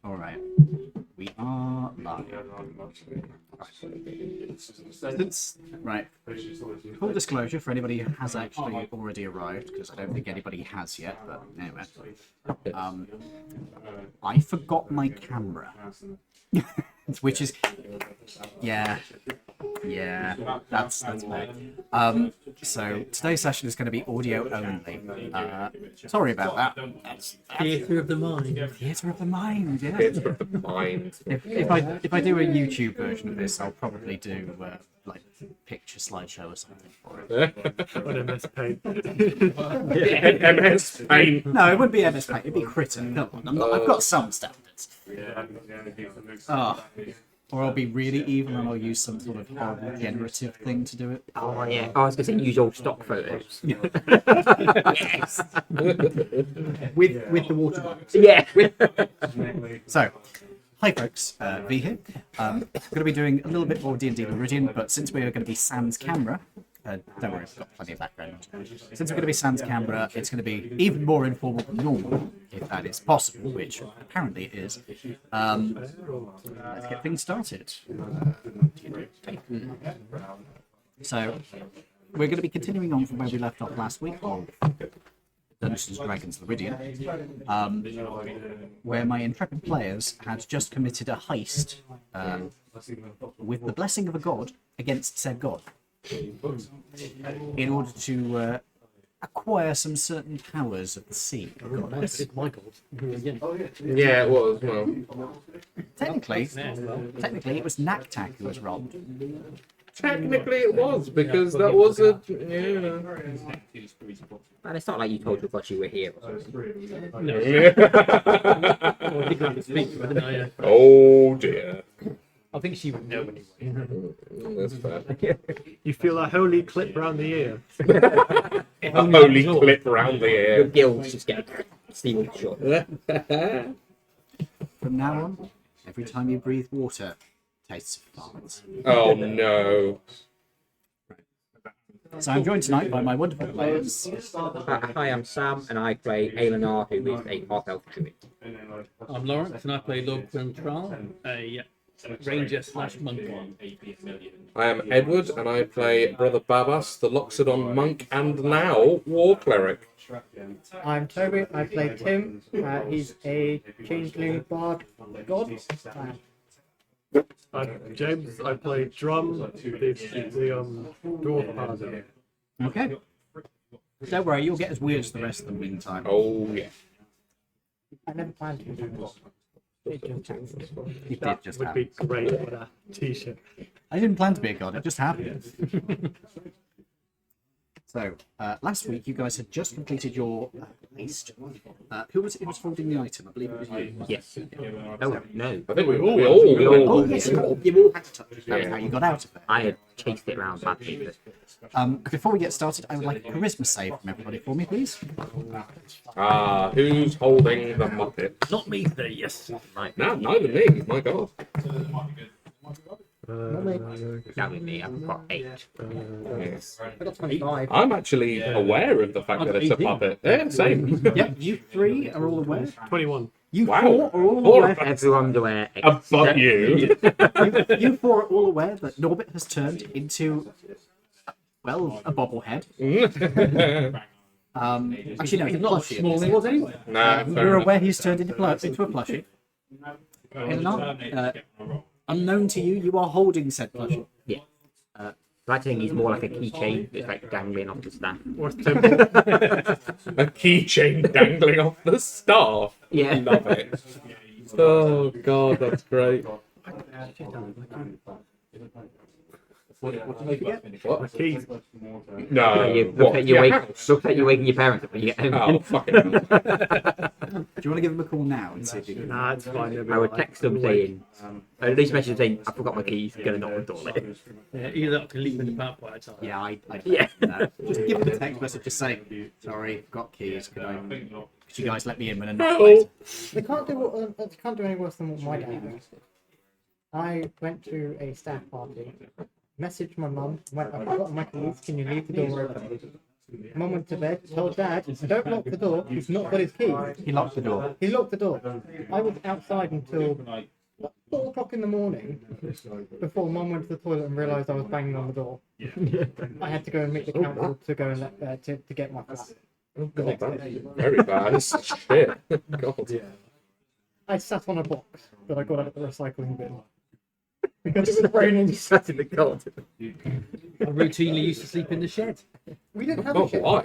All right, we are live. Right. Full disclosure for anybody who has actually already arrived, because I don't think anybody has yet. But anyway, I forgot my camera, which is yeah, that's bad. So today's session is going to be audio only. Sorry about that. Theatre of the mind. Theatre of the mind. Yeah. Theatre of the mind. If I do a YouTube version of this, I'll probably do like picture slideshow or something for it. On MS Paint. MS Paint. No, it wouldn't be MS Paint. It'd be Critter. Come on, I've got some standards. Or I'll be really evil and I'll use some sort of horrible generative thing to do it. Oh yeah, I was going to say use old stock photos. Yes. with the water bottles. Yeah. So, hi folks, V here. Going to be doing a little bit more D&D Laridian, but since we are going to be sans camera, don't worry, I've got plenty of background. Since we're going to be sans camera, it's going to be even more informal than normal, if that is possible, which apparently it is. Let's get things started. So, we're going to be continuing on from where we left off last week on Dungeons & Dragons Laridian, where my intrepid players had just committed a heist with the blessing of a god against said god, in order to acquire some certain powers of the sea. It's my God. Yeah, it was. Well, Technically, it was Naktak who was robbed. technically it was, because that was a... Yeah. Man, it's not like you told your God you were here or something. No. Well, I think I could speak to her, didn't I? Yeah. Oh dear. I think she would know anyway. That's fair. You feel a holy clip round the ear. A holy clip around the Your ear. gills just get steamed short. From now on, every time you breathe water, it tastes of farts. Oh no. So I'm joined tonight by my wonderful players. Hi, I'm Sam, and I play Aelenar, who is a half-elf druid. I'm Lawrence, and I play Lord Quintral, a ranger / monk. I am Edward, and I play Brother Babas, the Loxodon monk, and now War Cleric. I'm Toby. I play Tim. He's a changeling bard god. I'm James. I play Drum, the dwarf paladin. Okay. Don't worry, you'll get as weird as the rest of them in time. Oh yeah. I never planned to do this. It just happened. It did That just would happen. be great with a t-shirt. I didn't plan to be a god, it just happened. So, last week you guys had just completed your heist. Who was it who was holding the item? I believe it was you. Yes. Oh, no. I think we all. Oh, yes, you all had to touch it. That was how you got out of it. I had chased it around badly. Before we get started, I would like a charisma save from everybody for me, please. Who's holding the Muppet? Not me today, yes. Right. No, neither me. My God. That with me, I've got 8. Yes. I got 25. I'm actually aware of the fact that it's a puppet. Yeah, same. Yep, you three are all aware. 21. You Wow. four are all Four. aware. Everyone's aware. About you. You four are all aware that Norbit has turned into, well, a bobblehead. Actually, no, he's not as small as he was anyway. Nah, fair You're enough. aware he's turned into a plushie. Unknown to you, you are holding said plushie. Yeah. I think he's more like a keychain that's like dangling off the staff. Or temple. A keychain dangling off the staff. Yeah. Love it. Oh God, that's great. What did you forget? What? Keys. No. You What? look like you're Your waking, house? looks like you're waking your parents up when you get home. Oh, fucking hell. Do you want to give him a call now and see if you can? Nah, it's fine. I would text them saying, or at least message them saying, I forgot my keys, gonna knock the door later. Yeah, either I can leave them in the back by the time. Yeah, I Yeah. no. Just give him a text message, just say, sorry, got keys, could you guys let me in when I'm not No. late? They can't do any worse than what my dad did. I went to a staff party, messaged my mum, went, I've forgotten my keys, can you leave the door open? Mum went to bed, told Dad, don't lock the door, he's not got his key. He locked the door. He locked the door. I was outside until 4 o'clock in the morning before Mum went to the toilet and realised I was banging on the door. I had to go and meet the council to go and to get my flat. Oh, God, that's very bad. Shit. God. I sat on a box that I got out of the recycling bin. Because it was raining. Sat in the cold. I routinely used to sleep in the shed. We didn't have Oh, a shed. why?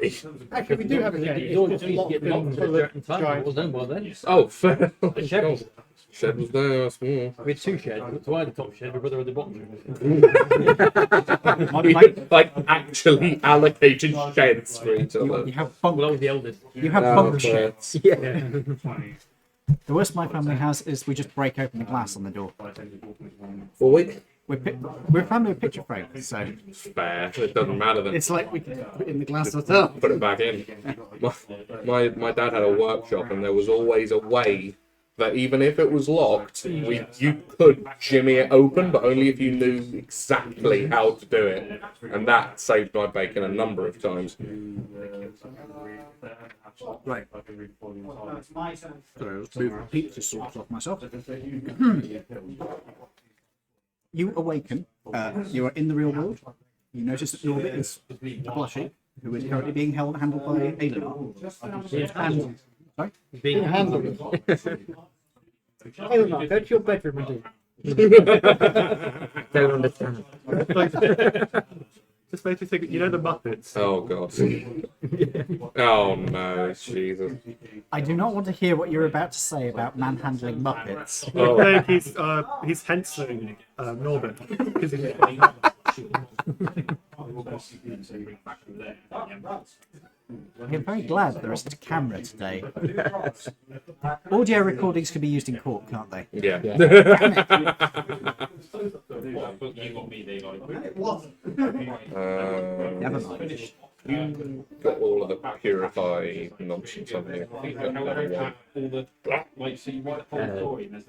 Actually, we do have a shed. The It's door just just used to get locked locked and at a full certain of time. dry. It was no more then. Oh, fair. The shed was. Shed was there. That's more. We had 2 sheds. So I had the top shed, my brother had the bottom shed. We like actually allocated sheds for each other. You have Well, I bunk. was the eldest. You have Oh, bunk fair. sheds. Yeah. The worst my family has is we just break open the glass on the door. Well, We're a family of picture frames, so fair. It doesn't matter then. it's like we can put it in the glass ourselves. Put it back in. My dad had a workshop, and there was always a way that even if it was locked, you could jimmy it open, but only if you knew exactly how to do it. And that saved my bacon a number of times. Right. So let's move the pizza sauce off myself. You awaken. You are in the real world. You notice that Norbit is Blushy, who is currently being handled by Aileen. And sorry, Being Handle. Hey, Mark, go to your bedroom and do. Don't understand. Just makes me think, you know, the Muppets. Oh god. Oh no, Jesus. I do not want to hear what you're about to say about manhandling Muppets. I think he's Hensling Norbert. 'Cause I'm very glad there isn't a camera today. Audio recordings can be used in court, can't they? Yeah. Never mind. Got all of the purify nonsense on here.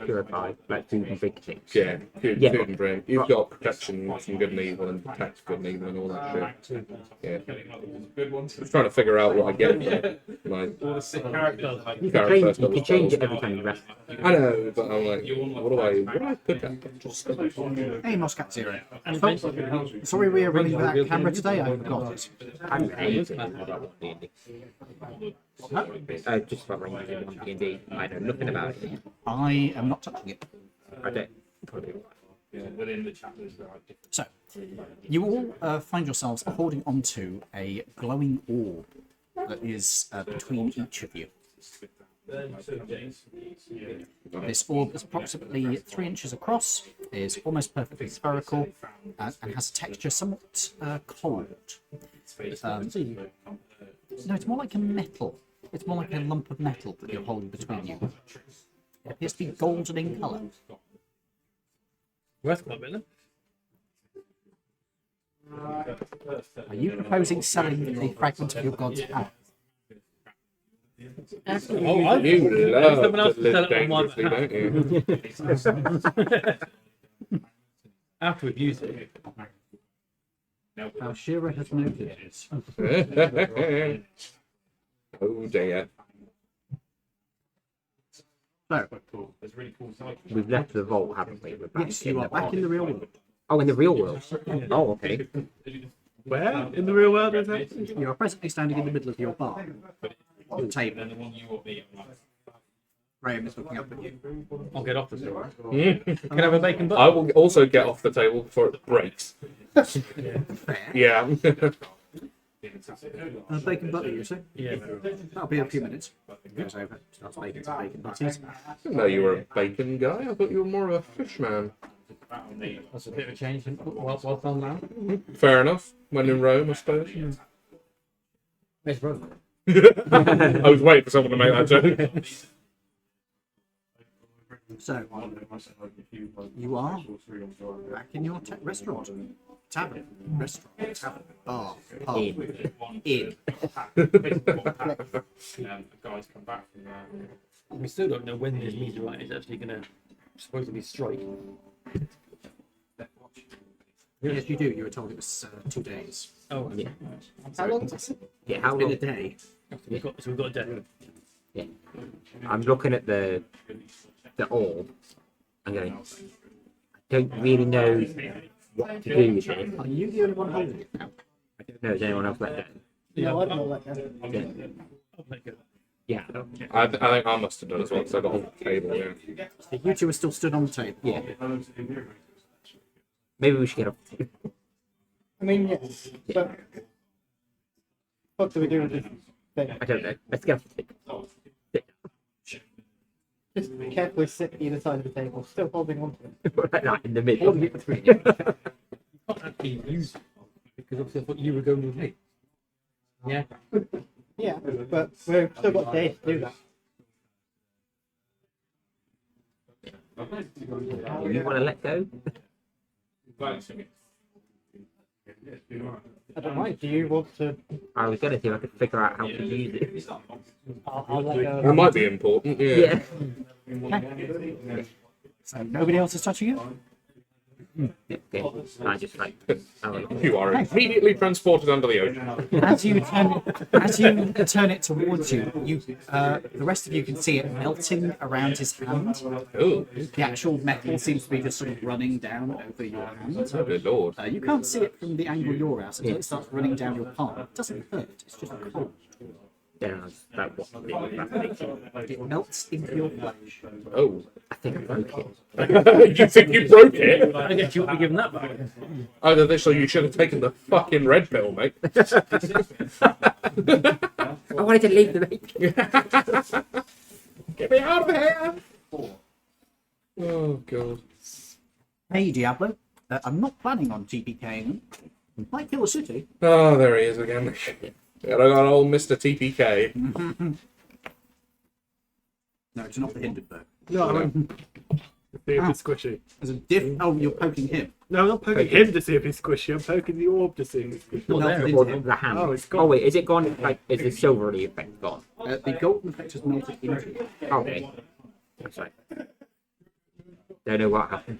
Purify, like food and drink things. Yeah, food, Yeah. food and drink. You've got protection from good and evil and protect good and evil and all that shit. Yeah. I'm just trying to figure out what I get. My You can character change, you can change it every time you rest. I know, but I'm like, what do I put that? Hey, Moscat Zero. Sorry we are running without camera today, I forgot it. I'm anything about D&D. Just about Rangers in D&D. I know nothing about it. I am not touching it. I don't. So, you all find yourselves holding onto a glowing orb that is between each of you. This orb is approximately 3 inches across, is almost perfectly spherical, and has a texture somewhat cold. No, it's more like a metal. It's more like a lump of metal that you're holding between you. It appears to be golden in colour. Worth quite a bit, Are you proposing selling a fragment of your god's power? Oh, I You love someone else to to sell live it on my dangerously, don't you? after we've used it. Now, Shira has noted it. Oh dear. So, We've left the vault, haven't we? We're back yes, you are back in the real world. Oh, in the real world. Oh, okay. Where in the real world is it? You are presently standing in the middle of your bar. On the table. Graham is looking up at you. I'll get off the table. Can I have a bacon butter? I will also get off the table before it breaks. Yeah. Bacon butter, you say? Yeah. That'll be a few minutes. Goes over, starts making some bacon butties. I didn't know you were a bacon guy. I thought you were more of a fish man. That's a bit of a change. Well done now. Fair enough. When in Rome, I suppose. Yes, brother. I was waiting for someone to make that joke. So, you are back in your restaurant. Tavern. Restaurant. Tavern. Bar. Pub. Inn. We still don't know when this meteorite is actually going to supposedly strike. Yes, you do. You were told it was 2 days. Oh, Yeah. How long is it? Yeah, how In a long? day. So we've got a day. Yeah. I'm looking at the orb. I'm going. I don't really know what to do with it. Are you the only one holding it now? I don't know. Is anyone else let go? No, I don't know that. I'll make it. Yeah. I think I must have done as well because I got on the table. Yeah. So you two are still stood on the table. Yeah. Maybe we should get up. I mean, yes, but what do we do with this thing? I don't know. Let's get up. Just carefully sit either side of the table, still holding on to it. Like that in the middle. Holding it between you. You can't actually use it because obviously I thought you were going with me. Yeah. Yeah, but we've still got days to do that. You want to let go? I don't mind. Do you want to? I was going to see if I could figure out how to use it. I'll let It go. might be important. Yeah. Yeah. So nobody else is touching it? Okay. I just like. You are immediately transported under the ocean. As you turn it towards you, the rest of you can see it melting around his hand. Oh, The actual metal seems to be just sort of running down over your hand. good lord. You can't see it from the angle you're at until it starts running down your palm. It doesn't hurt, it's just cold. Yeah, that's about what It melts into your flesh. Oh. I think I broke it. You think you broke it? I guess you would be given that back. Either this or you should have taken the fucking red pill, mate. I wanted to leave the mate. Get me out of here! Oh, God. Hey Diablo, I'm not planning on TPKing them. Might kill a city. Oh, there he is again. Yeah, I got old Mr. TPK. No, it's not the Hindenburg. No, I'm see if it's squishy. There's a diff. Oh, you're poking him. No, I'm not poking him to see if he's squishy. I'm poking the orb to see if he's squishy. Well, there. melted Or into him. the hand. Oh, it's gone. Oh wait, is it gone? Like, is the silvery effect gone? The golden effect has melted into him. Okay. That's right. Don't know what happened.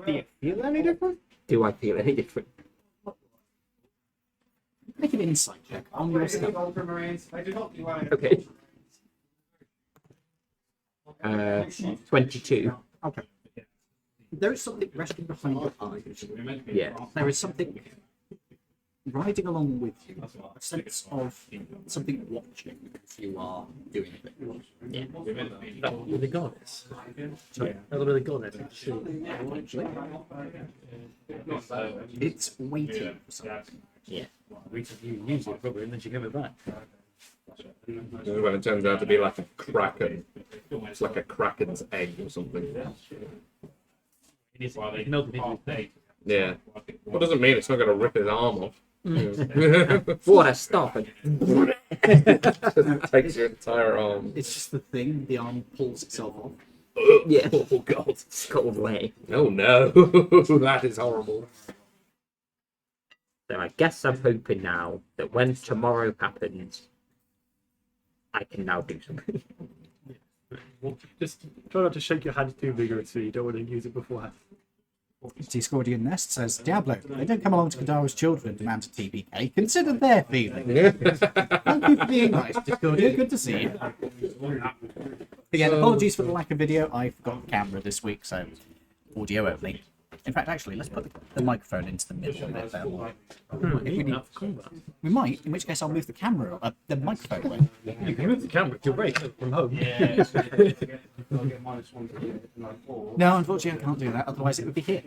Do you feel any different? Do I feel any different? Make an insight check on yourself. Okay. 22. Okay. There is something resting behind your eyes. Yeah. There is something riding along with you. A sense of something watching if you are doing things. Yeah. That's where the goddess. Sorry, that's where the goddess. Actually, it's waiting for something. Yeah. We should use it probably and then she give it back. When it turns out to be like a kraken. It's like a kraken's egg or something. It's melted into his face. Yeah. What doesn't mean it's not going to rip his arm off. What a stop! Takes your entire arm. It's just the thing, the arm pulls itself off. Yeah. Oh, God. Scuttled away. Oh, no. That is horrible. So I guess I'm hoping now that when tomorrow happens, I can now do something. Just try not to shake your hand too vigorously. You don't want to use it beforehand. Discordian Nest says, Diablo, they don't come along to Kadara's children and demand a TPK. Consider their feelings. Thank you for being nice, Discordian. Good to see you. Again, apologies for the lack of video. I forgot the camera this week, so audio only. In fact, actually, let's put the microphone into the middle of it. If we, need, we might, in which case I'll move the camera, the microphone away. You can move the camera to your break from home. No, unfortunately I can't do that, otherwise it would be here.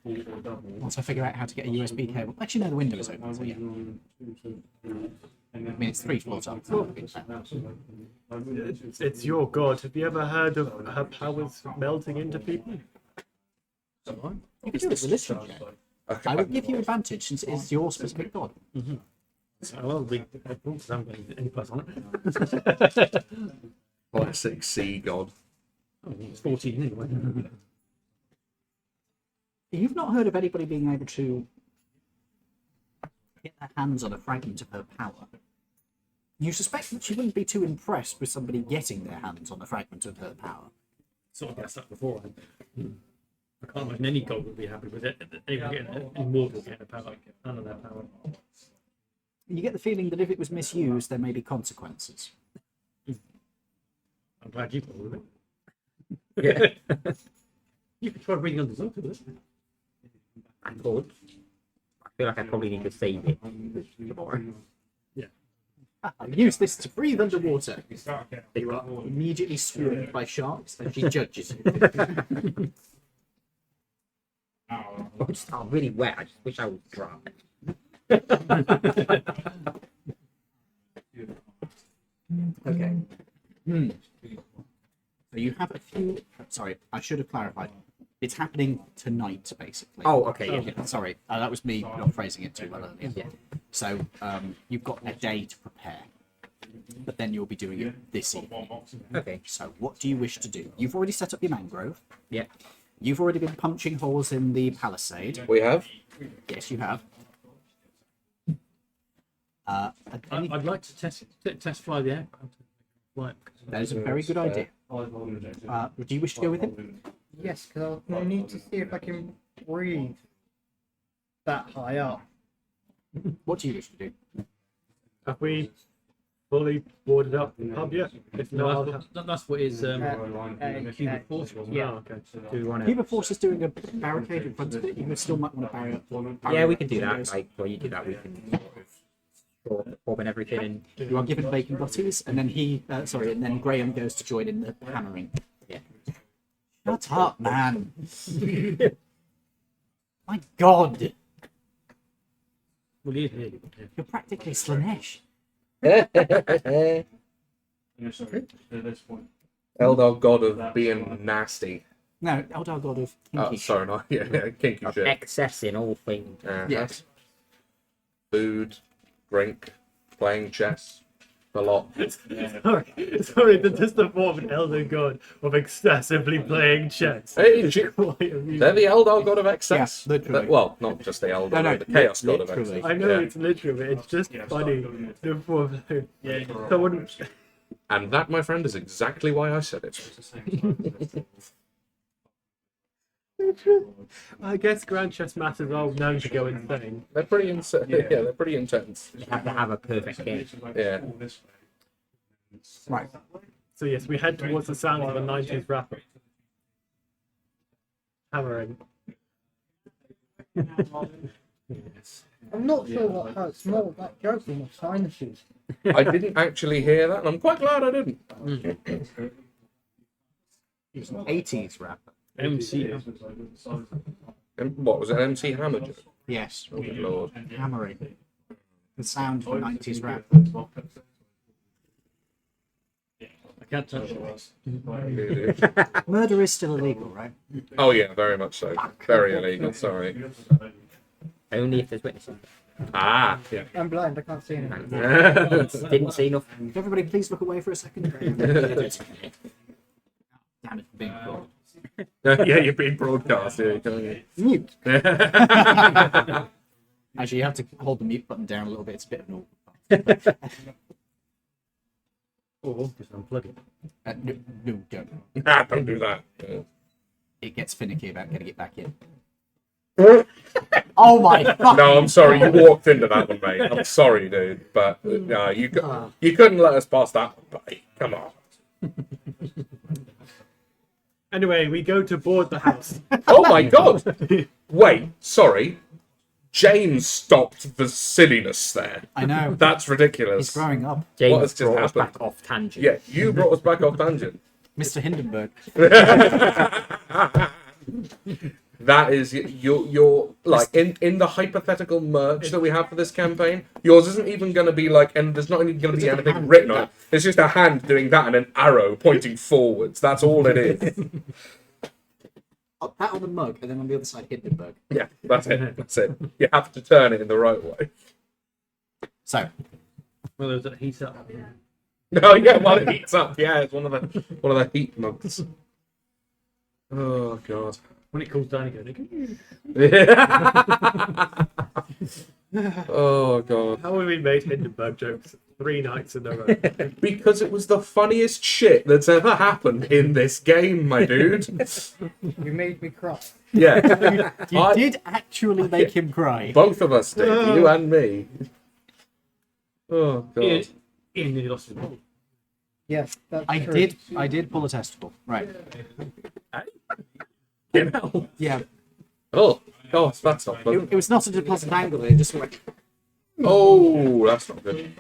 Once I figure out how to get a USB cable. Actually, no, the window is open, so yeah. I mean, it's 3 floors up. It's your god. Have you ever heard of her powers melting into people? You can do a religion check. I will give you advantage since it is your specific god. Well, we haven't got any plus on it. Classic sea god. Oh, it's 14 anyway. You've not heard of anybody being able to get their hands on a fragment of her power. You suspect that she wouldn't be too impressed with somebody getting their hands on a fragment of her power. Sort of guessed that before. I can't imagine any god would be happy with it. Anyone getting any mortal getting a power, none of that power. You get the feeling that if it was misused, there may be consequences. I'm glad you thought of it. Yeah. You could try bringing underwater with it. I could. I feel like I probably need to save it tomorrow. Use this to breathe underwater. You are immediately swarmed by sharks, and she judges you. I'm just really wet. I just wish I was dry. Okay. So you have a few. Sorry, I should have clarified. It's happening tonight, basically. Oh, okay. Yeah. Yeah, sorry, that was me not phrasing it too well earlier. Yeah. So you've got a day to prepare, but then you'll be doing it this evening. Okay. So what do you wish to do? You've already set up your mangrove. Yeah. You've already been punching holes in the palisade. We have. Yes, you have. I'd like to test fly the aircraft. Right. That is a very good idea. Do you wish to go with him? Yes, because I'll need to see if I can breathe that high up. What do you wish to do? Have we fully boarded up the pub yet? If not, I'll have... That's what his Cuba force was. Yeah. Oh, okay. Do we want Cuba Force is doing a barricade in front of it. You still might want to barrier. Yeah, we can do that. Like, well, you do that. We can sort the pub and everything. And You are given bacon butties, and then and then Graham goes to join in the hammering. yeah. Shut up, man! My God, Well, he is nearly. Yeah. you're practically Slanesh. Eldar god of being nasty. No, Eldar God of Oh, Kinky. sorry, no, yeah, kinky Of shit. excess in all things. Yes. Food, drink, playing chess, a lot. Sorry, just the form of an elder god of excessively playing chess. Hey, Quite amusing. they're the Eldar god of excess. Yeah, literally. Well, not just the Eldar, No, the Chaos god of literally. excess. I know Yeah. it's literal, but it's just funny. The form of someone. And that, my friend, is exactly why I said it. I guess Grand Chess Masters are known to go insane. They're pretty intense. Yeah, they're pretty intense. You have to have a perfect game. Yeah. Right. So yes, we head towards the sound of a 90s rapper. Hammering. I'm not sure what hurts more, that joke or my sinuses. I didn't actually hear that, and I'm quite glad I didn't. He's an 80s rapper. MC. And what was it, MC Hammer? Yes. Oh, good lord. Hammering. The sound of 90s rap. I can't touch it. Murder is still illegal, right? Oh, yeah, very much so. Very illegal, sorry. Only if there's witnesses. Ah, yeah. I'm blind, I can't see anything. Didn't see nothing. Could everybody please look away for a second? Damn it, being called. Yeah, you're being broadcast here, can't you? Mute. Actually, you have to hold the mute button down a little bit. It's a bit of an awkward. Or just unplug it. No, don't. Ah, don't do that. Yeah. It gets finicky about getting it back in. Oh my fuck! No, I'm sorry, you walked into that one, mate. I'm sorry, dude, but no, you couldn't let us pass that one, buddy. Come on. Anyway, we go to board the house. Oh my god! Wait, sorry. James stopped the silliness there. I know. That's He's ridiculous. growing up. James What has just brought us happened? back off tangent. Yeah, you brought us back off tangent. Mr. Hindenburg. That is your like in the hypothetical merch that we have for this campaign. Yours isn't even going to be like, and there's not even going to be It's a anything hand. written on it. It's just a hand doing that and an arrow pointing forwards. That's all it is. That on the mug, and then on the other side, Hindenburg. Yeah, that's it. That's it. You have to turn it in the right way. So, Well, there's that heat up. Oh yeah, while it heats up. Yeah, it's one of the heat mugs. Oh god. When it cools down again, it goes, Oh god. How have we made Hindenburg jokes 3 nights in a row. Because it was the funniest shit that's ever happened in this game, my dude. You made me cry. Yeah. You did actually make him cry. Both of us did, you and me. Oh, God. Ian nearly lost his ball. Yes, that's I true. did pull a testicle. Right. You know? Yeah. Oh, gosh, that's not good. It was not at a pleasant angle. It just went. Oh, that's not good.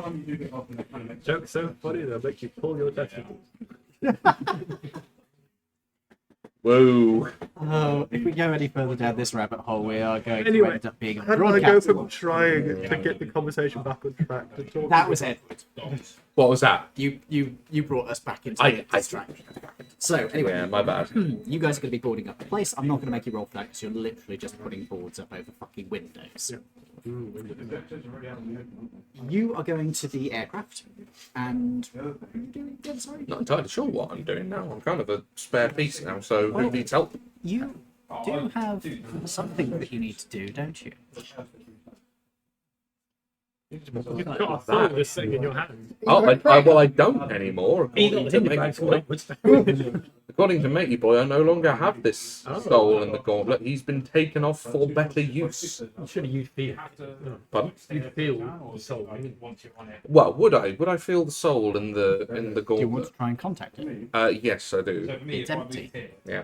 Joke's so funny they'll make you pull your testicles. Whoa. Oh, if we go any further down this rabbit hole, we are going to Anyway, end up being a How did I go broadcast. from trying to get the conversation back on track to talking? That was Edward. What was that? You brought us back into I- the distraction. So anyway, Yeah, my bad. you guys are going to be boarding up the place. I'm not going to make you roll for that because you're literally just putting boards up over fucking windows. You are going to the aircraft, and what are you doing again? Sorry. Not entirely sure what I'm doing now. I'm kind of a spare piece now, so who needs help? You do have something that you need to do, don't you? You've got a phone just sitting in your hand. Oh, well, I don't anymore. According to Matey Boy. According to Matey Boy, I no longer have this soul in the gauntlet. He's been taken off for better use. You should have used feel. Pardon? You'd feel the soul. Well, would I? Would I feel the soul in the Do you want gauntlet? to try and contact it? Yes, I do. It's empty. Yeah.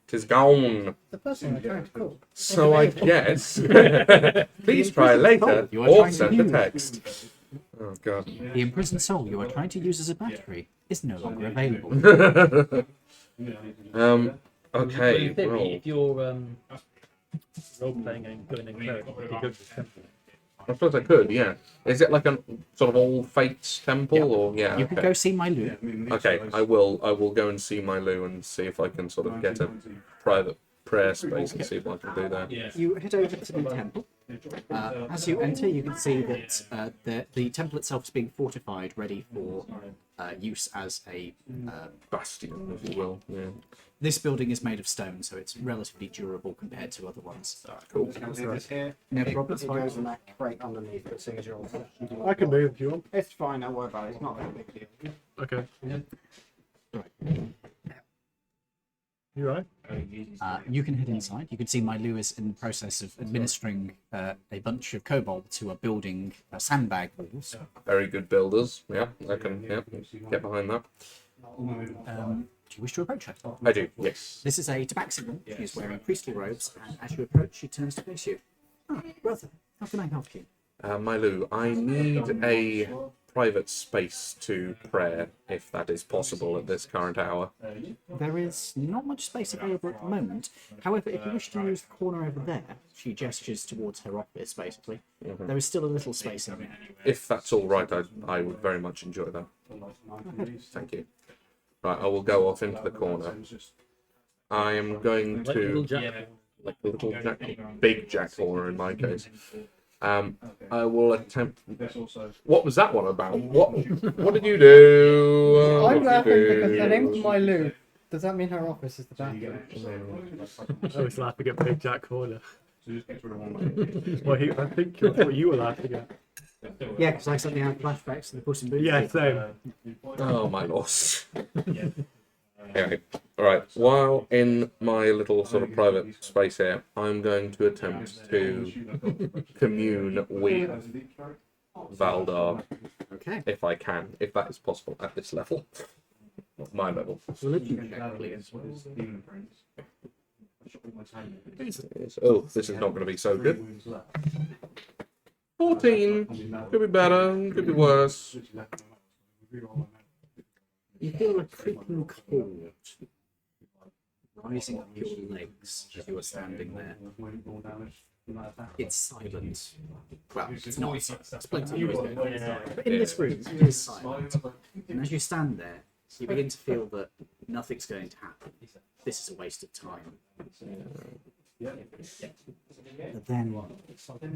Tis gone. The person I'm trying to call. So I guess. Please try later You are or trying to send a use. text. Oh God. The imprisoned soul you are trying to use as a battery is no longer available. Okay. In theory, Well, if you're role playing and going in cleric, you could go to the temple. I suppose I could. Yeah. Is it like a sort of all fates temple or yeah? You could okay. go see my Lou. Okay, I will. I will go and see my Lou and see if I can sort of get a private prayer space and see if I can do that. You head over to the temple. As you enter, you can see that the temple itself is being fortified, ready for use as a. Bastion, if you will. Yeah. This building is made of stone, so it's relatively durable compared to other ones. Cool. No problem. It goes in that crate underneath it, seeing as you're on. I can move if you want. It's fine, don't worry about it. It's not a big deal. Okay. You right? You can head inside. You can see my Lou is in the process of administering a bunch of kobolds who are building sandbag walls. Very good builders. Yeah, I can. Yeah, get behind that. Do you wish to approach her? I do. Yes. This is a tabaxi woman. She is wearing priestly robes, and as you approach, she turns to face you. Ah, brother, how can I help you? My Lou, I need a private space to prayer, if that is possible at this current hour. There is not much space available at the moment. However, if you wish to use the corner over there, she gestures towards her office, basically. There is still a little space in there. If that's all right, I would very much enjoy that. Thank you. Right, I will go off into the corner. I am going Like little to, Jack. like a little jack, big jack corner in my case. I will attempt. What was that one about? What did you do? I'm What did laughing you because her name's do? My Lou. Does that mean her office is the bathroom? I was laughing at Big Jack Corner. Well, I think that's what you were laughing at. Yeah, because I suddenly have flashbacks to the Puss in Boots. Yeah, same. Oh my loss. Anyway, alright, while in my little sort of private space here, I'm going to attempt to commune with Valdar, Okay. if I can, if that is possible at this level. Not my level. Religion check, please. Oh, this is not going to be so good. 14. Could be better, could be worse. You feel a creeping cord rising up your legs as you are standing there. It's silent. Well, it's not silent. There's plenty of noise going on. But in this room, it is silent. And as you stand there, you begin to feel that nothing's going to happen. This is a waste of time. But then,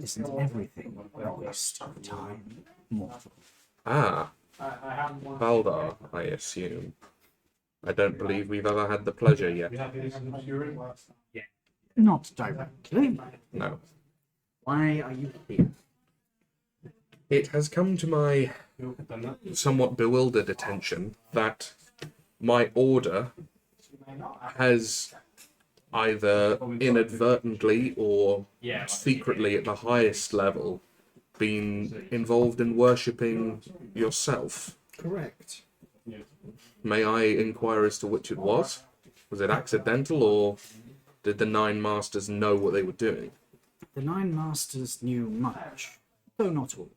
isn't everything a waste of time, mortal? Ah, Valdar, I assume. I don't believe we've ever had the pleasure yet. Not directly. No. Why are you here? It has come to my somewhat bewildered attention that my order has either inadvertently or secretly at the highest level been involved in worshipping yourself. Correct. May I inquire as to which it was? Was it accidental, or did the Nine Masters know what they were doing? The Nine Masters knew much, though not all.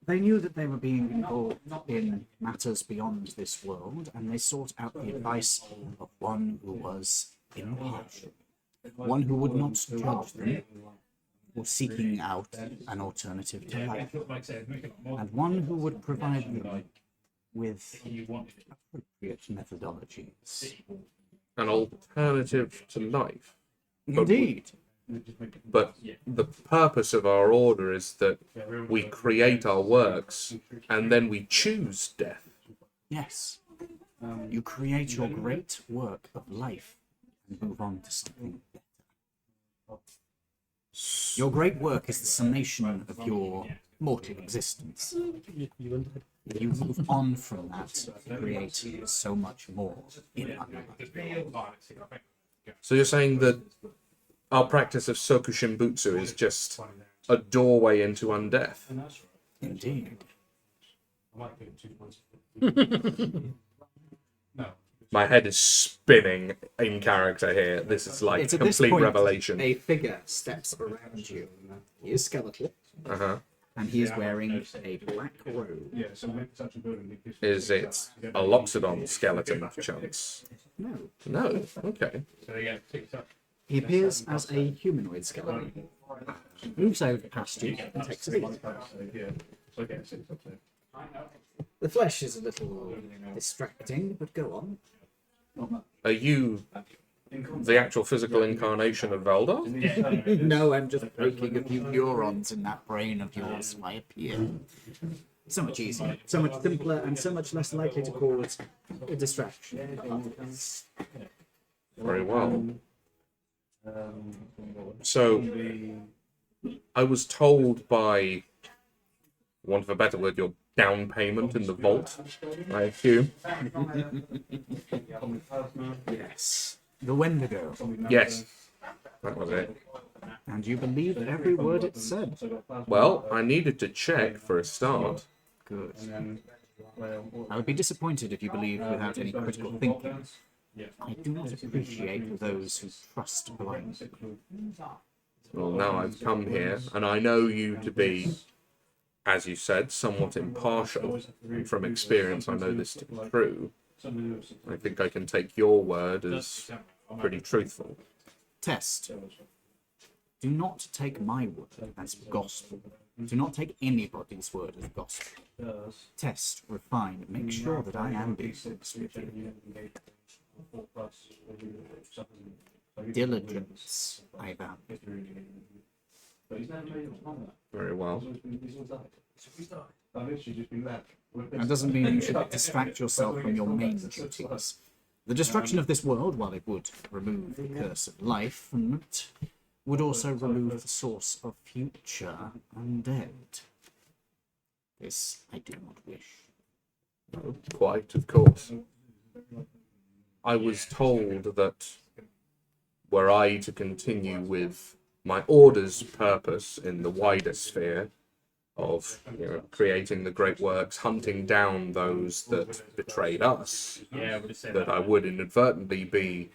They knew that they were being involved in matters beyond this world, and they sought out the advice of one who was impartial, one who would not judge them, or seeking out an alternative to life, and one who would provide them with appropriate methodologies. An alternative to life. Indeed. But the purpose of our order is that we create our works and then we choose death. Yes. You create your great work of life and move on to something better. Your great work is the summation of your mortal existence. You move on from that to create so much more in unlife. So you're saying that our practice of Sokushinbutsu is just a doorway into undeath? Indeed. My head is spinning in character here. This is like It's at this complete point, revelation. a figure steps around you. He is skeletal, Uh-huh. and he is wearing a black robe. Is it a Loxodon skeleton, chance? No. No. Okay. He appears as a humanoid skeleton. Moves over past you and takes a seat. The flesh is a little distracting, but go on. Are you the actual physical incarnation of Veldar? No, I'm just breaking a few neurons in that brain of yours, so I appear. So much easier, so much simpler, and so much less likely to cause a distraction. Very well. So, I was told by, for want of a better word, your down payment in the vault, I assume. Yes. The Wendigo. Yes, that was it. And you believe every word it said. Well, I needed to check for a start. Good. I would be disappointed if you believed without any critical thinking. I do not appreciate those who trust blindly. Well, now I've come here, and I know you to be, as you said, somewhat impartial. And from experience, I know this to be true. I think I can take your word as pretty truthful. Test. Do not take my word as gospel. Do not take anybody's word as gospel. Test, refine, make sure that I am being honest with you. Diligence, I value. Very well. That doesn't mean you should distract yourself from your main duties. The destruction of this world, while it would remove the curse of life from it, would also remove the source of future undead. This I do not wish. No, quite, of course. I was told that were I to continue with my order's purpose in the wider sphere of creating the great works, hunting down those that betrayed us, that I would inadvertently be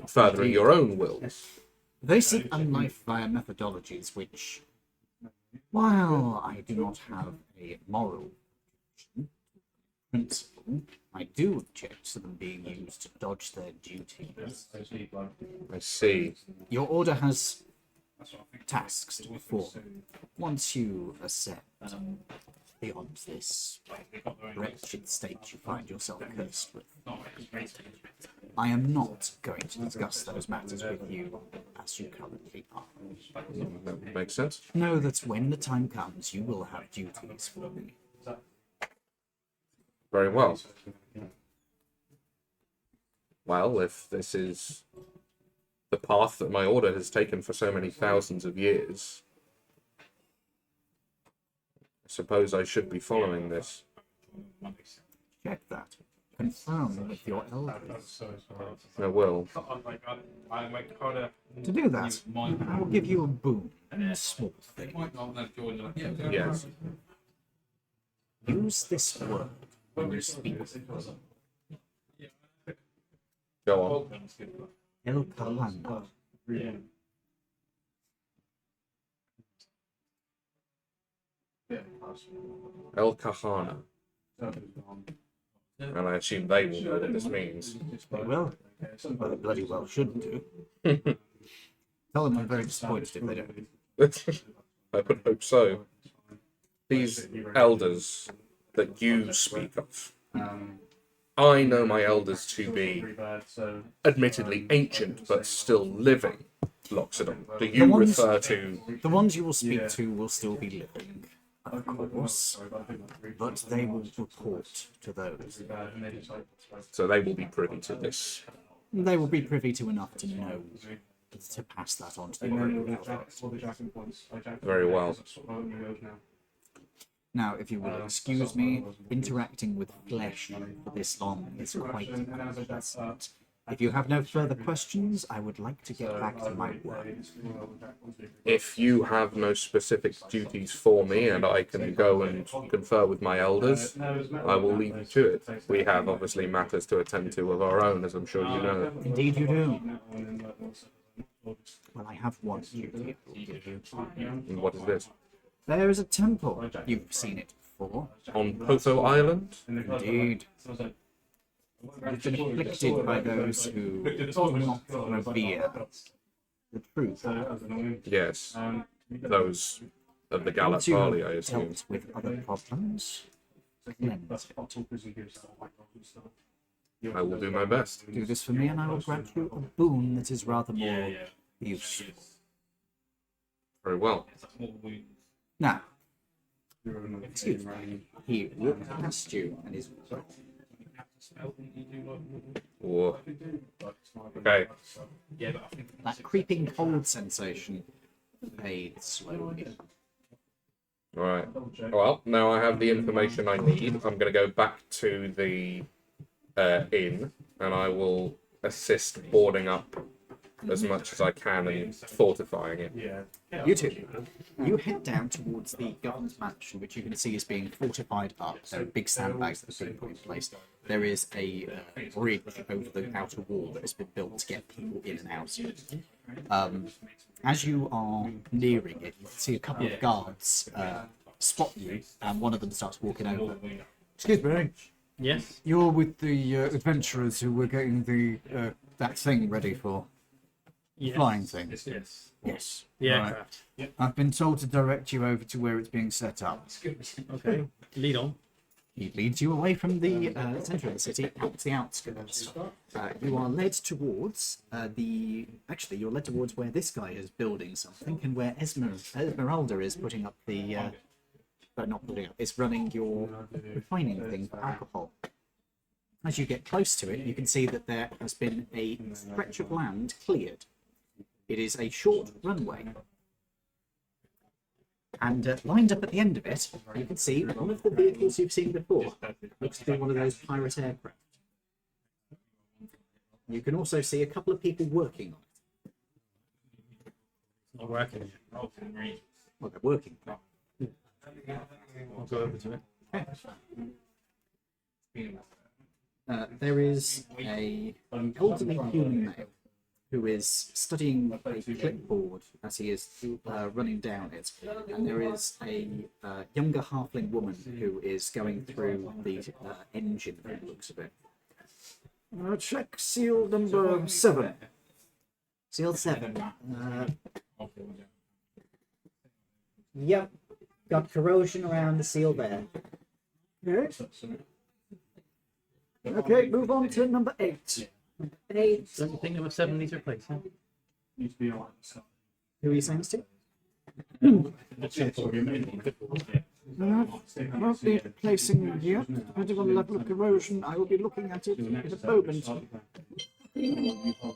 furthering your own wills. They seek unlife via methodologies which, while I do not have a moral principle, I do object to them being used to dodge their duties. I see. Your order has tasks to perform. Once you accept beyond this wretched state you find yourself cursed with, I am not going to discuss those matters with you as you currently are. That makes sense. Know that when the time comes, you will have duties for me. Very well. Well, if this is the path that my order has taken for so many thousands of years, suppose I should be following this. Check that. Confirm with your elders. I will. To do that, I will give you a boon. A small thing. Yes. Use this word when you speak. Go on. El Kalanda. El Kahana. And I assume they will know what this means. They will. Well, they bloody well should do. Tell them I'm very disappointed if they don't. I would hope so. These elders that you speak of, I know my elders to be admittedly ancient but still living. Loxodon. Do you refer to The ones you will speak to will still be living, of course, but they will report to those. so they will be privy to this? They will be privy to enough to know to pass that on to the group. Very well. Now, if you will excuse me, interacting with flesh for this long is quite unpleasant. If you have no further questions, I would like to get back to my work. If you have no specific duties for me and I can go and confer with my elders, I will leave you to it. We have obviously matters to attend to of our own, as I'm sure you know. Indeed you do. Well, I have one duty I will give you. And what is this? There is a temple. You've seen it before. On Potho Island? Indeed. You've been afflicted by those who do not revere the truth. Yes. Those of the Gallat Once you Barley, I have assume. dealt with other problems, cleanse it. I will do my best. Do this for me and I will grant you a boon that is rather more useful. Very well. Now, excuse me, he walked past you and is... Or... Okay. That creeping cold sensation fades slowly. Alright. Well, now I have the information I need. I'm going to go back to the inn and I will assist boarding up as much as I can and fortifying it. You two, you head down towards the governor's mansion, which you can see is being fortified up. There are big sandbags that have been put in place. There is a bridge over the outer wall that has been built to get people in and out. As you are nearing it, you can see a couple of guards spot you, and one of them starts walking over. Excuse me, Yes. you're with the adventurers who were getting the that thing ready for Yes. flying thing. Yes. Yes. The Right. aircraft. I've been told to direct you over to where it's being set up. Okay. Lead on. He leads you away from the centre of the city out to the outskirts. You are led towards Actually, you're led towards where this guy is building something, and where Esmeralda is putting up the. Not putting up. It's running your refining thing for alcohol. As you get close to it, you can see that there has been a stretch of land cleared. It is a short runway. And lined up at the end of it, you can see one of the vehicles you've seen before. Looks to be one of those pirate aircraft. You can also see a couple of people working on it. Not working. Well, they're working. I'll go over to it. There is an elderly human male who is studying a clipboard as he is running down it, and there is a younger halfling woman who is going through the engine by the looks of it. Check seal number 7. Seal 7. Yep, got corrosion around the seal there. Okay, move on to number 8. 8. Don't you think number 7 needs replacing? Who are you saying this to? Won't be placing yet. Depending on the level of corrosion, I will be looking at it in a moment.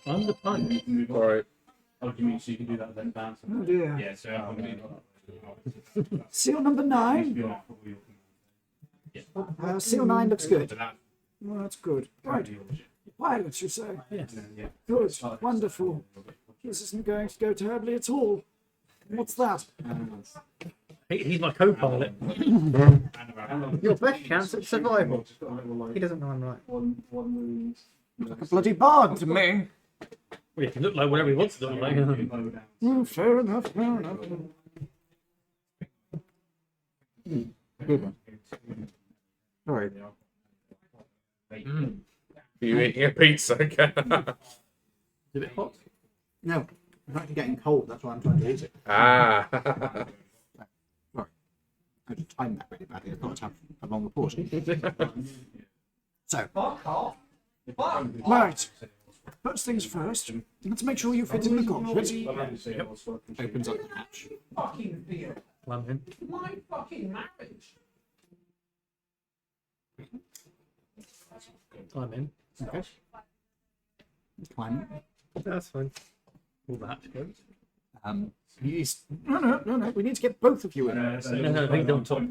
On the pipe. Alright. Oh dear. Seal number 9. Seal 9 looks good. Well, that's good. Right. Pilots, you say? Yes. Good. Wonderful. This isn't going to go terribly at all. What's that? He's my co-pilot. Your best chance at survival. He doesn't know I'm right. Like a bloody bard to me. Well, he can look like whatever he wants to look like. Fair enough, fair enough. Good one. Sorry. You eating a pizza again? Is it a bit hot? No, I'm actually getting cold. That's why I'm trying to eat it. Ah. Sorry. I just timed that really badly. I thought I'd have a longer portion. So, right. First things first, let's make sure you fit in the cockpit. Opens up the hatch. Climb in. Climb in. Okay. Climb. That's fine. All the hatch goes. No. We need to get both of you in. No, I think on top.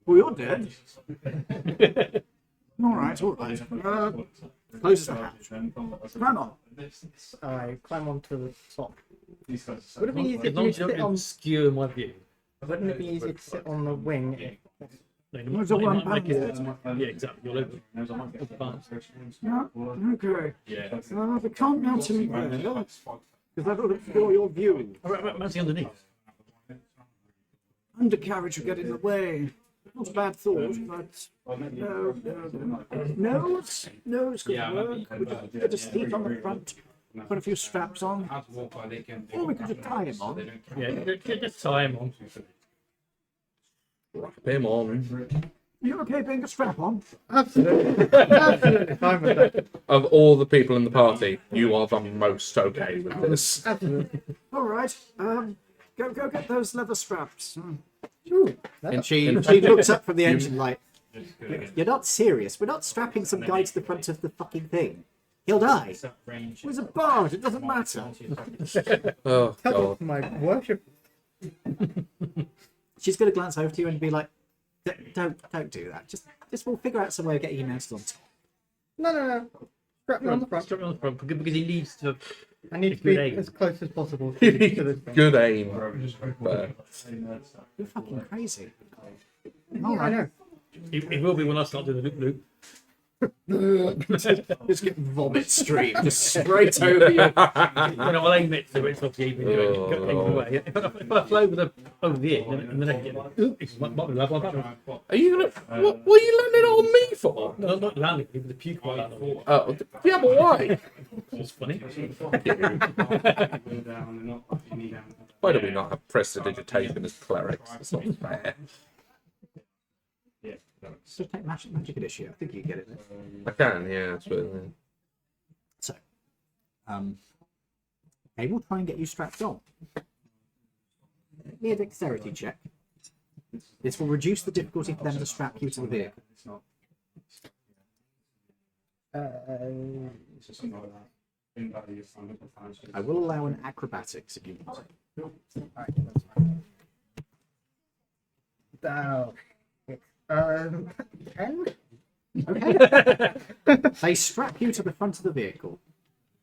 Well, you're dead. All right. Closes the hatch. Climb on. I climb onto the top. Would it be easier As for long me as to you sit don't on? obscure my view. Wouldn't it be easier to sit on the wing? There's a one Like it- pound. Yeah, exactly. You'll open all the parts. Yeah, okay. We can't mount him there, because that'll obscure your view. Mounting underneath. Undercarriage will get in the way. Not a bad thought, but no. Nose could work. We just get a seat on the front, put a few straps on, or we could just tie him on. Yeah, just tie him on. Him on. You okay being a strap on? Absolutely fine with that. Of all the people in the party, you are the most okay with this. Absolutely. All right. Go get those leather straps. Ooh, And she looks up from the engine light. You're not serious. We're not strapping some guy to the front of the fucking thing. He'll die. He's a bard. It doesn't matter. Oh, tell God. my worship. She's going to glance over to you and be like, "Don't do that. Just we'll figure out some way of getting you mounted on top." No. Strap me on the front. Strap me on the front because he needs to. I need to Good be aim. as close as possible to this thing. Good aim. But You're fucking crazy. Yeah, I know. He will be when I start doing the loop. Just get vomit stream just straight over you. When I'll aim it so it's not even aim away. If I fly over the edge and then I get it's might be level. are you gonna? What are you landing on me for? No, not landing. People the puke like that. Oh, yeah, but why? It's funny. Why do we not have prestidigitation as clerics? It's not fair. Just take magic edition. I think you get it there. I can, yeah. But, So, okay, we'll try and get you strapped on. Give me a dexterity check. This will reduce the difficulty for them to strap you to the vehicle. I will allow an acrobatics if you want. Down. 10? Okay. They strap you to the front of the vehicle.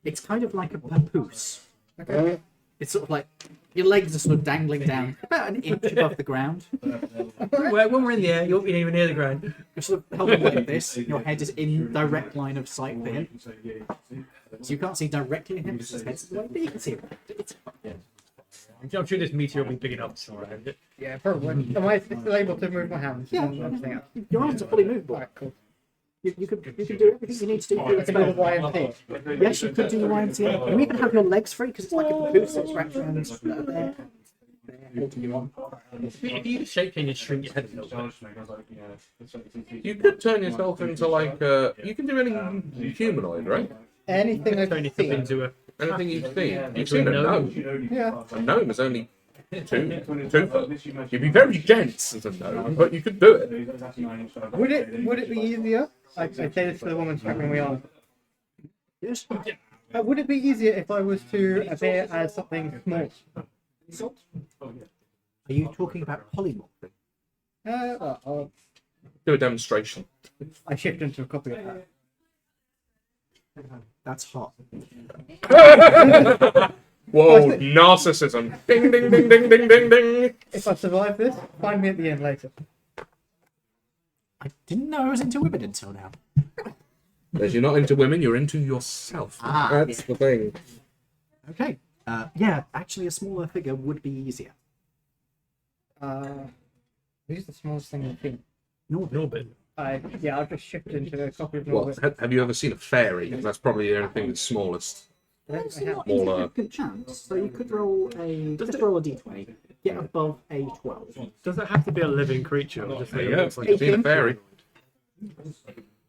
It's kind of like a papoose. Okay. It's sort of like your legs are sort of dangling down about an inch above the ground. When we're in the air, you're even near the ground. You're sort of held like this. Your head is in direct line of sight for him. So you can't see directly at him because his head's away, but you can see it. It's I'm sure this meteor will be big enough to around it. Yeah, probably. Am I still able to move my hands? Yeah. and everything else? Your arms are fully movable. Alright, cool. You could do everything you need to do. I can do the YMP. Yes, you could do the YMCA. You even have your legs free because it's like a papoose that's wrapped around there. Holding you on. If you just shake and you shrink your head a little bit. you could turn yourself into like you can do anything humanoid, right? Anything I've Turn yourself seen. into a. Anything you've seen. You've seen a gnome. Yeah. A gnome is only two foot. You'd be very dense as a gnome, but you could do it. Would it be easier? I say this to the woman strapping me on. Yes. Would it be easier if I was to appear as something small? Salt? Are you talking about polymorphing? Do a demonstration. I shift into a copy of that. That's hot. Whoa, narcissism. Ding, ding, ding, ding, ding, ding, ding. If I survive this, find me at the end later. I didn't know I was into women until now. As you're not into women, you're into yourself. That's the thing. Okay. Yeah, actually, a smaller figure would be easier. Who's the smallest thing in the team? Norbit. I'll just shift into a copy of Well, Norbit. have you ever seen a fairy? That's probably the only thing that's smallest. There's a not Smaller. insignificant chance, so you could roll a d20, get above a 12. Does it have to be a living creature? Or just Yeah, looks like you've seen a fairy.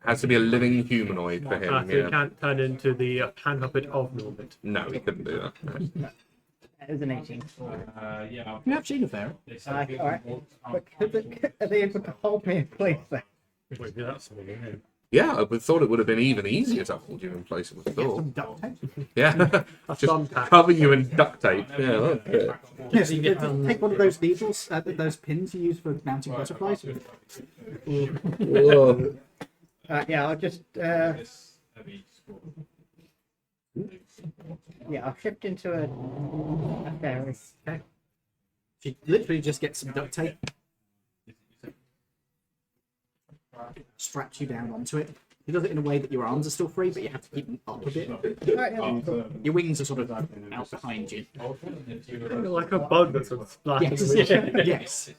Has to be a living humanoid for him. so Yeah. he can't turn into the hand puppet of Norbit. No, he couldn't do that. It was an 18. You have seen a fairy. Alright. But are they able to hold me in place then? Wait, that's small, isn't it? Yeah, I would thought it would have been even easier to hold you in place with the Get door. some duct tape. Yeah, That's just thumbtack. cover you in duct tape. Yeah, that's good. Yes, take one of those needles, those pins you use for mounting butterflies. Whoa. I'll just. I'll shift into a fairy. Okay. She literally just gets some duct tape, straps you down onto it. He does it in a way that your arms are still free, but you have to keep them up a bit. Alright, yeah, cool. Your wings are sort of out behind you. Like a bug that's sort of splashed. Yes. Yes.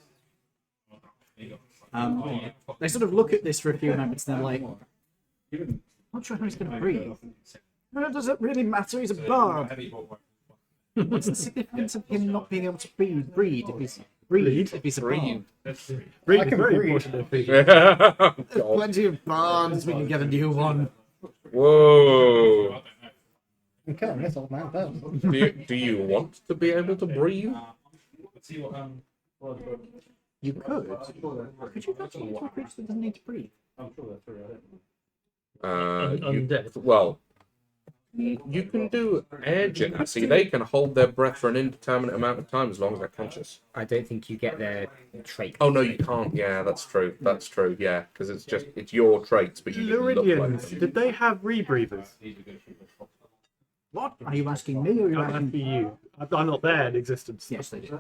They sort of look at this for a few moments, and they're like, not sure how he's going to breathe. No, does it really matter? He's a bard. What's the significance of him not being able to breed if he's a bard? Breed I is can very breathe. important. I think. There's plenty of bards. We can get a new one. Whoa. I'm killing this old man first. Do you want to be able to breathe? You could. Could you not turn into a creature that doesn't need to breathe? Undead. Well, you can do air genasi. They can hold their breath for an indeterminate amount of time as long as they're conscious. I don't think you get their trait. Oh no, you can't. Yeah, that's true. That's true. Yeah, because it's your traits, but you look like Laridians, them. did they have rebreathers? What? Are you asking me or are you I'm asking asking you. I'm not there in existence. Yes, they do.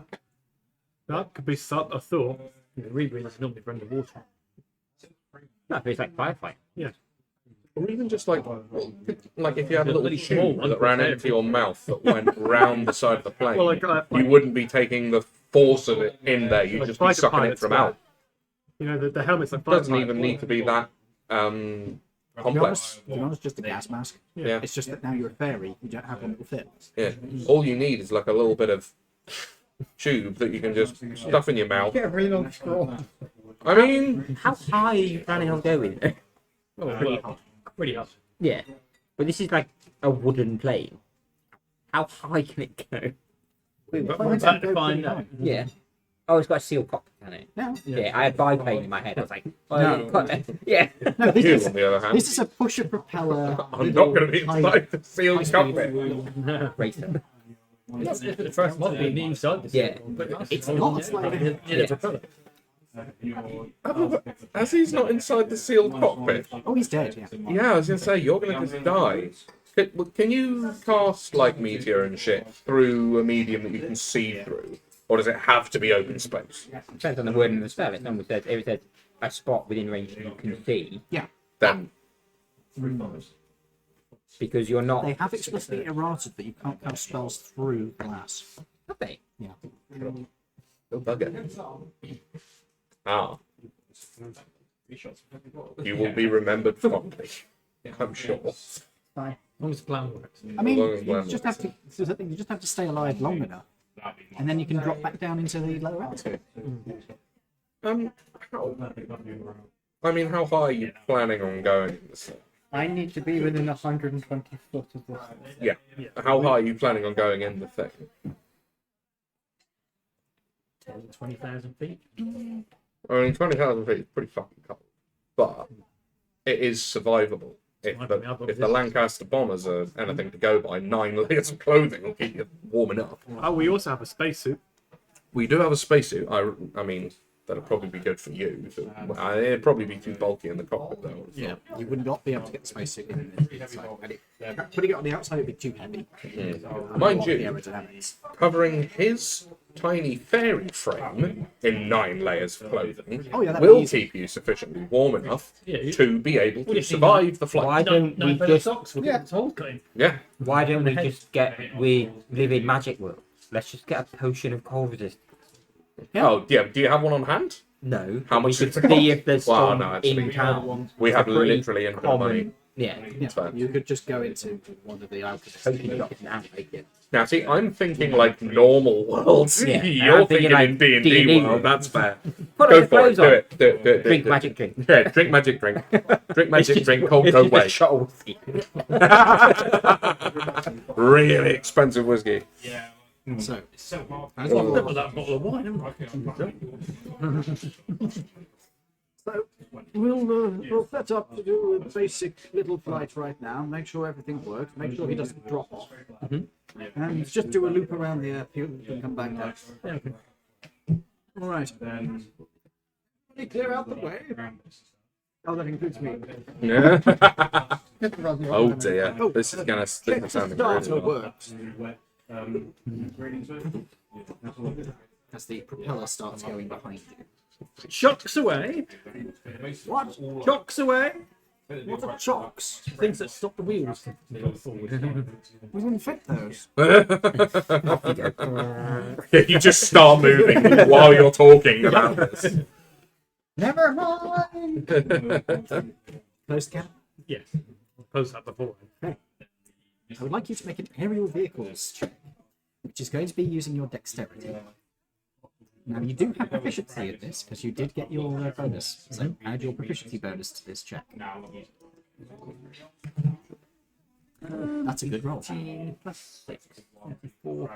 That could be a thought. Rebreathers is normally for underwater. No, it's like firefight. Or even just like if you had a little Really small tube one, that ran but into your mouth that went round the side of the plane, Well, you wouldn't be taking the force of it in there. You'd like just be fighter sucking it pilots from wear. out. You know, the helmets like It doesn't fighter even pilots. need to be that To be complex. honest, just a gas mask. Yeah, It's just that now you're a fairy, you don't have one that will fit. yeah. All you need is like a little bit of tube that you can just stuff in your mouth. Get a really long straw. I mean, How high are you planning on going? Pretty hot. Pretty hot. Yeah, but this is like a wooden plane. How high can it go? We're about to find out. Yeah. Oh, it's got a sealed cockpit on it. No. Yeah, I had biplane in my head. I was like, No. yeah. No, you this on the other is, hand, this is a pusher propeller. I'm not going to be inside the sealed high-speed cockpit. Racer. It's the first one being inside. Yeah. It's not like Yeah, the propeller. As he's not inside the sealed cockpit. Oh, he's dead. Yeah. Yeah, I was going to say, you're going to just die. Can you cast like meteor and shit through a medium that you can see through? Or does it have to be open space? Depends on the word in the spell. It normally says, if it says a spot within range you can see, Then because you're not. They have explicitly errated that you can't cast spells through glass. Have they? Yeah. oh, bugger. Ah. You will be remembered fondly, I'm sure. Fine. As long as the plan works. I mean, Long as you glamour. just have to. You just have to stay alive long enough, and then you can drop back down into the lower atmosphere. How, I mean, how high are you planning on going in this thing? I need to be within 120 foot of this. Yeah. How high are you planning on going in the thing? 20,000 feet. I mean, 20,000 feet is pretty fucking cold. But it is survivable. If the Lancaster bombers are anything to go by, 9 layers of clothing will keep you warm enough. Oh, we also have a spacesuit. We do have a spacesuit. I mean, that'd probably be good for you. It'd probably be too bulky in the cockpit, though. Yeah, you would not be able to get the spacesuit in the inside. Putting it on the outside would be too heavy. Mind The you, aerodynamics. covering his tiny fairy frame in 9 layers of clothing Oh, yeah, that'd will be easy. keep you sufficiently warm enough Yeah, to be able to you've seen survive the flight. Why don't we just socks with the hole cut in. Yeah. Why don't we just we live in magic world? Let's just get a potion of cold resist. Yeah. Oh, yeah. Do you have one on hand? No. How much we does could it see cost? if there's Well, some no, actually, in town. We have Pretty literally infinite money. common. Yeah. Yeah, Fair. you could just go into one of the alchemists. Potion shops now. Now, see, I'm thinking like normal worlds. Yeah, You're I'm thinking thinking in like D&D D&D world. world. That's fair. Put Go the for it. clothes on. Do it. Do it. Do it. Drink do it. magic drink. Yeah, drink magic drink. Drink magic drink. Cold It's go just a away. shot of whiskey. Really expensive whiskey. So, I've got that bottle of wine, haven't I? So we'll set up to do a basic little flight right now. Make sure everything works. Make sure he doesn't drop off. And just do a loop around the airfield and come back down. All right. Everybody clear out the way. Oh, that includes me. Yeah. Just run your Oh own. dear. This is gonna Check the sound starter really well. works. As the propeller starts going behind you. Shocks away. What? Shocks away. What are chocks? Things that stop the wheels from going forward. We didn't fit those. Yeah, you just start moving while you're talking about this. Never mind. Closed cap. Yes. Post that before. I would like you to make an aerial vehicles check, which is going to be using your dexterity. Now, you do have proficiency in this, because you did get your bonus. So, add your proficiency bonus to this check. That's a good roll. 4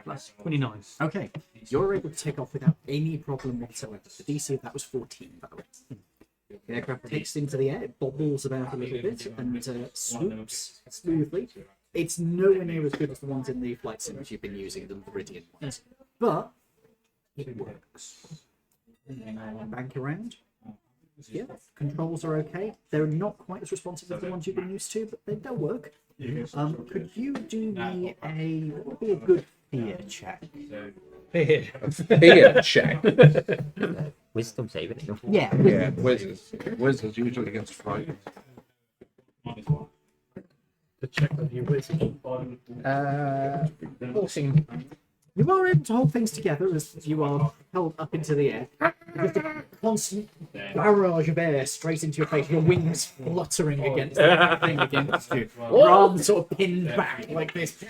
plus 29. Okay, you're able to take off without any problem whatsoever. The DC of that was 14, by the way. The aircraft takes into the air, it bobbles about a little bit, and swoops smoothly. It's nowhere near as good as the ones in the flight sims you've been using, the Laridian ones. But it works. Bank around. Yeah, controls are okay. They're not quite as responsive as the ones you've been used to, but they'll work. Could you do me what would be a good fear check? Fear check. Wisdom saving it. Yeah, Yeah, wizards usually against fright. To check that you wizard. 14. you are able to hold things together as you are held up into the air. With a constant barrage of air straight into your face, your wings fluttering against the thing against you. Your arms sort of pinned back like this.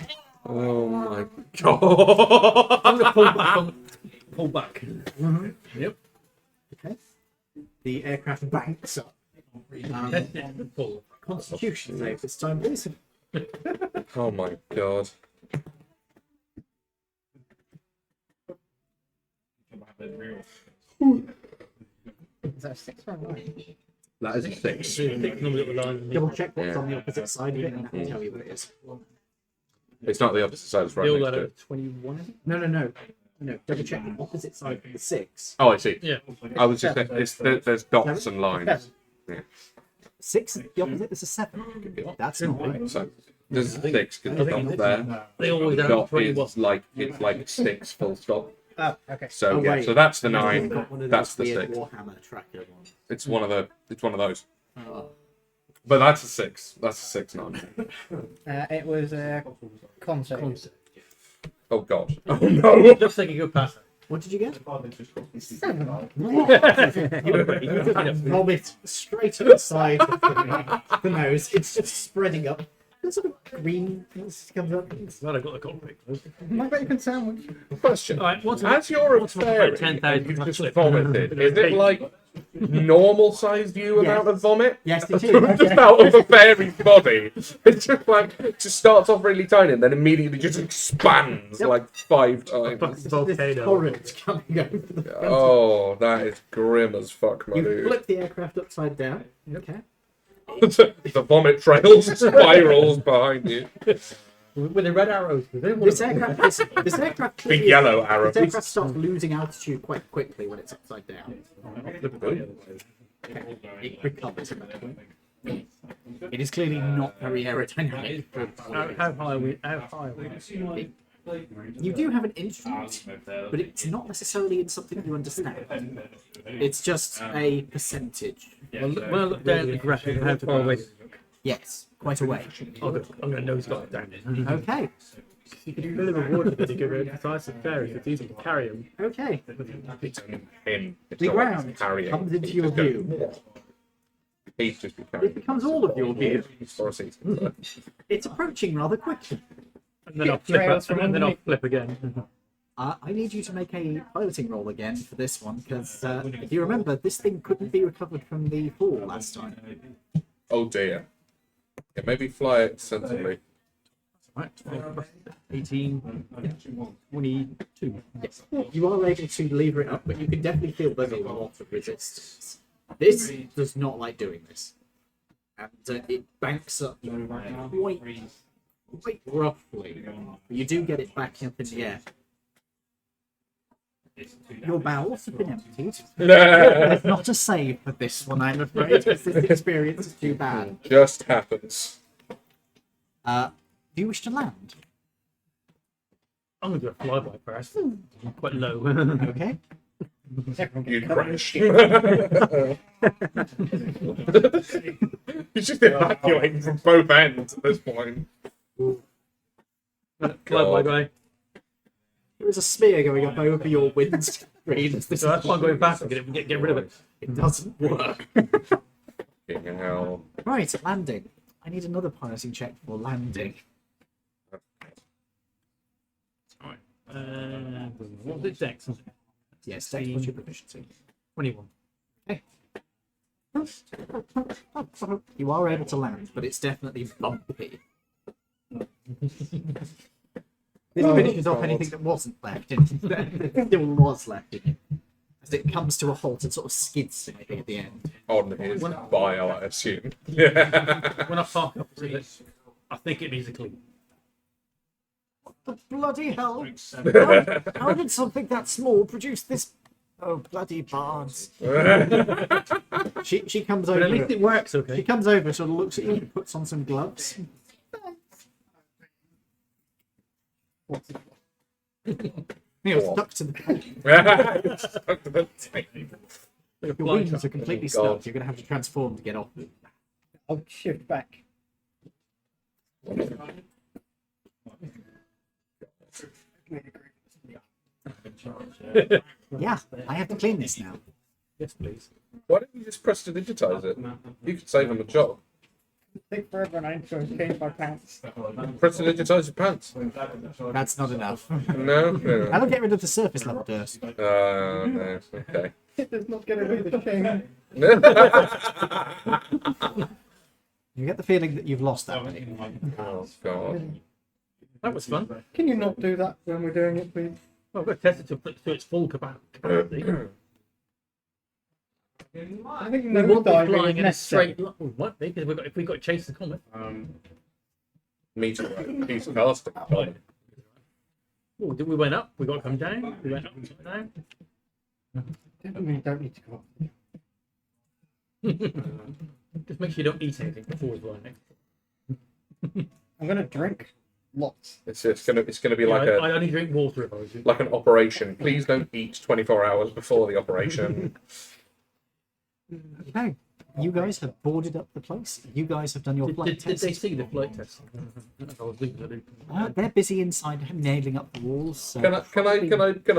Oh my god. I'm going to pull back. Pull back. Yep. Okay. The aircraft banks up. Pull. Constitution save this time, please. Oh my god. Is that a 6 or a 9? That is a 6. Normally got the line. Double check what's on the opposite side of it, and that will tell you what it is. It's not the opposite side, it's right Bill next that to at it. 21, is it? No. Double check the opposite side of the 6. Oh, I see. Yeah. I was just there's dots and lines. 6 is the opposite. There's a 7. That's not right. So there's a 6 because the dot there. They always The have dot 21. is like it's 6 full stop. Oh, okay. So Oh, yeah, wait. so that's the You've 9. got one of That's those the weird 6. Warhammer tracker ones. It's one of those. Oh. But that's a 6. That's a 6 9. It was a concept. Oh god. Oh no. Looks like a good passer. What did you get? 7. You just vomit straight inside the nose. It's just spreading up. The sort of green things comes up. Glad I got the cockpit. My bacon sandwich. Question. All right, what's As you're a what's about fairy 10,000 and you just flip? vomited, is it like normal sized you amount of vomit? Yes, it Just is. out of a fairy's body. It's just like, it just starts off really tiny and then immediately just expands Yep. like 5 times. This Volcano. torrent coming over the front. Oh, that is grim as fuck, my You dude. flip the aircraft upside down. Okay. The vomit trails spirals behind you. With the red arrows. This aircraft, this aircraft, Big yellow arrow. this aircraft starts losing altitude quite quickly when it's upside down. It recovers eventually. It is clearly not very aerodynamic. How high are we? How high are we? You do have an instrument, but it's not necessarily in something you understand. It's just a percentage. Well, when I look down at the graphic, how far away? Yes, quite away. I'm going to nose dive down it. Okay, You can fill him with water to give it a size of fairies. It's easy to carry him. okay. Him. It's The not like ground carrying. comes into your view. He'd just be It carrying. becomes all of your view. For a season. It's approaching rather quickly. And then I'll flip Trails up, from and then I'll underneath. flip again. I need you to make a piloting roll again for this one, because if you remember, this thing couldn't be recovered from the fall last time. Oh dear. Yeah, maybe fly it sensibly. Right. 18, 22. Yes, you are able to lever it up, but you can definitely feel there's a lot of resistance. This does not like doing this, and it banks up quite roughly. But you do get it back up in the air. Your bowels have been emptied. There's not a save for this one, I'm afraid, because this experience is too bad. Just happens. Do you wish to land? I'm going to do a flyby first. Quite low. Okay. You crashed. He's just evacuating from both ends at this point. Flyby guy. There is a spear going up over your windscreen. As this So that's why I'm going back and get rid of it. It doesn't work. Fucking hell. Right, landing. I need another piloting check for landing. What was it, Dex? Yes, Dex, what's your proficiency? 21. You are able to land, but it's definitely bumpy. This finishes off anything that wasn't left in that still was left in it. As it comes to a halt and sort of skids slightly at the end. On his bio, I assume. Yeah. When I park up to it, I think it needs a clean. What the bloody hell? How did something that small produce this? Oh, bloody barns. She comes But at least over. it works, She okay? comes over, sort of looks at you, puts on some gloves. You're stuck to the Stuck to the tape. Like a Your fly wings trap. are completely God. stuck. You're going to have to transform to get off. I'll shift back. Yeah, I have to clean this now. Yes, please. Why don't you just press to digitize it? You could save him a job. Take forever and I need to go and change my pants. Press to digitize your pants. That's not enough. No? No. That'll get rid of the surface level dirt. No. Okay. It is not going to be the shame. You get the feeling that you've lost that many. Oh, God. That was fun. Can you not do that when we're doing it, please? Well, we've got to test it to its full capacity. I think We no won't be diving is flying in a necessary. straight line. Oh, what? Because if we've got to chase the comet. Meteorite. Piece of casting. Oh, we went up. We got to come down. We went up. We got down. Definitely don't need to go up. Just make sure you don't eat anything before we fly next. I'm going to drink lots. It's gonna be Yeah, like I only drink water if I was you. like an operation. Please don't eat 24 hours before the operation. Okay, you guys have boarded up the place. You guys have done your flight Did test. they see the flight test? I was leaving to do. They're busy inside nailing up the walls. So Can I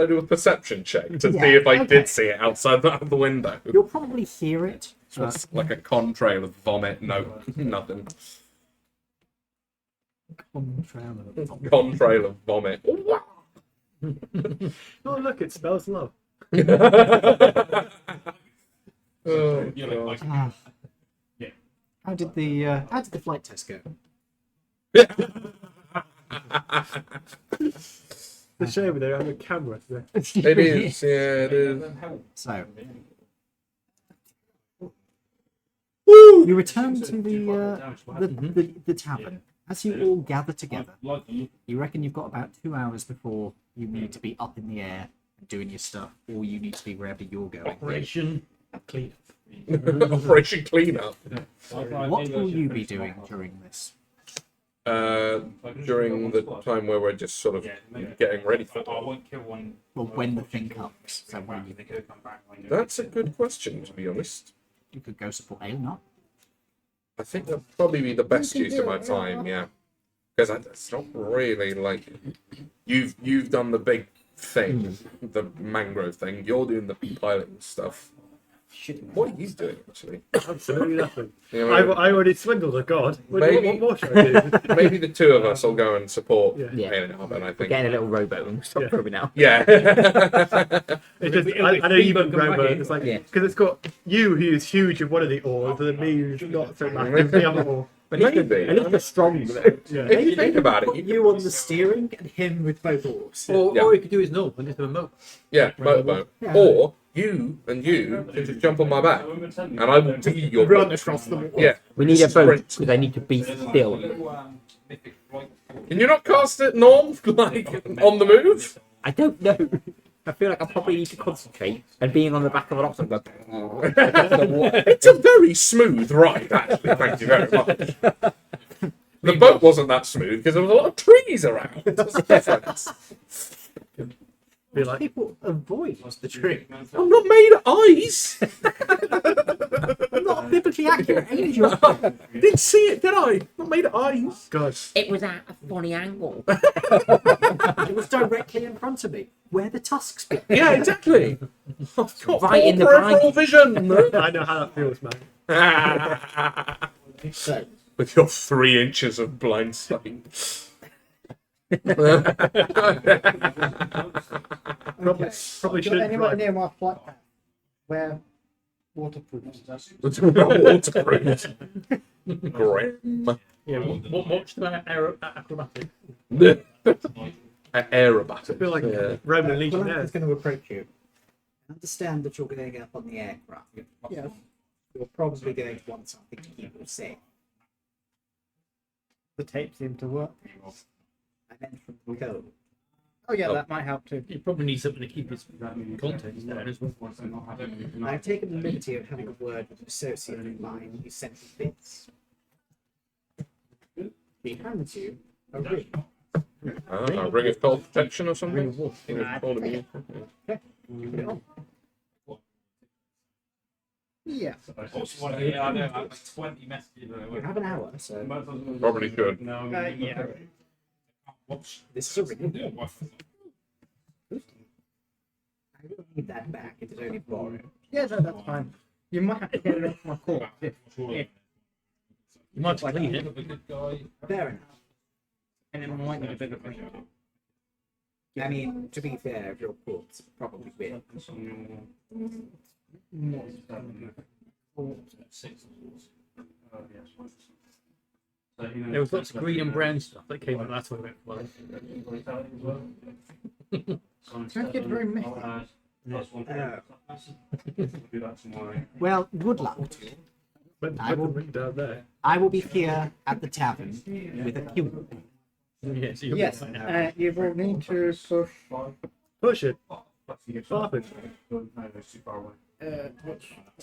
do a perception check to Yeah, see if I okay. did see it outside the window? You'll probably hear it. It's like a contrail of vomit. No, nothing. Contrail of vomit. Oh, look, it spells love. Oh, God. How did the flight test go? The shame they have a camera there. It is, yeah, it is. So, you return to the tavern, As you all gather together, you reckon you've got about 2 hours before you need to be up in the air and doing your stuff, or you need to be wherever you're going. Operation Clean. Operation Cleanup. What will you be doing during this? During the time where we're just sort of getting ready for it. Well, when the thing comes. So when you That's a good question, to be honest. You could go support Aeon. I think that'd probably be the best use of my time, yeah. Because it's not really like you've done the big thing, the mangrove thing. You're doing the piloting stuff. What are you doing actually? Absolutely nothing. You know, I already swindled a god. Maybe- What more should I do? maybe the two of us will go and support Yeah. Alien Harbor, I think. Getting a little rowboat and stop Yeah. probably now. Yeah. It's just, I know you've been Come back rowboat. in. It's like Yeah. because it's got you who's huge of one of the oars, and then me who's not so massive the other oar. But at Maybe. least they're strong. Though. Yeah. If you think about it, You on the steering and him with both oars. Or Yeah. all you could do is no, and just a remote. yeah, motorboat. Yeah. Or you can just jump on my back, and I will be your Run boat. across the water. Yeah. We need a boat Sprint. because I need to be still. Can you not cast it, Norm? Like on the move? I don't know. I feel like I probably need to concentrate, and being on the back of an ox, I'm like, It's a very smooth ride, actually. Thank you very much. The boat wasn't that smooth because there was a lot of trees around. That's the difference. Be like, People avoid the tree. I'm not made of ice. Not biblically accurate, angel. Didn't see it, did I? Not made of ice. God, it was at a funny angle. It was directly in front of me, where the tusks be. Yeah, exactly. I've got Right in the peripheral vision. I know how that feels, man. So, With your 3 inches of blind sight. Probably Got shouldn't anyone drive. near my flight path where waterproof? Waterproof. Grim. Yeah, watch the acrobatic. Aerobatic. I feel like Yeah. Roman Blanc legionnaires. is going to approach you. Understand that you're going up on the aircraft. Yes. You're probably going to want something to keep you safe. The tape seemed to work. I meant from the code. Oh yeah, Oh. that might help too. You probably need something to keep his contents down as well. I've taken the liberty of having a word with an associate of mine who sent me bits. He hands you a ring. A ring of cold protection or something? Ring of cold immune. Put it on. Yeah. You have an hour, so Probably should. Yeah. this is a ring. I don't need that back. It is only borrowed. Yeah, no, that's fine. You might have to get it off my corpse if You might have to clean it. Fair enough. and then I might need a bit of a I mean, to be fair, your corpse probably will. There was lots of green and brown stuff that came out last week. Well, Don't get very messy. Well, good luck to you. Put I the will- ring down there. I will be here at the tavern with a cue. yeah, so you'll be Yes, fine now. you will need to push. Push it. Bop it.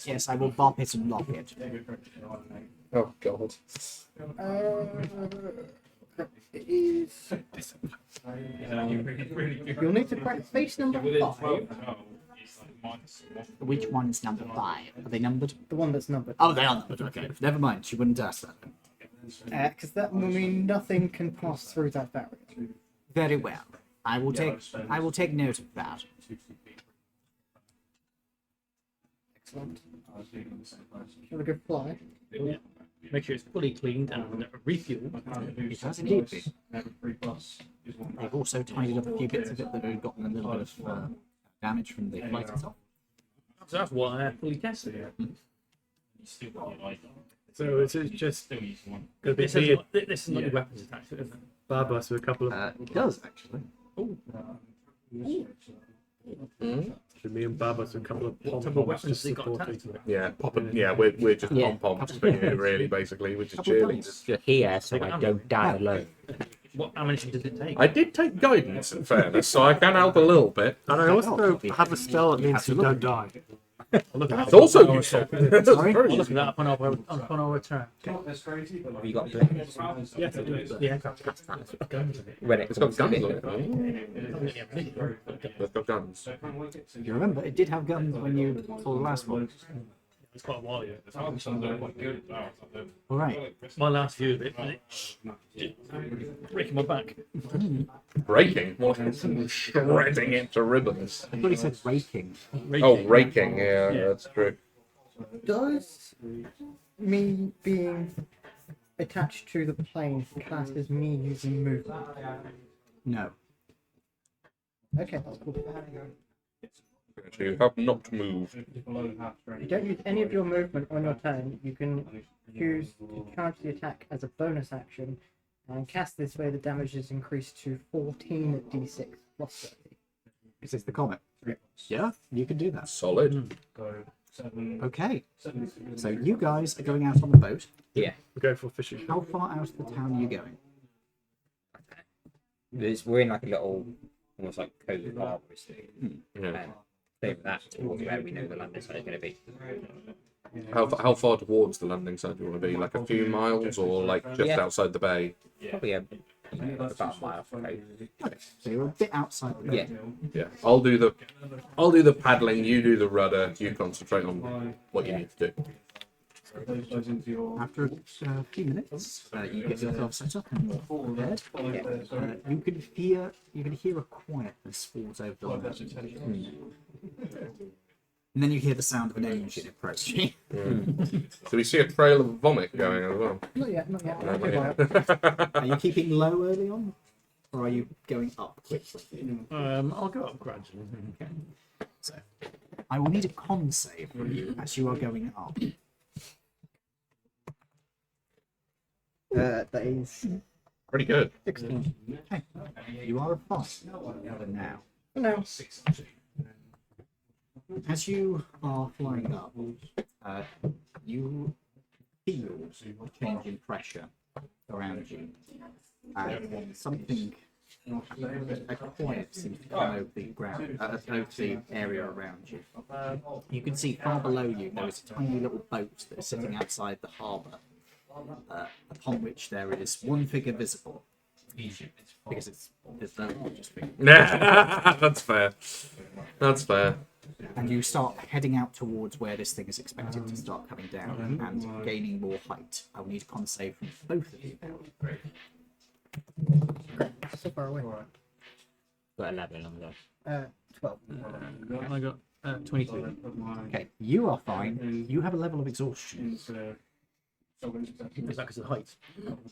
Yes, I will bop it and lock it. Oh, God. It is. You'll need to press face number 5, Which one's number 5? Are they numbered? the one that's numbered. Oh, they are numbered. Okay, never mind. She wouldn't ask that. Because that will mean nothing can pass through that barrier. Very well. I will take note of that. Excellent. Have a good fly. Make sure it's fully cleaned and refueled. It has indeed been. They've also tidied up a few bits of it that had gotten a little bit of damage from the flight itself. So that's why I fully tested it. So it's just gonna be This me is and this is not your weapons attached to it, isn't it? Barbas with a couple of. It does actually. So me and Babas a couple of pom Couple of poms weapons just that you got supporting. attached to it. Yeah, yeah, we're just Yeah. pom poms for you, really. Basically, we're just cheerleaders. You're here, so I don't die alone. What ammunition does it take? I did take guidance, in fairness, so I can help a little bit. And I also have a spell that means you don't die. It's also useful. That's Sorry? very I'll look at useful. that upon our return. Have you got blades? Yes, I do. Yeah, guns in it. When it It's got comes to guns it. on it. It's got guns. You remember, it did have guns when you saw the last one. It's quite a while ago. All right. My last view of it, breaking my back. Breaking? More like shredding it to ribbons. I thought he said raking. Oh, raking, yeah, that's true. Does me being attached to the plane class as me using movement? No. Okay, that's cool. You have not moved. You don't use any of your movement on your turn. You can choose to charge the attack as a bonus action, and cast this way the damage is increased to 14 d6 plus 30. This is the comet. Yeah, you can do that. Solid. Okay. So you guys are going out on the boat. Yeah. We're going for fishing. How far out of the town are you going? We're in like a little, almost like cove harbour, Yeah. and same with that towards where we know the landing site is going to be. How far towards the landing site do you want to be? Like a few miles, or like just Yeah. outside the bay? Probably about a mile from the cove. So you're a bit outside the Yeah. Yeah. I'll do the paddling. You do the rudder. You concentrate on what you need to do. After a few minutes, you get yourself set up and prepared. You can hear a quietness falls over the land. And then you hear the sound of an engine approaching. So we see a trail of vomit going as well. Not yet, not yet. No, Okay, not well, yet. Are you keeping low early on, or are you going up quickly? I'll go up gradually. Okay. So I will need a con save from you as you are going up. that is Pretty good. 16. Okay. You are a 5 now. No. As you are flying up, you feel a change in pressure around you. Something, a quiet seems to come over the ground, over the area around you. You can see far below you there is a tiny little boat that is sitting outside the harbour, upon which there is one figure visible. Because there's no obvious figure. That's fair. That's fair. And you start heading out towards where this thing is expected to start coming down and gaining more height. I will need a con save from both of you now. So far away. Got 11 on there. 12. I got 22. Okay, you are fine. You have a level of exhaustion. Is that because of the height?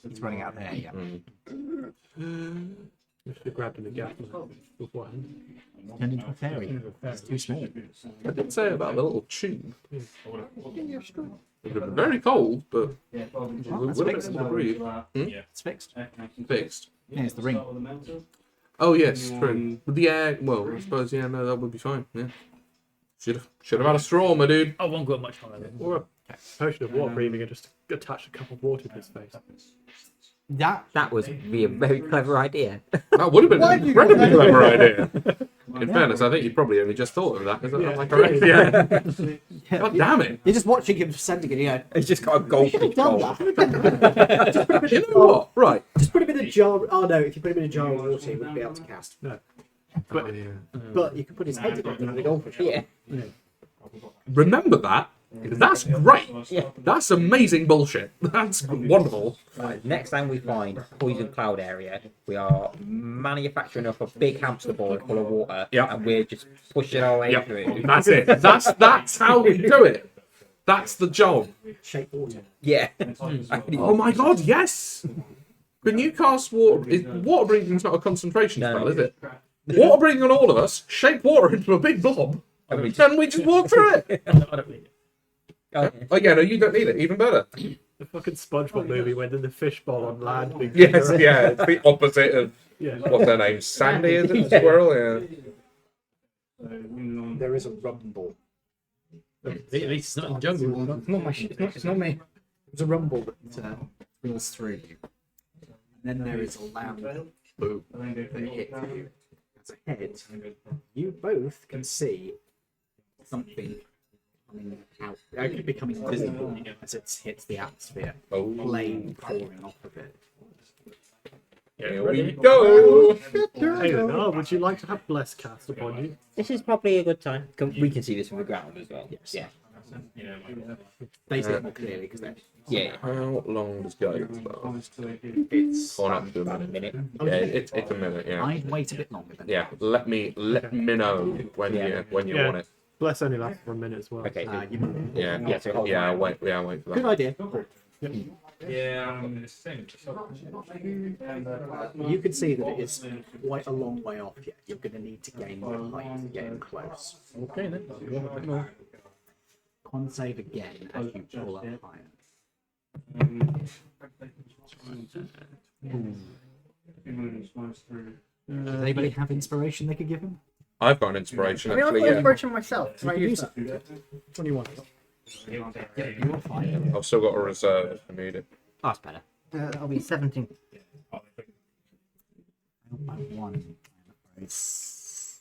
It's running out there, yeah. We should have grabbed him again beforehand. Turned into a fairy. It's too small. I did say about the little tube. It would have been very cold, but it would have been able to breathe. It's fixed. Fixed. Yeah, it's the ring. Oh yes, true. With the air, well, I suppose no, that would be fine. Yeah. Should have had a straw, my dude. I won't go much higher then. Or a potion of water breathing and just attach a cup of water to his face. That was be a very clever idea. That would have been an incredibly clever idea. In fairness, I think you probably only just thought of that. Is that like correct? Yeah. God damn it! You're just watching him sending it, you know. He's just got a goldfish Done bowl. that. You know what? Right. Just put him in a jar. Oh no, if you put him in a jar of water, he wouldn't be able to cast. No. But you can put his head in it and the goldfish. Yeah. Remember that. That's great. Yeah. That's amazing bullshit. That's wonderful. Right, next time we find poison cloud area, we are manufacturing up a big hamster ball full of water, and we're just pushing our way Yep. through. That's it. That's how we do it. That's the job. Shape water. Yeah. Oh my god, yes! Can you cast water? Water breathing's not a concentration spell, is it? Water breathing on all of us, shape water into a big blob, and we just walk through it. I don't need it. Oh yeah, no, you don't need it. Even better. The fucking SpongeBob movie when then the fishbowl on land. Big Yes, yeah, it's the opposite of Yeah. what's their name? Sandy, is it? Squirrel, yeah. There is a rumble. At least it's not in the jungle. It's not my shit. It's not me. There's a rumble that thrills through you. And then there is a loud boom that hits you. As a head, you both can see something coming out, becoming visible as it hits the atmosphere. Oh. Flame pouring off of it. Here we go. Hey, Lenore, would you like to have bless cast upon you? This is probably a good time. We can see this from the ground as well. Yes. Yeah. They see it more clearly because they're Yeah. How long does go? it's. Or not to a About a minute. minute. Yeah, it's a minute. Yeah. I'd wait a bit longer than Yeah. Let me know when you Yeah. want it. Bless only lasts for a minute as well. Okay. you might. Yeah. Yeah, so hold Yeah. on. Wait for Good that. idea. Yeah. You can see that it is quite a long way off yet. You're going to need to gain more height to get in close. Okay then. Go on a bit more. Con save again as you pull up higher. Does anybody have inspiration they could give him? I've got an inspiration I mean, I've actually. got Yeah. inspiration myself. Can I use that? 21. Yeah, you're fine. I've still got a reserve if I need it. Oh, that's better. That'll be 17. One. It's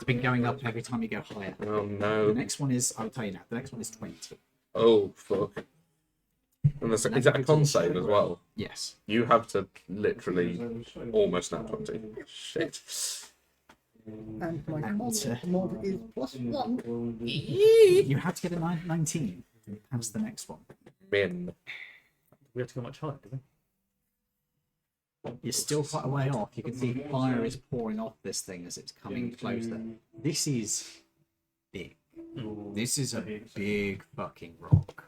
been going up every time you go higher. Oh The no. next one is, I'll tell you now, the next one is 20. Oh fuck. And is that a con save as well? Yes. You have to literally almost nat 20. Shit. And my And, mod is +1. You have to get a 19. That's the next one. Min. We have to go much higher, do we? You're still quite a way off. You can see fire is pouring off this thing as it's coming closer. This is big. This is a big fucking rock.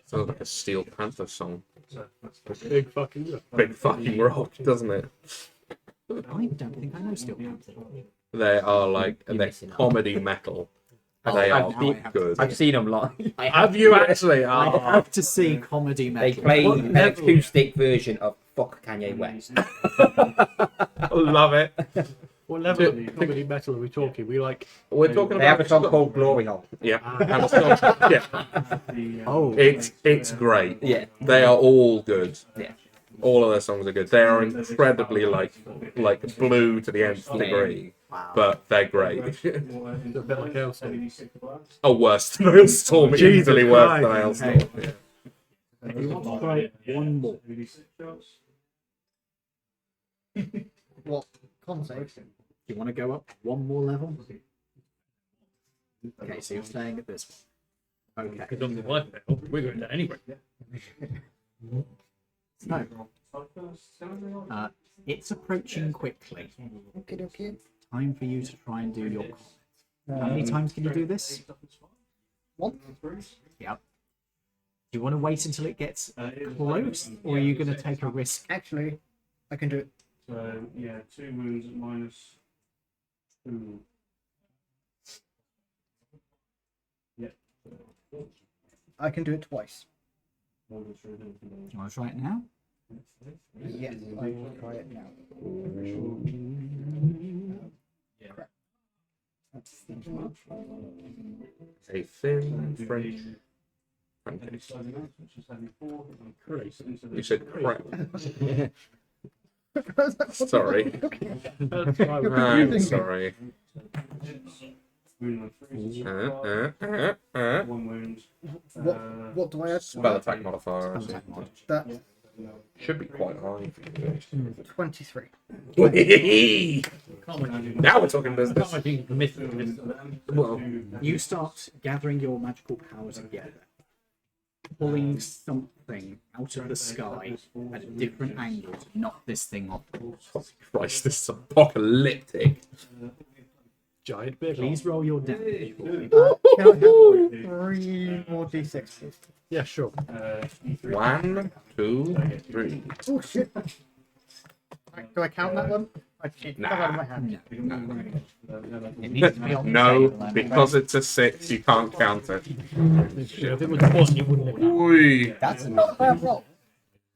Sounds like a Steel Panther song. Big fucking look. Big fucking rock, doesn't it? I don't think I know Steel Panther. They are like they're missing out. comedy metal. They now are I have to good. I've seen them live. Have you actually? I Oh, have to see comedy They metal. play an acoustic version of Fuck Kanye West. I love it. What level of comedy metal are we talking? We like. We're talking They have about a song called Glory Hole. yeah, and a song- yeah. Oh, It's great. Yeah. They are all good. Yeah. All of their songs are good. They are incredibly like blue to the nth degree, but they're great. A bit like Hailstorm. Oh, worse than Hailstorm. Jesus Easily worse than Christ. Hailstorm. Yeah. if you want to try one more, What? Con save? you want to go up one more level? Okay, so you're staying at this one. Okay. Because on the life level, we're going down anyway. So, it's approaching quickly. Okay, okay. Time for you to try and do your comment. How many times can you do this? One. Yep. Do you want to wait until it gets close, or are you going to take a risk? Actually, I can do it. So yeah, 2 wounds at -2. I can do it twice. Do you want to try it now? Yes, I will try it now. Crap. That's A thin French pancake. You said crap. Sorry. That's why we're- I'm sorry. Wound one wound. What do I add? Spell attack modifier. That Should be quite high. 23. Now we're talking business. Can't imagine the myth of this. Well, you start gathering your magical powers together, pulling something out of the sky at a different angle to knock this thing off. Christ, this is apocalyptic. Giant big. Please roll your damage for me. Can I have 3 more d6, please? Yeah, sure. 1, 2, 3. Oh shit! Right, do I count that one? I cheated. Nah. Out of my hand. It needs to be on the No, table, then. because it's a 6, you can't count it. If it was 1, you wouldn't have done. Oi. That's not a bad roll.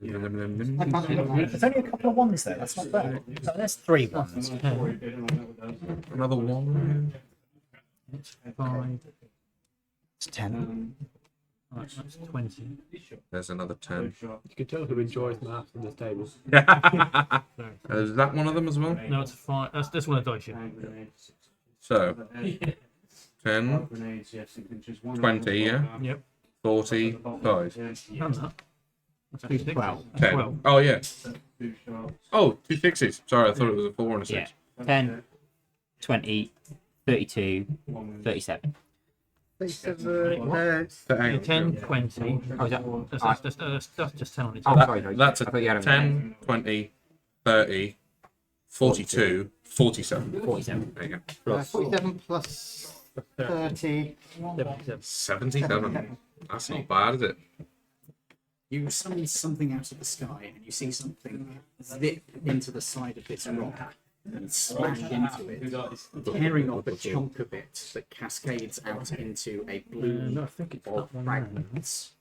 There's only a couple of ones there. That's not bad. So there's 3 ones. Another one. It's 5. It's 10. Right, that's 20. There's another 10. You can tell who enjoys math in this table. Is that one of them as well? No, it's 5. That's one of the dice, yeah. So, 10, 20, yeah? Yep. 40, 5. Done that. That's 2 6. 12. 10. 12. Oh, yeah. Oh, 2 6s. Sorry, I thought it was a 4 and a 6. Yeah. 10, 20, 32, 37. 10, 20. Oh, is that? That's just 10 on its Oh, own. sorry. That's I thought you had a a 10, 20, 30, 42, 47. 47. There you go. 47 plus 30. 77. 77. That's not bad, is it? You summon something out of the sky and you see something zip into the side of this rock and smash into it, tearing off a chunk of it that cascades out into a bloom No, I think it's of that one. fragments.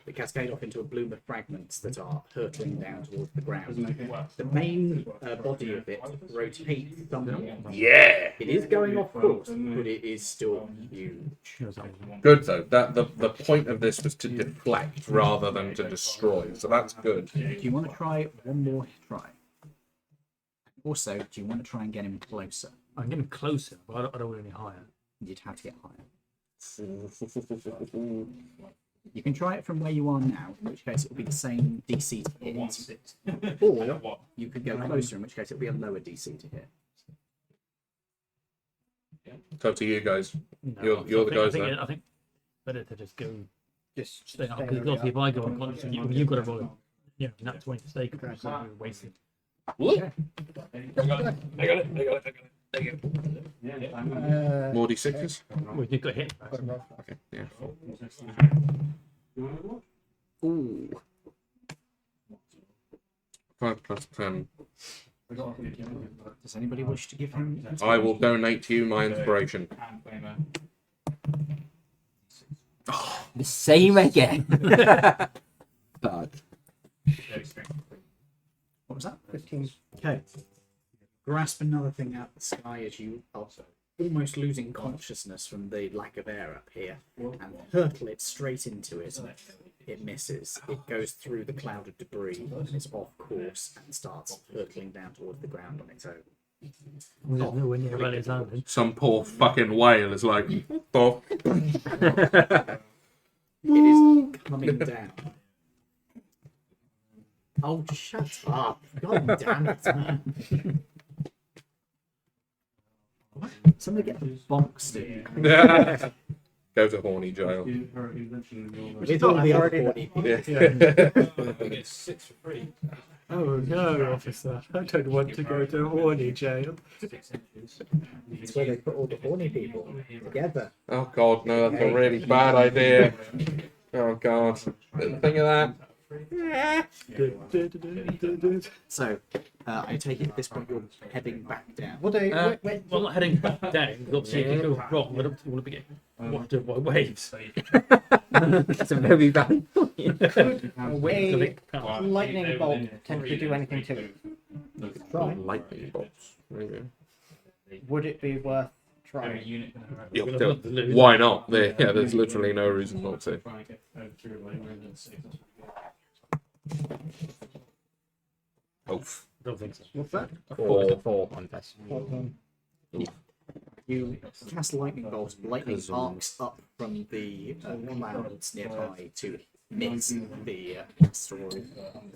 They cascade off into a bloom of fragments that are hurtling down towards the ground. The main body of it rotates somewhat. Yeah! It is going off course, but it is still huge. Good, though. The point of this was to deflect rather than to destroy, so that's good. Do you want to try one more try? Also, do you want to try and get him closer? I'm getting closer, but I don't want any higher. You'd have to get higher. You can try it from where you are now, in which case it will be the same DC to hit. Or you could go closer, in which case it will be a lower DC to hit. It's up to you guys. No, You're the guys I there. think better to just go Just stay up. stay Because where obviously if I go unconscious, you've got to roll, nat 20 to stay conscious, so you're wasting. I got it. There you go. More D6s? Well, you've got hit. Okay, yeah. Ooh. 5 plus 10. Does anybody wish to give him? I will donate to you my inspiration. The same again. Bad. What was that? 15. Okay. Grasp another thing out of the sky as you are almost losing consciousness from the lack of air up here, and hurtle it straight into it. It misses. It goes through the cloud of debris and is off course and starts hurtling down towards the ground on its own. There's nowhere near around his hand. Some poor fucking whale is like, oh. It is coming down. Oh, shut up. God damn it, man. Somebody get the box in. Go to horny jail. With all the other horny people. Yeah. Oh no, officer! I don't want to go to horny jail. It's where they put all the horny people together. Oh god, no, that's a really bad idea. Oh god. Didn't think of that. So, I take it at this point you're heading back down. What do you, Well, I'm not heading back down. Because obviously, if you go wrong, I don't want to be getting washed over by waves. That's a very valid point. a lightning bolt tend to do anything to it? Try. Lightning bolts. There you Would it be worth trying? go. Why not? There's literally no reason not to. Oof. I don't think so. What's that? 4 on this. You cast lightning bolt. Lightning arcs up from the clouds nearby to miss the asteroid,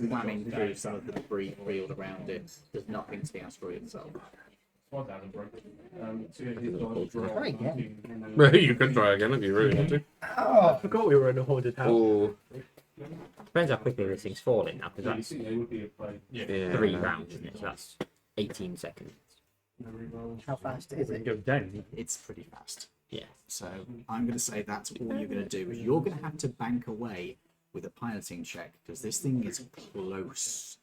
whamming through some of the debris field around it. There's nothing to the asteroid itself. Try again. You can try again if you really want to. Oh, I forgot we were in a haunted house. Oh, Depends how quickly this thing's falling now, because that's yeah. 3 rounds, isn't it? So that's 18 seconds. How fast is It it? goes down. It's pretty fast. Yeah. So I'm going to say that's all you're going to do. Is you're going to have to bank away with a piloting check because this thing is close.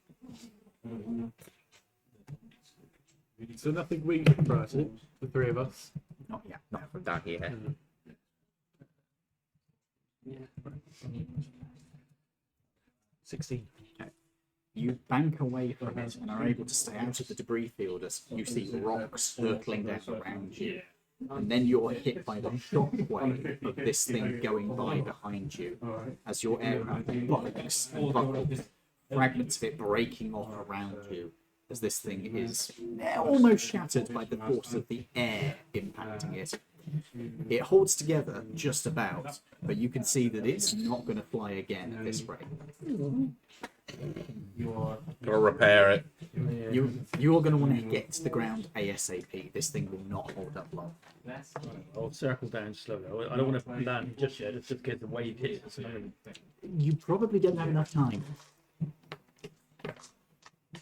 So nothing we can try it, the 3 of us. Not yet. Not from down here. 16. You bank away from it and are able to stay out of the debris field as you see rocks hurtling down around you. And then you're hit by the shockwave of this thing going by behind you as your aircraft bucks and buckles, fragments of it breaking off around you as this thing is almost shattered by the force of the air impacting it. It holds together just about, but you can see that it's not going to fly again at this rate. Gotta repair it. You're going to want to get to the ground ASAP. This thing will not hold up long. I'll circle down slowly. I don't want to land just yet. It's just get the wave hit us. You probably don't have enough time.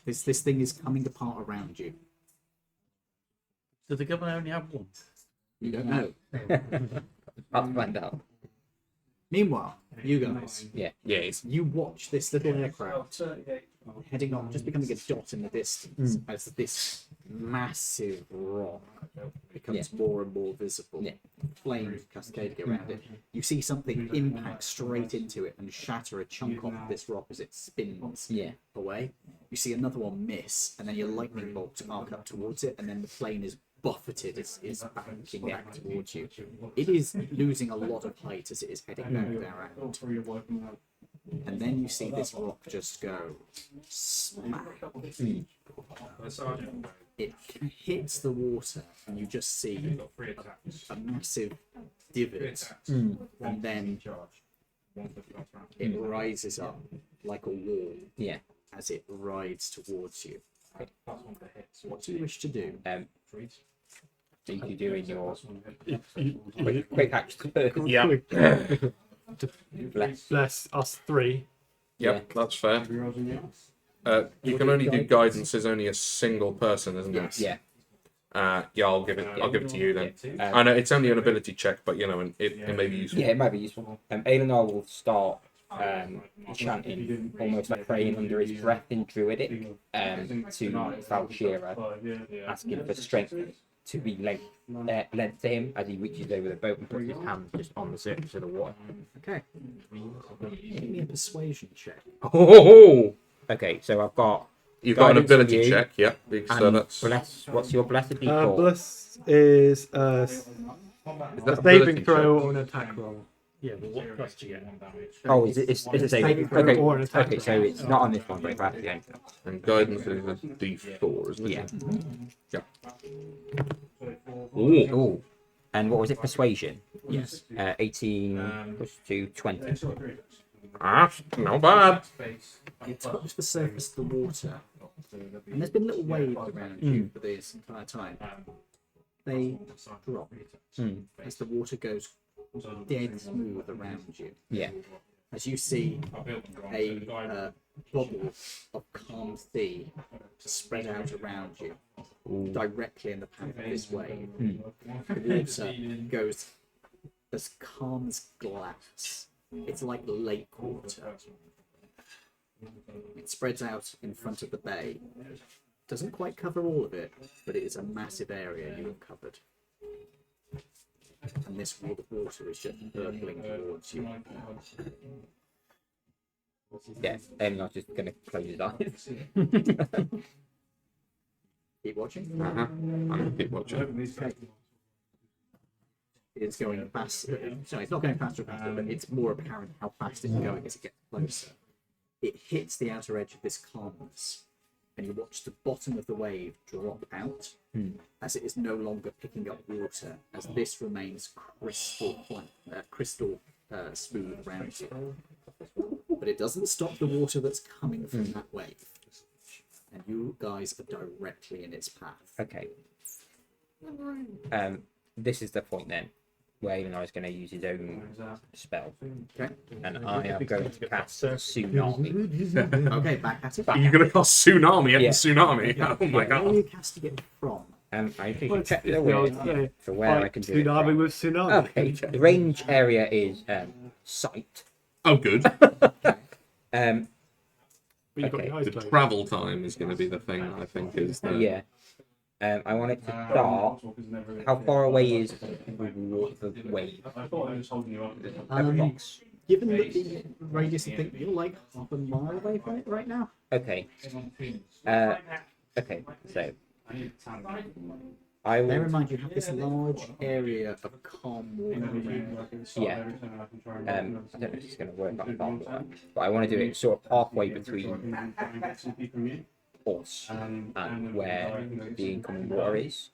This thing is coming apart around you. Does the governor only have one? You don't know. I'll find out. Meanwhile, you guys, Yes. you watch this little aircraft heading on, just becoming a dot in the distance as this massive rock becomes more and more visible. Flames cascading around it. You see something impact straight into it and shatter a chunk off this rock as it spins away. You see another one miss, and then your lightning bolts arc up towards it, and then the plane is buffeted, is banking back towards you. It is losing a lot of height as it is heading back down. And then you see this rock just go smack. It hits the water, and you just see a massive divot, and then it rises up like a wall as it rides towards you. What do you wish to do? So you doing your quick action. Yeah. Bless us three. Yep, that's fair. You can only do guidance as only a single person, isn't it? Yeah. Yeah, I'll give it to you then. I know it's only an ability check, but you know, it may be useful. Yeah, it might be useful. Aelinor will start chanting, almost like praying under his breath in Druidic, to Valshira, asking for strength to be lent to him as he reaches over the boat and puts his hand just on the surface of the water. Okay. Give me a persuasion check. Oh! Okay, so I've got. You've got an guidance ability from you, check, yeah. So and that's bless. What's your blessed default? Bless is a is that saving ability throw check? or an attack roll. Yeah, but what plus do you get? Oh, is it? It's a saving. Saving throw Okay, or an attack okay, so it's not on this one, but that's the end. And guidance is a D4, isn't it? Yeah. Ooh. Oh, and what was it? Persuasion. Yes. 18 plus 2, 20. Ah, not bad. You touch the surface of the water, and there's been little waves around you for this entire time. They drop as the water goes dead smooth around you. Yeah. As you see a bubble of calm sea spread out around you, directly in the path of this wave. The water goes as calm as glass. It's like lake water. It spreads out in front of the bay. Doesn't quite cover all of it, but it is a massive area you have covered. And this water is just hurtling towards you. Yeah, Aelinar's just going to close his eyes. Keep watching. I'm gonna keep watching. Okay. It's going faster. Sorry, it's not going faster and faster, but it's more apparent how fast it's going as it gets closer. It hits the outer edge of this calmness, and you watch the bottom of the wave drop out as it is no longer picking up water, as this remains crystal smooth around you. But it doesn't stop the water that's coming from that wave, and you guys are directly in its path. Okay. This is the point then, where Aelinor is going to use his own spell. Okay. And I am going to cast Tsunami. Okay, back at it. You're gonna cast tsunami at Yeah. the tsunami. Oh my Where are god. you casting it from? I think Well, check the technically, I way would say for where I can do it. Tsunami from. with tsunami. Okay, the range area is sight. Oh good. But you've got okay. your eyes The closed. travel time is gonna be the thing I think is the Yeah. I want it to start. How far away is the wave? I thought I was holding you up. Um, Given that the radius, I think you're like half a mile away from it right now. Okay. Okay. So I Bear will. in mind, you have this large area of calm water. Yeah. I don't know if it's going to work that far, but I want to do it sort of halfway between us and where the incoming water is.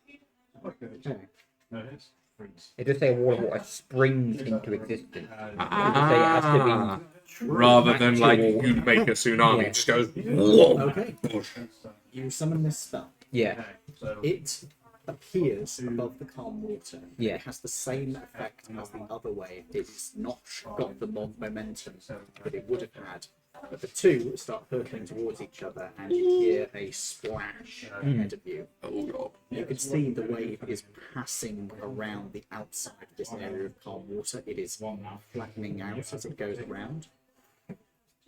It does say water springs into existence. It does say it has to Rather than like you make a tsunami, Yeah. just goes. Whoa. Okay. You summon this spell. be. Yeah. It appears above the calm water. Yeah. It has the same effect as the other wave. It's not got the momentum that it would have had. But the two start hurtling towards each other, and you hear a splash ahead of you. Oh god. You can see the wave is passing around the outside of this area of calm water. It is flattening out as it goes around.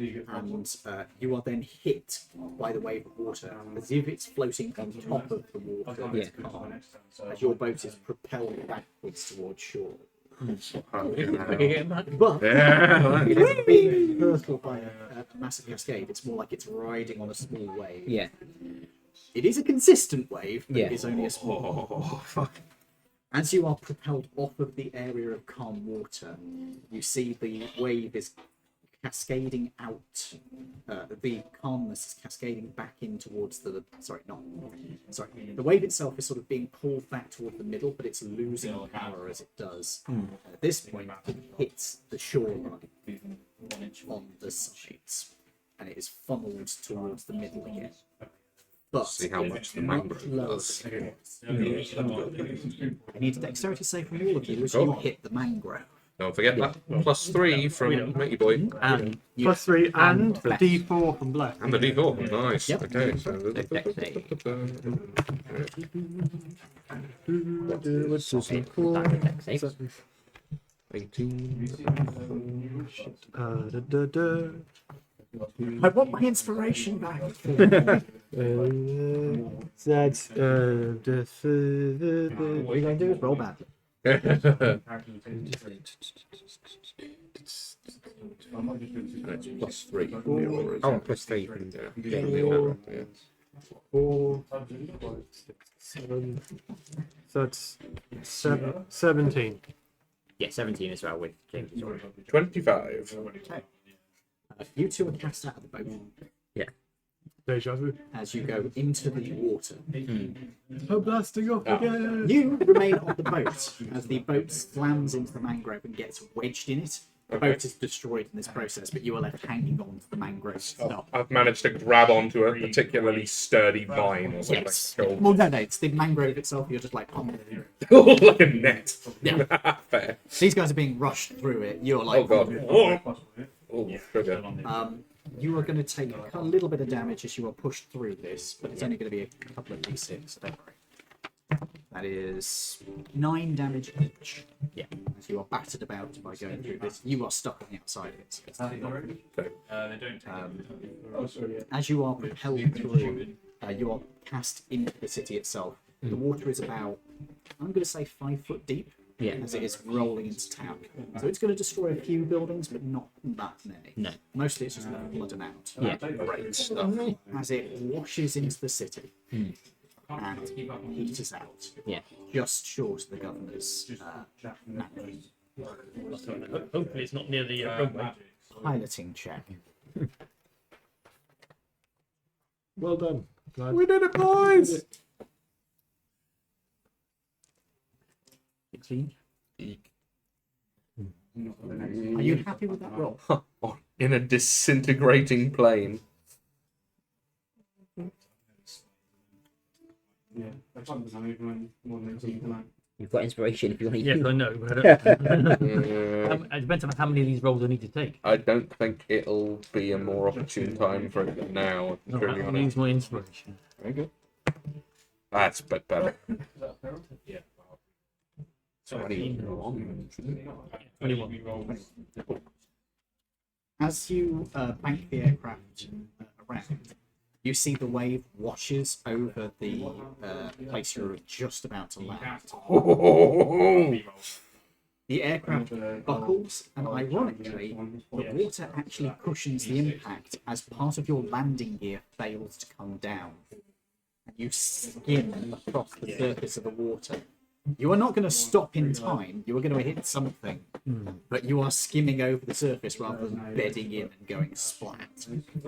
And you are then hit by the wave of water as if it's floating on top of the water that's calm, as your boat is propelled backwards towards shore. But it isn't being hurtled by a massive cascade. It's more like it's riding on a small wave. Yeah. It is a consistent wave, but Yeah. it is only a small one. As you are propelled off of the area of calm water, you see the wave is cascading out. The calmness is cascading back in towards the. The wave itself is sort of being pulled back toward the middle, but it's losing power as it does. At this point, it hits the shoreline on the sides, and it is funneled towards the middle again. But See how much the not mangrove lower does. than it was. I need a dexterity save from all of you as you hit the mangrove. Don't forget that +3 from Matey Boy. And you, +3 and bless. D4 from Bless. And the D4. Nice. Yep. Okay. So. Save. 18. I want my inspiration back. That's What are you going to do is roll badly. It's +3. Oh, +3. Yeah. 4, 7. So it's 17. Yeah, 17 as well with James. 25. You two are cast out of the boat Deja vu. as you go into the water. I'm blasting off again. You remain on the boat as the boat slams into the mangrove and gets wedged in it. The boat is destroyed in this process, but you are left hanging on to the mangrove stump. I've managed to grab onto a particularly sturdy vine or something. Yes. Cool. Well, no, it's the mangrove itself. You're just like, Like a net. Yeah. Fair. These guys are being rushed through it. You're like, Oh god. Oh, sugar. You are going to take a little bit of damage as you are pushed through this, but it's only going to be a couple of d6, so don't worry. That is 9 damage each. Yeah. As you are battered about by going through this, you are stuck on the outside of it. So it's as you are propelled through, you are cast into the city itself. The water is about, I'm going to say 5 foot deep. Yeah. As it is rolling into town. So it's going to destroy a few buildings, but not that many. No. Mostly it's just going to flood out. Yeah. Great stuff. As it washes into the city and peters out. Yeah. Just short of the governor's manor. Hopefully it's not near the runway. Piloting check. Well done. Glad. We did it, boys! 16. Are you happy with that roll? In a disintegrating plane. You've got inspiration if you want to Yes, use I know. But it depends on how many of these rolls I need to take. I don't think it'll be a more opportune time for it than now. I'm truly I honest. use my inspiration. Very good. That's a bit better. 21. As you bank the aircraft around, you see the wave washes over the place you're just about to land. The aircraft buckles, and ironically, the water actually cushions the impact as part of your landing gear fails to come down. And you skim across the surface of the water. You are not going to stop in time, you are going to hit something, but you are skimming over the surface rather than bedding in and going splat.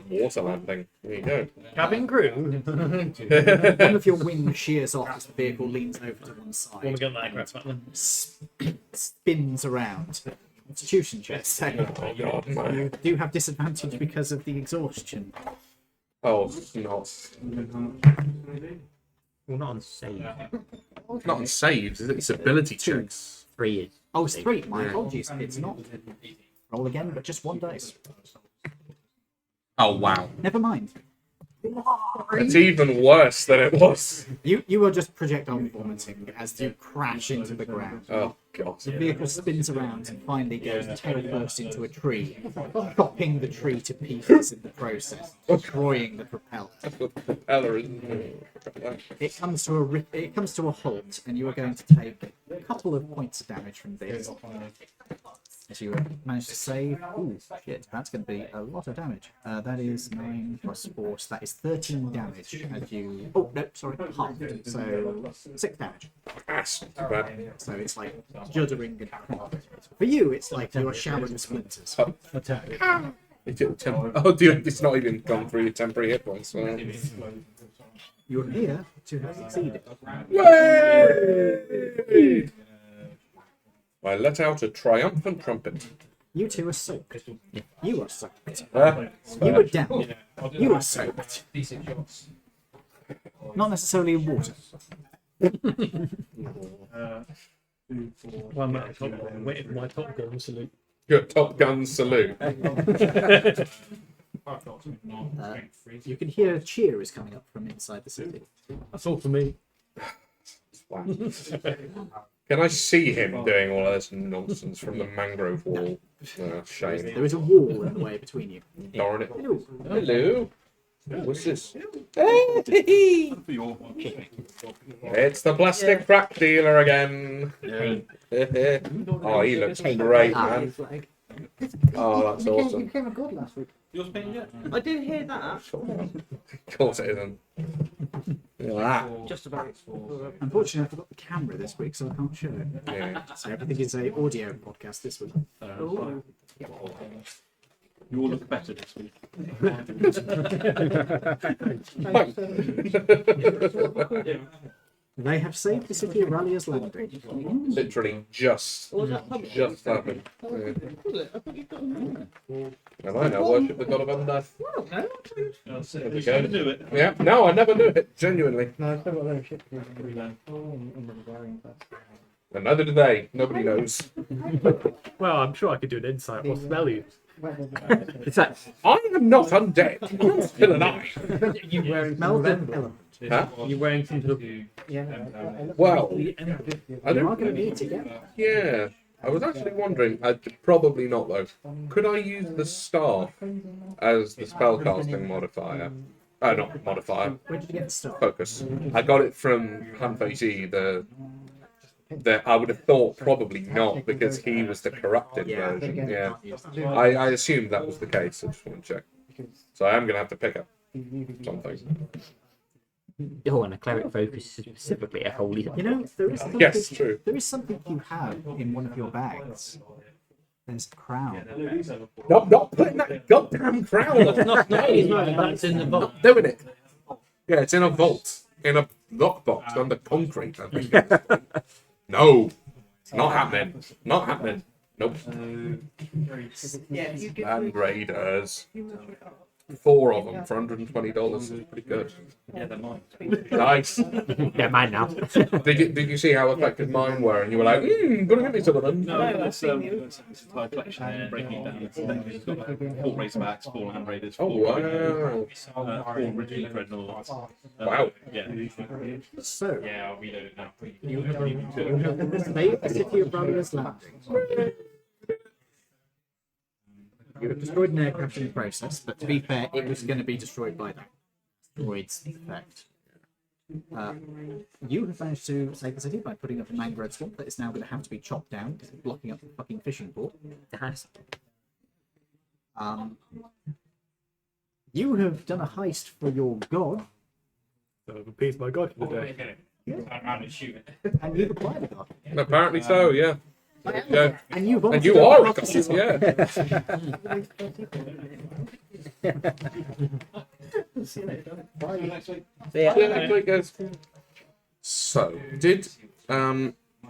Water landing. There you go. Cabin crew. One of your wings shears off as the vehicle leans over to one Want to side, get that aircraft back then? spins around. Constitution check. Oh god, man. You do have disadvantage because of the exhaustion. Oh, not. Well, not on save. It's not on saves, is it? It's ability checks. 3 is. Oh, it's 3. My apologies. It's not. Roll again, but just 1 dice. Oh wow. Never mind. It's even worse than it was. You are just projectile performancing as you crash into the ground. Oh god. The vehicle spins around and finally goes tail first into a tree, chopping the tree to pieces in the process, destroying the propeller. Propeller, isn't it? It comes to a halt, and you are going to take a couple of points of damage from this. As you manage to save. Ooh, shit, that's going to be a lot of damage. That is 9 plus 4, so that is 13 damage. As you. Oh, no, sorry, halved. So 6 damage. That's too bad. So it's like juddering and crying. For you, it's like you are showered with splinters. Oh, dude, it's not even gone through your temporary hit points. Well. You appear to have succeeded. Yay! I let out a triumphant trumpet. You two are soaked. You are soaked. Ah, You are down. You are soaked. Not necessarily in water. Well, I'm at the top, I'm waiting for my Top Gun salute. good Top Gun salute. You can hear a cheer is coming up from inside the city. That's all for me. Wow. Can I see him doing all of this nonsense from the mangrove wall? Oh, shame. There is a wall in the way between you. Darn it. Hello. Hello. What's this? It's the plastic crack dealer again. Oh, he looks great, man. Oh, that's You awesome. became a god last week. I did hear that. Of course it isn't. Look at Just about. Unfortunately, I forgot the camera this week, so I can't show it. that. Yeah. So everything is a audio podcast this week. You all look better this week. They have saved the city of Rallia's Landing. Literally just happened. Yeah. And I now worship the god of undeath. There we go. Do it. Yeah, no, I never knew it, genuinely. No, I've still got those shit. And neither do they. Nobody knows. Well, I'm sure I could do an insight. What smell you? It's that. I am not undead. I'm still alive. You wearing Smell the element. Huh? You wearing some sort of Well, I You are don't. going to be together. Yeah, I was actually wondering. Probably not though. Could I use the staff as the spellcasting modifier? Not modifier. Where did you get the stuff? Focus. I got it from Hanfei. The I would have thought probably not because he was the corrupted version. Yeah, I assumed that was the case. I just want to check. So I am going to have to pick up something. Oh, and a cleric focus specifically a holy. You know, there is something, Yes, true. there is something you have in one of your bags. There's a crown. Not putting that goddamn crown on. that's in the vault. Not doing it. Yeah, it's in a vault. In a lockbox under concrete, I think. No. Not happening. Not happening. Nope. Land Raiders. 4 of them for $120 is pretty good. Yeah, they might. Nice. Yeah, mine now. Did you see how effective mine were? And you were like, gonna get me some of them. No, it's entire collection there, breaking it down. It's got like 4 Razorbacks, 4 Land Raiders, 4 Oh, wow. 4 Ridley Dreadnoughts. Wow. Yeah. So, Yeah, I'll reload it now. you have made the city of Rallia's Landing. You have destroyed an aircraft in the process, but to be fair, it was going to be destroyed by that droid's effect. You have managed to save the city by putting up a mangrove swamp that is now going to have to be chopped down because it's blocking up the fucking fishing port. You have done a heist for your god, So I've appeased my god for the day. and you've acquired a god. Apparently so, yeah. Yeah. And you've And obviously you got are a half the god, city. yeah. So,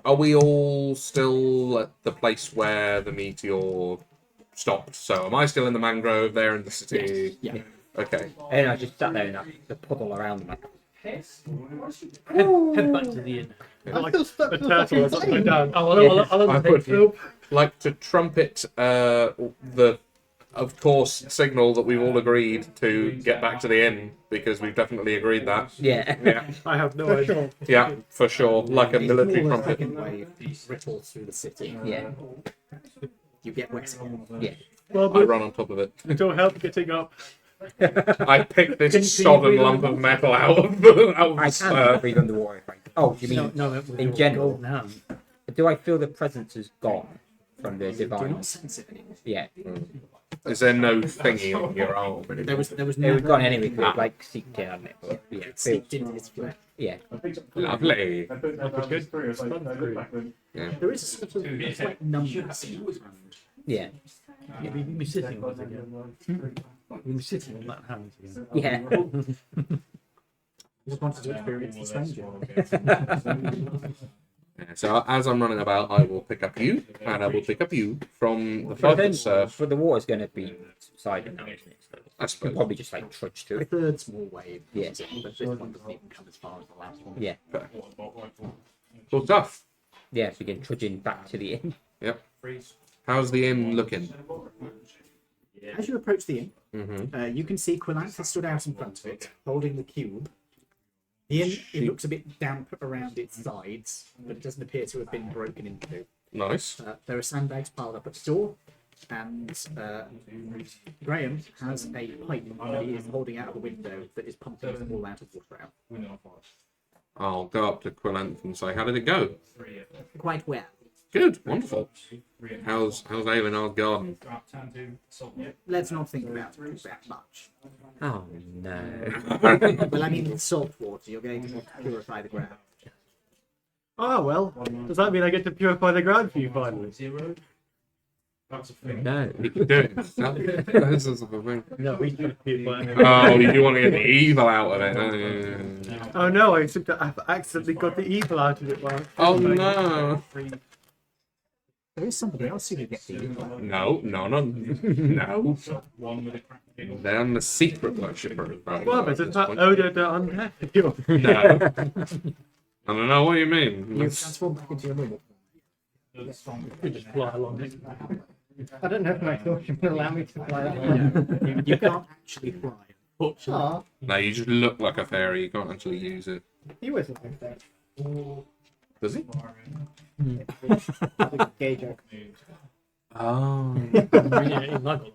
are we all still at the place where the meteor stopped? So, am I still in the mangrove there in the city? Yeah. Okay. And I just sat there in the puddle around them. Head back to the inn. I'm still stuck A to the turtle fucking is upside plane. down. I'll I undertake would like to trumpet the, of course, signal that we've all agreed to get back to the inn, because we've definitely agreed that. Yeah. Yeah, I have no For idea. sure. yeah, for sure. Like a These military smaller trumpet. second wave ripples through the city. Yeah. You get wet. Yeah. Well, I but run on top of it. until help getting up. I pick Can you this sodden breathe lump of underwater? metal out of the I can breathe underwater. If I... Oh, do you mean No, with in your general? golden hand. Do I feel the presence is gone from the Do divine? not sense it anymore. Yeah. Is there no thingy on your arm? There was It was never gone anyway. Cause it, like seeped in, hadn't it? But, yeah. it seeped into his flesh. Yeah. Lovely. There is a sort of it's like numbness in his hand. Yeah. You'll be sitting on it again. You'll be sitting on that hand again. Yeah. Just wanted to experience the stranger. Yeah, so as I'm running about, I will pick up you, and I will pick up you from the But flood then, surf. but the water's going to be subsiding now, isn't it? So I we'll suppose. probably just like trudge through A it. third small wave. Yeah. But this one doesn't even come as far as the last one. Yeah. Cool stuff. Yeah. Begin trudging back to the inn. Yep. How's the inn looking? As you approach the inn, Mm-hmm. you can see Quillanth has stood out in front of it, holding the cube. The inn it looks a bit damp around its sides, but it doesn't appear to have been broken into. Nice. There are sandbags piled up at the door, and Graham has a pipe that he is holding out of a window that is pumping all out of water out. I'll go up to Quillanth and say, how did it go? Quite well. Good, wonderful. How's Aelinar's garden? Let's not think about it that much. Oh no. Well, I mean, with salt water, you're going to purify the ground. Oh well. Does that mean I get to purify the ground for you finally? No. You can do it. This is the thing. No, we should purify it. Oh, you want to get the evil out of it. Oh no, I've accidentally got the evil out of it. Well, Oh no. There is somebody else who could get the No. No. They're the secret worshipper. well, but it's not Oda the unhappy. No. I don't know what you mean. You transform back into your normal. You just fly along it. I don't know if my exhaustion will allow me to fly that way. You can't actually fly. Aw, No, you just look like a fairy. You can't actually use it. he always looks like that. Does he? That's a gay joke. Oh. Yeah, in Nuggle.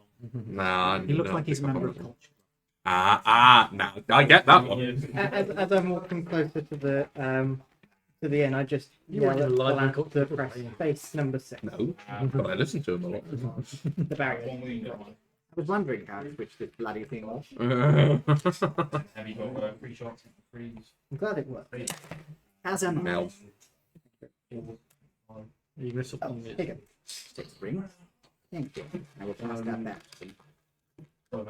Nah. He looks like he's a member of culture. No. I get that one. As I'm walking closer to the inn, I just yell want at to lie Quillanth and to press space number 6. No. But I listen to him a lot. The barrier. I was wondering how to switch this bloody thing off. I'm glad it worked. As am I. Now. You miss Oh, something. here you go. Six rings. Thank you. I will pass that back. Oh,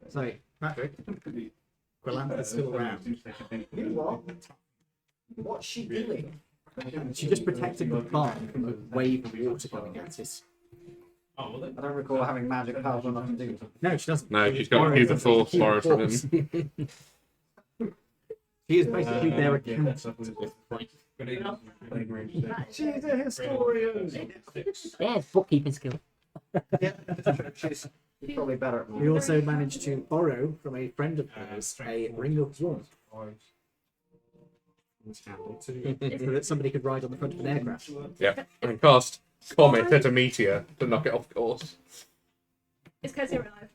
sorry, Patrick. Quillanth is still around. You what? What's she doing? She just protected the barn from a wave of water coming at us. I don't recall having magic powers or nothing to do with it. No, she doesn't. No, she's got a cube of force borrowed from him. She is basically their accountant. She's a historian! Yeah, bookkeeping skill. Yeah, she's probably better at We also managed to borrow from a friend of hers a ring of warmth. So that somebody could ride on the front of an aircraft. Yeah. And cast Comet at a meteor to knock it off course. Is Kirsty alive?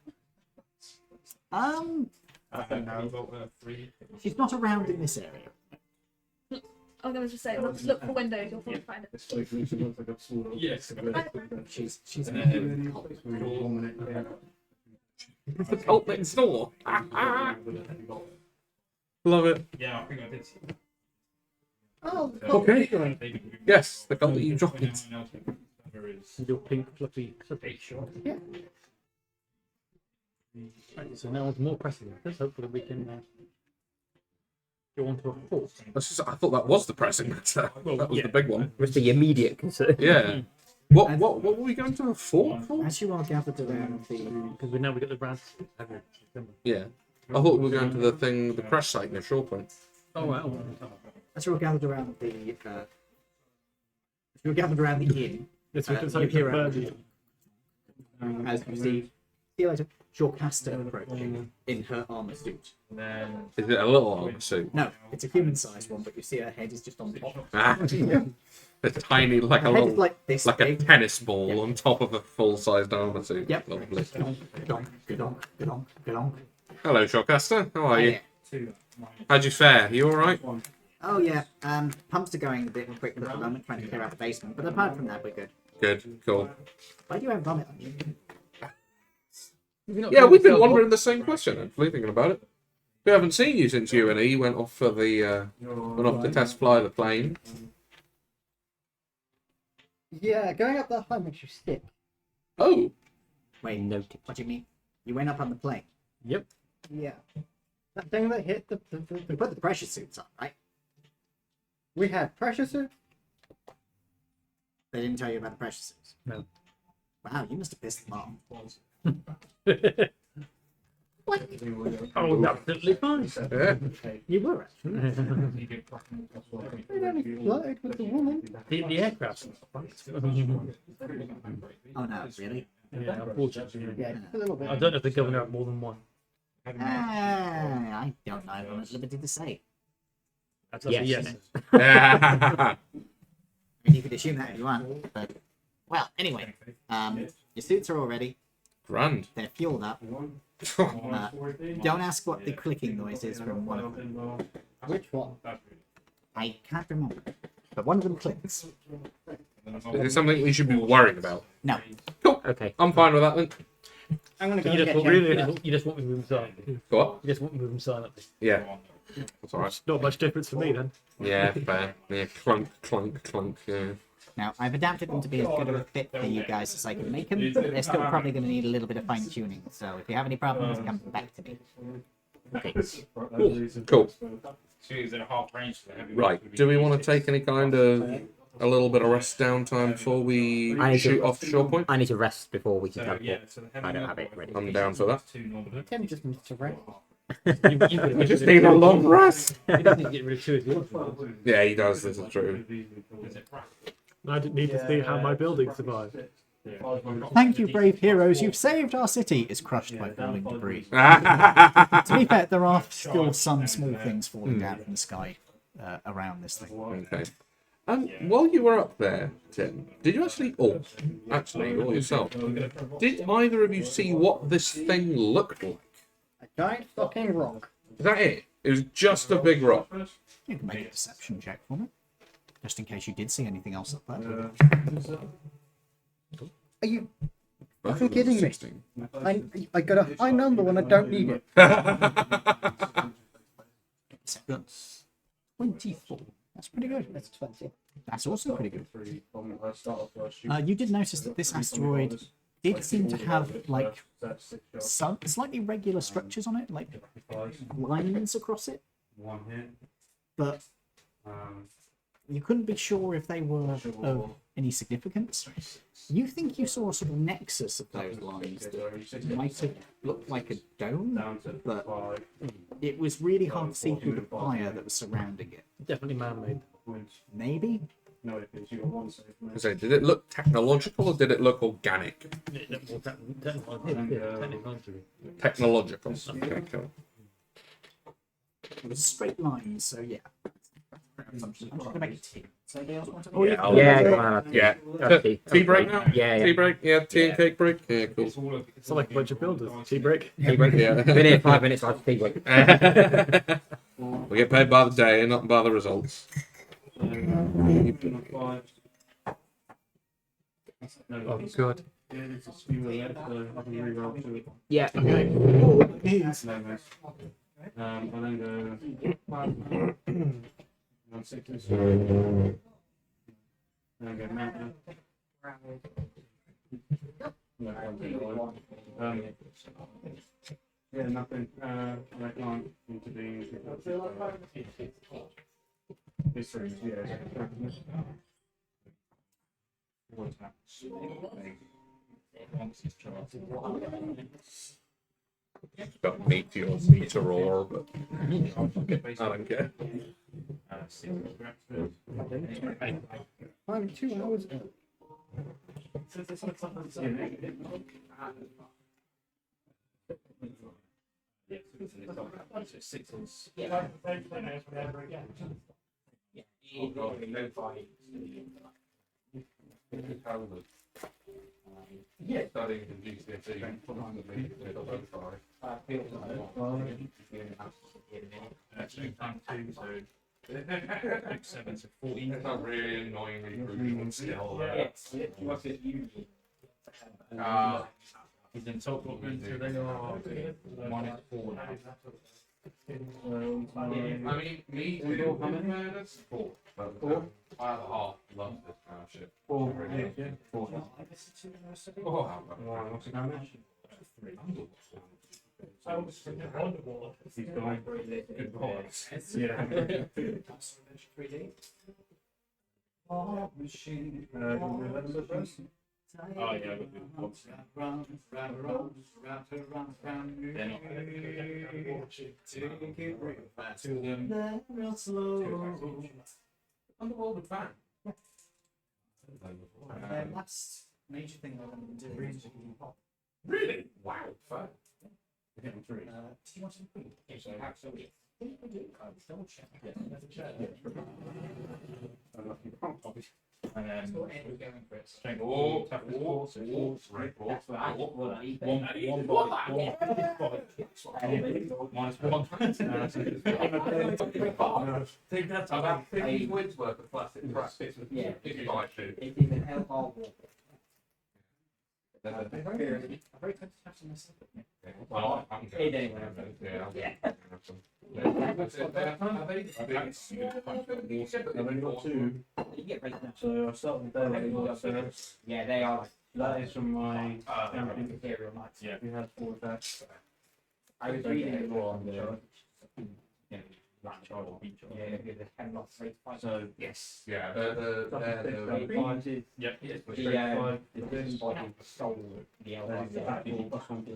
She's not around in this area. I was going to say, look for windows, you'll probably find it. She's The cult next door. Love it. Yeah, I think I did see that. Oh, Okay. Yes, the cult that you dropped it. Your pink fluffy clippy. Yeah. Right, so now it's more pressing. Let's hopefully we can go on to a fourth. I thought that was the pressing matter. That was the big one. Was the immediate concern. Yeah. What were we going to a fort for? as you are gathered around the Because we got the brands. Yeah. I thought we were going to the crash site near Shore Point. Oh, wow. as you are gathered around the inn, Yes, we can you say hear further. as you see you later Jocasta approaching in her armor suit. Is it a little armor suit? No, it's a human-sized one, but you see her head is just on top. Ah, a tiny, like a Her head is little, like this like a big. tennis ball Yeah. on top of a full-sized armor suit. Yep. Lovely. Good on. Hello, Shortcaster. How are you? Yeah. How'd you fare? You all right? Oh yeah, pumps are going a bit quick at the moment, trying to clear out the basement. But apart from that, we're good. Good. Cool. Why do you have vomit on you? Yeah, we've been wondering the same question. Actually, thinking about it. We haven't seen you since you and E went off for the went off to test fly the plane. Yeah, going up that high makes you sick. Oh, Wait, what do you mean? You went up on the plane. Yep. Yeah. That thing that hit You put the pressure suits on, right? we had pressure suit. They didn't tell you about the pressure suits. No. Wow, you must have pissed them off. Oh, absolutely fine. yeah. You were actually. It only flirted with the woman. The aircraft. Oh no, really? Yeah, unfortunately. Yeah, just a little bit. I don't know if the governor had more than one. I don't know. I'm at liberty to say. That's a yes. I mean, you could assume that if you want, but well, anyway, your suits are all ready. Grand. They're fueled up. Don't ask what the clicking noise is from one of them. Which one? I can't remember, but one of them clicks. Is it something we should be worrying about? No, Cool. Okay. I'm fine with that then. I'm gonna go You and just, get want, Jen. you just want me to move them silently. What? You just want me to move them silently. Yeah. That's alright. Not much difference for me then. Yeah, fair. Yeah, clunk, clunk, clunk. Yeah. now I've adapted them to be as good of a fit for you guys as I can make them. But they're still probably going to need a little bit of fine tuning. So if you have any problems, come back to me. Okay. Cool. She's at half range for heavy. Right. Do we want to take any kind of a little bit of rest downtime before we I need shoot to- off Shore Point? I need to rest before we can So, teleport. yeah, so the heavy I don't have it ready. I'm down for that. Jen just needs to rest. I just need a long rest. You don't need to get rid of two if you want. Yeah, he does. This is true. I didn't need to see how my building survived. Thank you, brave heroes. You've saved our city. Is crushed by falling debris. To be fair, there are still some small things falling down from the sky around this thing. Okay. While you were up there, Tim, did you actually, or yourself, did either of you see what this thing looked like? A giant fucking rock. Is that it? It was just a big rock. You can make a deception check for me, just in case you did see anything else up there. Are you fucking kidding me? 16. I got a high number when I don't need it. That's 24. That's pretty good. That's 20. That's also pretty good. You did notice that this asteroid did seem to have like some slightly regular structures on it, like lines across it, but you couldn't be sure if they were of any significance. You think you saw a sort of nexus of those lines that might have looked like a dome, but it was really hard to see through the fire that was surrounding it. Definitely man-made. Maybe? So, did it look technological or did it look organic? Technological. Okay, cool. It was straight lines, so yeah. I'm just going to make a tea. So they also want to Yeah, I'll- Yeah, go on. Yeah. Okay. Tea break now? Yeah, Tea yeah. break? Yeah, tea and cake break? Yeah, cool. It's like a bunch of builders. Tea break. Tea break. Yeah. Been here 5 minutes. I have tea break. We get paid by the day, not by the results. Oh, good. Yeah. And then go. Sickness. And then go mountain. Yeah, nothing. I can't intervene. This room, Got meteor orb, but I don't care. I'm 2 hours ago. Yeah, studying in GCSE. It's not really annoyingly brutal still. He's in top Bookman, so they are -4 now. I mean, me too. That's 4. I have a half. Love this kind of shit. 4. Yeah. 4. Oh, what's the damage? 3. He's going. Good points. Yeah. Oh yeah, I got the points. They're not to them. Underworld the fan. Last major thing I'm going to do is Really? Wow. Fan. do you want to include? Yes, absolutely. Double check. And then strength Oh, 4, toughness 4, so 4. right. One Think that's about 50 quid's worth of plastic practice. Yeah. If you like to. It is an alcohol. I'm very tempted to have some myself. Well, I'm Hey, going Dave. Yeah. I've only got 2. You get right now. So I'll start with those. Yeah, they are. That is from my camping. Imperial Knights. Yeah. We had 4 attacks. I was reading it on So Yes. Yeah, the Yep.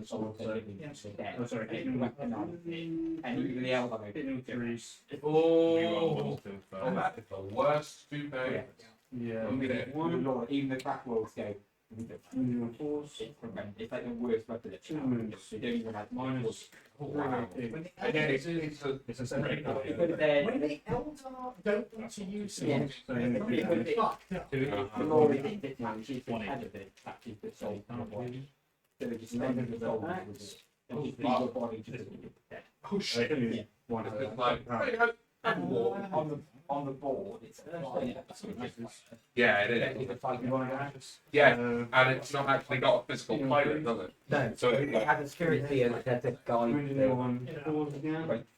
soul, the oh, sorry, and even the elbow. Oh, that is the worst toupee. yeah. Even the crack worlds go. It's like the worst weapon. Two moves. They don't even have Minus Wow. Again, It's a separate. Because they're When the Eldar don't want to use Yeah. it, So the more it is, it's actually the head of it, that is the soul. So they just spend the soul with it. And just leave your body just dead. Oh shit. one of It's like, there you go. And war. On the board, it's Yeah, it is. it's like you want to Yeah, and it's not actually got a physical pilot, does it? No, So it has a spirit here that's a guide.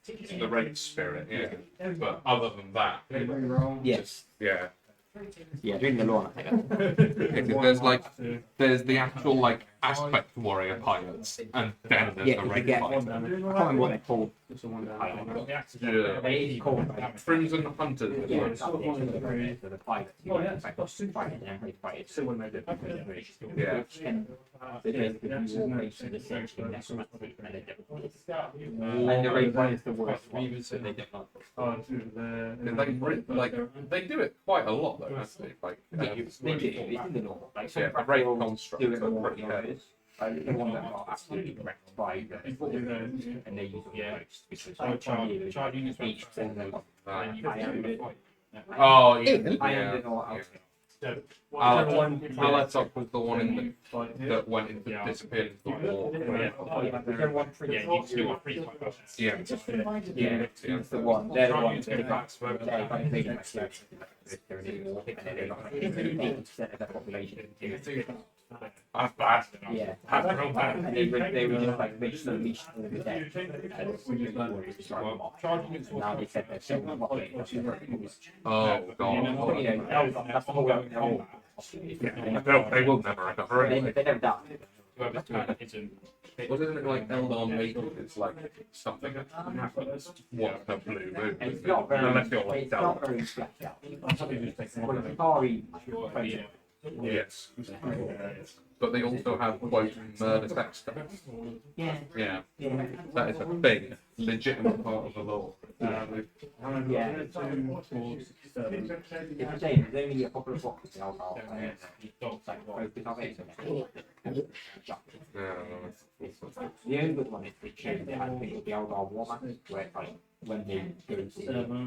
it's the raid spirit, yeah. But other than that, Yes. yeah. Yeah, doing the law. There's the actual like aspect warrior pilots, and then there's Yeah, the you raid get fighter. I can't remember what they're called. Yeah. They called Crimson Hunters. yeah, is what it's the pilot. So when they did. Yeah. And the raid one is the worst one. So they don't like. They do it quite a lot though, actually. Like, They do. It's in the law. Like some yeah, the raid do constructs it are more pretty than heavy. others. The one that are absolutely wrecked by and they use the most because charge units each send them Ah, and you can do it. Oh, yeah. Ian? I yeah. don't know what else. Alatop was the one in that went into disappeared into the war. Whichever one Yeah, you still got 3 point buffs. Yeah. Yeah, it's the one. They're the ones that got big and they're in the war, and then they got like 80% of the population. That's bad. Yeah. That's real bad. And they were just like they unleashed all the dead. And now they said they're still populating. Oh But, god. you know, that's the whole level. They will never recover. They never die. Wasn't it like Eldar Maiden? It's like something that happens. What a blue moon. It's not very, Unless you're like it's not very fleshed out. But it's very crazy. Yes. But they also have quote murder sex stuff. Yeah. Yeah. Yeah. That is a thing. Legitimate part of the law. Yeah. It's a shame. There's only a couple of boxes in alcohol. Like, focus on it. The only good one is the chain that I think the Eldar War Masters, where like when they go to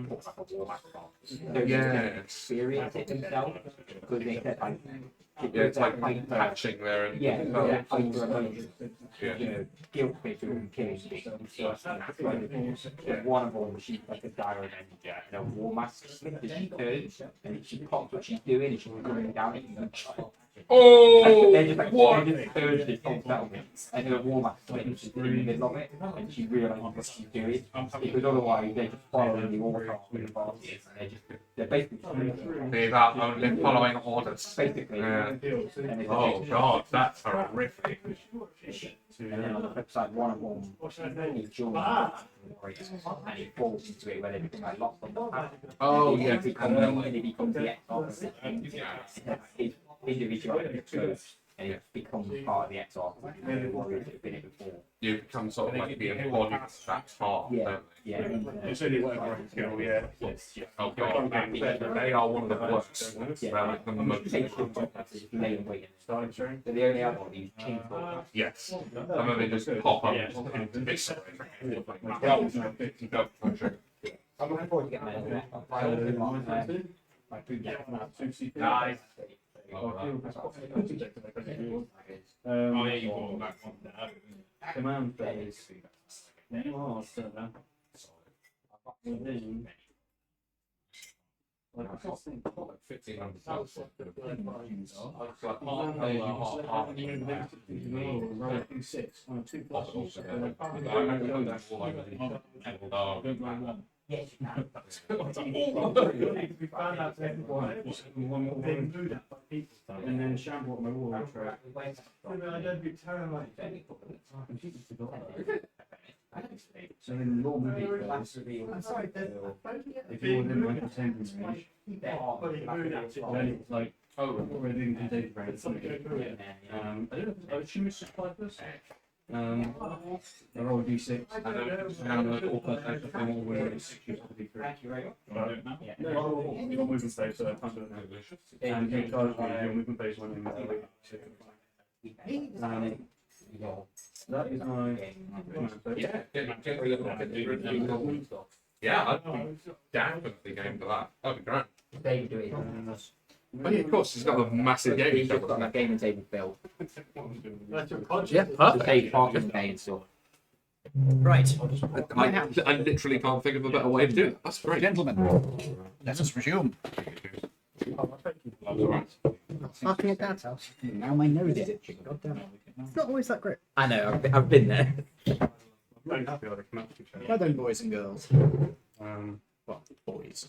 put like a War Master on, they're just going to experience it themselves because they said like Yeah, it's like patching there and yeah, yeah, hyper emotion. Yeah. You know, guilt based on killing things. One of them, she's like a dire avenger, and a War Master thing that she turns, and she pops what she's doing, and she's going down at you. Oh, They're just like, what? they just urged this whole settlement, and the War Master is just in the middle of it, and she realizes what she's doing, because otherwise they're just following the order with the bosses, and they're basically They are only following orders. basically, Yeah. and it's Oh god, that's horrific. and then on the flip side, one of them, he joins and he falls into it where they become like locked on the path. Oh And yeah, he becomes the ex-officer. His individuality goes and he becomes part of the ex-officer. And the warriors that have been it before. you become sort of like the embodied of that part. Yeah, don't yeah. It's only whatever I can go, yeah. they? Oh god, they are one of the worst. They're like the most. Lay in wait. They're the only other one who's chainsaw. Yes. And then they just pop up and piss away. I'm looking forward to getting my Nice. Oh yeah, you brought back one there. Command phase. Oh, so that. Like 1,500 pounds. It's like half Yes, you can. And then shamble my wall track. So in normal I'm sorry, if you're within like a 10 range, then it's like already in data range. I don't know, I assume it's just 5 plus. They're all D6. And all person from all where 6 use of D3. Your movement phase, so I can't do it now. And you charge me your movement phase when that is my yeah, I'd be definitely game for that. That'd be great. David do it. Oh yeah, of course, he's got a massive game. He's just got that gaming table built. Yeah, To perfect. save parking bay and stuff. Right, I literally can't think of a better way to do it. That's great. gentlemen, let us resume. Parking at Dad's house. Now my nose is itching. God damn it. It's not always that great. I know, I've been there. Well done, boys and girls. Well, boys.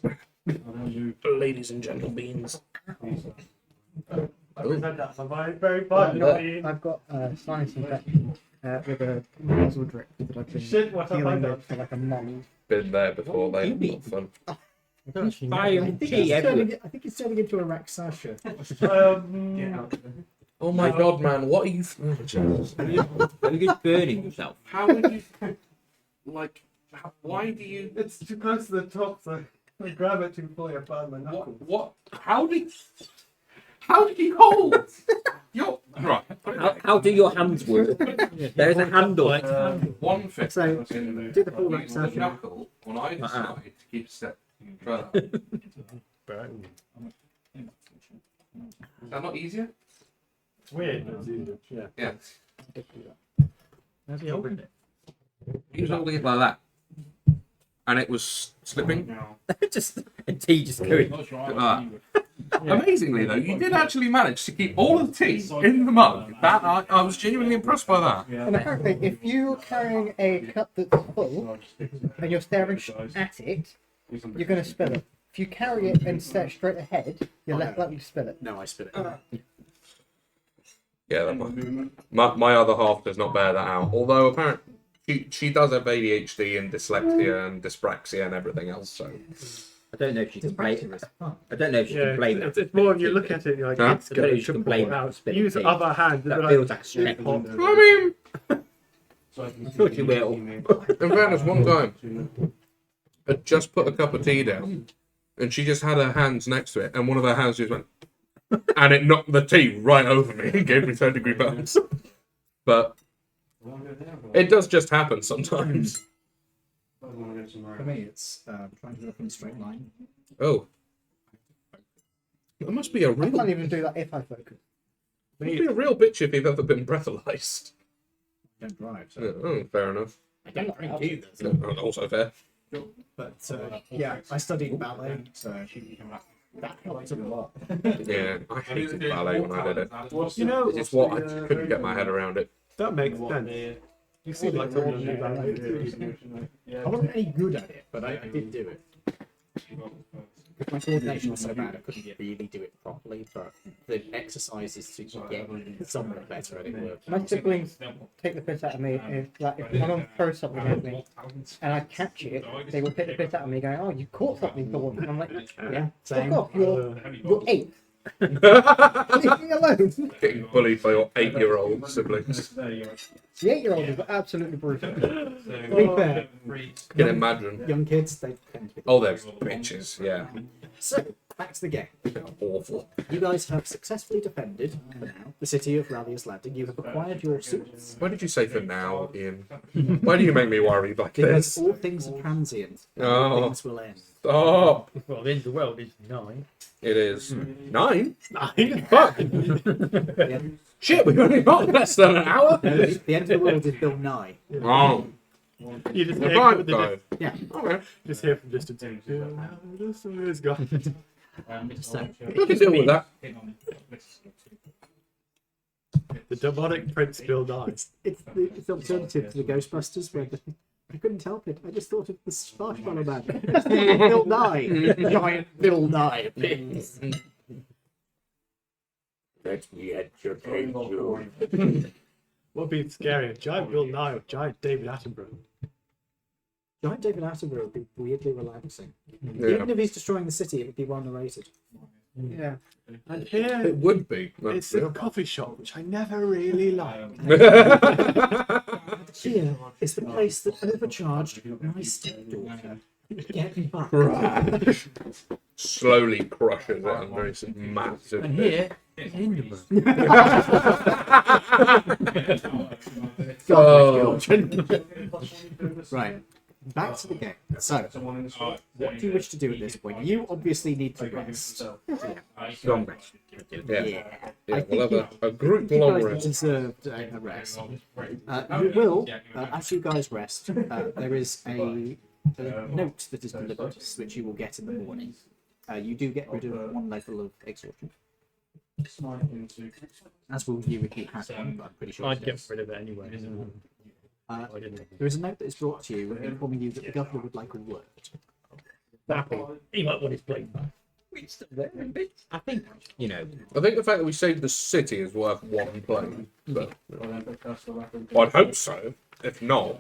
Ladies and gentle beans. I've got sinus infection with a nasal drip that I've been dealing with for like a month. Been there before, they not fun. I think it's turning into a Raxasha. Oh my god, man, what are you? Oh, Jesus. Are you just burning yourself? How would you? Like, why do you? It's too close to the top, so I grab it too fully. I burn my knuckles. What? How did you hold? You're right. How do your hands work? There's a handle. One foot So, in do the full the Raxasha. knuckle on either side to keep a step further. easier. It's weird. Yeah. Yeah. How's he holding it? He was holding it like that, and it was slipping. just a tea just going. Like that. Amazingly, though, you did actually manage to keep all of the tea in the mug. That I was genuinely impressed by that. And apparently, if you're carrying a cup that's full and you're staring at it, you're going to spill it. If you carry it and stare straight ahead, you're less likely to spill it. No, I spit it. Yeah, that my other half does not bear that out. Although apparently she does have ADHD and dyslexia and dyspraxia and everything else. So I don't know if she can blame. I don't know if she can blame that. It's more when you look at it, you're like, Huh? it's I don't know if she can blame out. that. for Use the spilling other hand. tea. That and feels be like a stretch. I mean, Thought you will. in fairness, one time I just put a cup of tea down, and she just had her hands next to it, and one of her hands just went, and it knocked the tea right over me and gave me 3rd-degree burns. But it does just happen sometimes. For me, it's trying to look in a straight line. Oh, that must be a I real, can't even do that if I focus. must be a real bitch if you've ever been breathalyzed. I don't drive, so. Yeah, oh, fair enough. I don't drink either. So. No, also fair. But yeah, I studied ballet, so that helped a lot. Yeah, I hated ballet when I did it. You know, It's what I couldn't get my head around it. that makes sense. You seem like someone who do that. I wasn't any good at it, but I did do it. My coordination was so bad I couldn't really do it properly, but the exercises to get somewhat better at it worked. My siblings take the piss out of me if, like, if someone throws something at me and I catch it, they will take the piss out of me going, "Oh, you caught something for once." And I'm like, Yeah, "Fuck same. off, you're 8. Leave me alone." Getting bullied by your 8-year-old siblings. The 8-year-old is absolutely brutal. To be fair, Can imagine. Young kids, they tend to be. Oh, they're bitches. Yeah, So, back to the game. awful. You guys have successfully defended, for now, the city of Rallius Landing. You have acquired your suits. Why did you say for now, Ian? Why do you make me worried like Because this? all things are transient. and Oh. all things will end. Stop. Well, the end of the world is 9. It is 9. 9? Fuck. Yeah. Shit, we've only got less than an hour. No, the end of the world is Bill Nye. Oh, You just the hear time from the though. Yeah. Okay. just hear from distance. Yeah, the sun is gone. So, I can deal with that. The demonic prince Bill dies. it's the alternative to the Ghostbusters where I couldn't help it. I just thought of the Marshmallow Man. Bill Nye. Giant Bill Nye appears. Let me educate you. What would be scarier, giant Bill Nye or giant David Attenborough? Giant David Attenborough would be weirdly relaxing. Yeah. Even if he's destroying the city, it would be well narrated. yeah. And here, It would be. it's a coffee shop, which I never really liked. Here is the place that overcharged my stepdaughter. Get back. Slowly crushes it under its massive. And here is Hindenburg. Oh. Right. Back to the game. So, what do you wish to do at this point? You obviously need to rest. Long rest. Yeah. Yeah. Yeah, we'll have a group You long guys rest. deserve a rest. You will, as you guys rest, there is a note that is delivered, which you will get in the morning. You do get rid of 1 level of exhaustion. As will you if you had one, but I'm pretty sure I'd you get did. rid of it anyway. There is a note that is brought to you informing you that the governor would like a word. Happy. He might want his plate back. I think, you know, I think the fact that we saved the city is worth 1 plane. But I'd hope so. If not,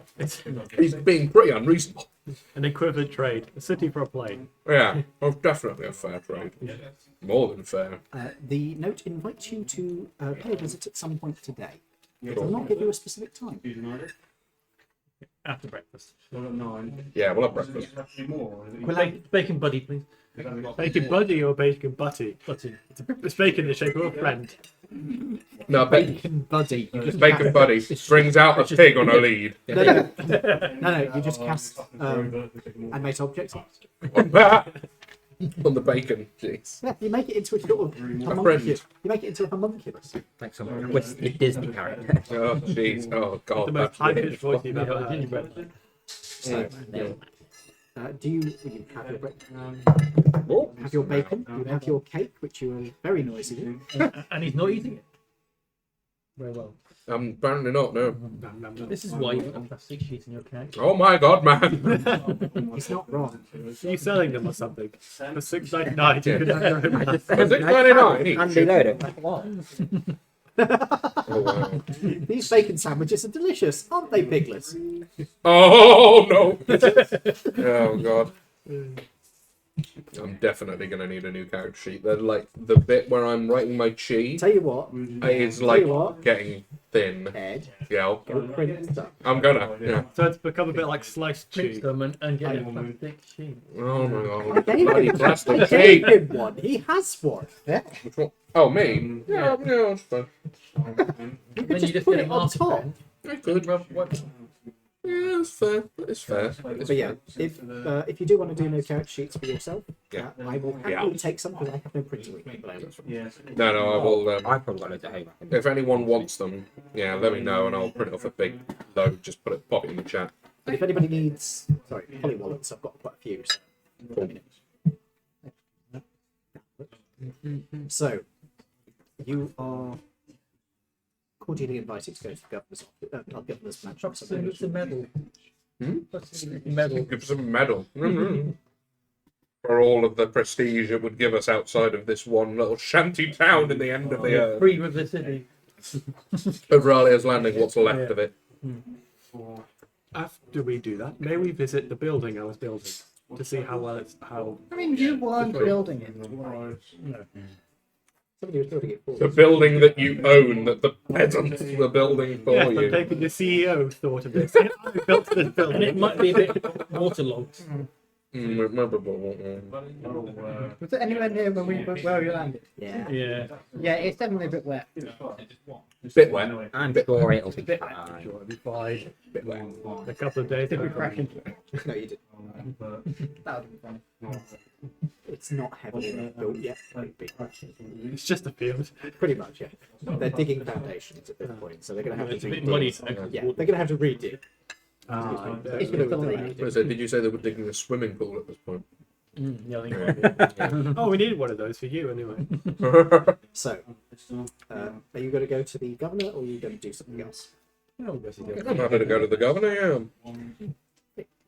he's being pretty unreasonable. An equivalent trade. A city for a plane. Yeah, well, definitely a fair trade. More than fair. The note invites you to pay a visit at some point today. It will not give you a specific time. After breakfast. Yeah, we'll have breakfast. Bacon buddy, please. Bacon buddy or bacon butty? Butty. It's bacon in the shape of a friend. No, Bacon buddy. You just Bacon Buddy brings out a pig on a lead. No, you just cast animate objects. On the bacon. Jeez. Yeah, you make it into a sort of homunculus. You make it into a homunculus. Like some twisted Disney character. Oh, jeez. Oh, God. The most that's high really pitched voice you've fucking- ever had. So, Yeah. do you have your Oh, have your bacon? You have your cake, which you are very noisy with. And he's not eating it. Very well. apparently not, no. This is why you've got plastic sheets in your cake. Oh, my God, man. He's not wrong. Are you selling them or something? For $6.99, you could have your own I just For $6.99 each. Andy Loader. Oh, wow. These bacon sandwiches are delicious, aren't they, Piglets? Oh, no. Oh, God. I'm definitely going to need a new character sheet. They're like the bit where I'm writing my chi Tell you what, is like you what. getting thin. Ed, Yeah, go print stuff. I'm gonna. Yeah. So it's become a bit like sliced Print cheese. them and get a plastic sheet. Oh my I God. gave Bloody him, I plastic gave sheet. him one. He has one. Which one? Oh, me? Yeah, yeah, it's fine. You Then could you just just put get it a on mask top. pen. I could. Yeah, it's fair. It's fair. It's But yeah, if you do want to do no character sheets for yourself, Yeah. I will happily take some because I have no printer with me at the moment. No, I will. I've probably got loads of hay. If anyone wants them, yeah, let me know and I'll print off a big load. Just pop it in the chat. But if anybody needs, poly wallets, I've got quite a few. So, let me know. So, you are cordially invited to go to the governor's mansion. It's a medal. Hmm? Medal. Give us a medal. For all of the prestige it would give us outside of this one little shanty town in the end of the earth. Free with the city. Of Raleig's Landing, what's left of it. After we do that, may we visit the building I was building to see how well it's how. I mean, you weren't building it. Somebody was building it for The us. building that you own, that the peasants were building for Yes, I'm you. taking the CEO thought of this. Yeah, I built this building. And it might be a bit waterlogged. Was it anywhere near where we landed? Yeah. Yeah. Yeah, it's definitely a bit wet. Bit wet. I'm sure it'll be Bit- fine. Sure, it'll be fine. Bit wet. A couple of days. Did we crash into it? No, you didn't. That would be funny. It's not heavily built yet. It's just a field. Pretty much, yeah. They're digging foundations at this point, so they're going to have It's a to bit redig. muddy. Yeah, they're going to have to redig. It's going to What is it? Did you say they were digging a swimming pool at this point? Yeah, I think it might be. Oh, we needed one of those for you anyway. So, are you going to go to the governor or are you going to do something else? Oh, yes, you do. I'm happy to go to the governor, yeah.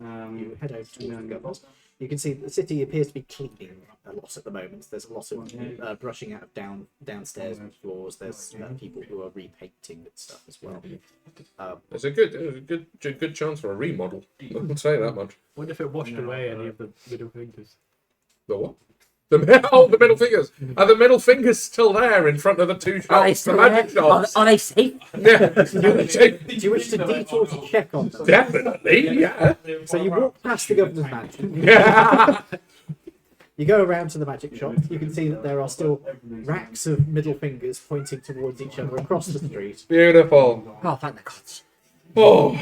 You head over to the governor's. You can see the city appears to be cleaning a lot at the moment. There's a lot of brushing out of downstairs floors. There's people who are repainting and stuff as well. It's a good chance for a remodel. I can say that much. Wonder if it washed away any of the middle fingers. The what? The middle fingers. Are the middle fingers still there in front of the two shops? The magic shops? Are they safe? Yeah. Do you wish to detour to check on them? Definitely, yeah. So you walk past the governor's mansion. Yeah. You go around to the magic shop. You can see that there are still racks of middle fingers pointing towards each other across the street. Beautiful. Oh, thank the gods. Oh,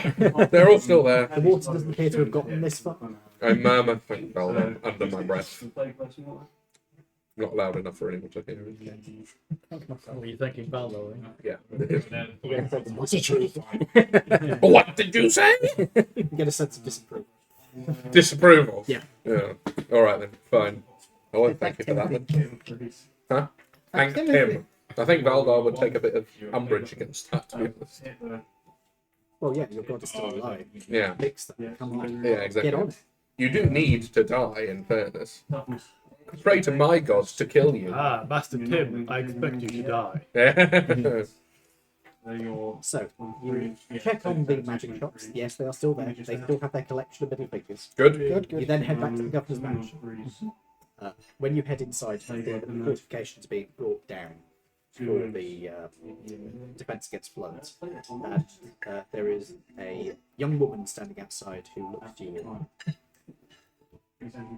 they're all still there. The water doesn't appear to have gotten this far. I murmur thank Balder under my breath. Not loud enough for anyone to hear. What were you thinking, Baldo? Yeah. What's it you? What did you say? You get a sense of disapproval. Disapproval. Yeah. Yeah. All right then. Fine. I won't thank you for that then. Huh? Thank him. I think Valdar would take a bit of umbrage against that, to be honest. Well, yeah, your god is still alive. Yeah. Fix that. Come on. Yeah, exactly. Get on it. You do need to die, in fairness. Pray to my gods to kill you. Ah, Master Tim, I expect you to die. So, you check on the magic shops. Yes, they are still there. They still have their collection of middle figures. Good. You then head back to the governor's mansion. When you head inside, the fortifications being brought down for the defense against floods. And there is a young woman standing outside who looks to you.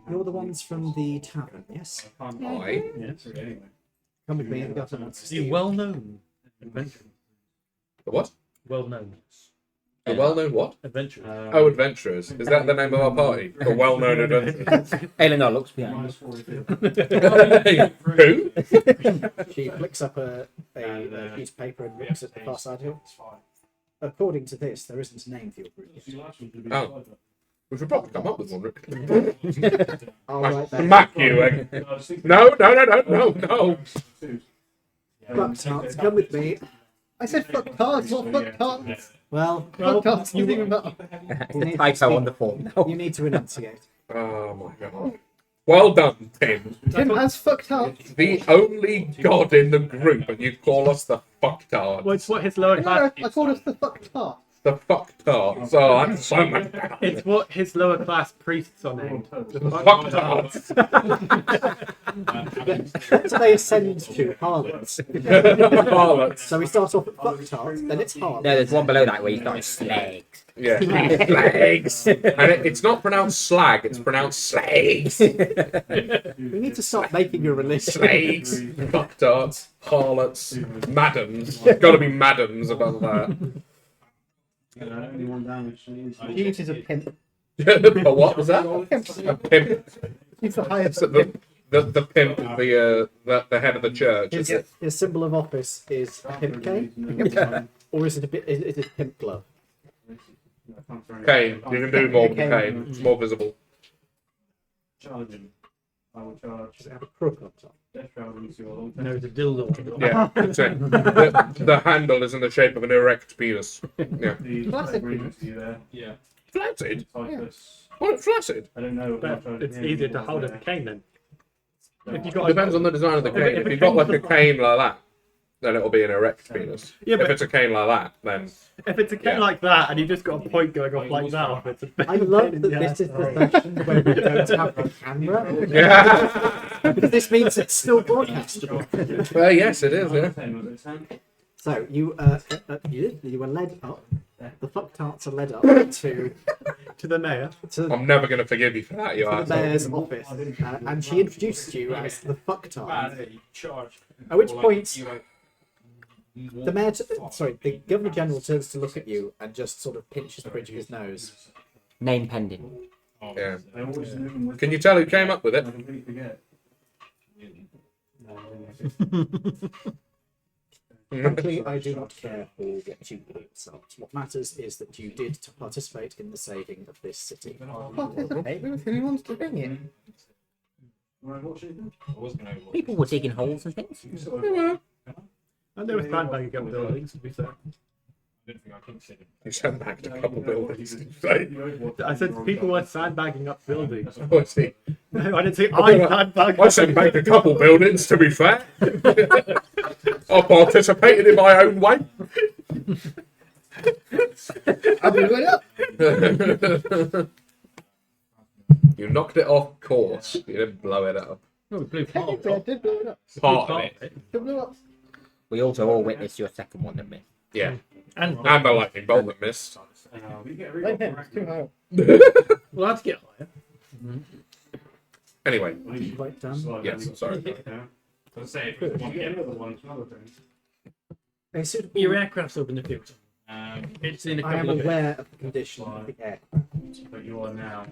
You're the ones from the tavern, yes? Aye. Yes. Come with me, and the governor wants to see The you. well-known adventure. The what? Well-known. The well-known what? Adventure. Oh, adventurers. Is that the name of our party? The well-known adventurers. Eleanor looks behind. Who? She flicks up a piece of paper and looks at the far side of it. According to this, there isn't a name for your group yet. Oh. We should probably come up with one, Rick. I'll write that. Smack you. No. Fuck tarts, come with me. I said fuck tarts, not fuck tarts. Well, Fuck tarts isn't even better. It's a typo on the form now. you need to enunciate. Oh my god. Well done, Tim. Tim has fuck tarts. The only god in the group, and you call us the fucktards. Well, it's what his lower No, class. I called us the fuck tarts. The fucktards. Oh, I'm so mad. It's what his lower class priests are named. The Fucktards. So they ascend to harlots. Harlots. So we start off at fuck tarts, then it's harlots. No, there's one below that where you start slags. Yeah. Slags. And it's not pronounced slag, it's pronounced slags. We need to start making a religion. Slags. Fucktards. Harlots. Madams. Gotta be madams above that. Only one damage. He uses a pimp. But what was that? A pimp. He's the highest. So the pimp, the head of the church. Is it? His symbol of office is a pimp cane, or is it is it a pimp glove? Cane. You can do more than cane. It's more visible. Charging. I will charge. Does it have a crook on top? Death traveling to your long No, it's a dildo. Yeah, that's it. The handle is in the shape of an erect penis. Yeah. Classic Yeah. Flaccid? Typhus. What, flaccid? I don't know. But it's easier to hold as a cane then. If you It got depends on the design of the cane. If you've got like a cane like that, then it'll be an erect penis. Yeah, If but it's a cane like that, then if it's a cane like that and you've just got a point going off like that, it's a bit I love that this is the session where we don't have the camera. yeah. Because this means it's still broadcastable. Well, yes, it is. Yeah. So you were led up. The fuck tarts are led up to the mayor. I'm never going to forgive you for that, you the asshole. mayor's office, and she introduced you as the fuck tart. At which point, the mayor, the governor general turns to look at you and just sort of pinches the bridge of his nose. Name pending. Yeah. Can you tell who came up with it? Frankly, I do not care for what you call yourselves. What matters is that you did to participate in the saving of this city. Participate? We were the only ones doing it. People were digging holes and things. And they were sandbagging up buildings, to be fair. You sandbagged a couple buildings. Right? I said people were sandbagging up buildings. Oh, I see. No, I didn't say I sandbagged. I sandbagged a couple buildings, to be fair. I participated in my own way. I blew it up. You knocked it off course. You didn't blow it up. No, we blew part of Technically, I it. did blow it up. Part of it. It blew up. We also all witnessed your second one, didn't we? Yeah. And And the lightning bolt that missed. Blame him. It's too high. we'll have to get higher. Anyway, Quite done. yes, sorry. A suitable- Your aircraft's up in the field. It's in a I am couple of aware of the condition of the aircraft. But you are now.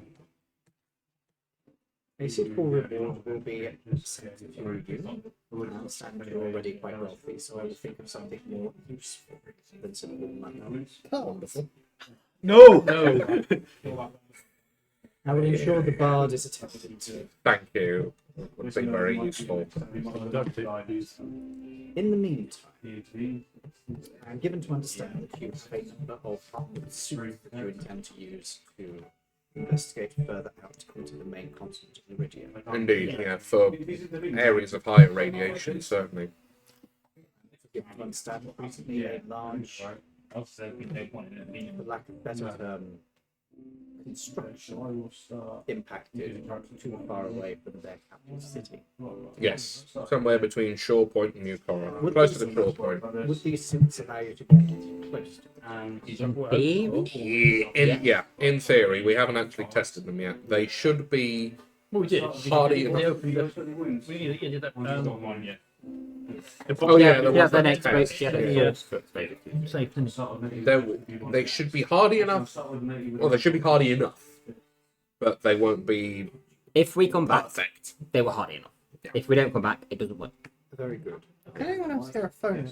A suitable reward will be sent to you. I understand you're already quite wealthy, so I will think of something more useful than simple money. Wonderful. No! No! I will ensure the bard is attended to. Thank you. Would be very useful. In the meantime, I am given to understand that you have a number of upward suits that you intend to use to investigate further out into the main continent of Laridian. Indeed, yeah, for areas of higher radiation, certainly. Given to understand that recently a large, for lack of a better term, construction impacted too far away from their capital city. Yes, somewhere between Shore Point and New Corinth. Closer to Shore Point. Would these suits allow you to get close to it? In theory, we haven't actually tested them yet. They should be Well, we did. hardy They enough. opened up. We did that. Oh yeah, there Yeah, was the that next test. bit, yeah, Yeah. Safe thing. They should be hardy enough. Well, they should be hardy enough, but they won't be If we come back, perfect. they were hard enough. If we don't come back, it doesn't work. Very good. Can anyone else hear a phone?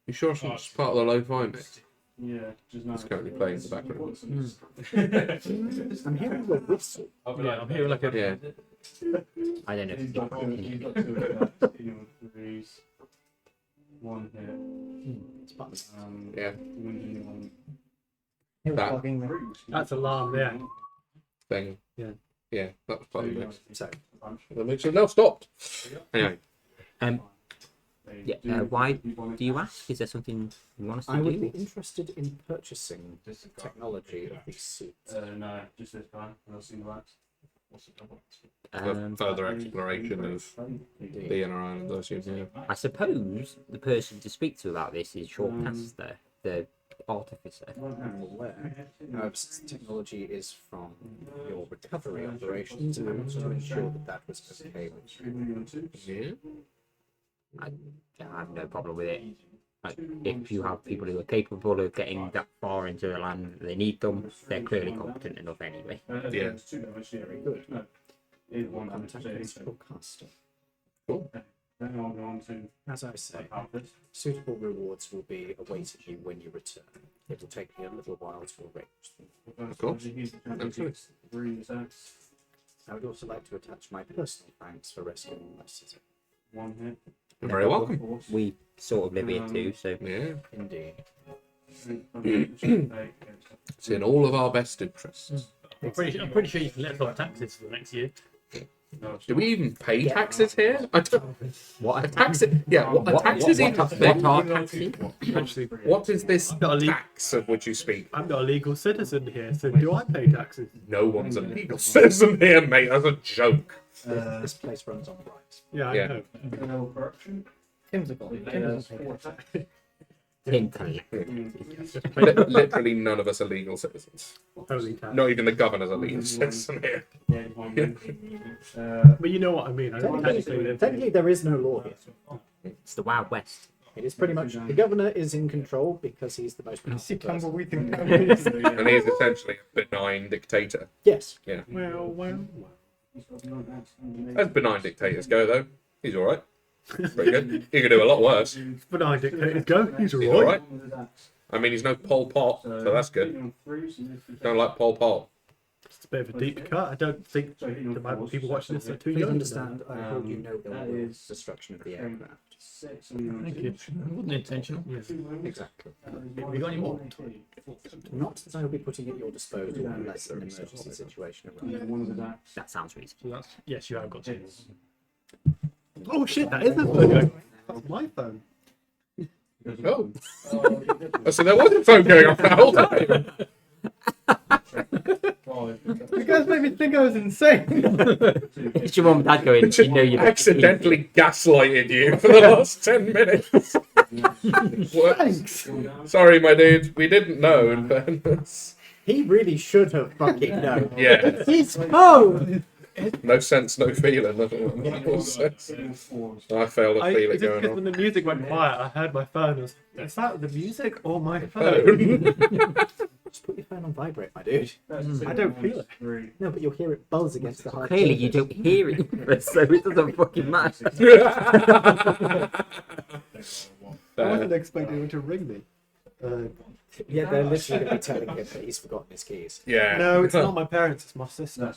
You sure it's not just part of the lo-fi mix? Yeah, It's currently playing in the background. I'm hearing a whistle. Yeah, I'm hearing like a. Yeah. I don't know. If One here. It's buttons. Yeah. He was That- bugging me. That's alarm there. Thing. Yeah. Yeah, that was part of the mix. So, The mix has now stopped. Anyway, why do you ask? Is there something you want us to I would do? be interested in purchasing technology of these suits. No, just this guy. I'll see the lights. further exploration of the inner island, I assume. Yeah. I suppose the person to speak to about this is Shortcaster, the artificer. I'm aware. However, since the technology is from your recovery operations, I wanted to ensure that that was okay with you. Yeah. I have no problem with it. Like, if you have people who are capable of getting that far into the land that they need them, they're clearly competent enough anyway. Yeah. Very good. Contact with Shortcaster. Cool. As I say, suitable rewards will be awaiting you when you return. It will take me a little while to arrange them. Of course. I would also like to attach my personal thanks for rescuing my sister. You're very welcome. We sort of live here too, so Yeah. Indeed. It's in all of our best interests. I'm pretty sure you can let off taxes for the next year. Do we even pay taxes here? I don't. what A tax? Yeah. What a tax is even a what thing? are taxes? Actually, What is this Not a legal- tax of which you speak? I'm not a legal citizen here, so do I pay taxes? No one's a legal citizen here, mate. That's a joke. This place runs on bribes. Yeah, I Yeah. know. Tim's a god. Tim doesn't pay tax. Tinkly. Literally none of us are legal citizens. Only tax. Not even the governor's a legal citizen here. But you know what I mean. I don't technically Technically, live technically, there is no law here. It's the Wild West. It is pretty much the governor is in control because he's the most powerful See person. tumbleweed and And he is essentially a benign dictator. Yes. Yeah. well. As benign dictators go, though, he's all right. Pretty good. He could do a lot worse. But I dictated go. He's He's all right. I mean, he's no Pol Pot, so that's good. Don't like Pol Pot. It's a bit of a deep cut. I don't think there might be people watching this that are too Please young. understand, I hold you no ill will destruction of the aircraft. Thank you. It wasn't intentional. Exactly. Have you got any more? Not that I will be putting at your disposal unless an emergency situation arises. That sounds reasonable. So that's, yes, you have got to. Oh shit, that is the phone. That's my phone. Oh. So there was a phone going off the whole time. You guys made me think I was insane. It's your mum and dad going, you know you're Accidentally gaslighted you for the last 10 minutes. Thanks. Sorry, my dude. We didn't know, in fairness. He really should have fucking known. Yeah. His phone! No sense, no feeling. No sense. I failed to feel it Just going because on. when the music went quiet, I heard my phone. I was, is that the music or my phone? Just put your phone on vibrate, my dude. I don't feel it. No, but you'll hear it buzz against the hard Clearly, you surface. don't hear it, so it doesn't fucking matter. I wasn't expecting him to ring me. Yeah, they're literally going to be telling him that he's forgotten his keys. Yeah. No, it's not my parents, it's my sister.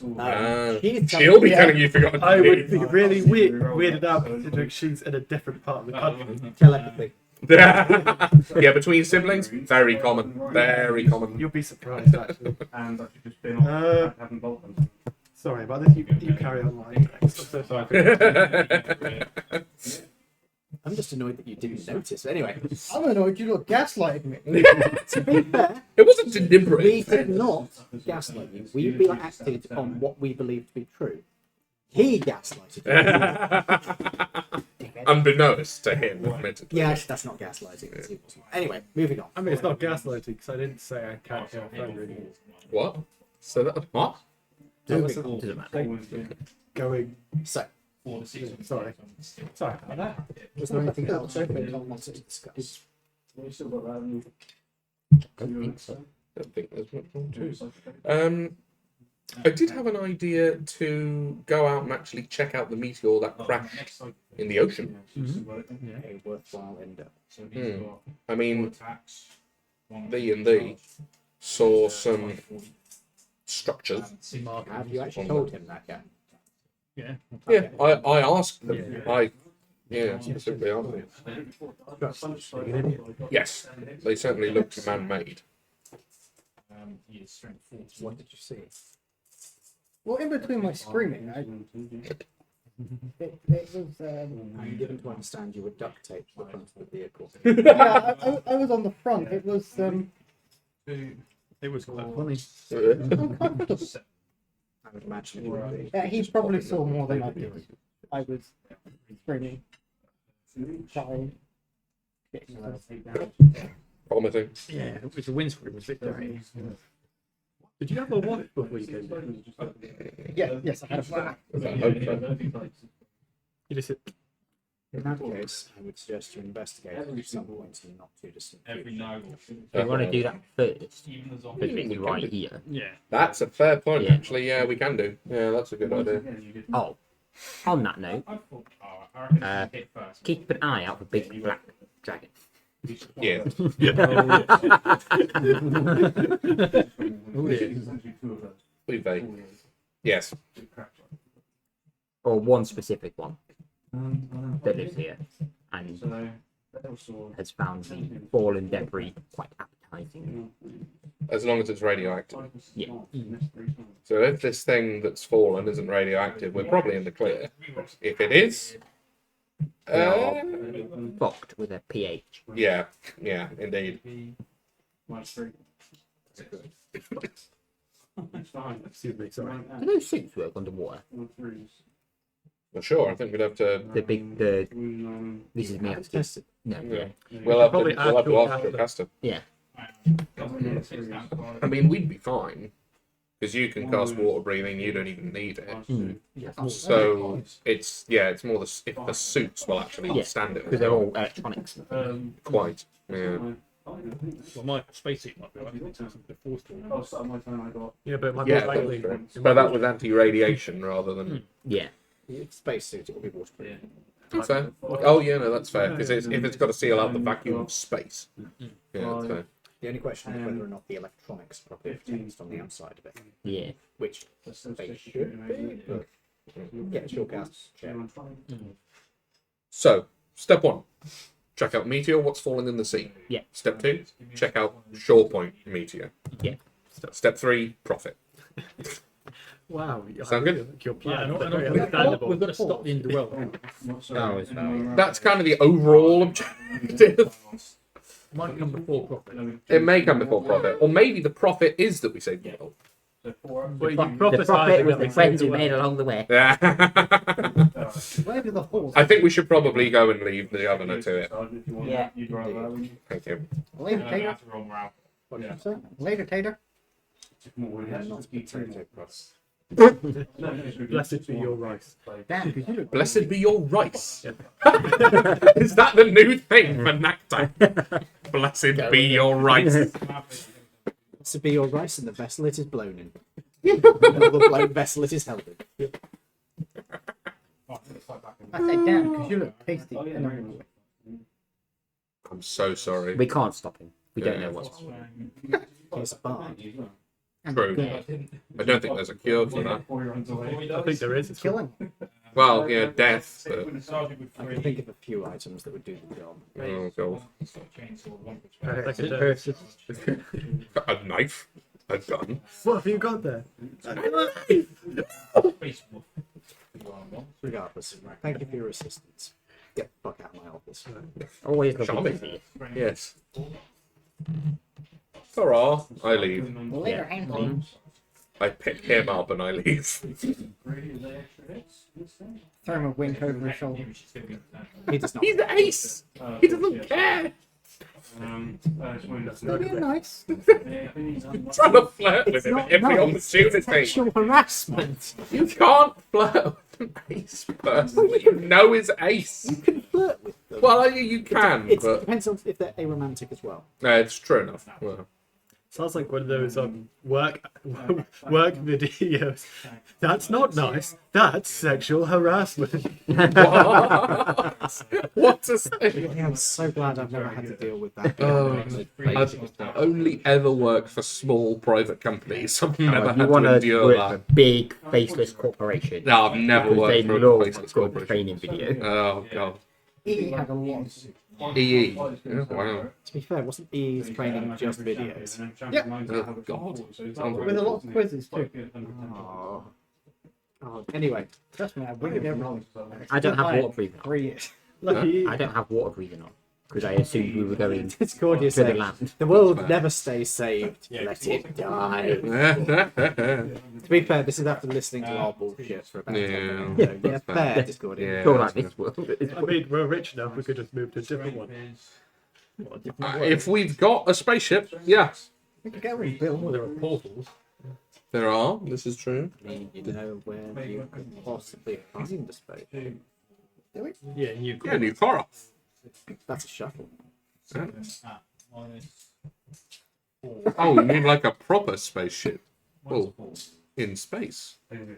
He's She'll be yeah. telling you forgotten I would keys. be really weirded out considering she's in a different part of the country. Telepathy. Yeah, between siblings, very common. Very common. You'll be surprised, actually. Sorry about this. You carry on lying. I'm so sorry. I'm just annoyed that you didn't notice. Anyway, I'm annoyed you lot gaslighted me. to be fair, It wasn't deliberate. we did not gaslight you. We acted on what we believed to be true. He gaslighted you. Unbeknownst to him, admittedly. Yeah, actually, that's not gaslighting. It's evil. Anyway, moving on. I mean, it's not gaslighting because I didn't say I can't hear a phone ringing. What? So that what? Doesn't matter. Going. So, Sorry. Sorry about that. Was there anything else that we wanted to discuss? Don't think so. Don't think there's much more to. I did have an idea to go out and actually check out the meteor that crashed in the ocean. A worthwhile endeavour. I mean, D&D saw some structures. Have you actually told him that yet? Yeah. Yeah, I asked them. Specifically asked them. Yes, they certainly looked man-made. What did you see? Well, in between my screaming, it was. I'm given to understand you were duct taped to the front of the vehicle. Yeah, I was on the front. It was. It was quite funny. Uncomfortable. I would imagine it would be. Yeah, he probably saw more than I did. I was screaming, crying. Vomiting. Yeah, it was a windscreen was a bit dirty. Did you have a wife before you came down? Yeah, yes, I had a flat. You just said, In that case, I would suggest you investigate at some point in the not too distant future. You want to do that first? Because it's right here. yeah. That's a fair point, Yeah. actually. Yeah, we can do. Yeah, that's a good idea. Oh, on that note, keep an eye out for big black dragon. Yeah. Oh, yeah. Pretty vague. Yes. Or one specific one that lives here and has found the fallen debris quite appetizing. As long as it's radioactive. Yeah. So if this thing that's fallen isn't radioactive, we're probably in the clear. If it is, Fucked with a pH. yeah, indeed. Excuse me, sorry. Do those suits work underwater? Well, sure, I think we'd have to. This is me. No. Yeah. We'll have Probably to ask Shortcaster. Shortcaster. Yeah. I mean, we'd be fine because you can cast water breathing. You don't even need it. So it's more if the suits will actually withstand it. Because they're all electronics. Quite. Yeah. Well, my spacesuit might be right. The force field. Yeah, but my Yeah, more that's likely. true. But that was anti-radiation rather than. Yeah. It's spacesuit, it will be waterproof. That's fair. Oh yeah, no, that's fair because if it's got to seal out the vacuum of space. Yeah, that's fair. The only question is whether or not the electronics are properly fixed on the outside of it. Yeah. Which they should be, but get your gas check. So, step 1, check out meteor. What's falling in the sea. Yeah. Step 2, check out shore point meteor. Yeah. Step 3, profit. Wow. Sound good? Your plan. Yeah, very we've understandable. got to stop the indwelling. That's kind of the overall objective. Might come before profit. It may come before profit, or maybe the profit is that we say no. The profit was the friends we made along the way. Yeah. Where do the holes? I think we should probably go and leave the governor to it. Yeah. Thank you. Later, Tater. What did you say? Later, Tater. Blessed be your rice. Damn, because you look. Blessed be your rice. Is that the new thing for Nacta? Blessed be your rice. To be your rice and the vessel it is blown in. Or the blown vessel it is held in. I say damn, because you look tasty. And I'm- I'm so sorry. We can't stop him. We don't know what's wrong. He's a bard. True. I don't think there's a cure for that. I think there is. It's Killing. Well, yeah, death, but I can think of a few items that would do the job. oh god. A knife, a gun. What have you got there? Regardless, thank you for your assistance. Get the fuck out of my office. Always love Charming. to see you. Yes. Hurrah! I leave. Later, handful. I pick him up and I leave. Throw him a wink over his shoulder. He does not. He's the ace. He doesn't care. Maybe nice. Trying to flirt with It's him not at every nice. It's opportunity. sexual harassment. You can't flirt with an ace person that you know is ace. You can flirt with them. Well, you can, It but depends on if they're aromantic as well. it's true enough. Well, Sounds like one of those work videos. That's not nice. That's sexual harassment. what to say? Yeah, I'm so glad I've never had to deal with that. I've only ever worked for small private companies. I've never You had want to to endure work that. for a big faceless corporation. No, I've never Because they worked for a love faceless a good corporation. training video. Oh god. He had a lot. EE. Yeah, wow. To be fair, wasn't E's training just videos? Yeah. Oh god. With a lot of quizzes too. Oh. Oh, anyway, Trust me, I wouldn't get wrong. I don't have water breathing on. 3 years. Lucky. I don't have water breathing on because I assumed we were going to Discordia the saying, land. the world never stays saved. Let it die. To be fair, this is after listening to our bullshit for about 10 minutes. Yeah, So, yeah, that's fair, fair. Discordia. Yeah. Go like this world. I mean, we're rich enough. We could just move to a different one. What, a different world? If we've got a spaceship, yeah. We could get rid of Bill. Well, there are portals. There are. This is true. I mean, you know where you could possibly find the space. Yeah, new. Yeah, new car. That's a shuttle. Oh, you mean like a proper spaceship? Well, in space.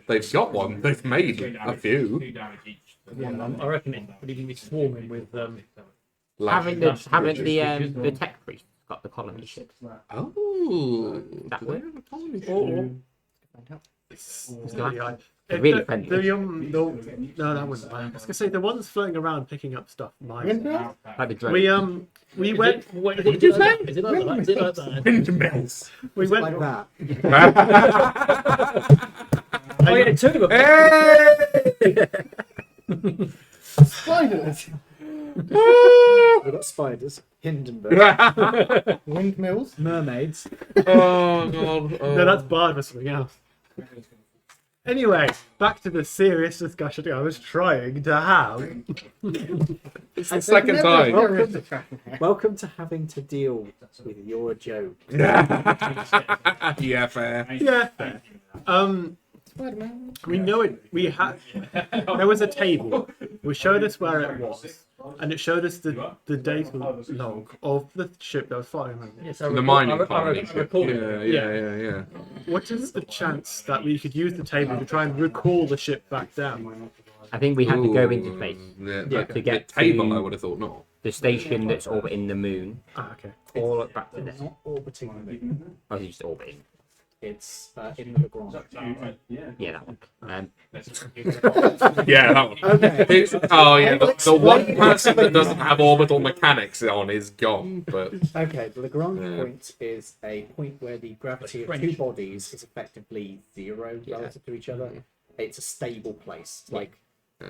They've got one. They've made a few. I reckon it would even be swarming with Haven't the tech priests got the colony ship? Oh, That do way? they have a colony ship? really high. Really friendly. No, that wasn't bad. I was gonna say the ones floating around picking up stuff. Windmill? Like the drone. We went. What did you say? Is it like that? Is it like that? Windmills. We went. Like that. Oh yeah, two of them. Hey! Spiders! We've got spiders, Hindenburg, Windmills? mermaids. Oh god. Oh. No, that's barred for something else. Anyway, back to the serious discussion I was trying to have. It's the second time. Welcome to having to deal with your joke. Yeah, fair. Yeah. Spider-Man. We know it. We had. There was a table. We showed us where it was, and it showed us the data log of the ship that was flying around. Yes, The mining colony. Yeah. What is the chance that we could use the table to try and recall the ship back down? I think we had to go into space Yeah, to get the table, to I would have thought not. the station that's orbiting the moon. Ah, okay. All up back to there. Not orbiting the moon. Oh, he's just orbiting. It's in the Lagrange. Yeah, that one. Yeah, that one. Okay. Oh yeah, the one person that doesn't have orbital mechanics on is gone. But Okay, the Lagrange point is a point where the gravity of two bodies is effectively zero relative to each other. It's a stable place. Like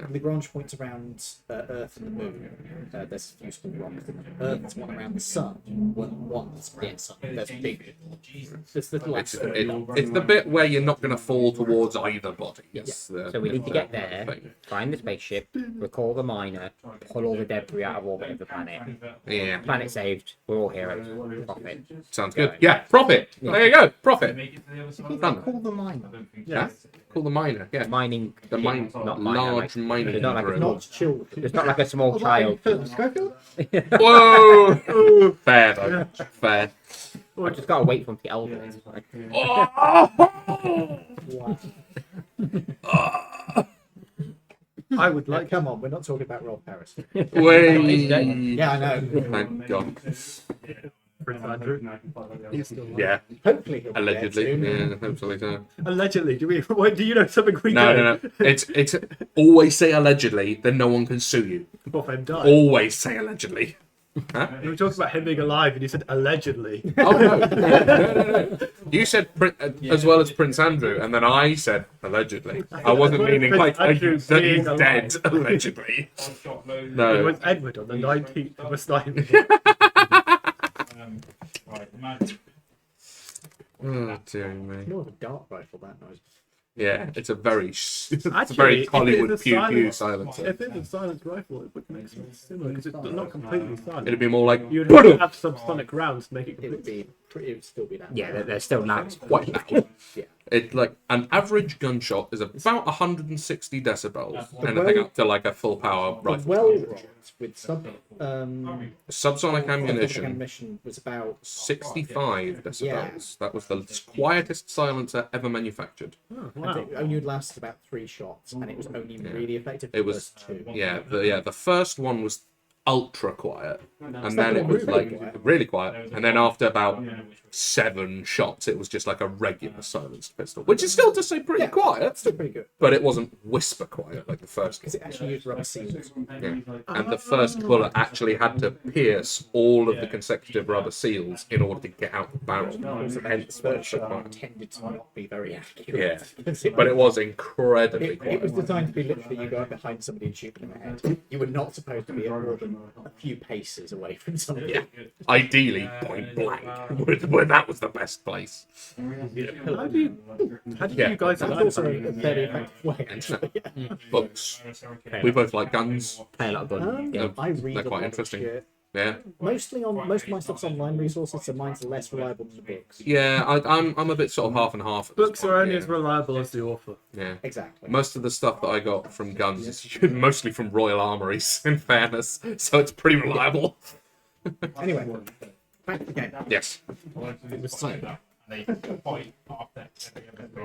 Lagrange points around Earth and the Moon. There's a few small rocks. Earth's one around the Sun. One's around the Sun. There's big. There's little. it's the bit where you're not going to fall towards either body. Yes. So we need to get there, find the spaceship, recall the miner, pull all the debris out of orbit of the planet. Yeah. Planet saved. We're all heroes. Profit. Sounds good. Yeah, profit. There you go. Profit. Done. Call the miner. Yeah. Call the miner. Yeah. Mining. The mine, not miner, large like, mining. it's not like a room. Not children. It's not like a small child. Schofield? Whoa! Fair though. Fair. I just gotta wait for him to get older. I would like. Come on, we're not talking about Rob Harris. Wait. Yeah, I know. Thank God. Prince Andrew. He's still alive. Yeah. Hopefully he'll be Allegedly. there soon. Yeah. Hopefully so. Allegedly, do we? Wait, do you know something we No, don't? no, no. It's always say allegedly, then no one can sue you. Both of them died. Always say allegedly. Huh? We were talking about him being alive, and you said allegedly. Oh no. No. You said as well as Prince Andrew, and then I said allegedly. I wasn't meaning Prince like Andrew that being he's alive. dead allegedly. It No. was Edward on the 19th of a sniper. Oh dear me. More of a dart rifle, that noise. Yeah, it's a very it's a Actually, very if Hollywood it's a pew pew silence- silencer. If it's a silent rifle, it would make sense similar because it's not completely silent. It'd be more like You'd have to have subsonic rounds to make it It would complete. be pretty. It would still be that. Yeah, they're still loud. quite loud. Yeah. It like an average gunshot is about 160 decibels, anything up to like a full power The rifle. well rolled with Subsonic ammunition, ammunition was about 65 decibels. Yeah. That was the quietest silencer ever manufactured. Oh, I wow. think it only lasted about 3 shots, and it was only really effective. It for was- the first 2. Yeah, the first one was ultra quiet, and then Second it one was was like really quiet. really quiet, and then after about 7 shots, it was just like a regular silenced pistol, which is still to say pretty Yeah, quiet, Still pretty good but it wasn't whisper quiet like the first because one. it actually used rubber seals. Yeah. And the first bullet actually had to pierce all of the consecutive rubber seals in order to get out the barrel. Hence why it's so quiet. Tended to not be very accurate. Yeah, but it was incredibly It was quiet. designed to be literally you go up behind somebody and shoot them in the head. You were not supposed to be more than a few paces away from somebody. Yeah, ideally point blank. Where that was the best place. How did Yeah. you guys That's learn also something? a very effective way. Actually. Books. We both like guns. Play a lot of gun. Yeah, I read they're a quite lot interesting. Of shit. Yeah, Most of my stuff's online resources, so mine's less reliable than the books. yeah. I'm a bit sort of half and half. at this Books point, are only yeah. as reliable as the author. Yeah. Exactly. Most of the stuff that I got from guns is mostly from Royal Armories, in fairness, so it's pretty reliable. Anyway, back to the game. Yes.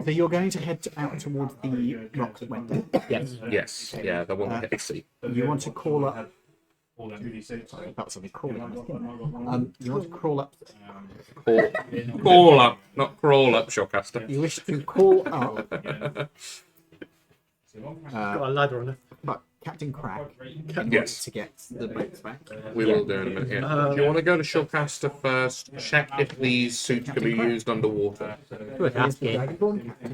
So you're going to head out towards the rock that went down. Yes. Yes. Yeah, the one that hit the sea. You want to crawl up. Sorry, that was something crawling on my skin. You want to crawl up. Crawl up, not crawl up, Shawcaster. You wish to crawl up. Got a ladder on it. But Captain Crack Yes. to get the boats back. We will do in a minute. Yeah. Do you want to go to Shawcaster first? Check if these suits can be used underwater. Worth asking.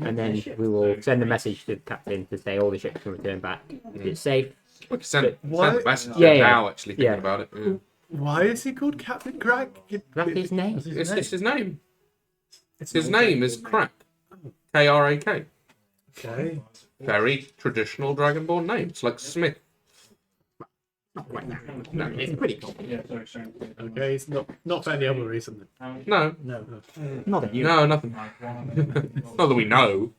And then we will send a message to the captain to say all the ships can return back. It's safe. We can send Why- a message Yeah, yeah. now. Actually, thinking Yeah. about it. Yeah. Why is he called Captain Crack? That's his name. It's his name. His name is Crack. Krak. Okay. Very traditional Dragonborn name. It's like Smith. Not quite that. No, It's pretty cool. Okay, it's not for any other reason. no, No. Not that you. no, nothing. Not that we know.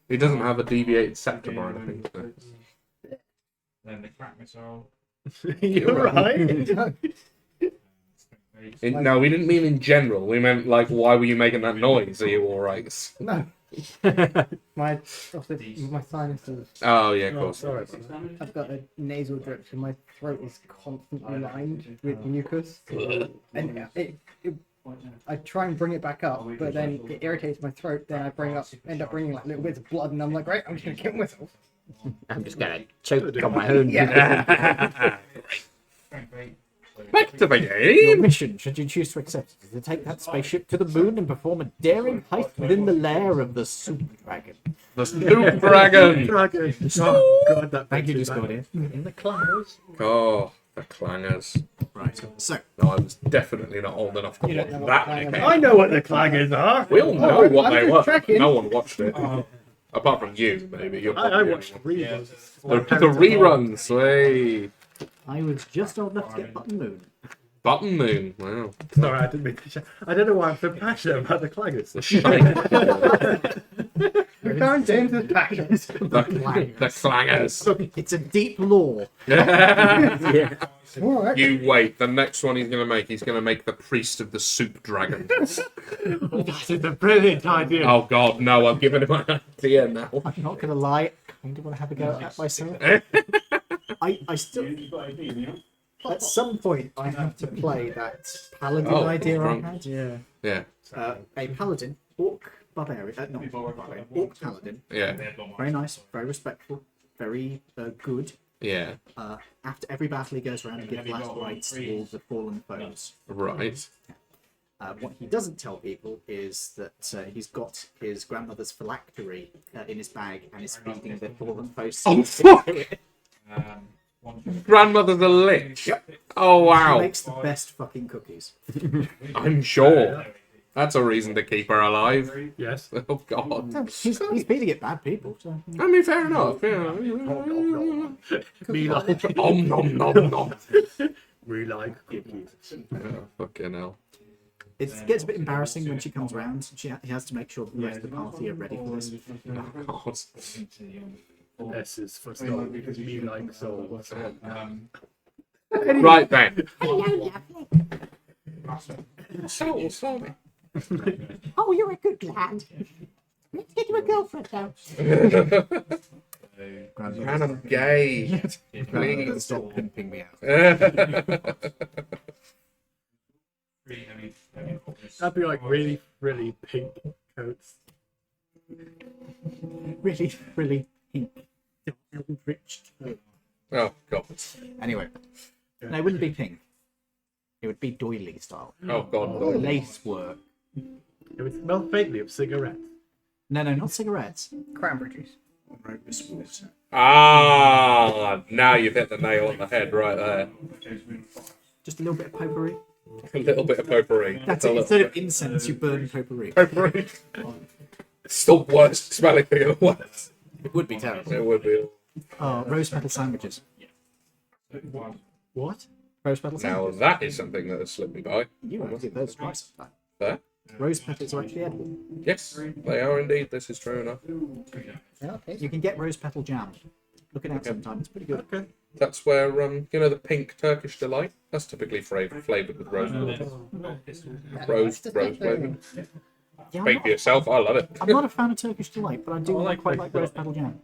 He doesn't have a deviated septum or anything. So. Then the crack missile. You're right. No, we didn't mean in general. We meant like, why were you making that noise? Are you all right? No. my sinuses. Oh yeah, of Oh, course. sorry. I've got a nasal drip, and my throat is constantly lined with mucus. And I try and bring it back up, but then it irritates my throat. Then I end up bringing like little bits of blood, and I'm like, right, I'm just gonna kill myself. I'm just gonna choke on my own. Back to the Your game. mission, should you choose to accept it, is to take that spaceship to the moon and perform a daring heist within the lair of the Super Dragon. The Snoop Dragon. Dragon. Oh, God, that Thank you, makes me Discordia. In the clouds. Oh, the clangers. Right, so No, I was definitely not old enough to You watch don't know that. what in a clangers game. I know what the clangers are. We all know what I'm they just were. checking. No one watched it. Apart from you, maybe. You're I probably watched the reruns. only one. The reruns. Hey. I was just old enough to get Button Moon. Button Moon. Wow. Sorry, I didn't mean to shout. I don't know why I'm so passionate about the clangers. The shine. We found James's passions. the clangers. It's a deep lore. Alright. You wait. The next one he's going to make the priest of the soup dragon. That is a brilliant idea. Oh God, no! I'm giving him an idea now. I'm not going to lie, I kind of want to have a go at myself. I still, at some point, I have to play that paladin Oh, idea I drunk. had. Yeah. Yeah, A paladin, orc barbarian, not barbarian, orc paladin. yeah, Very nice, very respectful, very good. yeah. After every battle, he goes around and gives last rites to all the fallen foes. Right. What he doesn't tell people is that he's got his grandmother's phylactery in his bag and is feeding the fallen foes. Oh fuck! Grandmother's a lich. Oh He wow! makes the best fucking cookies. I'm sure. That's a reason to keep her alive. Yes. Oh God. No, he's feeding it bad people. So. I mean, fair enough. Yeah. Me like. Om nom nom nom. We like cookies. Oh, fucking hell. It gets a bit embarrassing when she comes round. He has to make sure the rest of the party are ready for this. Oh, God. S is for soul because me like soul. Right then. So sorry. Oh, you're a good lad. Let's get you a girlfriend now. Man, I'm gay. Please stop pimping me out. That'd be like really, really pink coats. Really, really pink. Rich. Oh, God. Anyway, no, it wouldn't be pink. It would be doily style. Oh, God. Lace work. It would smell faintly of cigarettes. No, not cigarettes. Cranberry juice. Rose water. Ah, now you've hit the nail on the head right there. Just a little bit of potpourri. A little bit of potpourri. That's A it. little Instead of bit. incense, you burn potpourri. Potpourri. It's the worst smelling thing in the world. It would be terrible. It would be. Oh, rose petal sandwiches. What? Rose petal Now sandwiches. that is something that has slipped me by. You actually did those twice. There. Rose petals are actually edible. Yes, they are indeed. This is true enough. Yeah, okay. You can get rose petal jam. Look it out sometime. It's pretty good. Okay. That's where, you know, the pink Turkish delight. That's typically flavored with rose water. Rose flavored. Yeah, I'm Make not, for yourself. I love it. I'm not a fan of Turkish delight, but I do I like quite Turkish like rose delight. petal jam.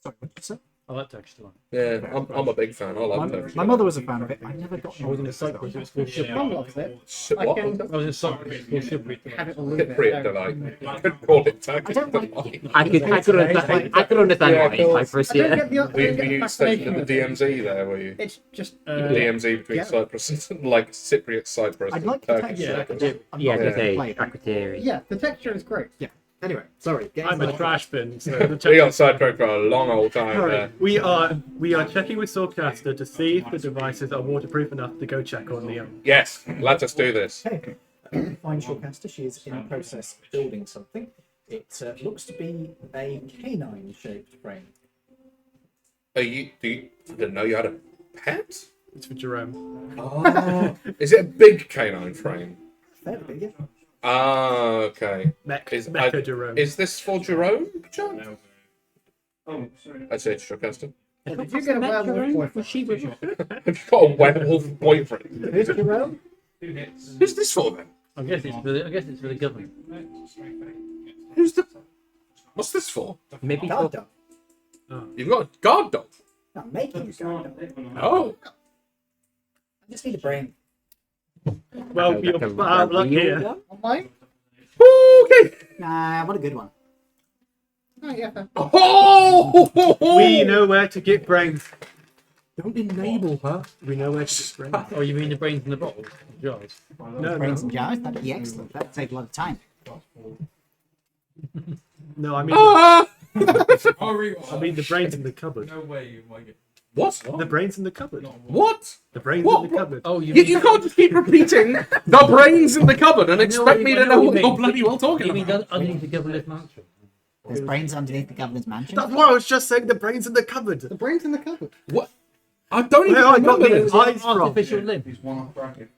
Sorry, what did you say? I like texture one. Yeah, I'm a big fan. I love Turkish. My mother was a fan of it. I never got I was in Cyprus. It was full sugar. Mum loves it. What? I can I was in Cyprus. It was full sugar. have it or leave it. Cypriot delight. I could call it I Turkish don't like delight. I could understand Yeah, why cool. in Cyprus, I don't yeah. get the, I Were don't get you the stationed fascination at the with it. DMZ there, were you? It's just DMZ between yeah. Cyprus and, like, Cypriot Cyprus I'd and like the Turkish. texture. I'm Yeah, not there's gonna a play it. criteria. yeah, the texture is great. Yeah. Anyway, sorry. I'm a trash bin. So the We texture. got sidetracked for a long old time there. Alright, we are checking with Swordcaster to see if the devices are waterproof enough to go check on Liam. Yes, let us do this. Okay. Find Shortcaster. She is in the process of building something. It looks to be a canine-shaped frame. Do you didn't know you had a pet? It's for Jerome. Oh, is it a big canine frame? Fairly big, yeah. Ah, okay. Mecha Jerome. Is this for Jerome, John? Oh, sorry. That's it, Shortcaster. Did you get a werewolf boyfriend? Have you got a werewolf boyfriend? Who's Jerome? Who's this for then? I guess it's for the government. Who's the? What's this for? Maybe Guard for dog. You've got a guard dog. Not making a guard dog. Oh, I just need a brain. Well, you're bad luck here. On mine? okay. Nah, what a good one. Oh, yeah. Oh, We know where to get brains. Don't enable her. We know where to get brains. Oh, you mean the brains in the bottle? Jars. No, Brains no, and jars. That'd be excellent. That'd save a lot of time. no. I mean, Ah! I mean the brains in the cupboard. No way you might get. What? The brains in the cupboard. What? The brains What? in the cupboard. Oh, you You can't just keep repeating the brains in the cupboard and expect me to know what you're bloody well talking You mean about. underneath the governor's mansion? There's brains underneath the governor's mansion. That's what I was just saying. The brains in the cupboard. The brain's in the cupboard. What? I don't even Where I got remember the this. eyes from. Artificial limb. He's one off bracket.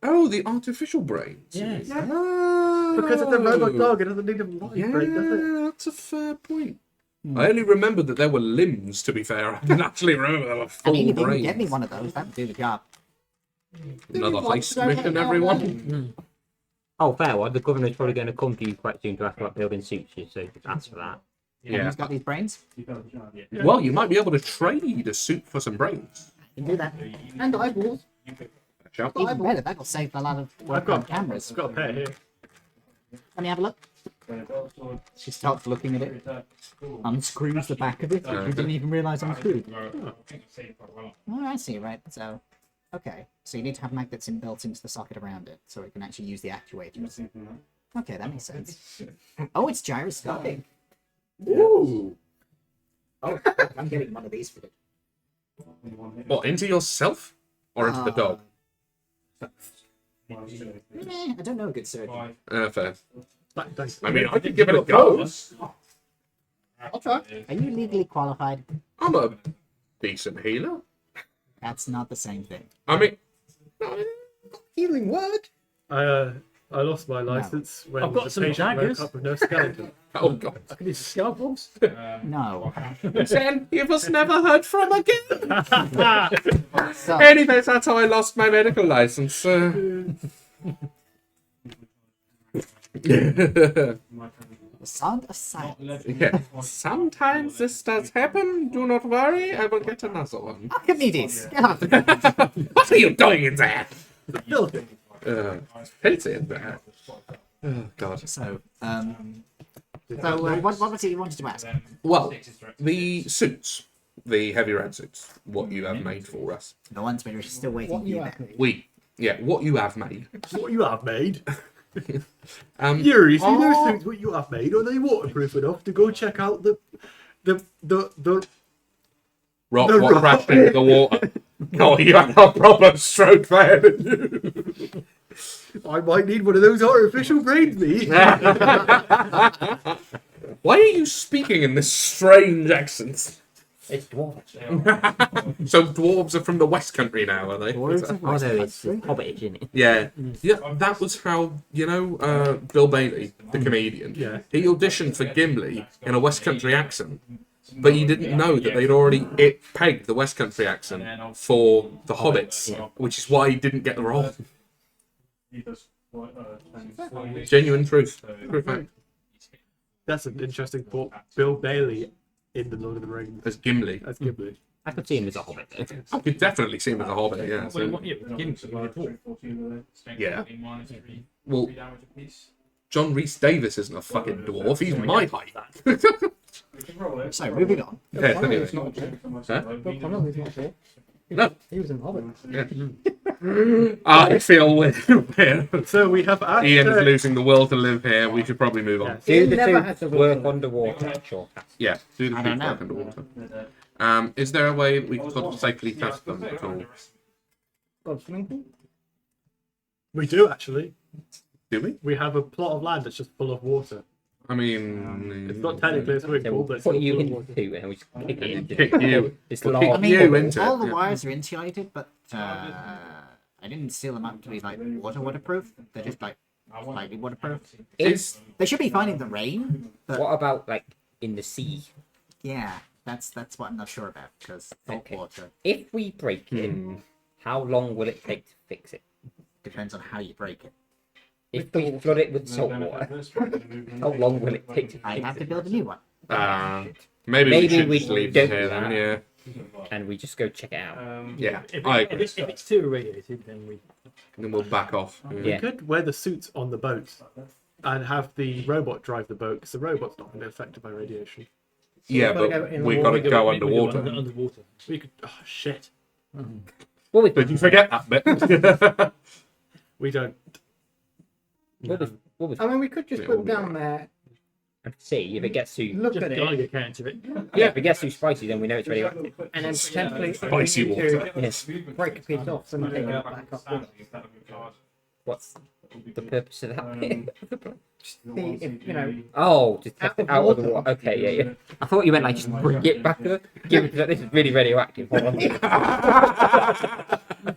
Oh, the artificial brains. Yes. Because it's a robot dog. It doesn't need a live Yeah, brain, does it? that's a fair point. I only remembered that there were limbs, to be fair. I didn't actually remember there were I full mean, if you can brains. get me one of those, that would do the job. Another heist mission, everyone. Oh, fair one. The governor's probably going to come to you quite soon to ask about building suits, so just ask for that. And Yeah. who's got these brains? Well, you might be able to trade a suit for some brains. You can do that. And eyeballs. Shall Even better, that'll save a lot of work on cameras. I've got a pair here. Let me have a look. She starts looking at it, unscrews the back of it, which we didn't even realise unscrewed. Oh, I see, right. So, okay. So you need to have magnets built into the socket around it, so it can actually use the actuators. Okay, that makes sense. Oh, it's gyroscopic. Ooh. Oh, I'm getting one of these for it. What, into yourself? Or into the dog? I don't know a good surgeon. Fair. Thanks. I mean, I could give it a go. I'll try. Are you legally qualified? I'm a decent healer. That's not the same thing. I mean, Healing word? I lost my license when I've got the some patient woke daggers. up with no skeleton. oh god. I can use scalpels. No. Then you was never heard from again. So, Anyways, that's how I lost my medical license. sound aside. Yeah. Sometimes this does happen. Do not worry. I will get another one. Archimedes, get off the What are you doing in there? Building. Filthy in there. Oh god. So, what was it you wanted to ask? Well, the suits, the heavy red suits, what you have made for us. The ones we're still waiting for you there. What you have made. What you have made? Um, Yuri, see those things what you have made? Are they waterproof enough to go check out the rock, the what rock. crashed into the water. Oh, you had a proper stroke there, didn't you? I might need one of those artificial brains, me. Why are you speaking in this strange accent? It's dwarf. So dwarves are from the West Country now, are they? Although it's Hobbit, isn't it? Yeah, that was how, Bill Bailey, the comedian, he auditioned for Gimli in a West Country accent, but he didn't know that they'd already pegged the West Country accent for the Hobbits, which is why he didn't get the role. Genuine truth. True fact. That's an interesting thought. Bill Bailey in the Lord of the Rings. As Gimli. As Gimli. I could see him as a Hobbit. I could definitely see him as a Hobbit, yeah. Yeah. Well, John Rhys Davis isn't a fucking dwarf, he's my height. So, moving on. Yeah, anyway. Huh? Bill Connolly's not there. No. He was in Hobbit. Yeah. I feel weird. So we have asked, Ian is losing the will to live here. We should probably move on. Do the never had two to work underwater? Sure. Yeah, do the I don't deep know. work underwater. Is there a way that we could safely test them at all? God, swimming pool? we do actually. Do we? We have a plot of land that's just full of water. I mean, It's not technically a swimming So pool, we'll but it's put still you full of in water. two and we just kick it into kick you. this We'll large. kick I mean, you into all it, the yeah. wires are insulated, but I didn't seal them up to be like waterproof. They're just like slightly waterproof. Is They should be fine in the rain, but What about like in the sea? yeah, that's what I'm not sure about because salt Okay. water If we break it, how long will it take to fix it? depends on how you break it. If we flood it with salt water, how long will it take to I fix have to it? build a new one. maybe Maybe we should we just leave don't it here do then, that. yeah. And we just go check it out. Yeah, If I agree. it's too irradiated, then we. Then we'll back off. We Yeah. could wear the suits on the boat and have the robot drive the boat because the robot's not going to be affected by radiation. Yeah, gotta go in but the we've got to We go we underwater. Underwater. We could. Oh shit! What we Did you forget that bit? We don't. what we I mean, we could just put down there, see if it gets too look Just at it, Geiger count of it. if it gets too spicy, then we know it's radioactive. and then potentially if we Spicy need water. to Yes. break a piece off and take it back up with us. What's the purpose of that? See if, you know, Oh, just test it out of the water. Okay, yeah, yeah. I thought you meant like just bring it back up. Give it to this is really radioactive. Hold on.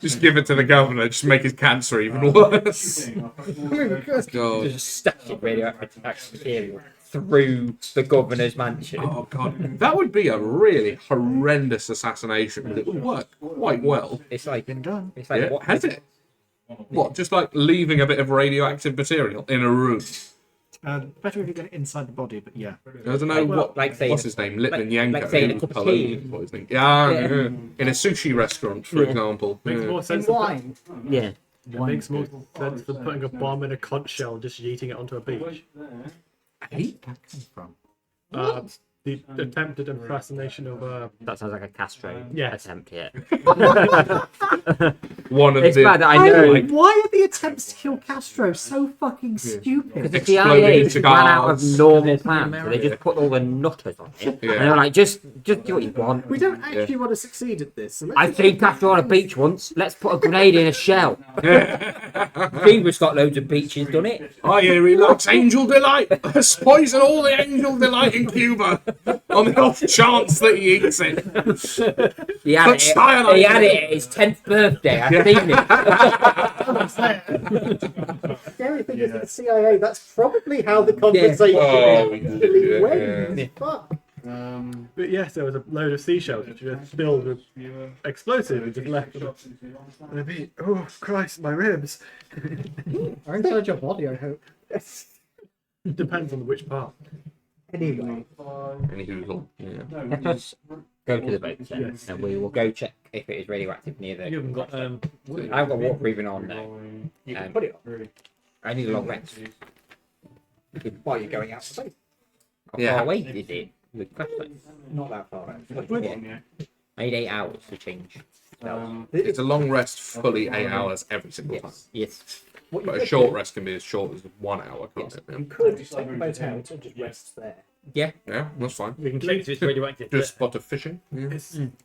Just give it to the governor. Just make his cancer even worse. God. Just stash it radioactive material through the governor's mansion. Oh god, that would be a really horrendous assassination, but it would work quite well. It's like done. it's like Yeah, what has it? What, just like leaving a bit of radioactive material in a room? Better if you get it inside the body, but yeah. I don't know Well, like saying- what's his name, Litvinenko. like saying a cup of tea. What his name? Yeah, Yeah. yeah. In a sushi restaurant, for example. Makes Yeah. more in sense. wine. Yeah. It makes more sense than putting a bomb in a conch shell and just yeeting it onto a beach. Hey? That comes from. The attempted assassination of That sounds like a Castro Yeah. attempt. Yeah. one of It's the bad that I know. Like, Why are the attempts to kill Castro so fucking stupid? the exploding CIA just ran out of cigars. normal plans, so they just put all the nutters on it. Yeah. And they were like, just do what you want. We don't actually want to succeed at this. So let's I've seen Castro on a beach once. Let's put a grenade in a shell. Beaver's got loads of beaches, done it? I hear he likes Angel Delight. Let's poison all the Angel Delight in Cuba on the off chance that he eats it. He had Put it. cyanide He in had it. it at his 10th birthday. I've seen it. The scary thing is that the CIA, that's probably how the conversation Oh, actually yeah. went. Fuck. But yes, there was a load of seashells which were filled with explosive and just left them. And I'd be, oh Christ, my ribs. Or inside your body, I hope. Depends on which part. Anyway, Anywho, yeah. Let us go to the boat then, Yes. and we will go check if it is radioactive near You the. haven't got I've got water breathing on now. you can Um, put it on I need a long rest. while you're going out to space. How Yeah. far away is it? Good question. Not that far out. Yeah. I need 8 hours to change. spells. It's a long rest, fully 8 hours every single time. Yes. What you But a could short do- rest can be as short as 1 hour, can't it? You could just take the boat out and just rest there. Yeah. Yeah, that's fine. We can check if it's radioactive. Do a spot of fishing. Yeah,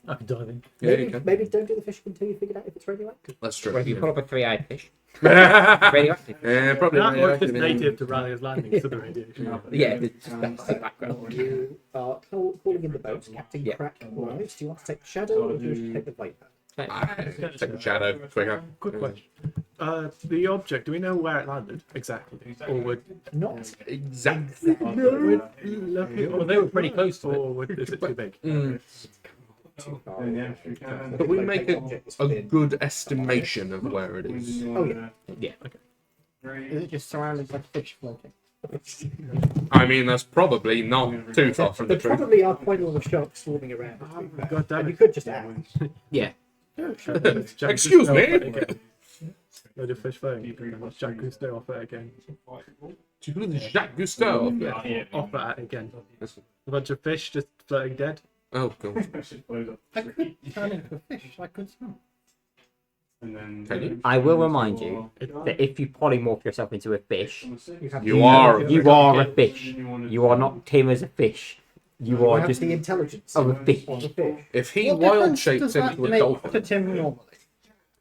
I can dive in. yeah Maybe, you can. maybe don't do the fishing until you figure out if it's radioactive. That's true. Well, if you pull up a 3-eyed fish, yeah, radioactive. probably. That was just yeah. native to Rallia's Landing, so the radiation. Yeah, it's that's the background. You are calling in the boat, Captain Yeah. Crack. Right. Do you want to take the shadow or do you wish to take the Viper? Take a shadow quicker. Good question. The object, do we know where it landed exactly? Or would Not Exactly. Well, they were pretty close to it. or would, is it too big? too far. But we make a good estimation of where it is. Oh yeah. Yeah. Is it just surrounded by fish floating? I mean, that's probably not too far from the There truth. probably are quite a lot of sharks swarming around. to be fair. God damn And you it. could just add. Yeah. Jack Excuse Cousteau me? off it again. Load of fish floating. Jack Cousteau off it again. Do you know Jacques Cousteau? Yeah, off it again. A bunch of fish just floating dead. Oh, God. I could turn into a fish. I could swim. Can you? I will remind you that if you polymorph yourself into a fish, You are. you are a fish. You are not Tim as a fish. You You are have just the intelligence of a fish. of a fish. If he What wild difference shapes does that into a make to dolphin, Tim normally?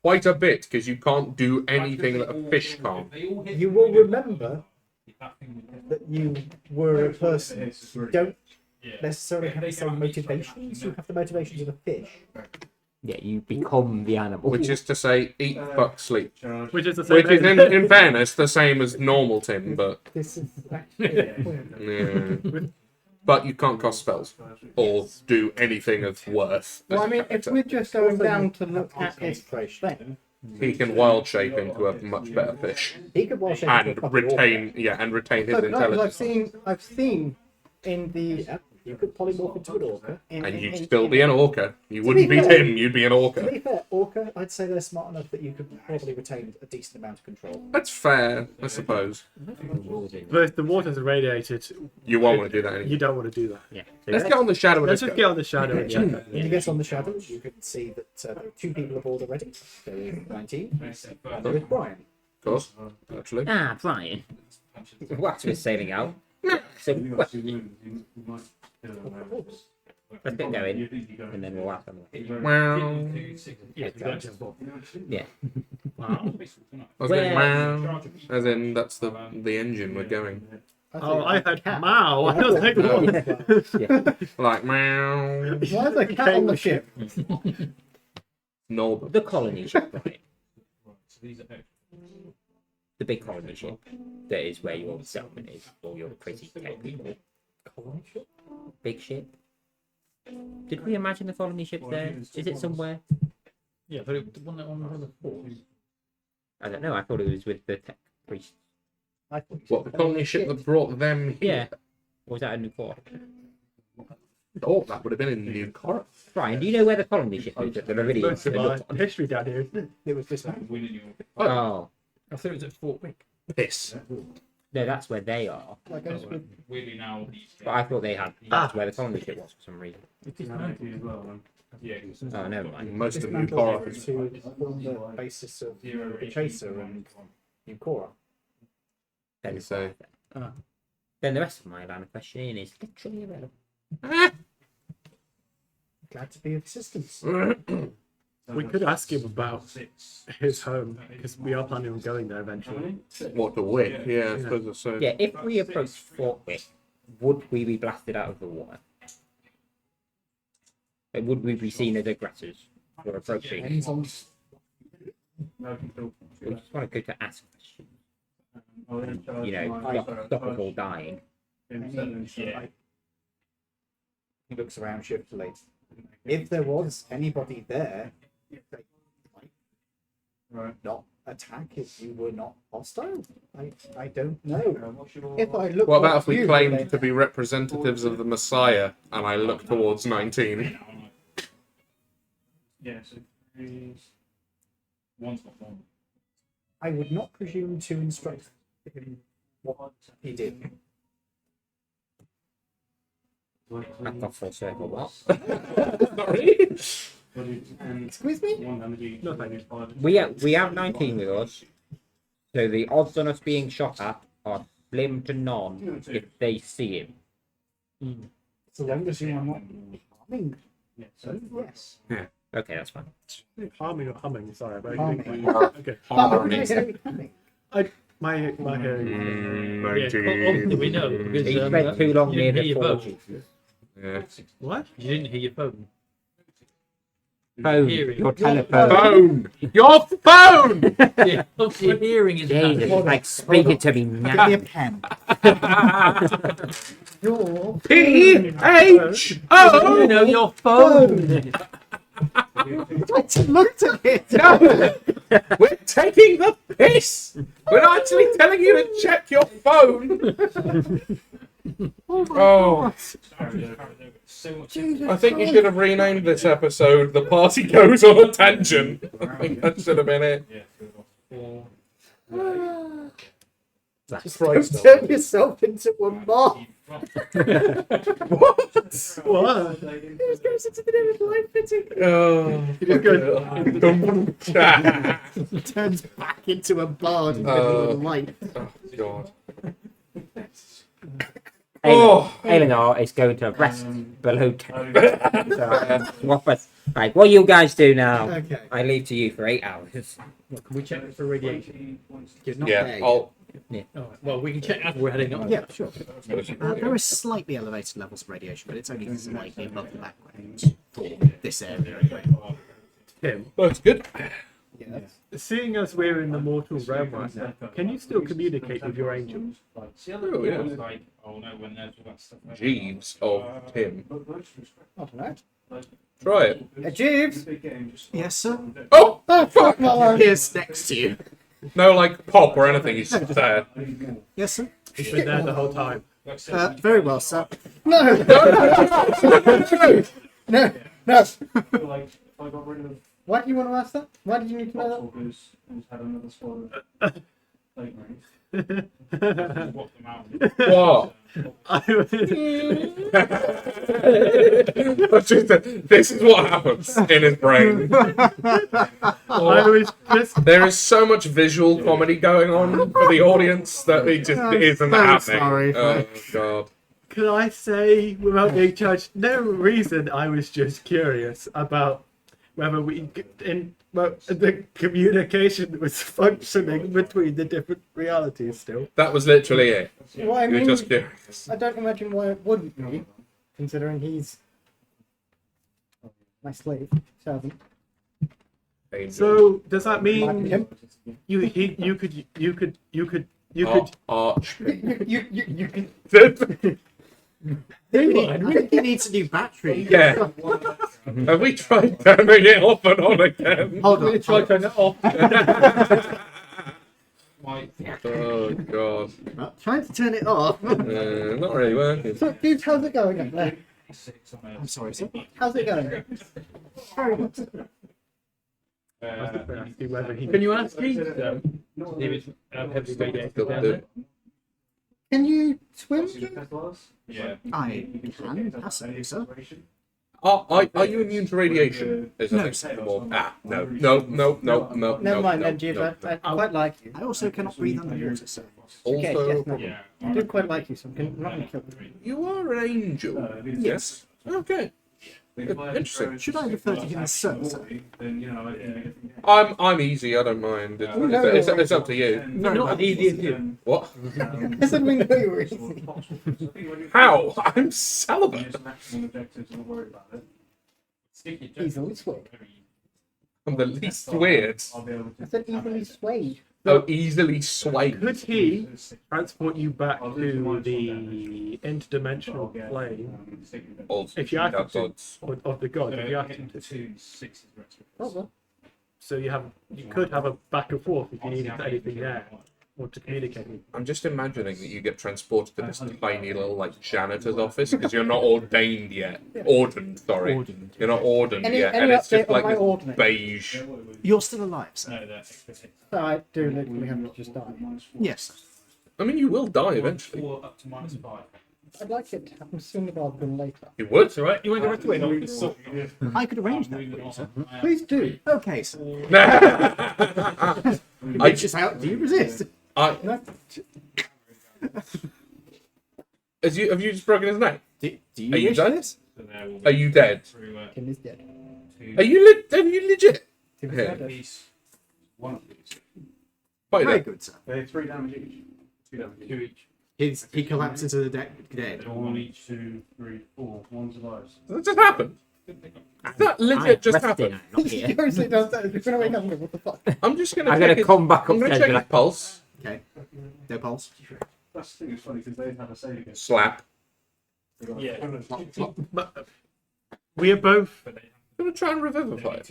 quite a bit, because you can't do anything that a fish can't. You will remember that you were a person. You don't necessarily have the same motivations. You have the motivations of a fish. Yeah, you become the animal. Which is to say, eat, fuck, sleep. Which is the same Which is, thing. in fairness, the same as normal Tim, but This is actually the point. yeah. But you can't cast spells or do anything of worth. Well, I mean, if we're just going down to look at his thing, He can wild shape into a much better fish He could well shape into a and fucking retain, his look, no, 'cause intelligence. I've seen in the orca. You could polymorph into an orca. And you'd still be an orca. You wouldn't be fair- Tim, you'd be an To orca. be fair, orca, I'd say they're smart enough that you could probably retain a decent amount of control. That's fair, I suppose. But if the water's irradiated, You won't want to do that you anyway. don't want to do that. Yeah. Let's get on the shadow of Let's this just guy. get on the shadow and check that. When you get on the shadows, you can see that there are 2 people aboard already. There is 19. And there is Brian. Of course, actually. Ah, Brian. What was sailing out? So, well, Of course. let's get going, and then we'll ask them. Wow. Yeah, we got jump off. Yeah. I was going, wow. As in, that's the engine we're going. Oh, I had Mao. I was like, what? Like, meow. why is there a cat on the ship? Norbert. The colony ship, right? The big colony ship. That is where your settlement is, or your crazy tech people. Colony ship? Big ship. Did we imagine the colony ship there? Is it somewhere? Yeah, but it, the one that on the floor. I don't know. I thought it was with the tech priests. I thought you What, said the colony ship that brought them Yeah. here? Or was that a new port? Oh, that would have been in New Corp. Brian, do you know where the colony ship is at the Laridian? Most of my history down here. it was this man. Oh. I thought it was at Fort Wick. Piss. No, that's where they are. Like, I was But I thought they had. That's where the colony ship was for some reason. Oh, never mind. Most of New Dismantle Korra. to form the basis of the Chaser and New Korra. Then, So, then the rest of my line of questioning is literally irrelevant. Glad to be of assistance. We could ask him about his home because we are planning on going there eventually. what the wick? Yeah, I suppose so. Yeah, if we approach Fort Wick, would we be blasted out of the water? Like, would we be seen as aggressors for approaching? Depends on We just want to go to ask questions. You know, stop us all dying. he looks around shiftily. If there was anybody there, they might not attack if you were not hostile. I don't know. If I look What about like if we you, claimed then- to be representatives of the Messiah and I look towards 19? Yeah, so 3. 1's not wrong. I would not presume to instruct him what he did. I've got full circle. What? Sorry. Excuse me? No, thank you. We have 19 with us, so the odds on us being shot at are slim to none if they see him. So long as you are not harming. So yes. Okay, that's fine. Harming or humming? Sorry, but Harming. okay. Harming. My hearing. Obviously, we know because He spent too long you near didn't hear the your forge. phone. Yeah. What? You didn't hear your phone. Phone, Hearing. your telephone. Phone! Your phone! Yeah, obviously, hearing is Jesus, bad. like speaking to me Give me now. a pen. Your P-H-O! You know your phone. I looked at it. No! We're taking the piss! We're actually telling you to check your phone! Oh, I think you should have renamed this episode The Party Goes on a Tangent. I think that should have been it. Christ. Turn yourself into a moth. What? What? It just goes into the name of life fitting. Oh, Turns back into a bard in the middle of the light. oh God. Eleanor is going to rest below deck. Right, what you guys do now? Okay. I leave to you for 8 hours. Can we check for radiation? You're not Yeah, there yet. I'll. Well, we can check as we're heading up. Yeah, sure. There are slightly elevated levels of radiation, but it's only slightly above the background for this area anyway. Tim, That's good. Yeah. seeing as we're in the mortal realm right now, can you still communicate with your angels? Oh, yeah. Jeeves of Tim. I don't know. Try it. Jeeves! Yes, sir. Oh! Oh, fuck my Here's next to you. No, like, pop or anything, he's just there. Yes, sir. He's been there the whole time. Very well, sir. No! No! No! Why do you want to ask that? Why did you need to know that? What? This is what happens in his brain. I was just There is so much visual comedy going on for the audience that it just isn't so happening. sorry, Oh, God. Can I say, without being judged, no reason, I was just curious about whether the communication was functioning between the different realities still. That was literally it. Well, I You were mean, just curious. I don't imagine why it wouldn't be, considering he's my slave, servant. So does that Like mean him. you could Arch. You can. I think he needs a new battery. Yeah. Have we tried turning it off and on again? Hold on. Try to turn it off. Oh, God. Trying to turn it off. Not really working. So, dude, how's it going up there? I'm sorry, sir. How's it going? Very good. see whether he Can you ask Keith? If it's heavily radiated down there? Can you swim? Yeah. I can, possibly, sir. Are you immune to radiation? Is No, no. Never mind, then, Jeeves. I quite like you. I also cannot breathe underwater, so. Okay, Also, yes, no. I do quite like you, so I'm not going to kill you. you are an angel. Yes. Okay. Interesting. Should I refer to him as Sir? I'm easy. I don't mind. It's up to you. Not as easy as you. What? I said we know you were easy. How? I'm celibate. Easily swayed. I'm the least weird. I said easily swayed. Oh, easily swayed. Could he transport you back to the interdimensional plane if you asked him to, of the god? If you asked him to. Oh, well. So you could have a back and forth if you needed anything there or to communicate. I'm just imagining that you get transported to this tiny little like janitor's office because you're not ordained yet. Ordained, sorry. You're not ordained Any yet, and it's update just on like my this ordinance? beige. You're still alive, sir. So I do literally have to just die. Yes. I mean, you will die eventually. I'd like it to happen sooner rather than later. You would. It's alright. You want to go right away? I could arrange that for you, sir. Please do. Okay, sir. I Just out. Do you resist? have you just broken his neck? Do you Are you wish dead? this? Are you dead? Tim is dead. Are you legit? Tim is Yeah. dead. One of these. Wait, Very there. good, sir. They're 3 damage each. 2 damage each. 2 each. He collapses to the deck dead. 1 each, 2, 3, 4. 1 survives. That just happened. That legit just resting, happened. I'm not here. Seriously does that. You're going to wake up and go, what the fuck? I'm just gonna. I'm check gonna his- come back I'm gonna upstairs check and be his like- pulse. Okay. No pulse. That's the thing, it's funny because they've had a save against. Slap. Yeah. But we are both. I'm gonna try and revivify it.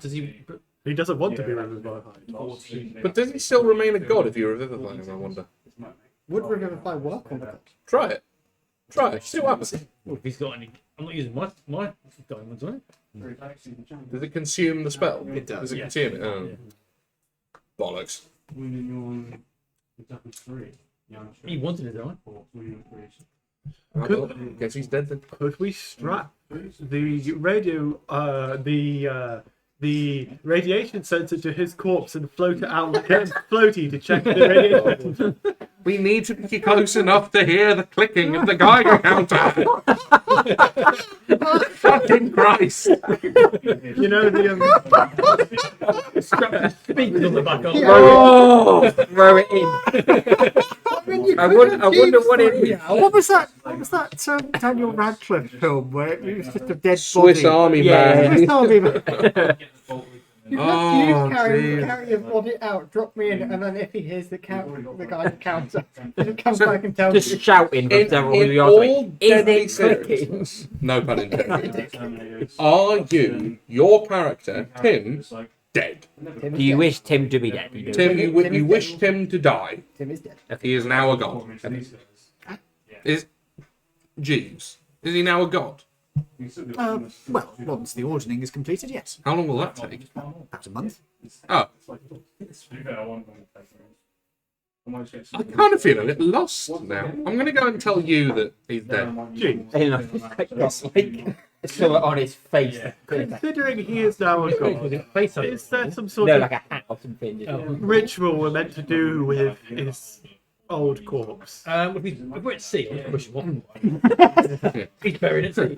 Does he? He doesn't want to be revivified. But does he still remain a god if you revivify him? I wonder. Would Revivify work on that? Try it. Try it. See what happens. Well, if he's got any, I'm not using my diamonds on it. Does it consume the spell? It does, Does it yeah. consume it? Oh. Bollocks. He wanted his eye. Well, guess he's dead then. Could we strap the radio, the radiation sensor to his corpse and float it out like a floaty to check the radiation? We need to be close enough to hear the clicking of the Geiger counter. Fucking Christ! You know the Strap the speakers on the back of. Oh, throw it in. I wonder what it is. What was that? What was that Daniel Radcliffe film where it was just a dead Swiss body? Army Yeah. man. Swiss Army man. You Oh, carry your body out, drop me in, and then if he hears the guy's counter, he comes back and tells Just you. shouting from In several all yards away. Is deadly it clicking? seriousness, no pun intended. Are you, your character, Tim, dead? Tim Do you wish Tim to be dead? Tim, you wish Tim to die. Tim is dead. He is now a god. Is Jeeves? Is he now a god? Well, once the ordering is completed, yes. How long will that take? About a month. Oh, I kind of feel a little lost now. I'm going to go and tell you that he's dead. It's sort of on his face. considering he is now a god, Face on is there some sort No, of like a hat or something. ritual we're meant to do with his old corpse? If we're at sea, which is one. He's buried at sea.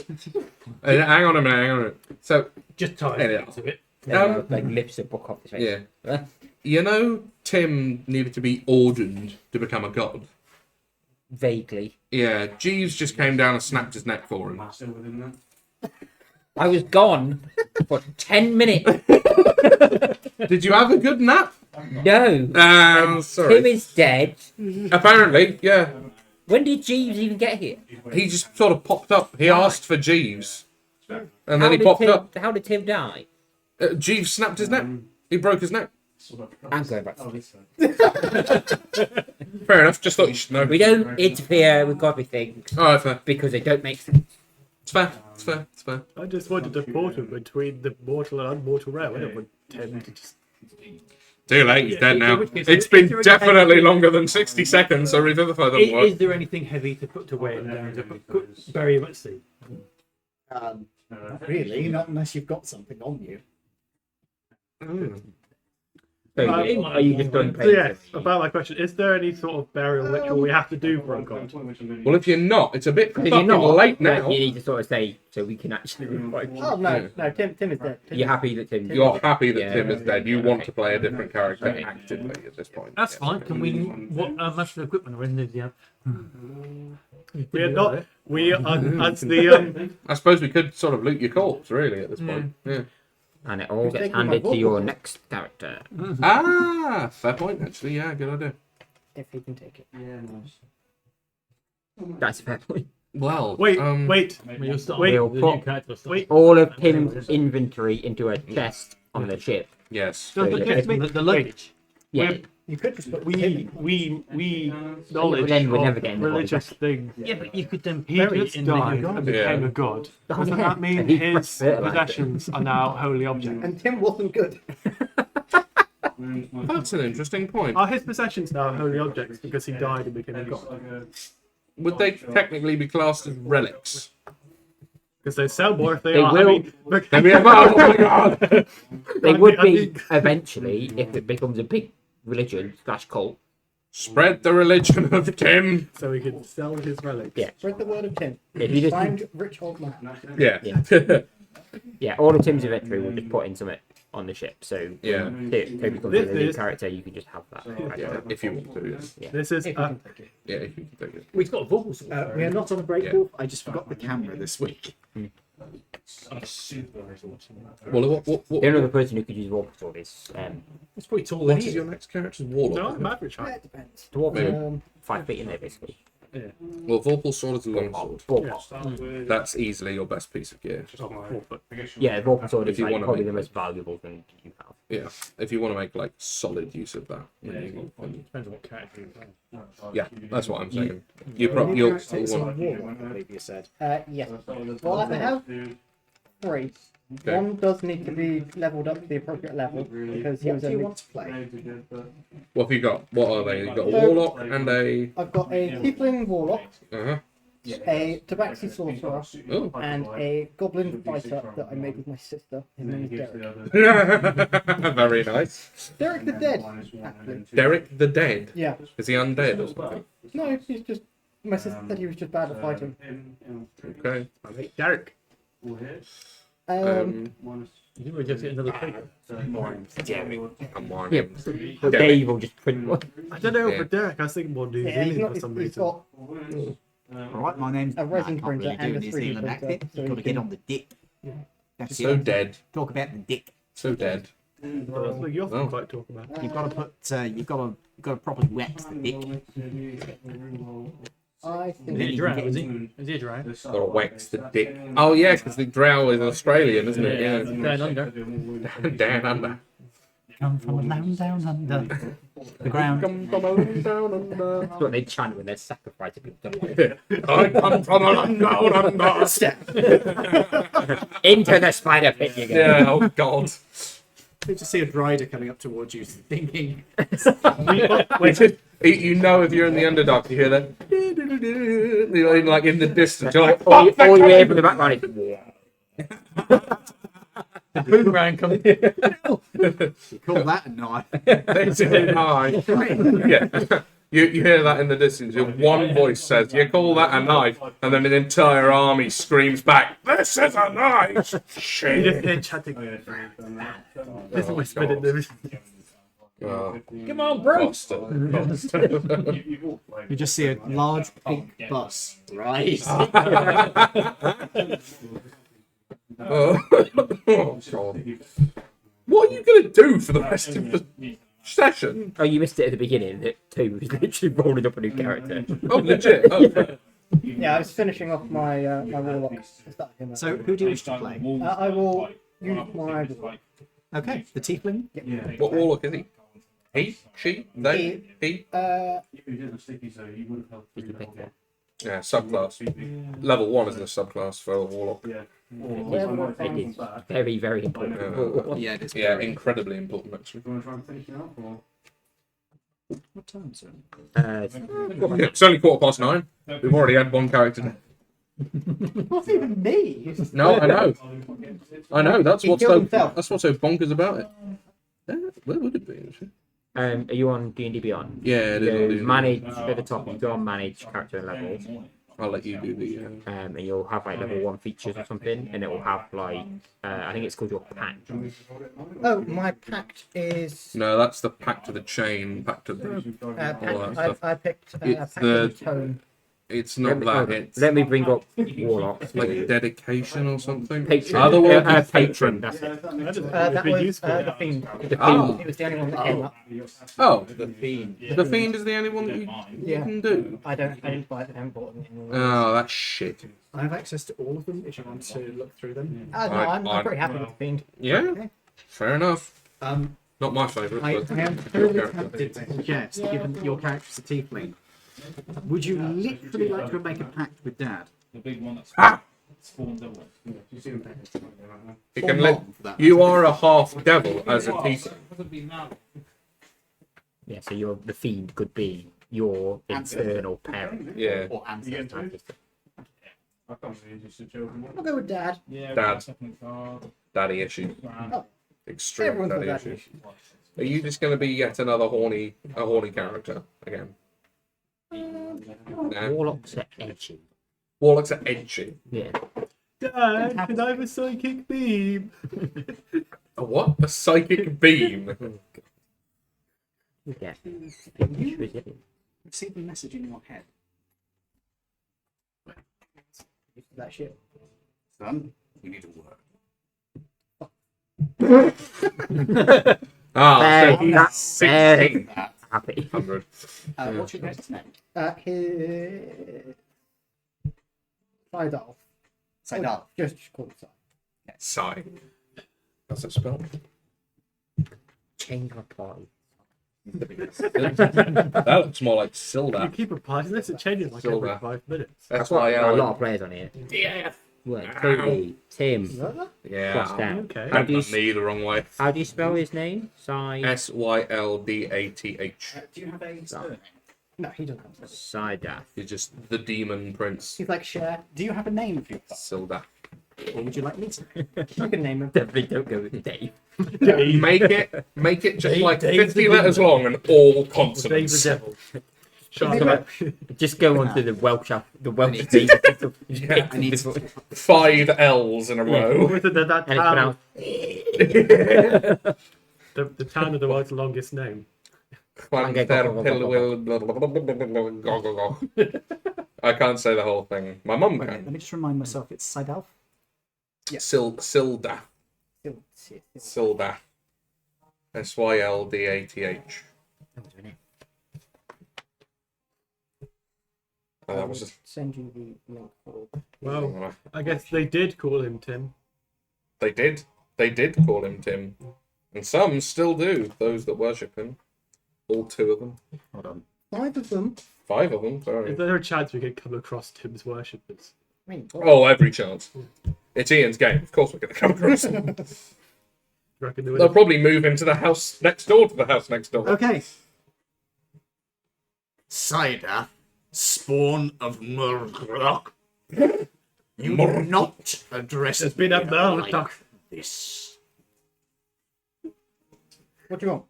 Hang on a minute. So, Just tie Yeah. it to it. Like lifts a book off his face. yeah. You know, Tim needed to be ordained to become a god. Vaguely. Yeah, Jeeves just came down and snapped his neck for him. I was gone for 10 minutes. Did you have a good nap? No. Sorry. Tim is dead. Apparently, yeah. When did Jeeves even get here? He just sort of popped up. He asked for Jeeves. And then he did popped Tim, up. How did Tim die? Jeeves snapped his neck. He broke his neck. I'm going back to sleep. Fair enough, just thought you should know. We don't interfere with godly things Alright, fair. because they don't make sense. It's fair. It's fair. It's fair. I just wanted a portal between the mortal and unmortal realm. I don't want Tim to just. Too late, he's dead now. in which case, It's is been there any definitely heavy- longer than 60 seconds, so revivify them Is work. there anything heavy to put away and to bury him at sea? Not really, not unless you've got something on you. So, Uh, are you just going So crazy? yes, about my question, is there any sort of burial ritual we have to do for a god? Well, if you're not, it's a bit Because fucking you're not late but now. You need to sort of say so we can actually. Oh no, no, Tim is dead. You're happy that Tim. You're happy that Yeah. Tim is dead. You want Okay. to play a different character Okay. actively at this point. That's Yes. fine. Can we? What much of equipment are in the? Yeah. We are not. We are as the I suppose we could sort of loot your corpse, really, at this point. Yeah. And it all Who's gets taking my handed to vocal your cords? next character. Ah, fair point, actually. Yeah, good idea. If he can take it. That's a fair point. Well, wait. You'll start Wait, the new put- character will start. wait. All of Tim's inventory into a chest on the ship. Yes. Does the Okay, chest make the luggage. Yeah. You could just put we knowledge then we're never of getting the body religious back. things. Yeah, but you could then He bury just it in the died new and god. became Yeah. a god. Oh, Doesn't yeah. that mean And he his fertilized it. possessions are now holy objects? And Tim wasn't good. That's an interesting point. Are his possessions now holy objects because he died and became a god? Would they technically be classed as relics? Because they sell more if they, They are. will. I mean, look, Oh my god! They would I be mean- eventually if it becomes a big religion / cult. Spread the religion of Tim! so we could sell his relics. Yeah. Spread the word of Tim. If you just Find rich old man. Yeah. all of Tim's inventory will just put in something on the ship. So Yeah. Toby becomes This a new is- character. You can just have that. Yeah, if you want to, yes. This is If you can take it. Yeah, if you can take it. We've got a vocal sword. We are not on a break Yeah. wolf. I just forgot the camera this week. Well, what The only other person who could use warp sword is It's pretty tall. what is your next character's warlock? no, I'm average Yeah, height. it depends. dwarf. Maybe. 5 feet in there basically. Well, Vorpal's sword is a long sword. Vorpal. That's easily your best piece of gear. Yeah, Vorpal sword If is you like, wanna probably make- the most valuable thing you have. Yeah, if you want to make like solid use of that. Depends on what character you have. Yeah, that's what I'm saying. You You'll it's a want warlock, I believe you said. Yes. Well, I have 3. Okay. One does need to be leveled up to the appropriate level because he What was do you only. want to play? What have you got? What are they? You've got a So- warlock and a. I've got a tiefling warlock, Uh a tabaxi sorcerer, huh. Oh. and a goblin fighter that I made with my sister. His name is Derek. Very nice. Derek the Dead, actually. Derek the Dead. Yeah. Is he undead or something? No, he's just. My sister said he was just bad at fighting. Okay. Derek. Um, You didn't really just get another figure. Come on. Yeah, but Dave will just print one. I don't know Yeah. for Derek. I was thinking more New yeah, he's Zealand not. for some He's reason. got Alright, my name's. A resin I can't printer really do and a a New 3D Zealand printer, accent. so You've got to you get can- on the dick. That's So it. dead. Talk about the dick. So dead. Look, you often Oh. quite talk about. You've got to put. You've got to properly wax the dick. I think. Then Is he a you drow? can Is get he? Is he a drow? Gotta wax the dick. Oh yeah, because the drow is Australian, isn't it? Yeah. Down under. Down under. Come from a land down under the ground. Come from a land down under. That's what they chant when they're sacrificing people. I come from a land down under. Into the spider pit you go. Yeah. Oh God. You just see a rider coming up towards you, thinking. You know, if you're in the Underdark, you hear that. You're in, like in the distance. You're like, all fuck, you hear from the background is Boomerang coming. You call that a knife? basically high. Yeah. You hear that in the distance. Your one voice says, "You call that a knife," and then an entire army screams back, "This is a knife!" You just Shit. hear chatting. This is whispered in the. Oh, Come on, bro. bastard. You just see a large pink bus. Right. Oh, God. What are you going to do for the rest of the session? Oh, you missed it at the beginning. That Toby was literally rolling up a new character. Oh, legit. Oh, Yeah, I was finishing off my my warlock. I started him out. So, who do you wish to play? I will use my warlock. Okay, the tiefling. what warlock is he? He? She? They? He? Yeah, subclass. Level 1 is a subclass for a warlock. Whatever It is very, very important. Yeah, it is. Yeah, incredibly important actually. What time is it? It's only 9:15. We've already had one character. Not even me. No, I know. I know. That's He what's killed so. himself. That's what's so bonkers about it. Where would it be? Actually? Are you on D&D Beyond? Yeah, it is on You D&D. manage at the top. You go on manage character and levels, I'll let you do the. and you'll have like level 1 features or something, and it will have like I think it's called your pack. Oh, my pact is. No, that's the pact of the chain, pact of the. all that Pact, stuff. I picked It's pact the- of the tone. It's not that. It's Let me bring up Warlock. like dedication or something. Patron. Otherwise, Patron. That's it. That It'd be was useful. the fiend. The Ah. fiend. It was the only one that came up. Oh, The fiend. the fiend is the only one that you Yeah. can do. I didn't buy it. I haven't bought them. Oh, that's shit. I have access to all of them if you want to look through them. No, I'm pretty happy with the fiend. Yeah, fair enough. Um, Not my favourite, I but am good thoroughly character. tempted to suggest, given that your character's a tiefling, would you literally like to make a pact with Dad? The big one that's spawned out. You Or can let. Mom, for that You are a half devil as a teacher. Yeah, so the fiend could be your infernal parent. Yeah, Or ancestor. I'll go with Dad. Dad. Daddy issues. Oh. Extreme Everyone's got daddy daddy issues. Are you just going to be yet another horny character again? Nah. Warlocks are edgy. Warlocks are edgy. Yeah. Dad, can I have a psychic beam? A what? A psychic beam? Yeah. See the message in your head. That shit. Son, we need to work. Ah, so That's 16. happy. 100. What's your guys' name? His. Sidolf. Saidal. Just call it Side. Sigh. That's a spell. Change my party. That looks more like You Silda. keep a party unless it changes like every Silver. 5 minutes. That's Got why a lot of players on here. Yeah. Well, Cody, Tim, Yeah. crossed out. Okay. How I've do you done me the wrong way. how do you spell his name? Sylddath. Do you have a surname? No, he doesn't have a Sidath. You're just the demon prince. He's like Cher. Do you have a name for your dog? Silda. Or would you like me to? You can name him. Definitely don't go with Dave. Make it just Dave- like Dave's 50 the letters demon. long and all Dave's consonants. the devil. Just go on to the Welsh need thing. Yeah, I need 5 L's in a row. With that And it's town, pronounced the town of the world's longest name. I can't say the whole thing. My mum Wait, can. let me just remind myself. It's Saidal. Silda. Silda. Sylddath. Oh, that was just. Send you the link for. Well, I guess they did call him Tim. They did. They did call him Tim. And some still do, those that worship him. All 2 of them. Hold on. 5 of them. 5 of them, Is sorry. there a chance we could come across Tim's worshippers? I mean, Oh, every chance. It's Ian's game. Of course we're going to come across him. Do you reckon they They'll would? probably move into the house next door to the house next door. Okay. Cider, spawn of Murloc. You do not address There's been a me Murloc. like this. what do you want?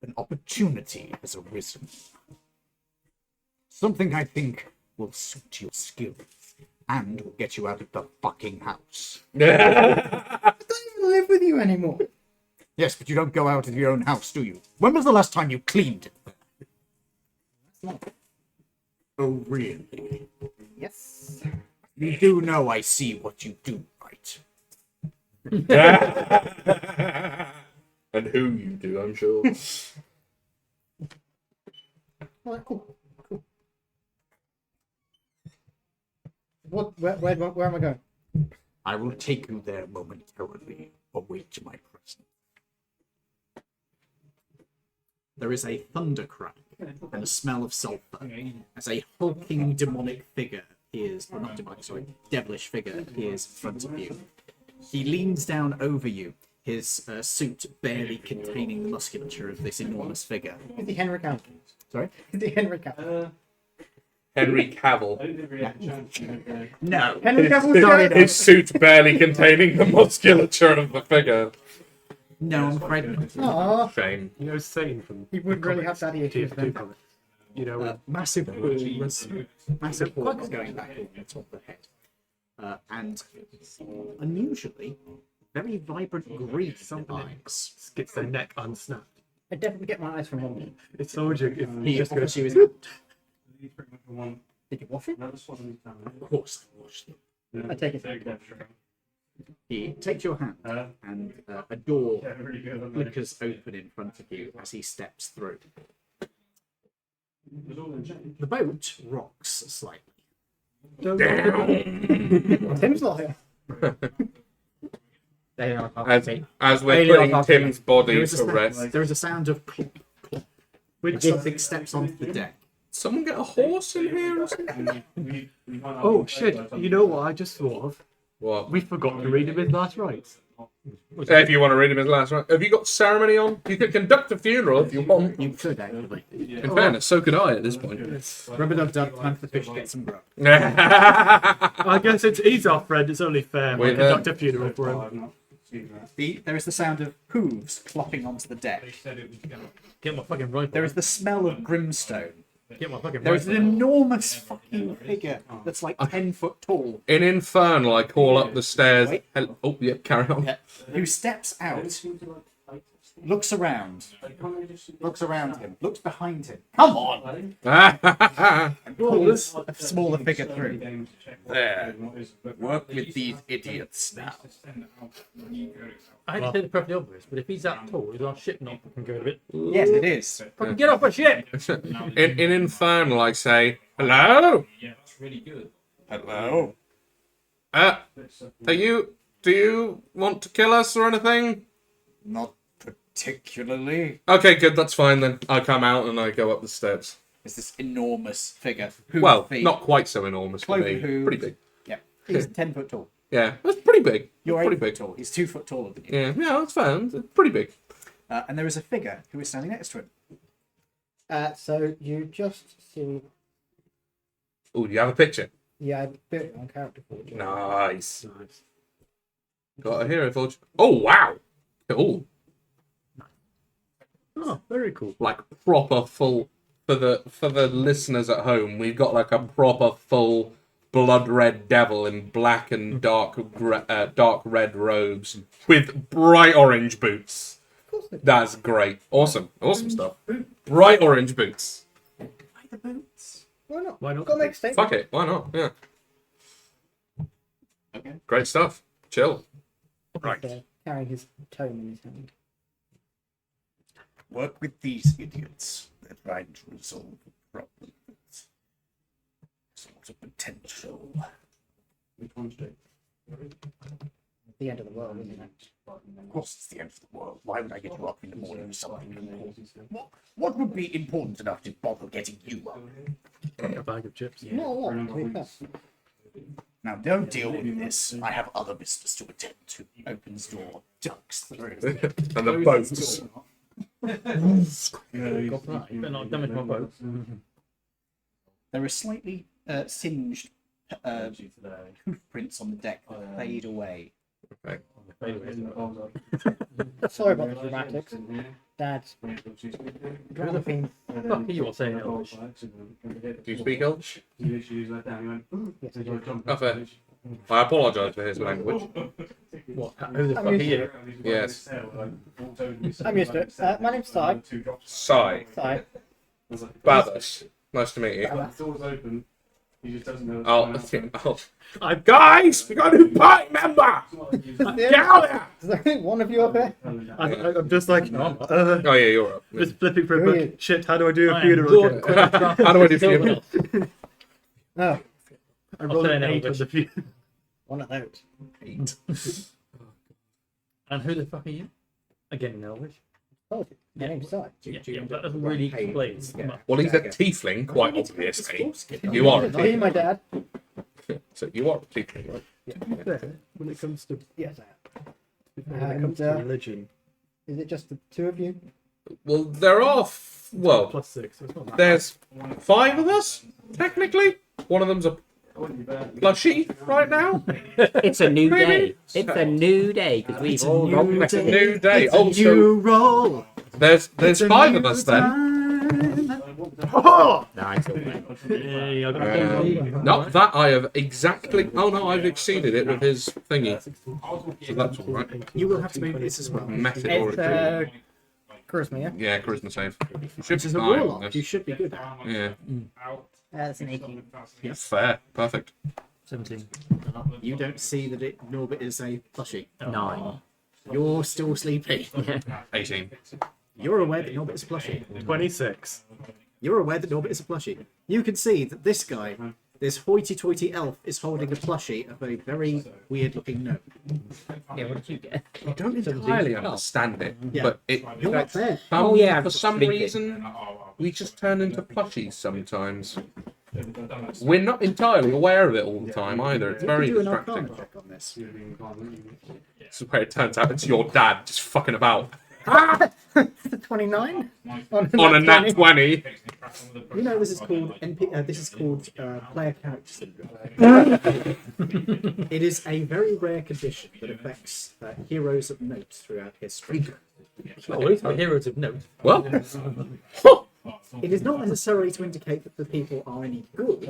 An opportunity has arisen. Something I think will suit your skills and will get you out of the fucking house. I don't even live with you anymore. Yes, but you don't go out of your own house, do you? When was the last time you cleaned it? Oh, really? Yes. You do know I see what you do, right? And who you do, I'm sure. Alright, cool. Cool. Where am I going? I will take you there momentarily. Await my presence. There is a thunder crack and a smell of sulfur as a hulking demonic figure appears, or not demonic, sorry, devilish figure appears in front of you. He leans down over you, his suit barely containing the musculature of this enormous figure. Is he Henry Cavill? Sorry? Is he Henry Cavill? Henry Cavill. No. Henry Cavill's Sorry, His suit barely containing the musculature of the figure. No, I'm afraid not. Aw, Shame. You know, Sane from he would really have daddy issues TF2 then. comics. You know, Massive horns going back on the top of the head. And unusually, very vibrant green eyes. gets their neck unsnapped. I definitely get my eyes from him. It's soldier if He just goes. obviously was. Did you wash it? Of course, I watched them. I take it. He takes your hand, and a door flickers open in front of you as he steps through. The boat rocks slightly. Tim's not here. As we're Alien putting Arctic. Tim's body There is, to rest, there is a sound of clop, clop. When something steps onto the deck. someone get a horse in here or something? Oh shit! You know what I just thought of? What? We forgot to read him his last rites. If you want to read him his last one. Have you got ceremony on? You could conduct a funeral if you want. You could actually. In fairness, so could I at this point. Rubber dub dub, time for the fish to get some grub. I guess he's our friend. It's only fair. We Wait, conduct a funeral for him. There is the sound of hooves clopping onto the deck. Get my fucking rifle. There is the smell of brimstone. Get my fucking There is an rifle. enormous fucking figure that's like 10 foot tall, In Infernal, I call up the stairs. Wait. Oh, yeah, carry on. who steps out, looks around him, looks behind him. Come on! And pulls a smaller figure through. There. Work with these idiots now. I hate to say the perfectly obvious, but if he's that tall, is our ship not fucking good a bit? Yes, it is. Fucking get off my ship! In Infernal, I say, hello? Hello? Do you want to kill us or anything? Not particularly. Okay, good, that's fine then. I come out and I go up the steps. It's this enormous figure. Hoof Well, feet. not quite so enormous for Cloven me. hooves. Pretty big. Yeah, he's 10 foot tall. Yeah, that's pretty big. You're pretty 8 big. foot tall. He's 2 foot taller than you. Yeah, that's fine. It's pretty big. And there is a figure who is standing next to him. So you just see. Oh, do you have a picture? Yeah, I built it on character for you. Nice. Got a hero forge. Oh, wow. Oh, Oh, very cool. like proper full for the listeners at home. We've got like a proper full blood red devil in black and dark red robes with bright orange boots. That's great. Awesome stuff. Bright orange boots. The boots. Why not? Why not? Gotta make a statement. Fuck it. Why not? Yeah. Okay. Great stuff. Chill. Right. Carrying his tome in his hand. Work with these idiots. They're trying to resolve the problem. Sort of potential. The end of the world, isn't it? Of course, it's the end of the world. Why would I get you up in the morning for something important? What would be important enough to bother getting you up? A bag of chips. Not a lot, to be fair. Now, don't deal with this. I have other business to attend to. Opens door, ducks through. And the boats. You better not damage my boat. There are slightly singed hoof prints on the deck that fade away. Okay. Sorry about the dramatics. Dad. Drama theme. Fuck you, you're saying Elvish. Do you speak Elvish? Yes, I do. Oh, fair. I apologise for his language. What? Who the fuck are you? Yes. I'm used to it. My name's Sai. Sai. Sai. Bathurst. Nice to meet you. door's open. He just doesn't know. Guys, we got a new party member! Get out here! Is there only one of you up here? I'm just like, Oh, yeah, you're up. just flipping for a Who are book. Shit, how do I do a I am funeral? Lord kit? Quinn. How do I do funeral? No, I rolled say an an 8 on Elvish. the funeral. one of those. And who the fuck are you? Again in Elvish. Oh, my name's Sai. Yeah, but that doesn't really explain. Well, he's a tiefling, quite obviously. You are a Are you my tiefling. dad? So you are a tiefling, right? When it comes to Yes, I when it comes to religion, am. Is it just the two of you? Well, there are Well, +6. So it's not that there's 5 of us, technically. One of them's a plushie right now. It's a new Maybe. day. It's a new day because we've all got It's a new day. It's a Oh, so new roll. there's It's a 5 of new us then. time. nice. Okay. Yeah, I got Not that I have exactly. Oh no, I've exceeded it with his thingy. So that's all right. You will have to move this as well. Method It's already. charisma, yeah? Yeah, charisma save. Should Which be is a fine on warlock. this. You should be good at. Yeah, That's an 18. fair, perfect. 17. You don't see that Norbit is a plushie. 9. You're still sleepy. 18. You're aware that Norbit is a plushie. 26. You're aware that Norbit is a plushie. You can see that this guy, this hoity-toity elf, is holding a plushie of a very weird-looking gnome. Yeah, what did you get? I don't entirely understand it, Yeah. but it. You're not there. Oh, yeah, for some sleeping. reason, we just turn into plushies sometimes. We're not entirely aware of it all the time either. It's very Do an distracting. arcana check on this. This is where it turns out it's your dad just fucking about 29? on a nat 20. You know this is called player character syndrome. It is a very rare condition that affects heroes of note throughout history. Oh, at least my heroes of note. Well, It is not necessarily to indicate that the people are any good.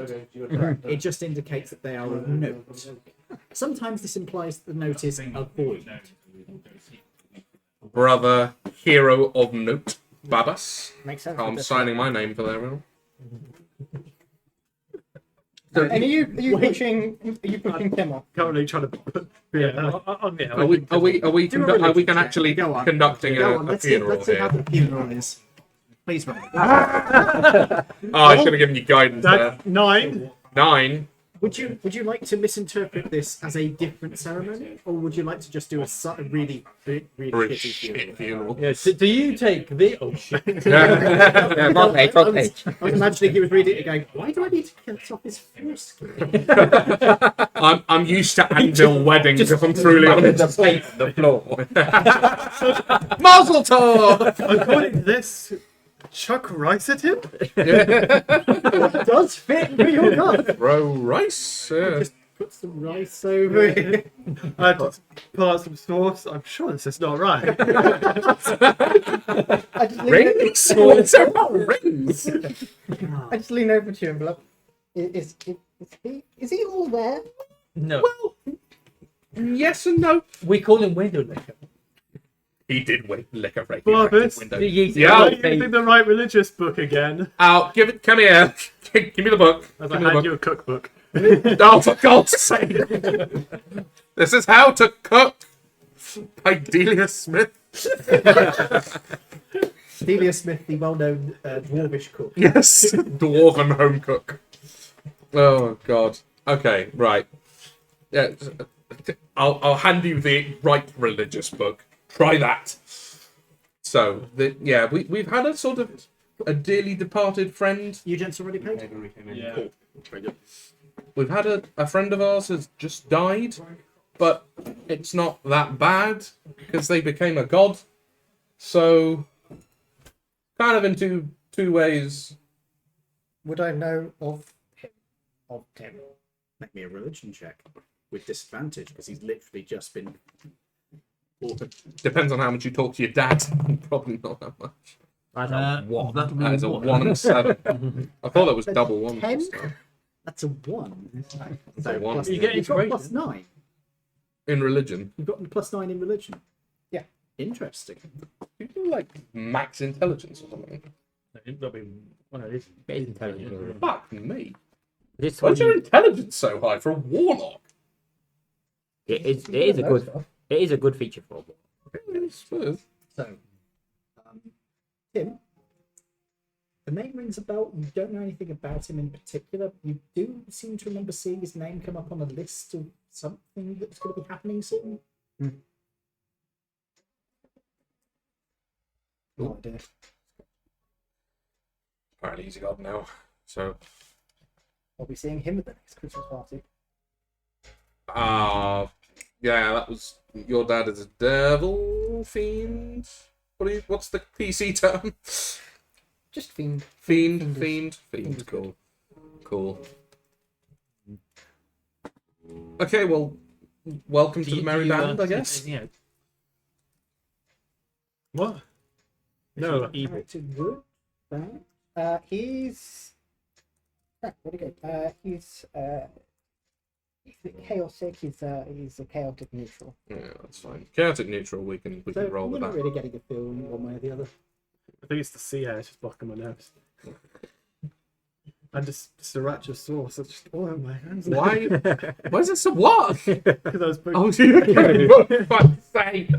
It just indicates that they are of note. Sometimes this implies that the note is avoid. brother, hero of note, Babas. Makes sense. I'm signing my name for that. Will. And are you pushing Tim off? Currently trying to put. Are we can actually Go on. conducting Go a on, let's see funeral how here? the funeral is. Please roll. Oh, I should have given you guidance there. That's 9. 9. Would you like to misinterpret this as a different ceremony, or would you like to just do a really Really shitty shit funeral? funeral. Yeah, do you take the. Oh, shit. Yeah, front page, front page. I was imagining he was reading it and going, why do I need to cut off his foreskin? I'm used to anvil weddings, if I'm truly honest. The floor. Mazel tov! According to this, chuck rice at him? It does fit real good. Bro, rice. Just put some rice over it. I had to pull out some sauce. I'm sure this is not right. I just lean Rings? What's about rings? I just lean over to you and be like, is he all there? No. Yes and no. We call him window licker. He did lick a radioactive Barbus, window. Yeah. Are you using the right religious book again? Out, come here. Give me the book. As Give I me the hand book. you a cookbook. Oh, for God's sake! This is How to Cook by Delia Smith. Delia Smith, the well-known dwarvish cook. Yes, dwarven home cook. Oh God. Okay, right. Yeah, I'll hand you the right religious book. Try that. So, we've had a sort of a dearly departed friend. You gents already paid? Yeah. Cool. Very good. We've had a friend of ours has just died, but it's not that bad because they became a god. So, kind of in two ways. Would I know of him? Of Tim? Make me a religion check with disadvantage because he's literally just been. Depends on how much you talk to your dad. Probably not that much. What? That is a 1 and a 7. I thought that was double 1. 10? That's a 1. a one. Plus, You get you've got inspiration. +9. In religion. You've got +9 in religion. Yeah. Interesting. You do like max intelligence or something. That'll be one of these. It is intelligent. Fuck me. This Why's one, your intelligence so high for a warlock? it is a good feature for a book. I suppose. So, Tim, the name rings a bell. You don't know anything about him in particular. You do seem to remember seeing his name come up on a list of something that's going to be happening soon. No idea. Apparently he's a god now. So, I'll be seeing him at the next Christmas party. yeah, that was your dad is a devil fiend. What's the PC term? Just fiend. Fiend. Cool. Okay, well, welcome to the merry band, I guess. Yeah. What? No. Character would. He's. Crap, where'd he go? He's chaotic. He's a chaotic neutral. Yeah, that's fine. Chaotic neutral, we can So roll you're with not that. really getting a feel one way or the other. I think it's the sea air just blocking my nose. And just sriracha sauce. It's just all over my hands. Why? Why is it so what? Because I was putting Oh, okay. For fuck's sake.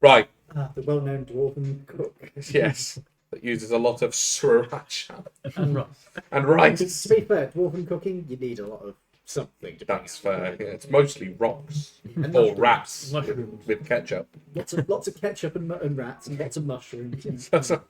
Right. The well-known dwarven cook. Yes. That uses a lot of sriracha And right. and rice. To be fair, dwarven cooking, you need a lot of something. To That's fair. Yeah, it's mostly rocks And or mushrooms. rats Mushrooms. with ketchup. Lots of ketchup and rats and lots of mushrooms. And...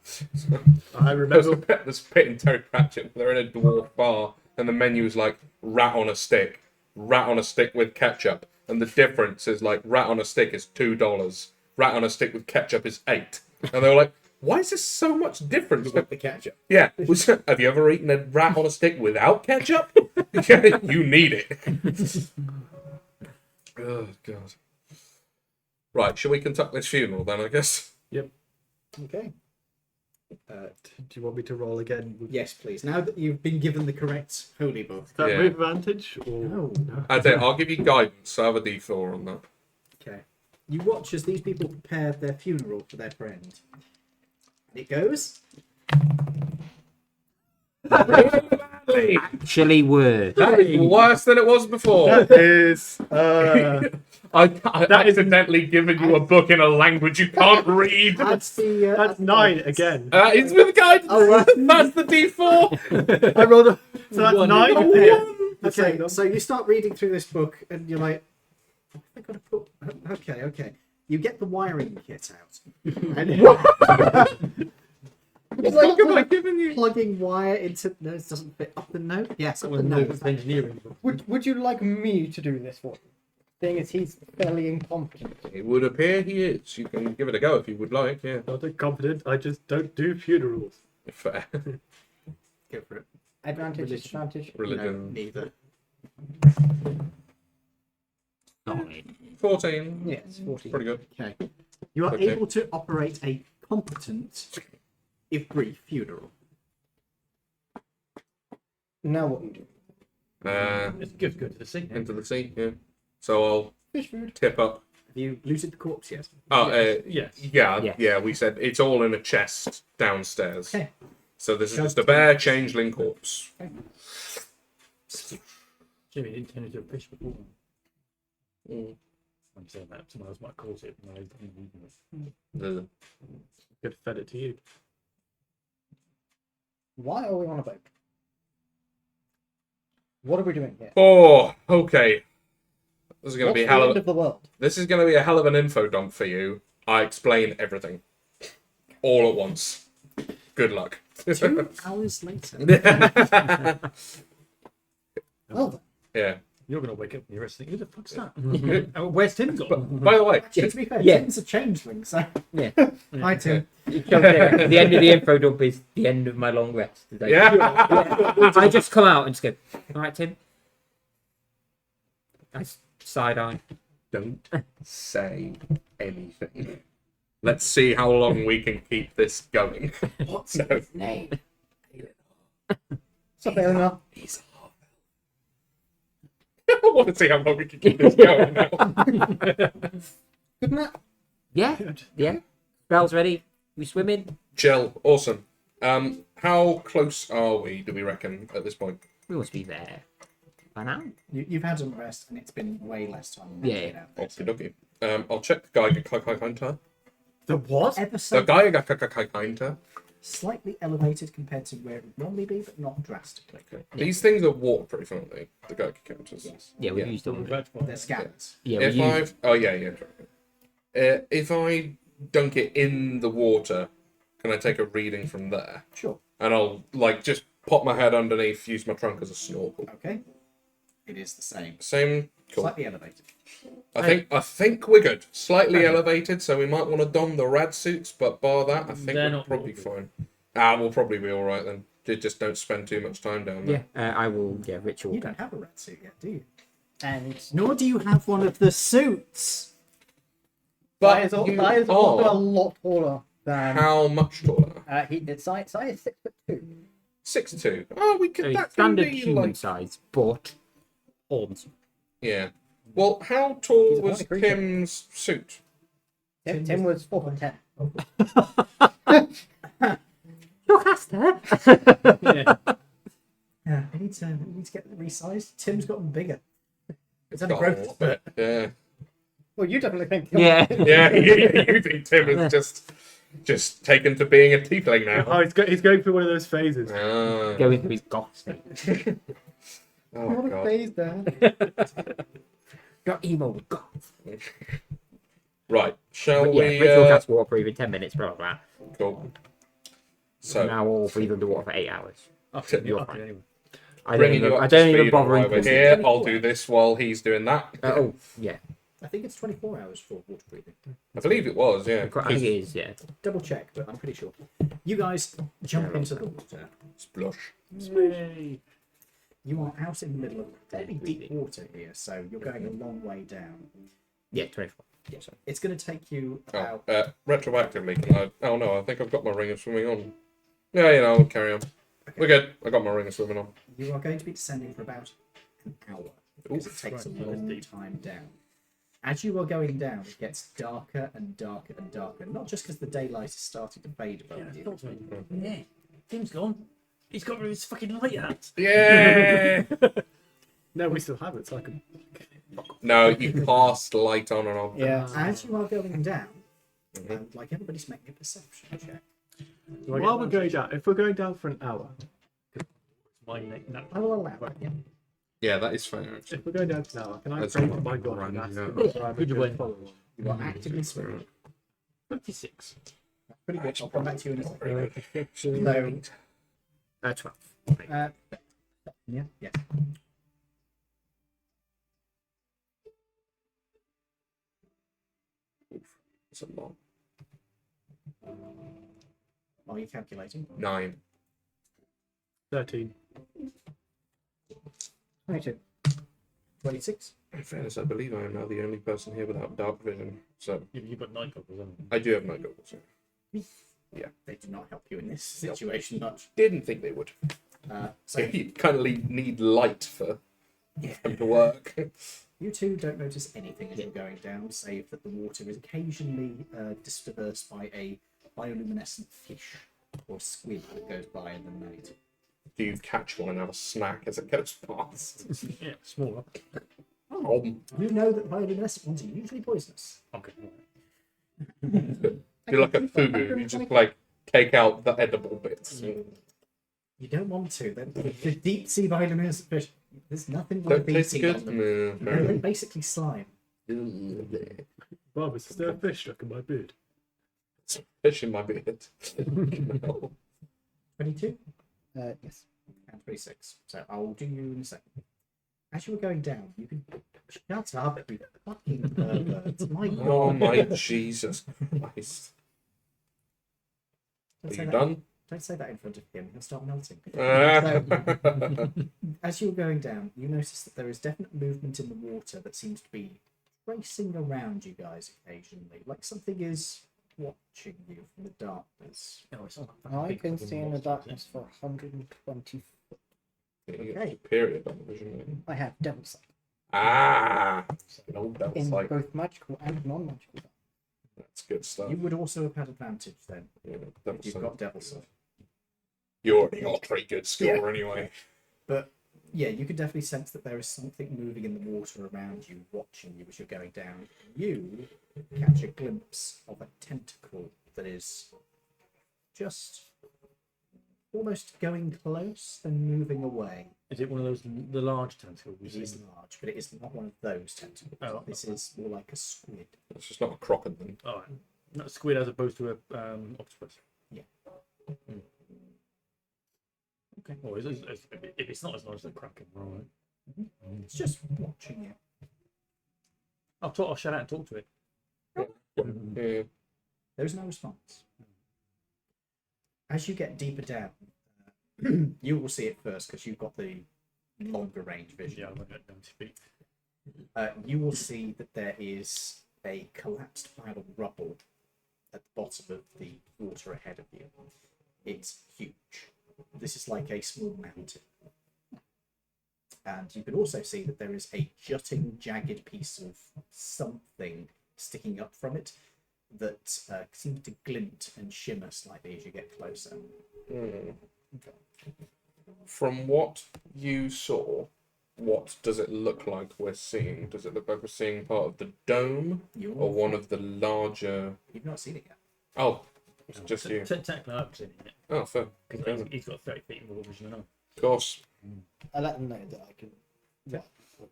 I remember. There's a bit in Terry Pratchett. They're in a dwarf bar, and the menu's like rat on a stick with ketchup, and the difference is like rat on a stick is $2, rat on a stick with ketchup is $8, and they were like, why is this so much difference? with the ketchup. Yeah, have you ever eaten a rat on a stick without ketchup? Yeah, you need it. Oh god. Right, shall we conduct this funeral then? I guess. Okay. Do you want me to roll again? With Yes, please. Now that you've been given the correct holy book. that Yeah. with advantage? Or... No. I'll give you guidance. So I have a D4 on that. Okay. You watch as these people prepare their funeral for their friend. And it goes. Actually, word. That is worse than it was before. That is. I That is- accidentally given you a book in a language you can't read. That's the. That's 9 again. It's with guidance. Oh, right. That's the D4. I rolled a. So that's 9 again. Okay, so you start reading through this book and you're like, I gotta put. Okay. You get the wiring kit out. And it's like What have I given you? plugging wire into. No, it doesn't fit up the note. Yes, up the Well, no, note. it's engineering. Would you like me to do this for you? Seeing as he's fairly incompetent. It would appear he is. You can give it a go if you would like. Yeah. Not incompetent. I just don't do funerals. Fair. Go for it. Advantage, disadvantage. Religion. No, neither. 14. Yes, 14. Pretty good. Okay. You are Okay. able to operate a competent, if brief, funeral. Now what you do? It's good to the sea. Into the sea. Yeah. So I'll Fish food. tip up. Have you looted the corpse yet? Oh, Yes. yeah. We said it's all in a chest downstairs. Okay. So this is just a bare changeling corpse. Jimmy didn't turn into a fish before. Mm. I'm saying that someone else might cause it. No, he's not eating it. The- Could have fed it to you. Why are we on a boat? What are we doing here? Oh, okay. This is gonna What's be the a hell end of of the world? this is gonna be a hell of an info dump for you. I explain everything all at once. Good luck. 2 hours later. Well done. Yeah. You're going to wake up and you're rest thinking, who the fuck's that? Oh, where's Tim gone? By the way, Actually, to be fair, Yeah. Tim's a changeling, so. Yeah. Hi, Tim. The end of the info dump is the end of my long rest today. yeah. I just come out and just go, all right, Tim. Nice side eye. Don't say anything. Let's see how long we can keep this going. What's No. his name? What's up, Eleanor? He's I want to see how long we can keep this going now. Good night. Yeah, yeah. Spell's ready. We swimming. Chill. Awesome. How close are we, do we reckon, at this point? We must be there by now. You've had some rest, and it's been way less time. than Yeah. you've been out there, so- Okie dokie. I'll check the Geiger Counter. The what? Ever The so Geiger Counter. slightly elevated compared to where it would normally be, but not drastically. These things are waterproof, aren't they? The Geiger counters. Yeah, we Yeah. used all of it. They're scanners. Yeah, we If used. if I dunk it in the water, can I take a reading from there? Sure. And I'll just pop my head underneath, use my trunk as a snorkel. Okay. It is the same. Same. Cool. Slightly elevated. I think we're good. Slightly elevated, so we might want to don the rad suits, but bar that, I think They're we're not probably waterproof. fine. We'll probably be all right then. Just don't spend too much time down Yeah, there. I will. Yeah, ritual. You don't have a rat suit yet, do you? And Nor do you have one of the suits. that is you also a are lot taller than. how much taller? It's size 6'2". 6'2". Oh, we could. So That it's standard can be human like. size, but horns. Yeah. Well, how tall He's a was horny creature. Tim's suit? Tim was 4'10". Yeah. Yeah, I need to get resized. Tim's gotten bigger. It's had a Got growth a spurt. Yeah. Well, you definitely think. Yeah. Yeah. You think Tim is just taken to being a tiefling now? Oh, he's going through one of those phases. Ah. Going through his goth state. Oh What a god. phase there. Got emo goth. Right. Shall But yeah, we? ritual cast waterproof in 10 minutes, blah blah blah. Cool. So Now all breathe underwater for 8 hours. Okay, You're okay, fine. anyway. I bringing don't you even, up I to don't even speed bother on why we're including. here. I'll do this while he's doing that. Oh, yeah. I think it's 24 hours for water breathing. I believe it was, yeah. I think it is, yeah. Double check, but I'm pretty sure. You guys jump into the water. Splush. Yay. You are out in the middle of fairly deep water here, so you're going a long way down. Yeah, 24. Yeah, it's going to take you Oh, about. retroactively, can I? Oh no, I think I've got my ring of swimming on. Yeah, I'll carry on. We're good. I got my ring of swimming on. You are going to be descending for about an hour because it takes a long time down. As you are going down, it gets darker and darker and darker. Not just because the daylight is starting to fade above you. Yeah. Tim's gone. He's got rid of his fucking light hat. Yeah. No, we still have it. So I can. No, you cast light on and off. Yeah. As you are going down, like everybody's making a perception check. While we're going down, if we're going down for an hour, My neck. No. I will allow it. Yeah. Yeah, that is fair. Actually. if we're going down for an hour, can I That's pray not to my God right, and ask yeah. him to drive Who'd you a win? follow on? You are actively swimming. 56. Pretty good. I'll come back to you in a second. So, 12. yeah, yeah. It's a lot. Are you calculating? 9. 13. 22. 26. In fairness, I believe I am now the only person here without dark vision. So You've got night goggles, haven't you? I do have night goggles. Yeah. They do not help you in this situation much. Didn't think they would. So You kind of need light for them to work. you two don't notice anything as you're going down, save that the water is occasionally dispersed by a bioluminescent fish or squid that goes by in the night. Do you catch one and have a snack as it goes past? Yeah, smaller. You know that bioluminescent ones are usually poisonous. Okay. You're like a fugu. You just like take out the edible bits. You don't want to. The deep sea bioluminescent fish, there's nothing Don't like taste eating good. on them. No, They're basically slime. Bob, is there a fish stuck in my beard? Fish in my beard. 22 Yes. and 26. So I'll do you in a second. As you were going down, you can shut up, you fucking pervert. My God. Oh my Jesus Christ. Don't Are say you that- done? Don't say that in front of him. He'll start melting. Ah. As you're going down, you notice that there is definite movement in the water that seems to be racing around you guys occasionally, like something is watching you from the darkness. Oh, it's not that fucking I big can fucking see in the monster, darkness for 120. You get superior double vision. I have devil sight Ah, an old devil in sight. both magical and non-magical. That's good stuff. You would also have had advantage then Yeah, devil if you've sight. got devil sight. You already got a pretty good score anyway. But yeah, you can definitely sense that there is something moving in the water around you, watching you as you're going down. You catch a glimpse of a tentacle that is just almost going close, then moving away. Is it one of those, the large tentacles? It is large, but it is not one of those tentacles. Oh. This is more like a squid. It's just not a crocodile. All right. Not a squid as opposed to a octopus. Yeah. Mm. Okay. Or if it's not as large as a kraken, all right. It's just watching you. I'll shout out and talk to it. Yeah. There is no response. as you get deeper down, you will see it first because you've got the longer range vision. Yeah, I'm going to 90 feet. You will see that there is a collapsed pile of rubble at the bottom of the water ahead of you. It's huge. This is like a small mountain. And you can also see that there is a jutting, jagged piece of something sticking up from it that seems to glint and shimmer slightly as you get closer. From what you saw, what does it look like we're seeing? Does it look like we're seeing part of the dome or one of the larger... You've not seen it yet. Oh, it's just you. Technically, I've seen it. Oh, fair. Because he's got 30 feet of vision and all. Of course. I let them know that I can.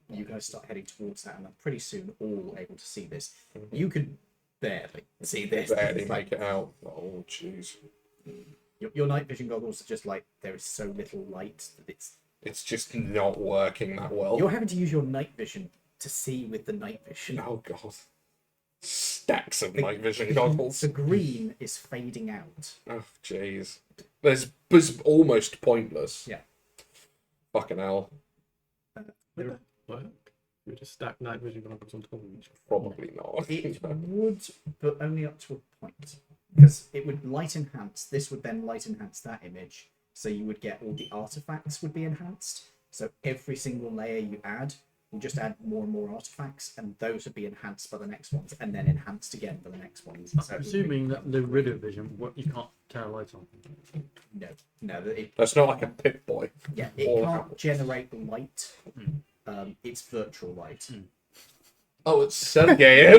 You guys start heading towards that, and I'm pretty soon all able to see this. You can barely see this. Barely It's make it out. Oh, jeez. Your night vision goggles are just like, there is so little light that It's just not working that well. you're having to use your night vision to see with the night vision. Oh, God. Stacks of night vision goggles. The green is fading out. Oh, jeez. It's almost pointless. Yeah. Fucking hell. What? You just stack night vision goggles on top of each other. Probably not. It would, but only up to a point. Because it would light enhance. This would then light enhance that image. So you would get all the artifacts would be enhanced. So every single layer you add will just add more and more artifacts, and those would be enhanced by the next ones, and then enhanced again for the next ones. So I'm assuming that the rid of vision, what you can't turn a light on. No, That's not like a Pip Boy. Yeah, it Or can't generate light. It's virtual light. Oh, it's Sergey.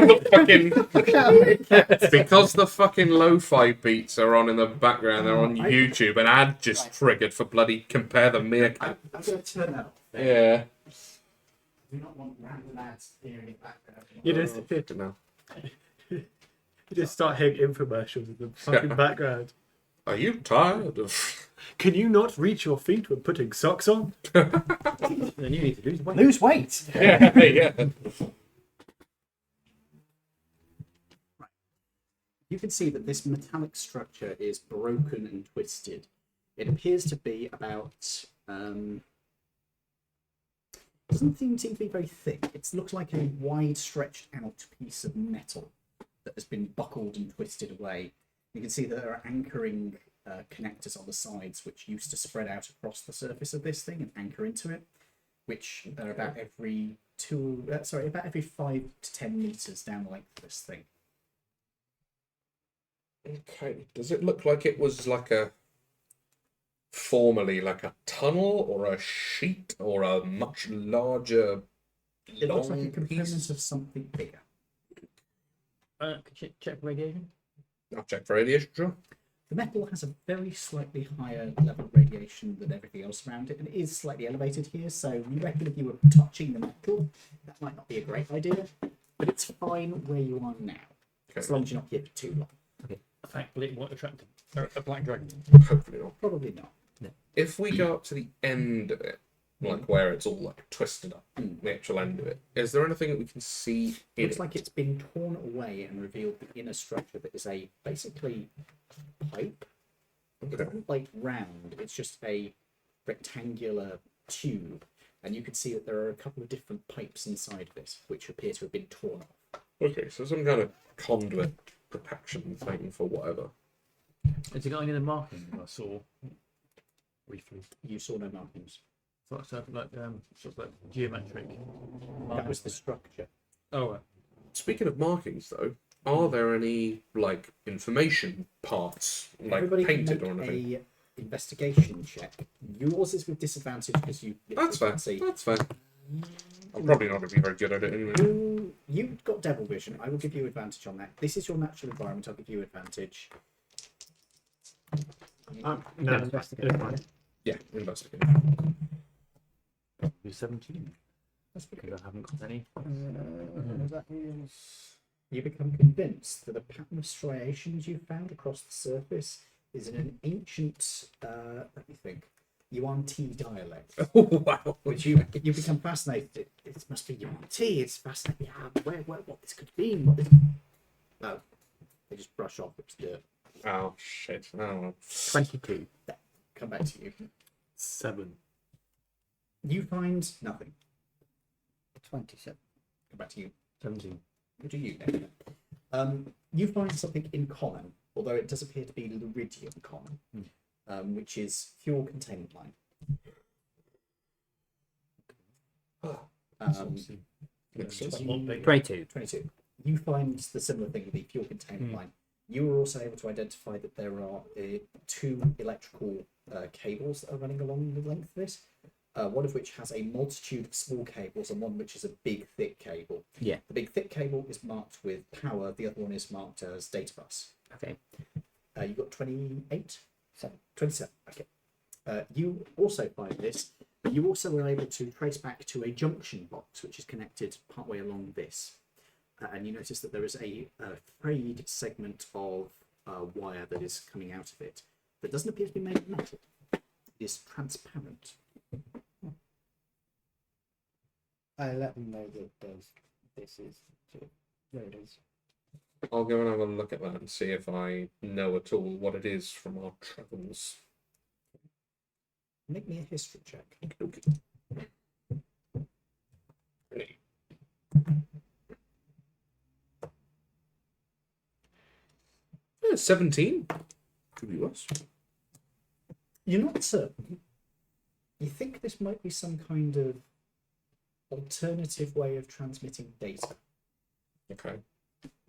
Because the fucking lo-fi beats are on in the background, they're on YouTube. An ad just triggered for bloody Compare the Meerkat. I'm going to turn that off. Yeah. Do not want random ads here in the background. You just start hearing infomercials in the fucking background. Are you tired of... Can you not reach your feet when putting socks on? Then you need to lose weight. Lose weight! Yeah. You can see that this metallic structure is broken and twisted. It appears to be about... doesn't seem to be very thick. It looks like a wide stretched out piece of metal that has been buckled and twisted away. You can see that there are anchoring connectors on the sides which used to spread out across the surface of this thing and anchor into it, which are about every 5 to 10 meters down the length of this thing. Okay. Does it look like it was like formerly like a tunnel or a sheet or a much larger... It looks like a long component piece? of something bigger. Could you check radiation? I'll check for radiation, sure. The metal has a very slightly higher level of radiation than everything else around it, and it is slightly elevated here, so we reckon if you were touching the metal, that might not be a great idea, but it's fine where you are now, as long as you're not here for too long. Thankfully, it won't attract a black dragon. Hopefully not. Probably not. If we go up to the end of it, like where it's all like twisted up, the actual end of it, is there anything that we can see in Looks it? like it's been torn away and revealed the inner structure that is a basically pipe. It's not like round, it's just a rectangular tube, and you can see that there are a couple of different pipes inside of it which appear to have been torn off. Okay, so some kind of conduit protection thing for whatever. Has it got any of the markings I saw briefly? You saw no markings. Sort of like geometric. That was the structure. Oh, right. Speaking of markings, though, are there any like information parts like Everybody painted can or make anything? a investigation check. Yours is with disadvantage because you That's fair. can't see. That's fair. I'm probably not going to be very good at it anyway. You've got devil vision. I will give you advantage on that. This is your natural environment. I'll give you advantage. No, investigate. Yeah, investigate. You're 17. That's Because I haven't got any. That is. You become convinced that a pattern of striations you've found across the surface is in an ancient, let me think, Yuan-Ti dialect, Oh, wow. which you become fascinated. It must be Yuan-Ti. It's fascinating. What this could be? What this... No, they just brush off. It's dirt. Oh shit! Oh. 22. Come back to you. 7. You find nothing. 27. Come back to you. 17. What do you know? You find something in common, although it does appear to be Laridian common, which is fuel containment line. 22. 22. You find the similar thing with the fuel containment line. You were also able to identify that there are 2 electrical cables that are running along the length of this. One of which has a multitude of small cables and one which is a big thick cable. Yeah. The big thick cable is marked with power, the other one is marked as data bus. Okay. You got 28? 27, okay. You also find this, but you also were able to trace back to a junction box which is connected partway along this. And you notice that there is a frayed segment of wire that is coming out of it that doesn't appear to be made of metal. It is transparent. I let them know that this is there it is. I'll go and have a look at that and see if I know at all what it is from our travels. Make me a history check. Okay. 17. Could be worse. You're not certain. You think this might be some kind of alternative way of transmitting data. Okay.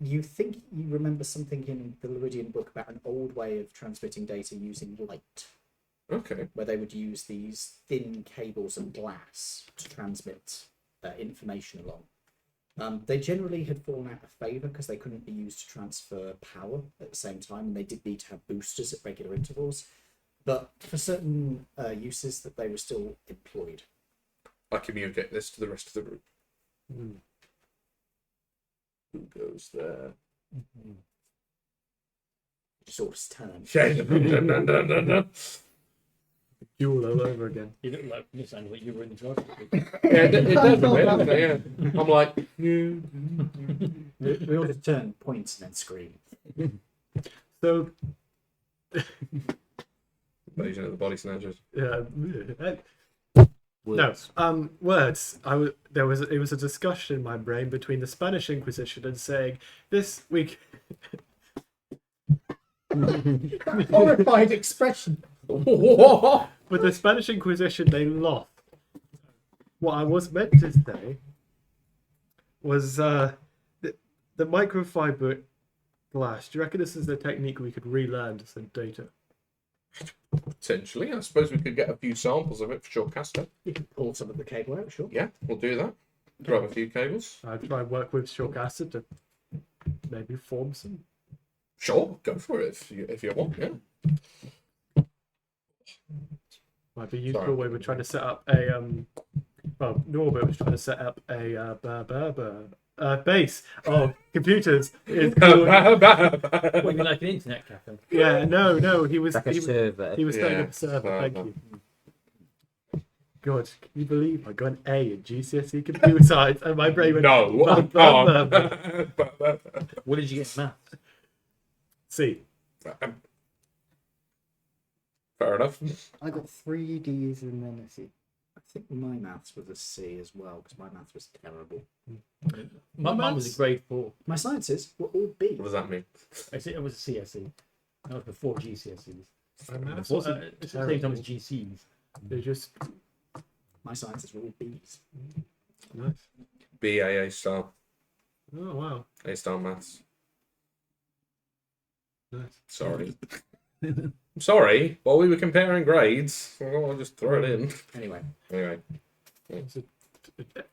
You think you remember something in the Laridian book about an old way of transmitting data using light, Okay. where they would use these thin cables of glass to transmit information along. They generally had fallen out of favour because they couldn't be used to transfer power at the same time, and they did need to have boosters at regular intervals. But for certain uses, that they were still employed. I communicate this to the rest of the group. Who goes there? Sort of turn. Duel all over again. You look like you sound like you were in the drive. Yeah, it does a bit, doesn't it? Yeah. I'm like, We all just turn, point, and then scream. So, invasion of the body snatchers. Words. Words. It was a discussion in my brain between the Spanish Inquisition and saying this week. Horrified expression. With the Spanish Inquisition, they lost. What I was meant to say was the microfiber glass. Do you reckon this is the technique we could relearn to send data? Potentially. I suppose we could get a few samples of it for Shortcaster. You can pull some of the cable out, sure. Yeah, we'll do that. Grab a few cables. I'd try and work with Shock Acid to maybe form some. Sure, go for it if you want, yeah. Might be useful Sorry. when we're trying to set up a well, Norbert was trying to set up a base of computers. Is called, What, you like an internet cafe? yeah, no, he was Like a server. he was setting Yeah, up a server. Thank server. you. God, can you believe I got an A in GCSE computer science and my brain went No, I can't. What did you get in maths? C. Fair enough. I got 3 Ds and then a C. I think my maths was a C as well, because my maths was terrible. My mum was a grade 4. My sciences were all B. What does that mean? It was a CSE. That was before GCSEs. My maths Before, wasn't it's the same time as terrible. GCs. They're just My sciences were all Bs. nice. BA star. Oh wow, A star maths. nice. Sorry. Sorry. While we were comparing grades, I'll just throw it in. Anyway, Anyway, It's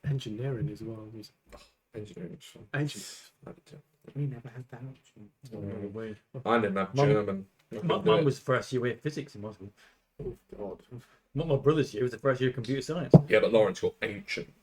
engineering as well. engineering is fun. Engineering. we never had that option. I didn't have Mum- German. Mum was first year of physics in Moscow. Oh, God. Not my brother's year, it was the first year of computer science. Yeah, but Lawrence got ancient.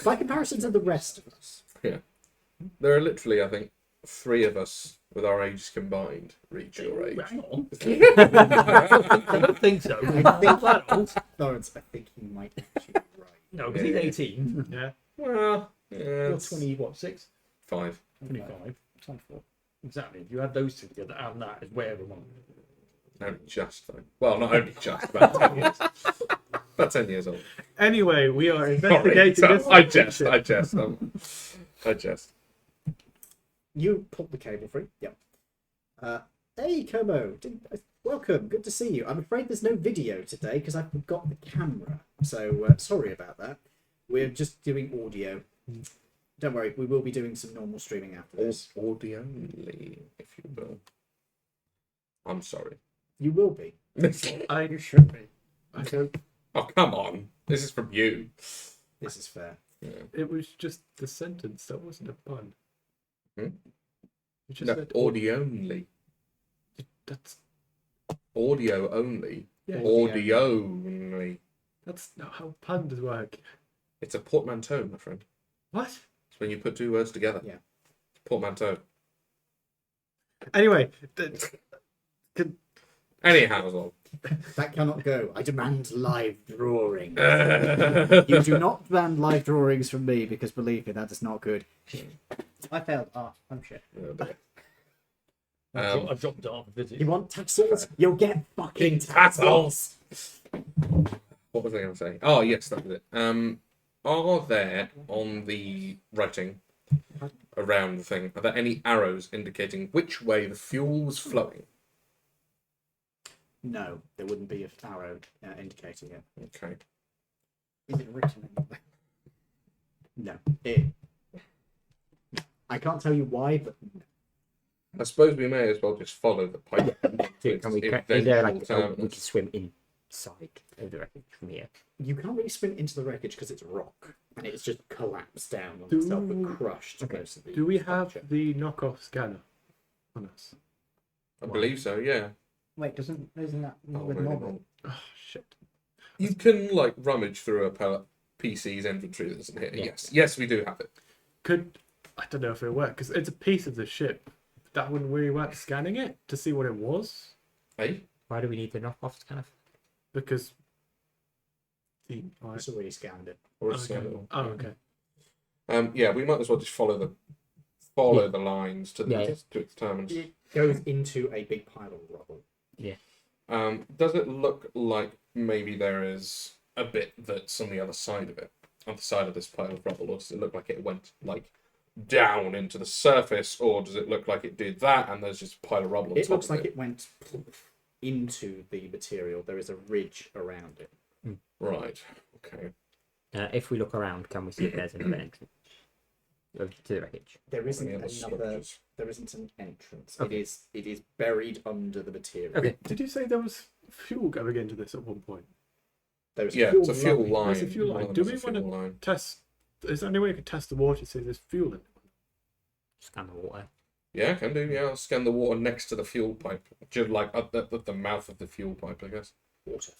By comparison to the rest of us. There are literally, I think, 3 of us with our ages combined reach your age. Hang on. I don't think so. I think that old. Lawrence, I think you might actually be right. No, because he's 18. Yeah. Well, yeah, You're it's 20, what, 6? 5. 25. 24. Exactly. If you add those two together, and that is way over one. Only just though. Well, not only just, about 10 years. About 10 years old. Anyway, we are Sorry, investigating this. I jest. I jest. You pulled the cable free. Yep. Hey, Como. Welcome. Good to see you. I'm afraid there's no video today because I forgot the camera. So sorry about that. We're just doing audio. Don't worry, we will be doing some normal streaming after this. Audio only, if you will. I'm sorry. You will be. I should be. I don't. Oh, come on. This is from you. This is fair. Yeah. It was just the sentence. That wasn't a pun. Hmm? You just No, said audio only. That's Audio only. yeah. Audio only. That's not how puns work. It's a portmanteau, my friend. What? It's when you put two words together. Yeah. Portmanteau. Anyway, Anyhow, Zol. That cannot go. I demand live drawings. You You do not demand live drawings from me because believe me, that is not good. I failed art. I'm shit. I've dropped off a visit. You want tassels? You'll get fucking Tassels. tassels. What was I going to say? Oh, yes, that was it. Are there on the writing around the thing, are there any arrows indicating which way the fuel was flowing? No, there wouldn't be a arrow indicating it. Okay. Is it written anywhere? No. It. I can't tell you why, but I suppose we may as well just follow the pipe. Can we? Is there like we can swim inside of the wreckage from here? you can't really swim into the wreckage because it's rock and it's just collapsed down on itself and crushed most of the. do we have structure. the knockoff scanner on us? I believe so, yeah. Wait, isn't that Oh, with really mobile? wrong. Oh shit! You can, like, rummage through a PC's inventory that isn't here. Yeah. Yes, we do have it. Could I don't know if it'll work because it's a piece of the ship. That wouldn't really work scanning it to see what it was Hey? Why do we need the knockoff scanner? because the It's already scanned it. Or a okay. scanner. Oh, okay. Yeah, we might as well just follow the lines to determine. It goes into a big pile of rubble. Does it look like maybe there is a bit that's on the other side of it, on the side of this pile of rubble, or does it look like it went like down into the surface, or does it look like it did that and there's just a pile of rubble on It top looks of like it went into the material. There is a ridge around it. Right. Okay. If we look around, can we see if there's another entrance to the wreckage? There isn't Any other another. structures? There isn't an entrance. Okay. It is buried under the material. Okay. Did you say there was fuel going into this at one point? There is Yeah, a it's a fuel line. There's a fuel line. Do we There's a want fuel to line. test? Is there any way we could test the water to see if there's fuel in it? Scan the water. Yeah, can do. Yeah, I'll scan the water next to the fuel pipe, just like at the mouth of the fuel pipe, I guess. water.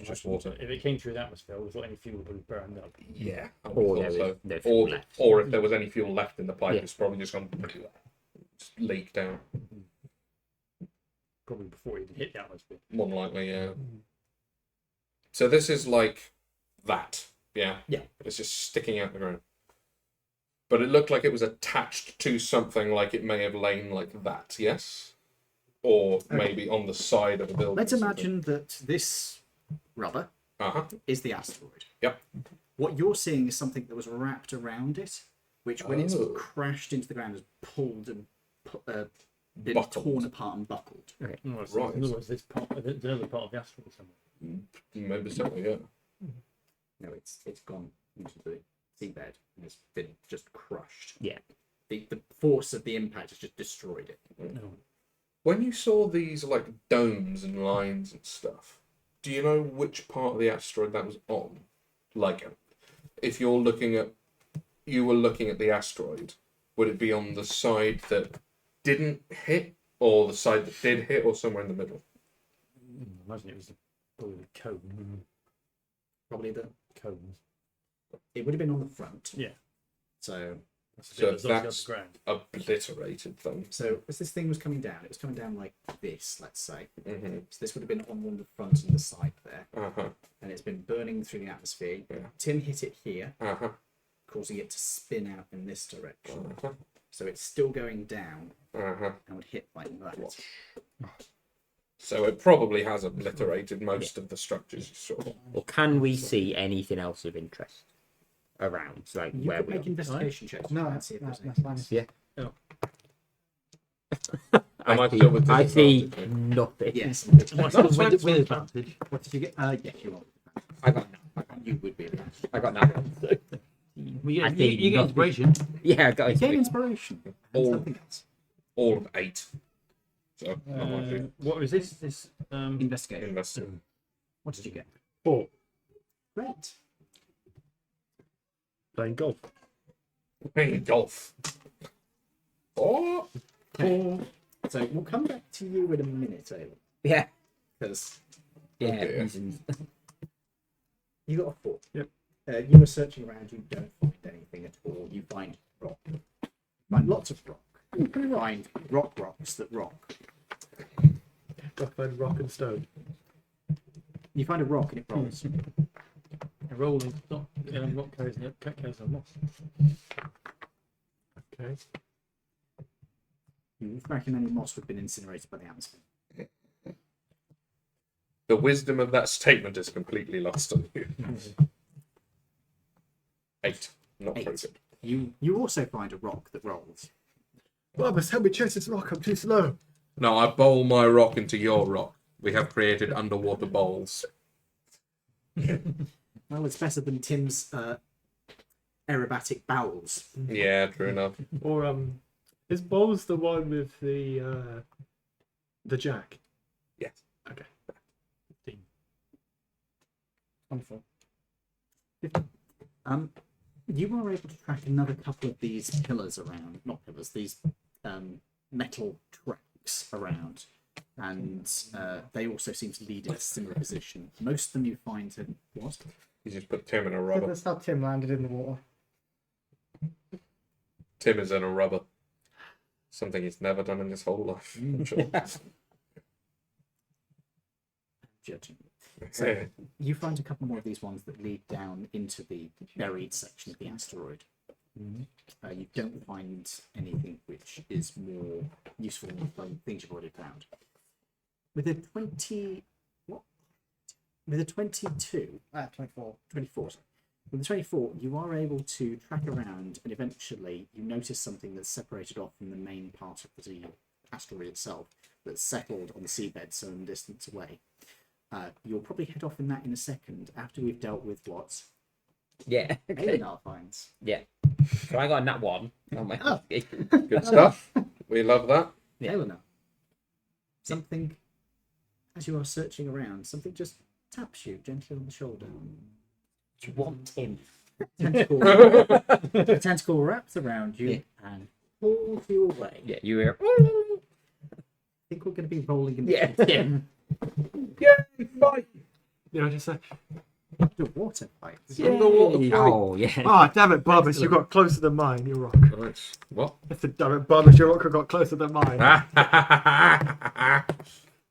Just water. If it came through the atmosphere, we thought any fuel would have burned up. Yeah. I Or would there have is thought no so. fuel left. Or if there was any fuel left in the pipe, Yeah. it's probably just gone just leak down. Probably before it even hit the atmosphere. More than likely, yeah. So this is like that, yeah? Yeah. It's just sticking out the ground. But it looked like it was attached to something, like it may have lain like that, yes? Or maybe on the side of a building. Let's or something. imagine that this rubber Uh-huh. is the asteroid. Yep. What you're seeing is something that was wrapped around it, which when it's Oh. crashed into the ground has pulled and been Buckled. torn apart and buckled. Right. In other words, this part, there's another part of the asteroid somewhere. Maybe so, yeah. No, it's gone into the seabed and it's been just crushed. Yeah. The force of the impact has just destroyed it. No. When you saw these like domes and lines and stuff, do you know which part of the asteroid that was on? Like, if you were looking at the asteroid, would it be on the side that didn't hit, or the side that did hit, or somewhere in the middle? I imagine it was probably the cone. Probably the Cones. it would have been on the front. Yeah. So That's So the that's- ground. Obliterated them. as this thing was coming down, it was coming down like this, let's say. Mm-hmm. So this would have been on the front and the side there, Uh-huh. and it's been burning through the atmosphere. Yeah. Tim hit it here, Uh-huh. causing it to spin out in this direction. Uh-huh. So it's still going down Uh-huh. and would hit like that. So it probably has obliterated most of the structures you saw. Or can we see anything else of interest around? Like You where could we make are? investigation checks. No, and that's see if that's there's fine. anything. Yeah. Am I I see, still with I see disadvantage? nothing. Yes. Am I still with advantage? What did you get? Yes, you are. I got no. You would be advanced. I got no. Well, you, I you, see you get nothing. inspiration. Yeah, I got You gain it. inspiration. And All- something else. All of 8. So I might be What is this? This Investigate. investing. What did you get? 4. Great. Playing golf. Playing golf. Oh, So we'll come back to you in a minute, Taylor, Yeah. because Yeah. Okay. reasons. you got a 4. Yep. You were searching around. You don't find anything at all. You find rock. You find lots of rock. You find rocks that rock. Rock and stone. You find a rock and it rolls. a rolling. Not rock carries no moss. Okay. You reckon any moss would have been incinerated by the atmosphere. the wisdom of that statement is completely lost on you. 8. Not very 8. good. You also find a rock that rolls. Barbara, help me chase this rock. I'm too slow. No, I bowl my rock into your rock. We have created underwater bowls. Well, it's better than Tim's aerobatic bowels. Yeah, true enough. Or is Bowles the one with the jack? Yes. Okay. Wonderful. You were able to track another couple of these pillars around, not pillars, these metal tracks around, and they also seem to lead in a similar position. Most of them you find in what? You just put Tim in a So rubber. that's how Tim landed in the water. Tim is in a rubber. Something he's never done in his whole life. I'm sure. Judging. So you find a couple more of these ones that lead down into the buried section of the asteroid. You don't find anything which is more useful than things you've already found. With a 20, what? With a 22, 24. 24. With the 24, you are able to track around, and eventually you notice something that's separated off from the main part of the asteroid itself, that's settled on the seabed some distance away. You'll probably head off in that in a second after we've dealt with what Yeah. Okay. Eleanor finds. Yeah. So I got a nat 1. Oh my. Oh. Good stuff. We love that. Yeah. Eleanor. Something, as you are searching around, something just taps you gently on the shoulder. Do you want him? A tentacle wraps around you and pulls you away. Yeah, you hear. I think we're going to be rolling in Yeah. Tim. You know, just say, The water fights. Oh yeah. ah, damn it, Barbus, you got closer than mine. Your rock. Nice. What? I said, damn it, Barbus, your rock got closer than mine.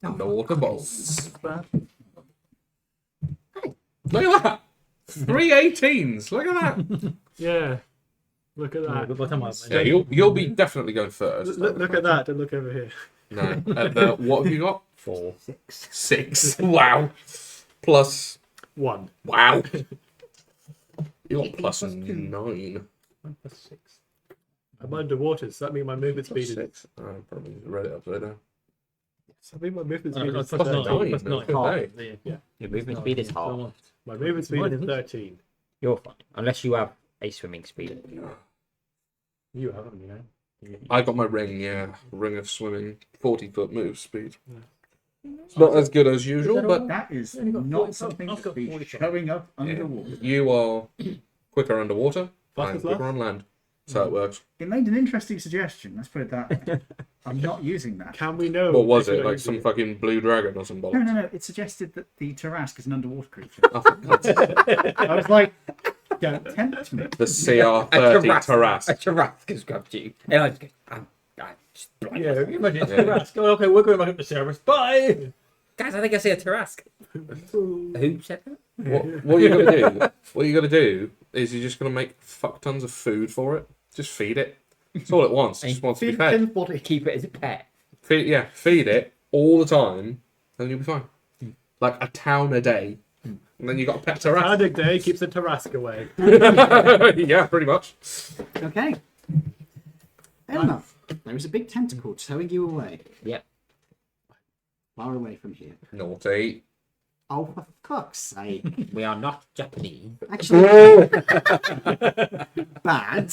Underwater bowls. Look at that. 3 18s. Look at that. Yeah. Look at By that. the time Yeah, you'll be definitely going first. Look at that and look over here. No. What have you got? 4. 6. Wow. Plus. 1. Wow. You got plus 9. 6. I'm underwater, so that means my movement speed is. 6. I probably read it upside down. So that means my movement speed No, is plus 13. 9. Plus 9. Okay. Yeah. Your movement speed is half. My movement speed Mine is isn't. 13. You're fine, unless you have a swimming speed. You haven't, you know. I got my ring, yeah. Ring of swimming. 40-foot move speed. It's not as good as usual, but That is Only got not 40 something I've to got be 40. showing up underwater. you are quicker underwater Fast and as quicker on land. That's how it works. It made an interesting suggestion. Let's put it that way. I'm not using that. Can we know? What was if you're it? not Like using some it? fucking blue dragon or some No, bollocks? no. It suggested that the Tarrasque is an underwater creature. Oh, for God's sake. I was like, don't tempt me. The CR30 Tarrasque. A Tarrasque has grabbed you. And I just go, I'm just blind. Yeah, imagine it's Yeah. Tarrasque. Oh, okay, we're going back up the service. Bye! Guys, I think I see a Tarrasque. Who said that? What you gotta do? What you gotta do is you're just gonna make fuck tons of food for it. Just feed it. It's all at once. It just wants to be Feed fed. Tim's body. Keep it as a pet. Feed it all the time, and you'll be fine. Like a town a day, and then you got a pet Tarrasque. Haddock Day keeps the Tarrasque away. Yeah, pretty much. Okay. Eleanor, there is a big tentacle towing you away. Yep. Far away from here. Naughty. Oh, for fuck's sake. We are not Japanese. Actually, bad.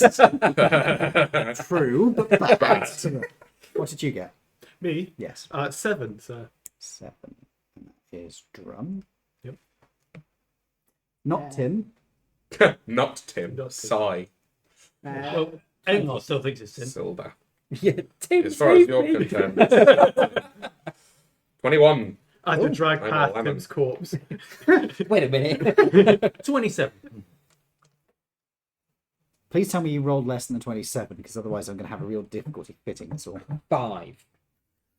True, but bad. What did you get? Me? Yes. 7, so. 7. And that is drum. Yep. Not Tim. Not Tim. Not Tim. Sigh. Well, Eleanor still thinks it's Tim. Silver. Yeah, Tim, As far as you're concerned. 21. I had to drag I'm a past lemon. Tim's corpse. Wait a minute. 27. Please tell me you rolled less than the 27, because otherwise I'm going to have a real difficulty fitting this all. 5.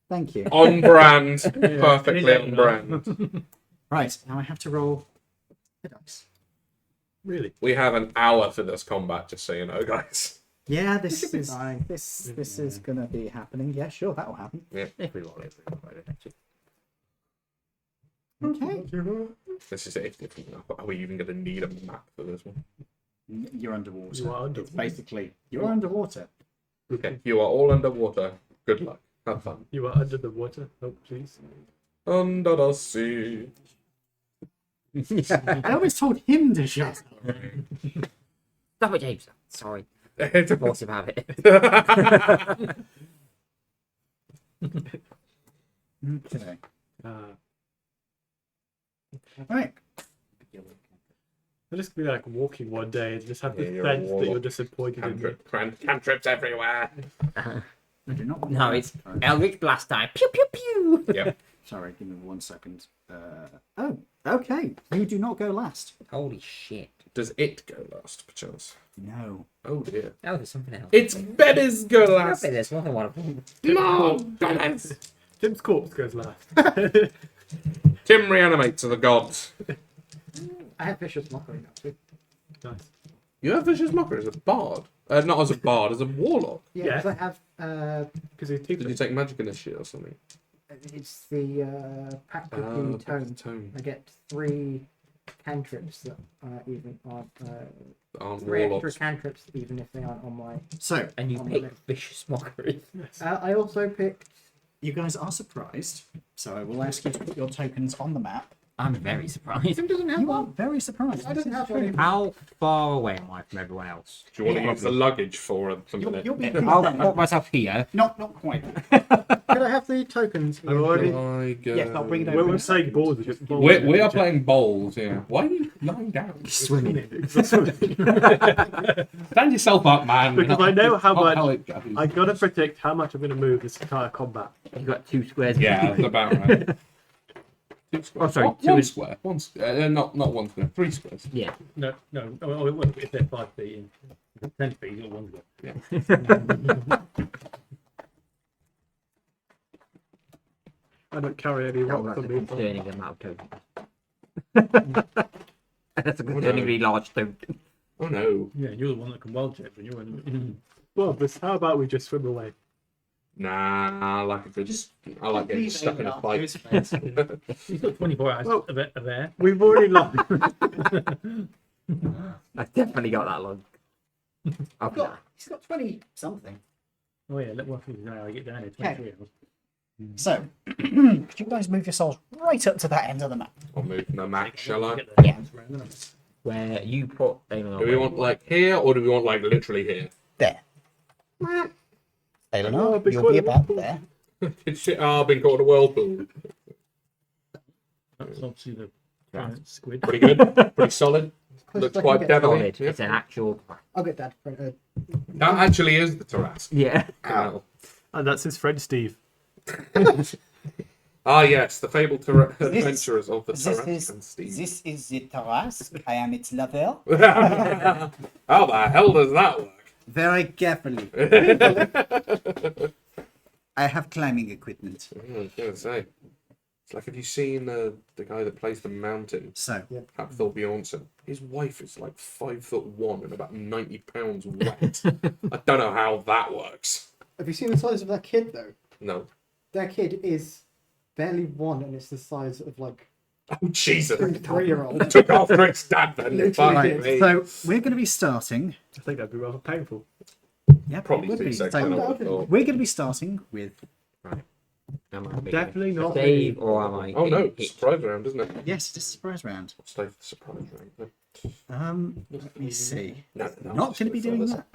Thank you. On brand. Perfectly on brand. Right, now I have to roll the dice. Really? We have an hour for this combat, just so you know, guys. Yeah, this is this is going to be happening. Yeah, sure, that will happen. If we roll it, we roll it. Okay. This is it. Are we even going to need a map for this one? You're underwater. You are underwater. It's basically, you're underwater. Okay, you are all underwater. Good luck. Have fun. You are under the water. Oh, please. Under the sea. I always told him to shut up. Stop it, James. Sorry. Force of habit. Okay. I'm Right. just gonna be like walking one day and just have the Yeah, you're a sense that warlock. you're disappointed in me. Cantrips everywhere. I do not want No, that. it's Eldritch Blast time. Pew pew pew. Yep. Sorry, give me 1 second. Oh, okay. You do not go last. Holy shit. Does it go last, perchance? No. Oh dear. Oh, there's something else. It's Betty's go I last. bet there's more than one of them. No, Betty's. Tim's corpse goes last. Tim reanimates the gods. I have vicious mockery now too. Nice. You have Vicious Mocker as a bard. Not as a bard, as a warlock. Yeah, Yeah. because I have Because he's Did you teeth. take magic initiate or something? it's the pact with the tome. Tome. I get 3 cantrips that even aren't Aren't 3 extra warlocks. cantrips even if they aren't on my. So, And you On the pick list. Vicious Mockery. I also picked. you guys are surprised. So I will ask you to put your tokens on the map. I'm very surprised. Tim doesn't have You are one. very surprised. I don't have one. How far away am I from everyone else? Do you want to use the luggage for a minute? You'll be I'll put myself here. not quite. Could I have the tokens? I've already. My God. Yes, I'll bring it We're over. saying balls. Just balls. We are playing bowls, yeah. Why are you lying down? Swimming. Stand yourself up, man. Because I know how much. How it goes. I gotta predict how much I'm gonna move this entire combat. You've got 2 squares. Yeah, that's about right. 2 squares. Oh, sorry, One, 2 one is- square. One square. Not 1 square. 3 squares. Yeah. No. Oh, it wouldn't be if they're 5 feet in. 10 feet, you're one way. I don't carry any Oh, rocks that's on a me. concerning amount of tokens. That's a concerningly large token. Oh no. Yeah, you're the one that can wild check when you're in. Well, but how about we just swim away? Nah, I like it. I like getting stuck in a fight. He's got 24 hours Well- of air. We've already lost. I definitely got that long. Oh, no. He's got 20 something. Oh yeah, let one thing now I get down here. 23 hours. So, could you guys move yourselves right up to that end of the map? I'll move the map, shall I? Get the Yeah. hands around, don't I? Where you put Damon Do we want like here or do we want like literally here? There. Eleanor, big you'll be one. about there. It's shit. I've been caught in a whirlpool. That's obviously the giant squid. Pretty good. Pretty solid. Close Looks as I can quite get. deadly. solid. It's an actual. I'll get that. That actually is the Tarrasque. Yeah. Wow. And that's his friend Steve. Ah yes, the fabled adventurers of the Tarrasque and Steve. This is the Tarrasque. I am its lover. How the hell does that work? Very carefully. I have climbing equipment. I was gonna say. It's like, have you seen the guy that plays the mountain? So, Hapthor Bjornsson. His wife is like 5'1" and about 90 pounds wet. I don't know how that works. Have you seen the size of that kid though? No. That kid is barely one, and it's the size of like Oh Jesus! 3-year-old. Took after its dad then. Literally Fuck did. me. so we're going to be starting. I think that'd be rather painful. Yeah, Probably it would be. So C-section, I would have thought. we're going to be starting with. Am I Definitely not. save or am I? Oh no, hit? surprise round, isn't it? Yes, it's a surprise round. Stay for the surprise round. Let me see. No, Not going to be doing that.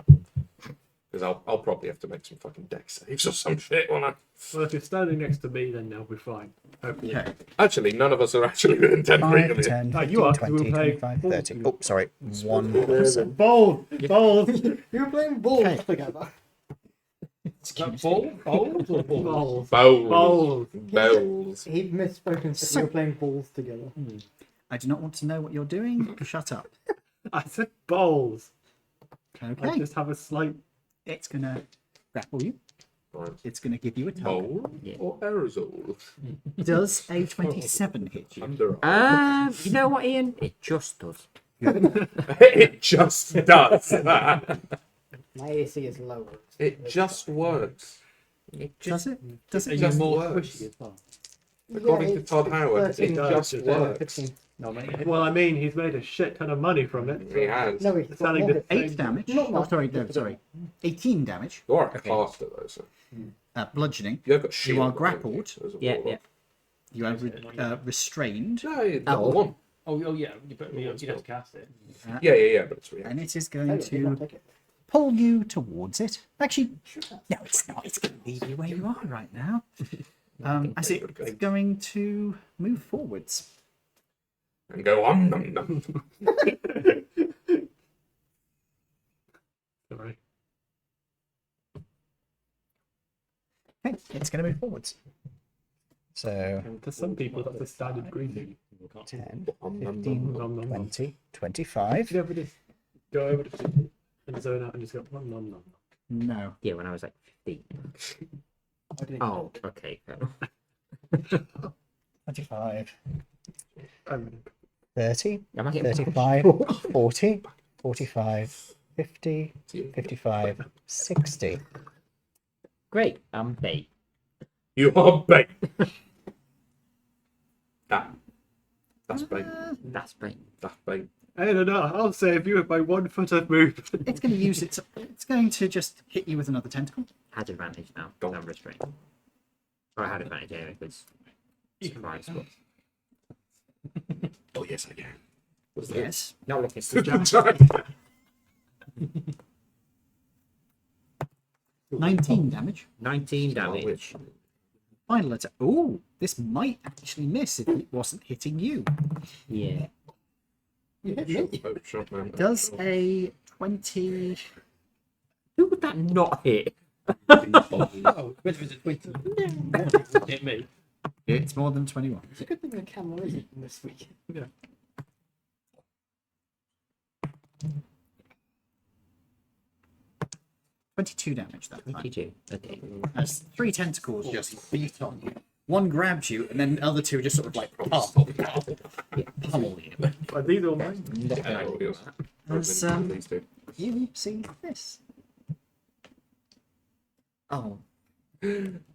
Because I'll probably have to make some fucking deck saves or some shit, won't I? Well, if you're standing next to me, then they'll be fine. Hopefully. Okay. Actually, none of us are actually within 10 feet 5, of you. 10, No, you are, 15, 'cause we 20, were playing 25, ball 30. together. Oh, sorry. 1%. Balls! You were playing balls Okay. together. Balls or balls? Balls. Bowls. Balls. Bowls. He misspoken and said you were playing balls together. I do not want to know what you're doing. Shut up. I said balls. I Okay. just have a slight. It's going to grapple you. Right. It's going to give you a tug. Bowl Yeah. or aerosol? Does a 27 hit you? Under You know what, Ian? It just does. It just does. My AC is lower. It just works. It Does just it? Does Are it? you just more works. squishy as well? According to Todd Howard, 13 it does, just it works. 15. No, mate. Well, I mean, he's made a shit ton of money from it. He has. No, he's got Selling more the hits. 8 damage. Not Oh, much. sorry, no, sorry. 18 damage. You're a caster though, so Bludgeoning. you've got shield. You are haven't grappled. as a Yeah, warlock. You are restrained. No, level 1. Oh yeah, you have to cast it. Yeah, but it's real. And it is Oh, going you don't to take it. pull you towards it. Actually, no, it's not. It's going to leave you where you are right now. As it's going to move forwards. And go on. Sorry. Okay, it's going to move forwards. So And to some people, that's a standard greeting. 10, Nom, 15, nom, nom. 20, 25. You ever just go over to people and zone out and just go, nom, nom, nom. No. yeah. When I was like 15. I didn't Oh, okay. Fair enough. 25, Um, 30, Am I getting 35, 40, 45, 50, 55, 60. Great. I'm bait. You are bait. That's bait. That's bait. That's bait. I don't know. I'll save you with my 1 foot of movement. It's going to use its. It's going to just hit you with another tentacle. Had advantage now. 'Cause I'm restrained. Or I had advantage anyway because surprise. But Oh yes, I can. Yes. not looking. Giant. 19 damage. 19 damage. Final attack. Ooh, this might actually miss if it wasn't hitting you. Yeah. You hit me. Shot, man. Does a 20. Who would that not hit? Oh, which was a 20. Hit me. It's more than 21. It's a good thing the camera isn't in this week. Yeah. $22 damage that time. 22. Okay. As 3 tentacles just beat on you. One grabs you, and then the other 2 just sort of like pummel you. Are these all mine? As These two. you see this. Oh.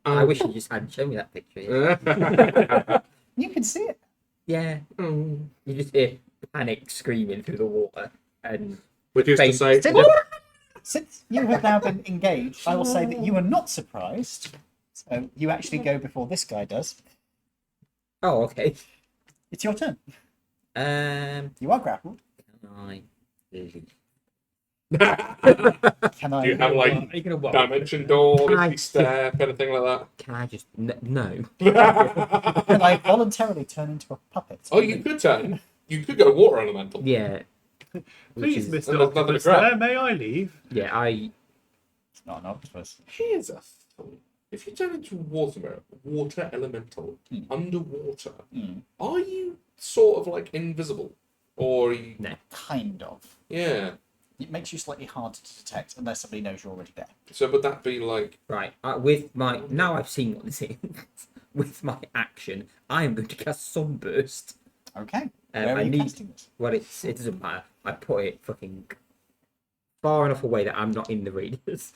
I wish you just hadn't shown me that picture. Yeah. You can see it. Yeah. You just hear panic screaming through the water and Which is to Faint. say, Since you have now been engaged, I will say that you are not surprised. So you actually go before this guy does. oh, okay. It's your turn. Can You are grappled. I Can I? do you have Are like you gonna what? dimension door, Can I- misty step, anything like can I just no? Can I voluntarily turn into a puppet? that? Oh, you could turn. You could go water elemental. Yeah. Please, is- Mr. There's nothing Octopus, to grab. there, may I leave? Yeah, I It's not an octopus. Here's a thought. If you turn into water elemental, underwater, are you sort of like invisible? Or are you... Kind of. Yeah. It makes you slightly harder to detect unless somebody knows you're already there. So would that be like... right with my now I've seen what this is. with my action, I am going to cast Sunburst. Okay. Where are I you need. casting this? Well, it doesn't matter. I put it fucking far enough away that I'm not in the radius.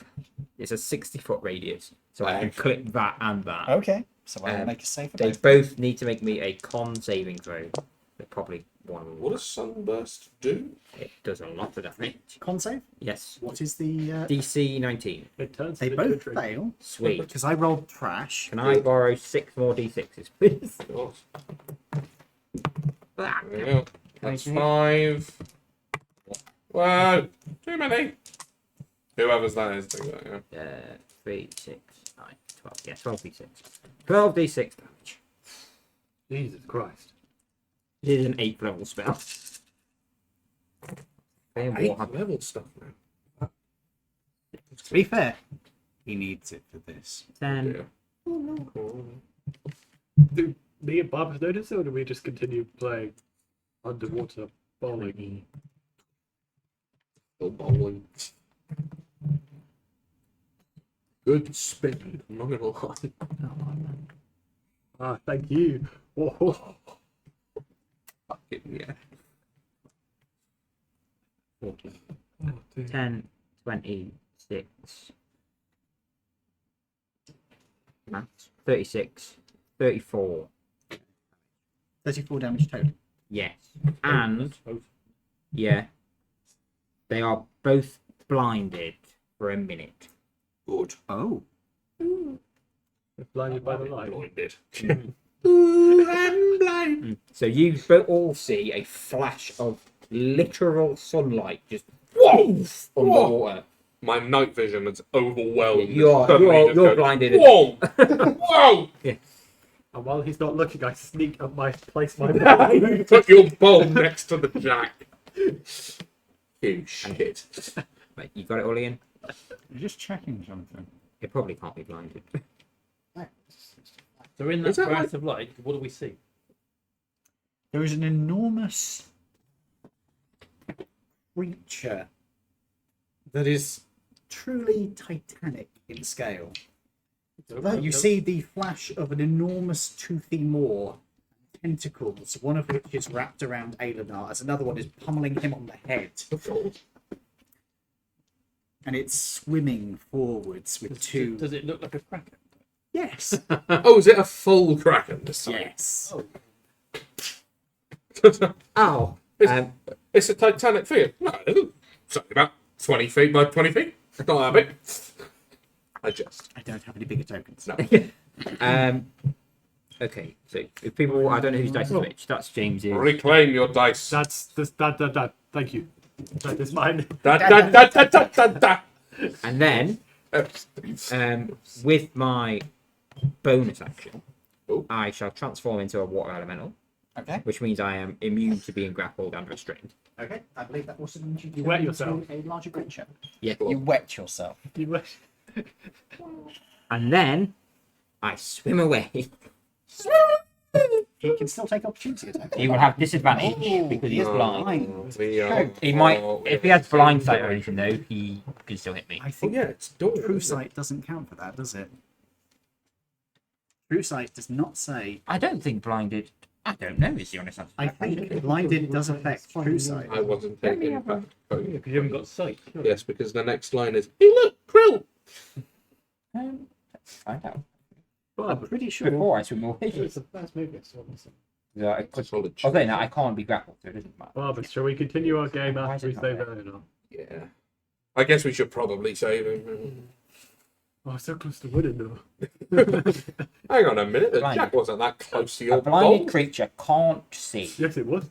It's a 60-foot radius, so I can clip that and that. Okay. So I will make a save for They both. both need to make me a con saving throw. They're probably one. What does Sunburst do? It does a lot of damage. Con save? Yes. What is the... DC 19. It turns They it both into a fail, Sweet. because I rolled trash. Can I borrow 6 more D6s, please? Ah, There we go. That's 5. Well, too many. Whoever's that is, do that, yeah. 3, 6, 9, 12. Yeah, 12 D6. 12 D6 damage. Jesus Christ. It is an 8th level spell. Okay, and what 8th level stuff now. To be fair, he needs it for this. 10. Do me and Barbara notice, or do we just continue playing underwater bowling? Still bowling. Good spin, I'm not gonna lie. Ah, thank you. Oh, Fucking yeah. 14. 10, 26. Maths. 36. 34. 34 damage total. Yes. And, yeah, they are both blinded for a minute. Good. Oh. blinded by the light. Blinded. I'm blind. So you all see a flash of literal sunlight just whoosh underwater. My night vision is overwhelmed. You're blinded. Whoa! Whoa! Yeah. And while he's not looking, I sneak up place my You put your bowl next to the jack. You shit. Right, you got it all in? You're just checking something. It probably can't be blinded. So in that Is that burst of light, what do we see? There is an enormous creature that is truly titanic in scale. You see the flash of an enormous toothy maw, tentacles, one of which is wrapped around Aelenar, as another one is pummeling him on the head. And it's swimming forwards with two... Does it look like a kraken? Yes. Oh, is it a full kraken this time? Yes. Oh. It's a titanic figure. No, it isn't. It's only about 20 feet by 20 feet. It's not that big. I don't have any bigger tokens. No. Okay, so if people, I don't know whose dice is which. That's James's. Reclaim your dice. That's that. Thank you. That is mine. Da. And then, with my bonus action, I shall transform into a water elemental. Okay. Which means I am immune to being grappled and restrained. Okay, I believe that also means you You wet yourself. a larger creature. Yeah. You wet yourself. And then I swim away. He can still take opportunity attack. He will have disadvantage because he is blind. We He might, if he has blind sight or anything though, he can still hit me. I think it's door. True Sight doesn't count for that, does it? True Sight does not say. I don't think blinded. I don't know. Is the honest answer? I think blinded does affect True Sight. I wasn't taking back. Because you haven't got sight. Yes, because the next line is, hey look, Krill! Let's find out. I'm pretty sure. Before I swim away. That's movement. Yeah, okay, now I can't be grappled, so it doesn't matter. Barbara, shall we continue our game Why after we is it save not Eleanor? Yeah. I guess we should probably save him. Oh, so close to winning though. Hang on a minute, the Blinded. jack wasn't that close to A your blinded bowl. creature can't see. Yes, it was.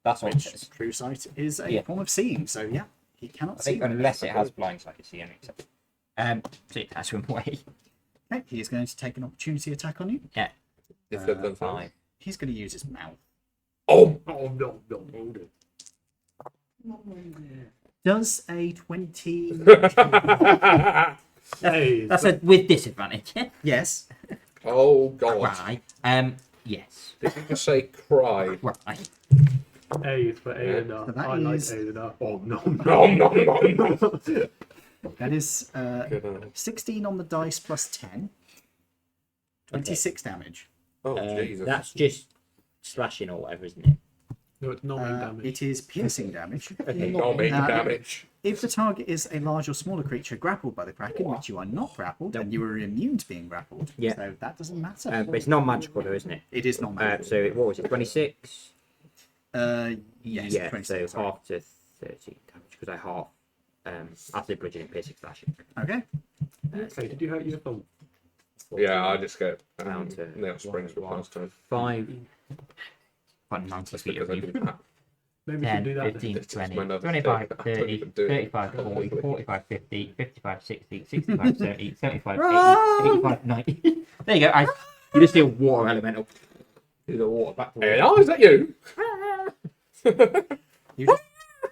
That's what it Which says. True Sight is a Yeah. form of seeing, so yeah, he cannot I see. think unless it has blind sight to see anything. So I swim away. Okay, he is going to take an opportunity attack on you. Yeah. If they've done 5. He's going to use his mouth. Oh! Oh no, hold it. Does a 20? Hey, That's a with disadvantage. Yes. Oh, God. Cry. Yes. Did you just say cry? Right. A is for Eleanor. So that I like is- Eleanor. Oh no, No. That is 16 on the dice plus 10. 26 damage. Oh, Jesus. That's just slashing or whatever, isn't it? No, it's not main damage. It is piercing damage. Okay. Not making damage. If the target is a large or smaller creature grappled by the Kraken, which you are not grappled, then you are immune to being grappled. Yeah. So that doesn't matter. But it's non-magical though, isn't it? It is not magical. So what was it? 26. Yes, Yeah. 26, So sorry. half to 13 damage because I half. After bludgeoning, piercing, slashing. Okay. Okay, did you hurt your thumb? Yeah, I just get Down to nail springs for past turn. 5. Quite 90 That's feet because of I move. do that. Maybe we 10, should do that. 15, This is 20, my another 25, mistake. I don't 30, even do it. 35, 40, 45, 50, 55, 60, 65, 70, 75, 80, Run! 85, 90. There you go. You just do a water elemental. Do the water back to Hey, water. oh, is that you?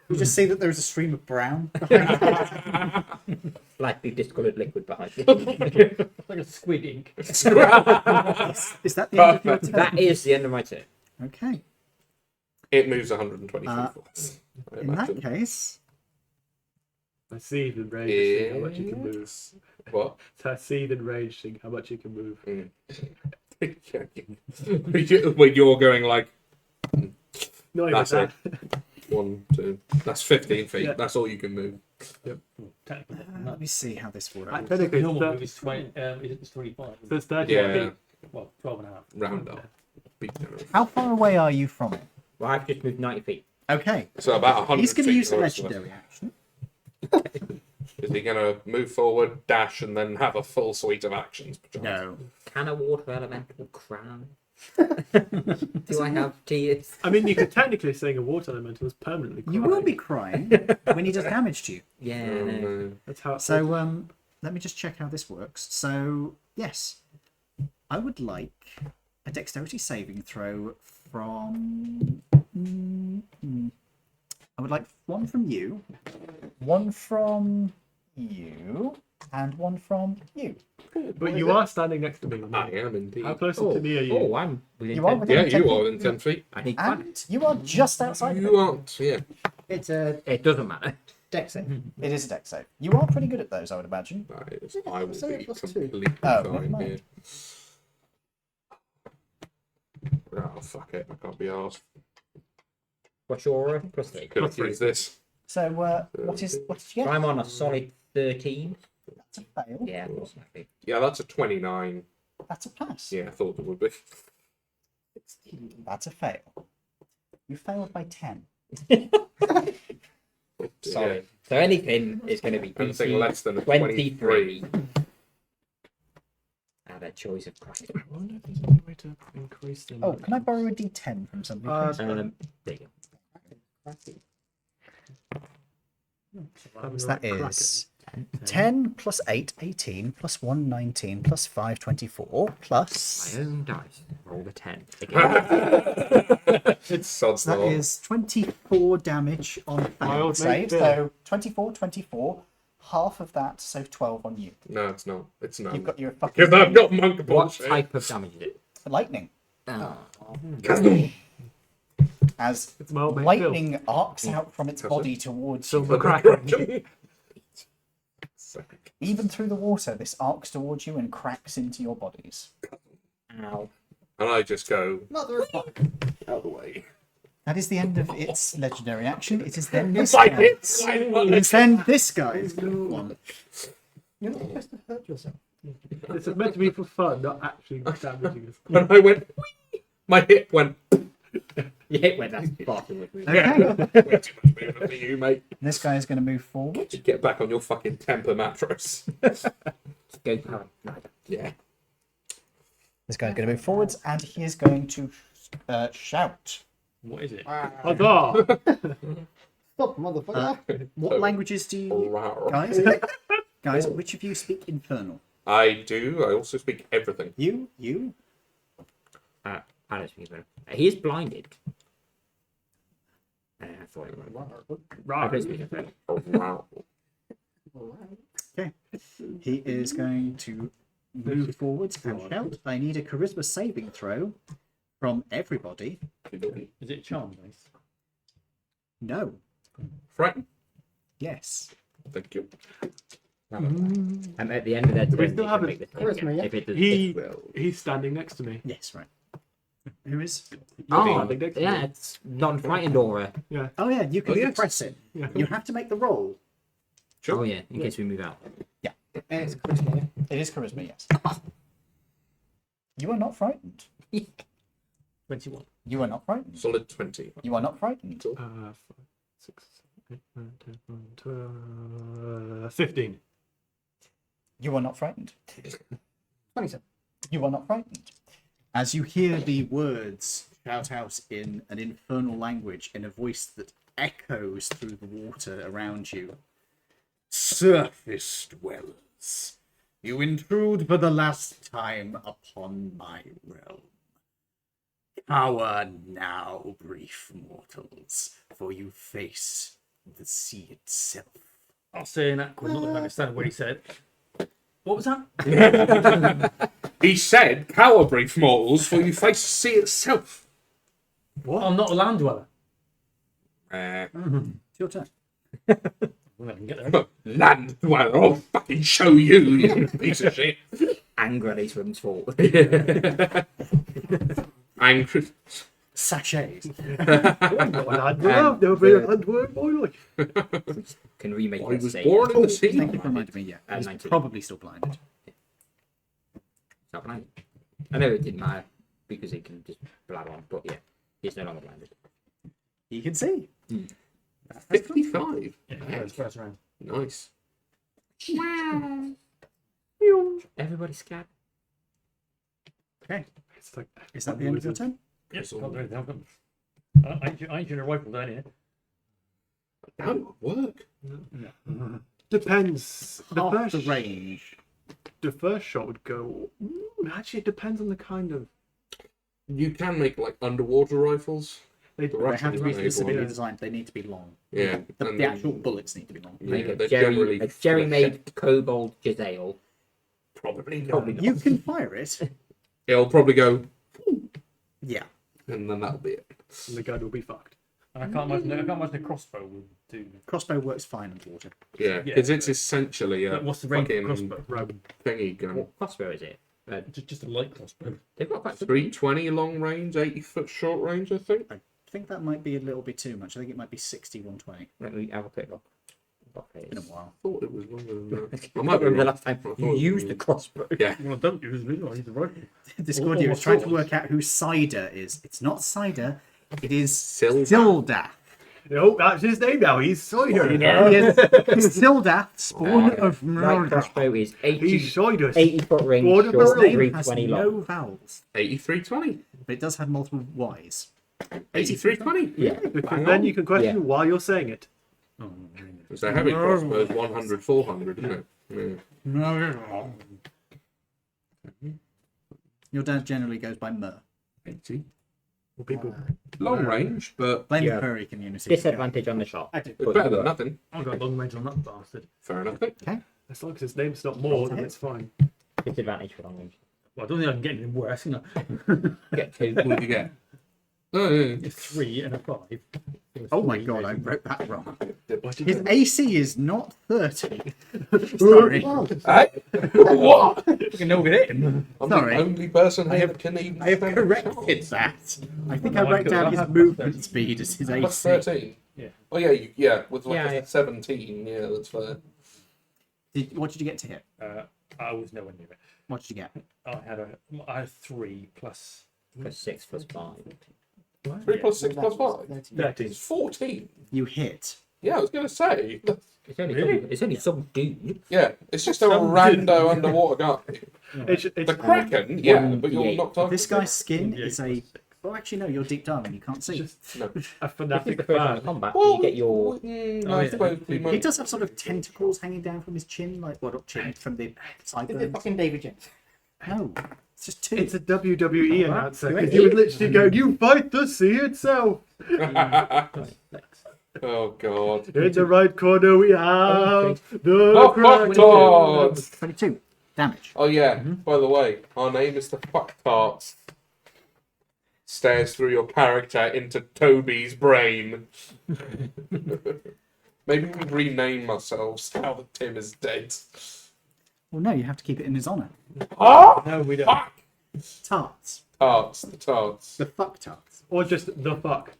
You just see that there is a stream of brown behind you. Slightly discoloured liquid behind you. Like a squid ink. Is that the end of your turn? That is the end of my turn. Okay. It moves 120 Uh, feet. I In that imagine. case, I see the rage, seeing how much you can move. What? So I see the rage, seeing how much you can move. When you're going like, Not even that's that. it. 1, 2. That's 15 feet. Yeah. that's all you can move. Technically, let me see how this works. Technically, normal it's move is 20. It's 25. So it's 30 Yeah. feet. Well, 12 and a half. Round up. Be generous. How far away are you from it? Well, I've just moved 90 feet. Okay. So about 100 He's going to feet use the close to us. legendary action. Is he going to move forward, dash, and then have a full suite of actions? No. Can a water elemental crown? Do I have tears? I mean, you could technically saying a water elemental is permanently You crying. will be crying when he does damage to you. Yeah. Oh, no. no. That's how. So let me just check how this works. So yes, I would like a dexterity saving throw from. I would like one from you, one from you, and one from you. But you are standing next to me. I am indeed. How close to me are you? Oh, I'm within You are 10. within Yeah, 10 you feet. are within 10 feet. I need one. And you are just outside of You it. aren't, yeah. It's a It doesn't matter. dex save. It is a dex save. You are pretty good at those, I would imagine. I will say be plus two. completely Oh, never fine mind. here. Oh, fuck it. I can't be asked. What's your plus 3? Could have used this. So what did you get? I'm on a solid 13. That's a fail. Yeah, most likely. Yeah, that's a 29. That's a pass. Yeah, I thought it would be. That's a fail. You failed by 10. Sorry. So anything is going to be Anything DC less than a 23. And a choice of crack. I wonder if there's any way to increase them. Oh, can I borrow a d10 from somebody? please? There you So that is 10 plus 8, 18, plus 1, 19, plus 5, 24, go. plus... My own dice. Roll the 10. Again. It's sod's That law. is 24 damage on My failed old save. mate, So 24, 24, half of that, so 12 on you. No, it's not. It's not. You've got your fucking Because I've got monk What bullshit. type of damage is it? lightning. Oh. As It's my old mate lightning arcs out from its Does body towards you. Silver Kraken. Even through the water, this arcs towards you and cracks into your bodies. Ow. And I just go Motherfucker. out of the way. That is the end of its legendary action. It is then this Like guy. it's It's then this guy's one. You're not supposed to hurt yourself. It's meant to be for fun, not actually damaging us. When I went, "Whee!" My hip went. You hit when that's far too much. Okay. Way too much movement for you, mate. This guy is going to move forward. Get back on your fucking temper mattress. Go power. No, Yeah. This guy's going to move forwards and he is going to shout. What is it? Huzzah! Stop, motherfucker. What languages do you... Rawr. Guys, which of you speak Infernal? I do. I also speak everything. You? I don't speak about it. He is blinded. I thought it was. I don't speak about it. Wow. Okay. He is going to move forwards and shout. I need a charisma saving throw from everybody. Is it charm based? No. Frightened. Yes. Thank you. And at the end of their We turn, still they haven't- can make the Charisma, check. yeah? If it does, He's standing next to me. Yes, right. Who is? oh, standing next to yeah, me. it's non-frightened aura. Oh yeah, you can Oh, yes. suppress it. Yeah. You have to make the roll. Sure. Oh yeah, in case we move out. And it's charisma, yeah? It is charisma, yes. You are not frightened. 21. You are not frightened. Solid 20. You are not frightened. 5, 6, 7, 8, 9, 10, 11, 12, 15. You are not frightened. 27. You are not frightened. As you hear the words shout out in an infernal language in a voice that echoes through the water around you. Surface dwellers, you intrude for the last time upon my realm. Cower now, brief mortals, for you face the sea itself. I'll say in that, not understand what he said. What was that? He said, "Cower, brief mortals, for you face the sea itself." I'm not a land dweller. It's your turn. Well, I can get there. Land dweller, I'll fucking show you, you piece of shit. Angrily swims forward. Angry. Sachets. Can remake I it was say born in the sea. Thank you for reminding me, yeah. He's 19. probably still blinded. not blinded. I know it didn't matter because he can just blab on, but yeah, he's no longer blinded. He can see. 55. Yeah, first round. Nice. Everybody's scared. Okay. It's like, Is that the end of your turn? Yes, can't do anything. I ain't a rifle down here. That would work. depends. Half the range. The first shot would go. Actually, it depends on the kind of. You can make like underwater rifles. They, The They have Russians to be made one. specifically designed. They need to be long. Yeah. The and actual bullets need to be long. Yeah, Like they're a Jerry, generally a Jerry-made Kobold Giselle. probably not. Probably not. You can fire it. It'll probably go, Yeah. and then that'll be it. and the gun will be fucked. I can't imagine a crossbow would do. Crossbow works fine underwater. Yeah, Yeah. because it's essentially a What's the range of fucking crossbow? thingy gun. What crossbow is it? Just a light crossbow. They've got quite 320 long range, 80-foot short range, I think. I think that might be a little bit too much. I think it might be 60, 120. Let me have a quick look. In a while. I thought it was longer than that. I I might be remember the wrong. last time I thought you it was used a longer. crossbow. Yeah. Well, I don't use me. I use the rifle. Discordia is trying to work out who Cider is. It's not Cider. It is Sildath. Sildath. Oh, that's his name now. He's Sawyer. He is Sildath, spawn of Light murder. crossbow is 80, He's Sawyer. 80-foot range, Border short, His Name has 320 no long. vowels, 8320. but it does have multiple Y's. 8320. Yeah. Because then you can question Yeah. why you're saying it. It's a heavy crossbow, is 100, 400, isn't it? Yeah. Your dad generally goes by Mur. 80. Well, people. Long range, but Blame Yeah. the furry community. Disadvantage on the shot. I do. it's better than nothing. I've got long range on that bastard. Fair enough. As long as his name's not more, then it's fine. Disadvantage for long range. Well, I don't think I can get anything worse, you know. Get two. What did you get? Oh, yeah. It's 3 and a 5. Oh my god, I wrote that wrong. What did His you AC is not 30. Sorry. Hey? What? Fucking no, get him. I'm Sorry. the only person I here have- that can even I have stand corrected that. I think I No, I wrote could- down I his have movement 30. speed as his Plus AC. 13. Yeah. Oh yeah, yeah, with like Yeah, a yeah. 17. Yeah, that's fair. What did you get to hit? I was nowhere near it. What did you get? I had 3 plus. Plus 6 plus 5. 3 plus 6 plus 5. 13. It's 14. You hit. Yeah, I was going to say. It's only, Really? some, it's only some dude. Yeah, it's just a rando underwater guy. It's The Kraken, yeah, but you're 1d8. not talking. This guy's skin Yeah, is a. Well, actually, no, you're deep down and you can't see. No. a If fanatic the first round of fan? combat, Well, you get your I yeah. suppose we He might. does have sort of tentacles hanging down from his chin, like, well, not chin, from the Is it sideburns. fucking David James? No, it's just two. It's a WWE announcer because you would literally go, "You fight the sea itself." Oh god. In the right corner we have the The Kraken. fucktards! 22 damage. Oh yeah, by the way, our name is the fucktards. Stares through your character into Toby's brain. Maybe we rename ourselves now that Tim is dead. Well, no, you have to keep it in his honour. Oh! No, we don't. Fuck! Tarts. Tarts, the tarts. The fuck tarts. Or just the fuck.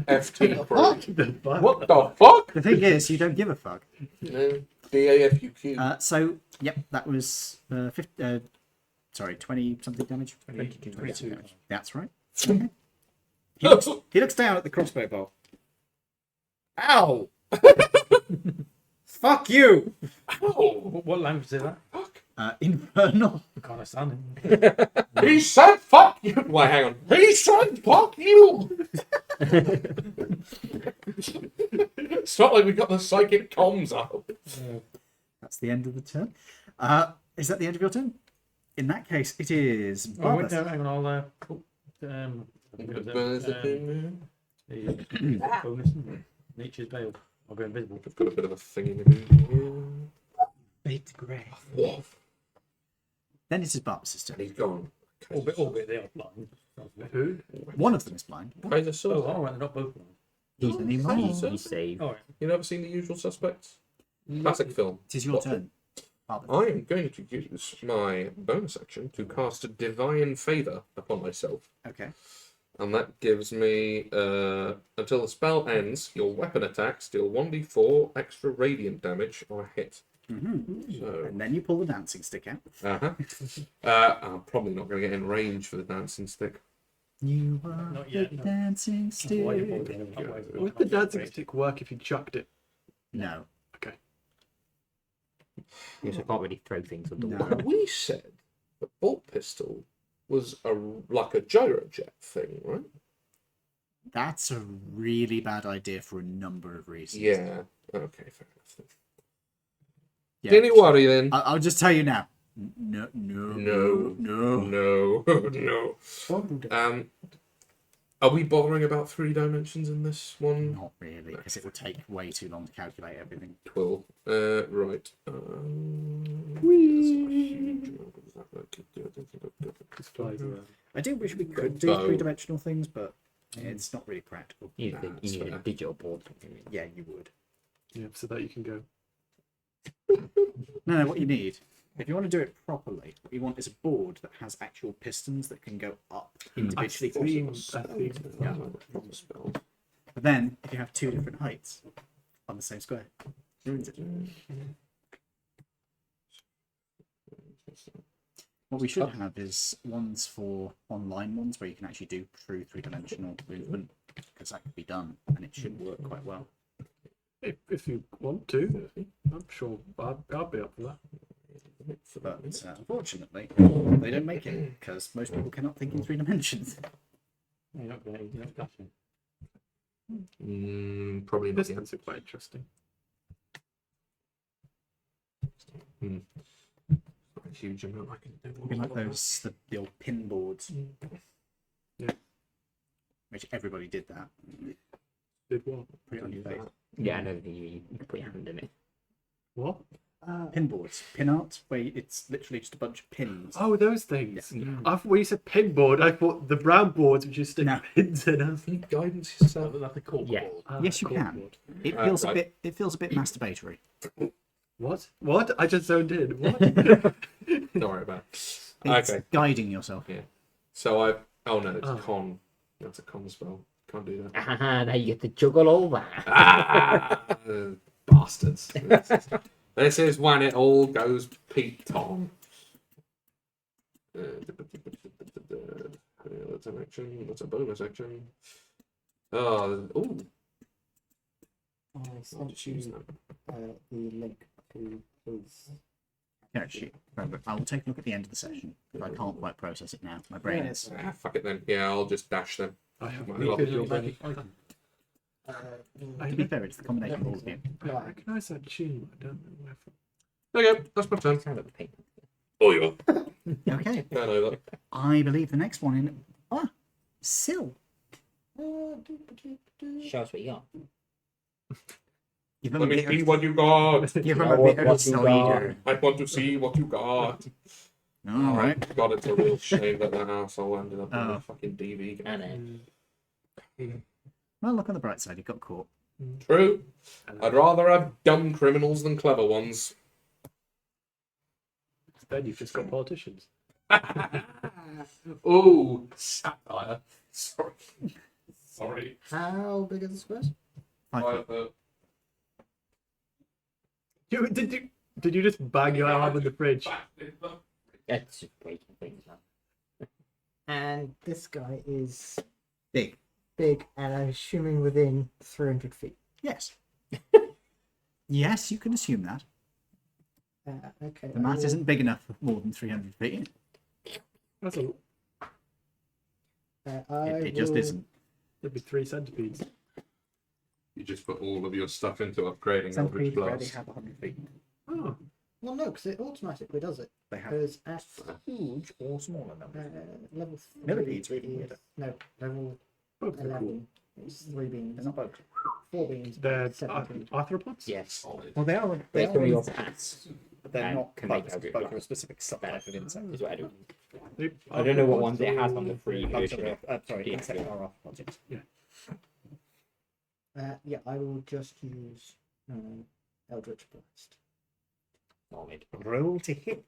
FT crew. The fuck. What the fuck? The thing is, you don't give a fuck. DAFUQ. So, yep, that was 20 something damage. 22 damage. That's right. Okay. He looks down at the crossbow bolt. Ow! Fuck you! Oh, What language is that? Infernal. I can't understand it. he said fuck you! Why, hang on. He said fuck you! It's not like we got the psychic comms up. That's the end of the turn. Is that the end of your turn? In that case, it is Oh, wait, Barbas. no, hang on, I'll I think it was, the bonus, isn't it? Nature's Veil. I'll go invisible. I've got a bit of a thing in the Bait grey. What? Then it is Barbas' And turn. he's gone. Albeit they are blind. Who? One of them is blind. Why is it Oh, so? all right, they're not both blind. He's an immortal. Easy save. All right. You never seen The Usual Suspects? Classic film. It is your What? turn. Barbas. I am going to use my bonus action to cast Divine Favour upon myself. Okay. And that gives me, until the spell ends, your weapon attacks deal 1d4 extra radiant damage on a hit. Mm-hmm. So, And then you pull the dancing stick out. I'm probably not going to get in range for the dancing stick. You are Not the yet, no. dancing stick. Why you put it that way? Would the dancing stick work if you chucked it? No. Okay. Yes, I can't really throw things at the No. wall. We said the bolt pistol was like a gyrojet thing, right? That's a really bad idea for a number of reasons. Yeah. Okay, fair enough. Yeah. Didn't worry then. I'll just tell you now. No. No. No. Are we bothering about 3 dimensions in this one? Not really, because it would take way too long to calculate everything. 12. Right. I do wish we could do bow. 3-dimensional things, but it's not really practical. You need a digital board. Yeah, you would. Yeah, so that you can go. No, what you need, if you want to do it properly, what you want is a board that has actual pistons that can go up individually. Yeah. But then, if you have 2 different heights on the same square, ruins it. What we should have is ones for online ones where you can actually do true 3-dimensional movement, because that could be done and it should work quite well. If you want to, I'm sure I'll be up for that. But unfortunately, they don't make it because most people cannot think in 3 dimensions. You're not going to dashing. Probably not. Distance is quite interesting. Not a huge amount I can do. It'd be like those the old pin boards. Yeah. Which everybody did that. Did what? Put it on your face. Yeah, I know that you can put your hand in it. What? Pin boards, pin art, where it's literally just a bunch of pins. Oh, those things. Yeah. I thought when you said pinboard, I thought the brown boards which you stick No. pins in. I was Can you guidance yourself? That's a cork Yeah. board. Yes, you can. corkboard. It feels a right. bit. It feels a bit masturbatory. What? What? I just zoned in. What? Don't worry about it. It's Okay. guiding yourself. So oh no, it's Oh. con. That's a con spell. Can't do that. Ah, now you get to juggle all that. Bastards. This is when it all goes Pete Tom. That's an action. That's a bonus action. Ooh. I sent you the link to his. Actually, remember, I will take a look at the end of the session. But I can't quite process it now. My brain is. Fuck it then. Yeah, I'll just dash them. I have Might no as well. visual. To be fair, it's the combination of all of you. I recognise that tune. I don't know where from. There you go. That's my turn. Sound of the paint. Oh, you are. Okay, I know that. I believe the next one in. Sill. Show us what you got. Give him Let a me bit see of, what you got. give him a bit of What you got. cider. I want to see what you got. All right. God, it's a real shame that asshole ended up in Oh. the fucking DV game. And then Well, look on the bright side. He got caught. True. I'd rather have dumb criminals than clever ones. Then you've just got politicians. Ooh, satire. Sorry. Sorry. How big are the squares? 5 foot. Did you just bang your arm in the fridge? That's just breaking things up. And this guy is Big. big, and I'm assuming within 300 feet. Yes. Yes, you can assume that. Okay. The mat isn't big enough for more than 300 feet. That's a. It just isn't. There'd be 3 centipedes. You just put all of your stuff into upgrading Eldritch Centipedes already Blast. have 100 feet. Oh. Well, no, because it automatically does it. They have Because at huge or smaller numbers. level 3 Millipedes are even is- weirder. No, level Both are 11 cool. is 3 beams. They're not both. 4 beams. They're 17. arthropods? Yes. Well, they are. They can be your pets. But they're and not can make bugs. Eldritch Bugs are a Blast. specific subtype of insect. Is what I do. They- I don't know what arthropods ones it has or- on the free Bugs version. are, sorry, Yeah. insect are off projects. Yeah, I will just use Eldritch Blast. Solid. Roll to hit.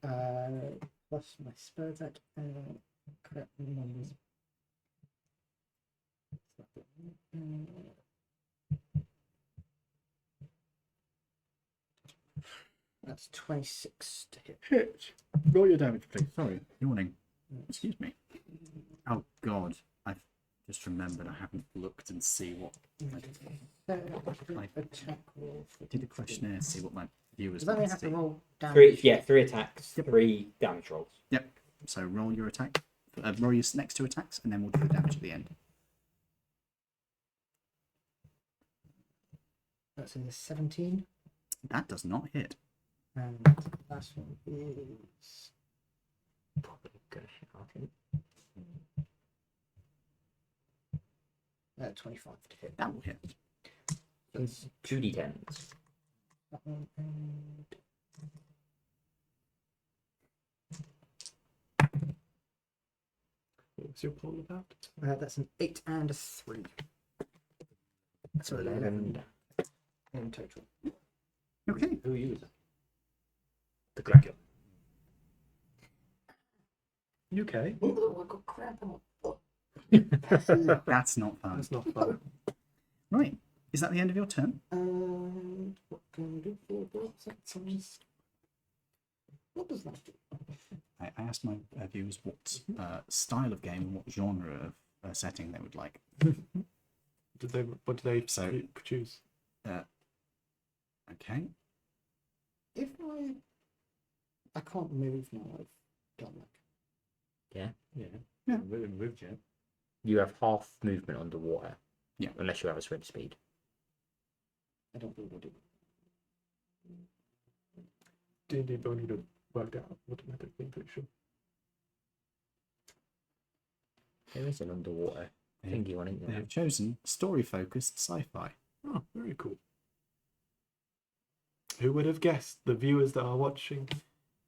Plus my spell attack. Correct numbers. That's 26 to hit. Hit. Roll your damage, please. Sorry, yawning. Excuse me. Oh God, I've just remembered I haven't looked and see what Attack roll. I did a questionnaire to see what my viewers Does that mean I want have to to see. roll damage? 3 attacks, 3 damage rolls. Yep. So roll your attack. Roll your next 2 attacks, and then we'll do the damage at the end. That's in the 17. That does not hit. And last one is Probably gonna hit, I think. 25 to hit. That will hit. It's 2d10s. That one and What's your poll about? that's an 8 and a 3 So 11. in total. Okay. Who uses it? The Dracula. UK? Oh, I got crap on my foot. That's not fun. That's not fun. Right. Is that the end of your turn? What can we do for that? What does that do? I asked my viewers what style of game and what genre of setting they would like. What do they So- choose? Okay. If I can't move now, I've done that. Yeah. Moved yet. You have half movement underwater. Yeah. Unless you have a swim speed. I don't think I do. D&D don't need to work out automatically, I'm pretty sure. There is an underwater thingy one, isn't They there? have chosen story-focused sci-fi. Oh, very cool. Who would have guessed the viewers that are watching,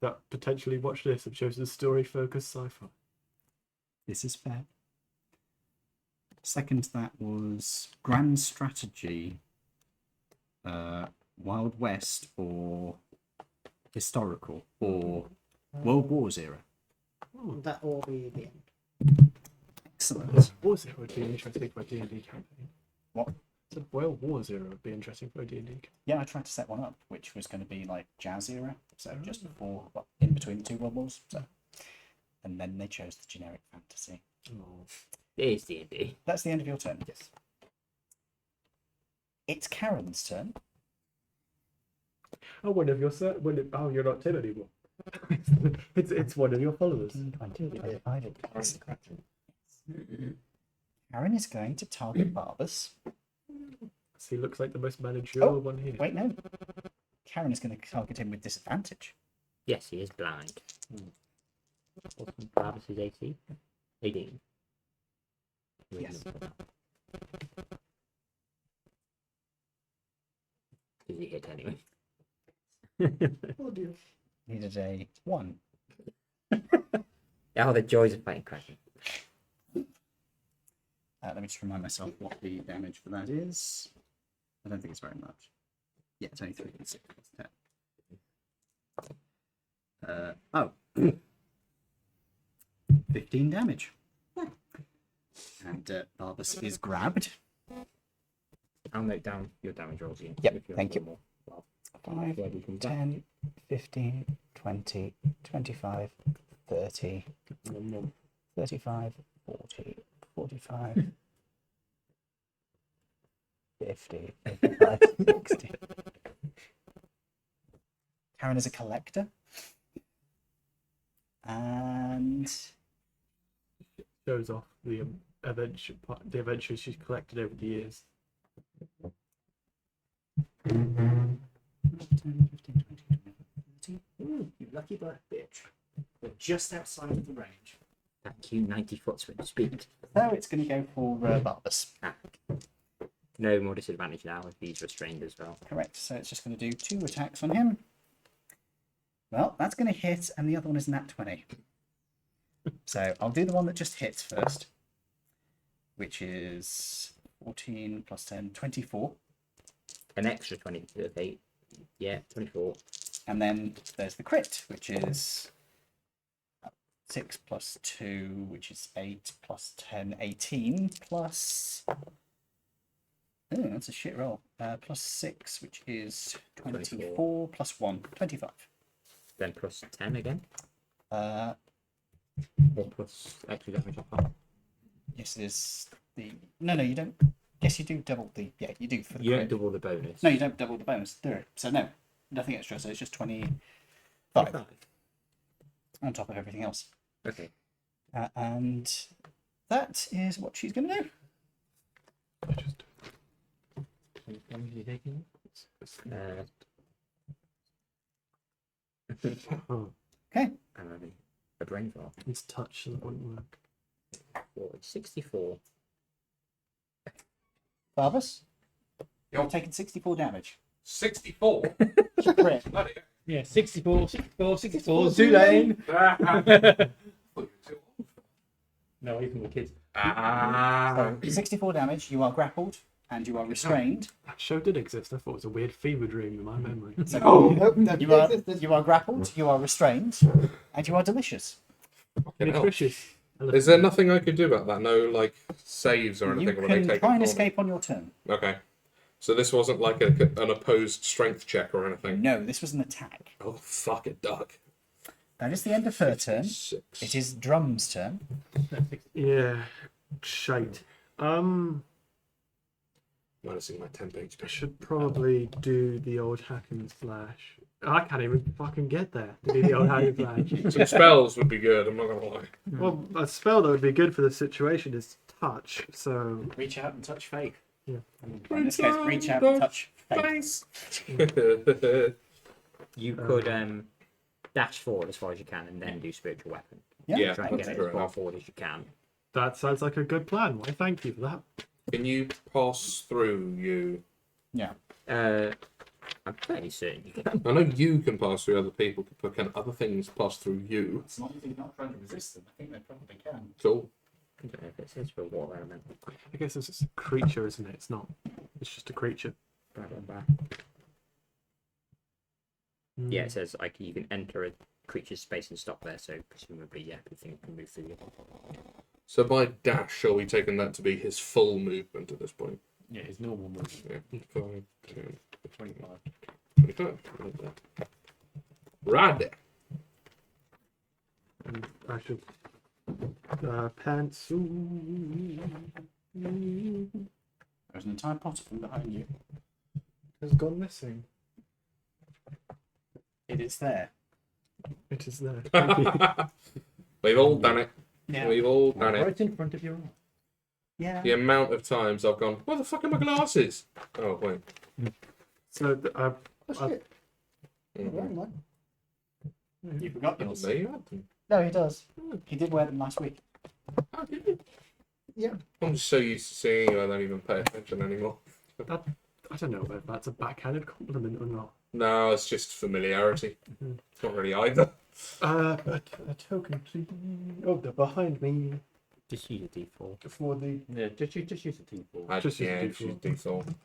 that potentially watch this, have chosen story-focused sci-fi? This is fair. Second, that was Grand Strategy, Wild West, or historical, or World Wars era. That will be the end. Excellent. War Zero would be interesting for a D&D campaign. What? So World War Zero would be interesting for a D&D campaign. Yeah, I tried to set one up, which was going to be like Jazz era, so just before, well, in between the 2 World Wars. So, and then they chose the generic fantasy. Oh. It is D&D. That's the end of your turn. Yes. It's Karen's turn. Oh, one of your oh, you're not Tim anymore. it's one of your followers. Karen is going to target Barbas. So he looks like the most managerial one here. Wait, no. Karen is going to target him with disadvantage. Yes, he is blind. What's Barbara's AC? 18. Yes. Does he hit anyway? Oh dear. Needed a 1. Oh, the joys of fighting Kraken. Let me just remind myself what the damage for that is. I don't think it's very much. Yeah, it's only 3 and 6 plus 10. Oh. 15 damage. And Barbas is grabbed. I'll note down your damage rolls again. Yep, if you thank have you. one more. 5, Where we come back. 10, 15, 20, 25, 30, 35, 40, 45, 50, 55, 60. Karen is a collector. And Shows off the adventures she's collected over the years. 10, 15, 20, 21, 30. Ooh, you lucky black bitch. We're just outside of the range. Thank you, 90 foot sprint speed. So it's going to go for Barbas. No more disadvantage now if he's restrained as well. Correct. So it's just going to do 2 attacks on him. Well, that's going to hit, and the other one is nat 20. So I'll do the one that just hits first, which is 14 plus 10, 24. An extra 20. Okay. Yeah, 24. And then there's the crit, which is 6 plus 2, which is 8 plus 10, 18 plus... Oh, that's a shit roll. Plus 6, which is 24 plus 1, 25. Then plus 10 again. Uh, Or plus extra damage on top. yes, it is the... No, you don't... Yes, you do double the... Yeah, you do for the You don't crit. double the bonus. No, you don't double the bonus, do it. So no, nothing extra, so it's just 25 on top of everything else. Okay. And that is what she's going to do. How much damage are you taking? Okay. A brain fart. It's touch, so that wouldn't work. Well, it's 64. Barbas? Yo. You're taking 64 damage. 64? Crit. Bloody Yeah, 64, 64, 64, Too Zoolane. hell. No, even the kids. So 64 damage, you are grappled, and you are restrained. That show did exist. I thought it was a weird fever dream in my memory. So you are grappled, you are restrained, and you are delicious. Fucking hell. Nutritious. Is there nothing I could do about that? No, like, saves or You anything when I can take try and it? escape on your turn. Okay. So this wasn't like an opposed strength check or anything? No, this was an attack. Oh, fuck it, Doug. That is the end of her turn. 6. It is Drum's turn. Yeah, shite. Minusing my temp I HP. should probably do the old hack and slash. I can't even fucking get there to do the old hack and slash. Some spells would be good, I'm not gonna lie. Well, a spell that would be good for the situation is touch. So Reach out and touch Faith. Yeah. In this case, reach out and touch Faith. You could dash forward as far as you can and then do spiritual weapon. Yeah, Try and that's get it fair as far enough. forward as you can. that sounds like a good plan. Why, thank you for that. Can you pass through you? Yeah. I'm fairly certain you can. I know you can pass through other people, but can other things pass through you? As long as you're not trying to resist them, I think they probably can. Cool. I don't know if it says for water element. I guess it's just a creature, isn't it? It's not. It's just a creature. Yeah, it says like you can enter a creature's space and stop there, so presumably, yeah, everything can move through you. So by dash, are we taking that to be his full movement at this point? Yeah, his normal movement. Yeah. 5, 10, 25. 25. Right there. And I should. Pencil. There's an entire pot of them behind you. Has gone missing. It is there. It is there. Thank you. We've all done it. Yeah. We've all done it. Right in front of your eye. Yeah. The amount of times I've gone, where the fuck are my glasses? Oh, wait. So Oh, shit. Mhm. You forgot Oh, yours. there you have them. No, he does. He did wear them last week. Oh, did you? Yeah. I'm just so used to seeing you, I don't even pay attention anymore. I don't know whether that's a backhanded compliment or not. No, it's just familiarity. Mhm. It's not really either. But a token, please. Oh, they're behind me. Just use a D4. for the Yeah, just use a T4. Just use Yeah, D4. just D4.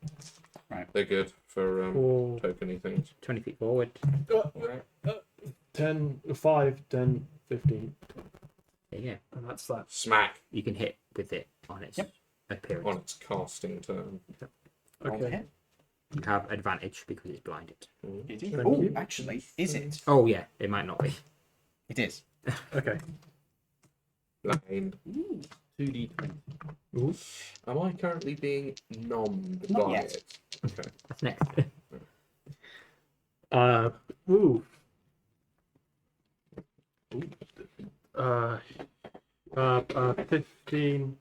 Right. They're good for for tokeny things. 20 feet forward. 10, 5, 10, 15, There you go. and that's that. Smack You can hit with it on its appearance. on its casting turn. Roll the Okay. hit. You have advantage because it's blinded. You do. Thank Oh, you. actually, is it? Oh yeah, it might not be. It is. Okay. Blind. 2d20. Ooh. Am I currently being nommed Not by yet. it? Okay. That's next. Ooh. Uh, 15.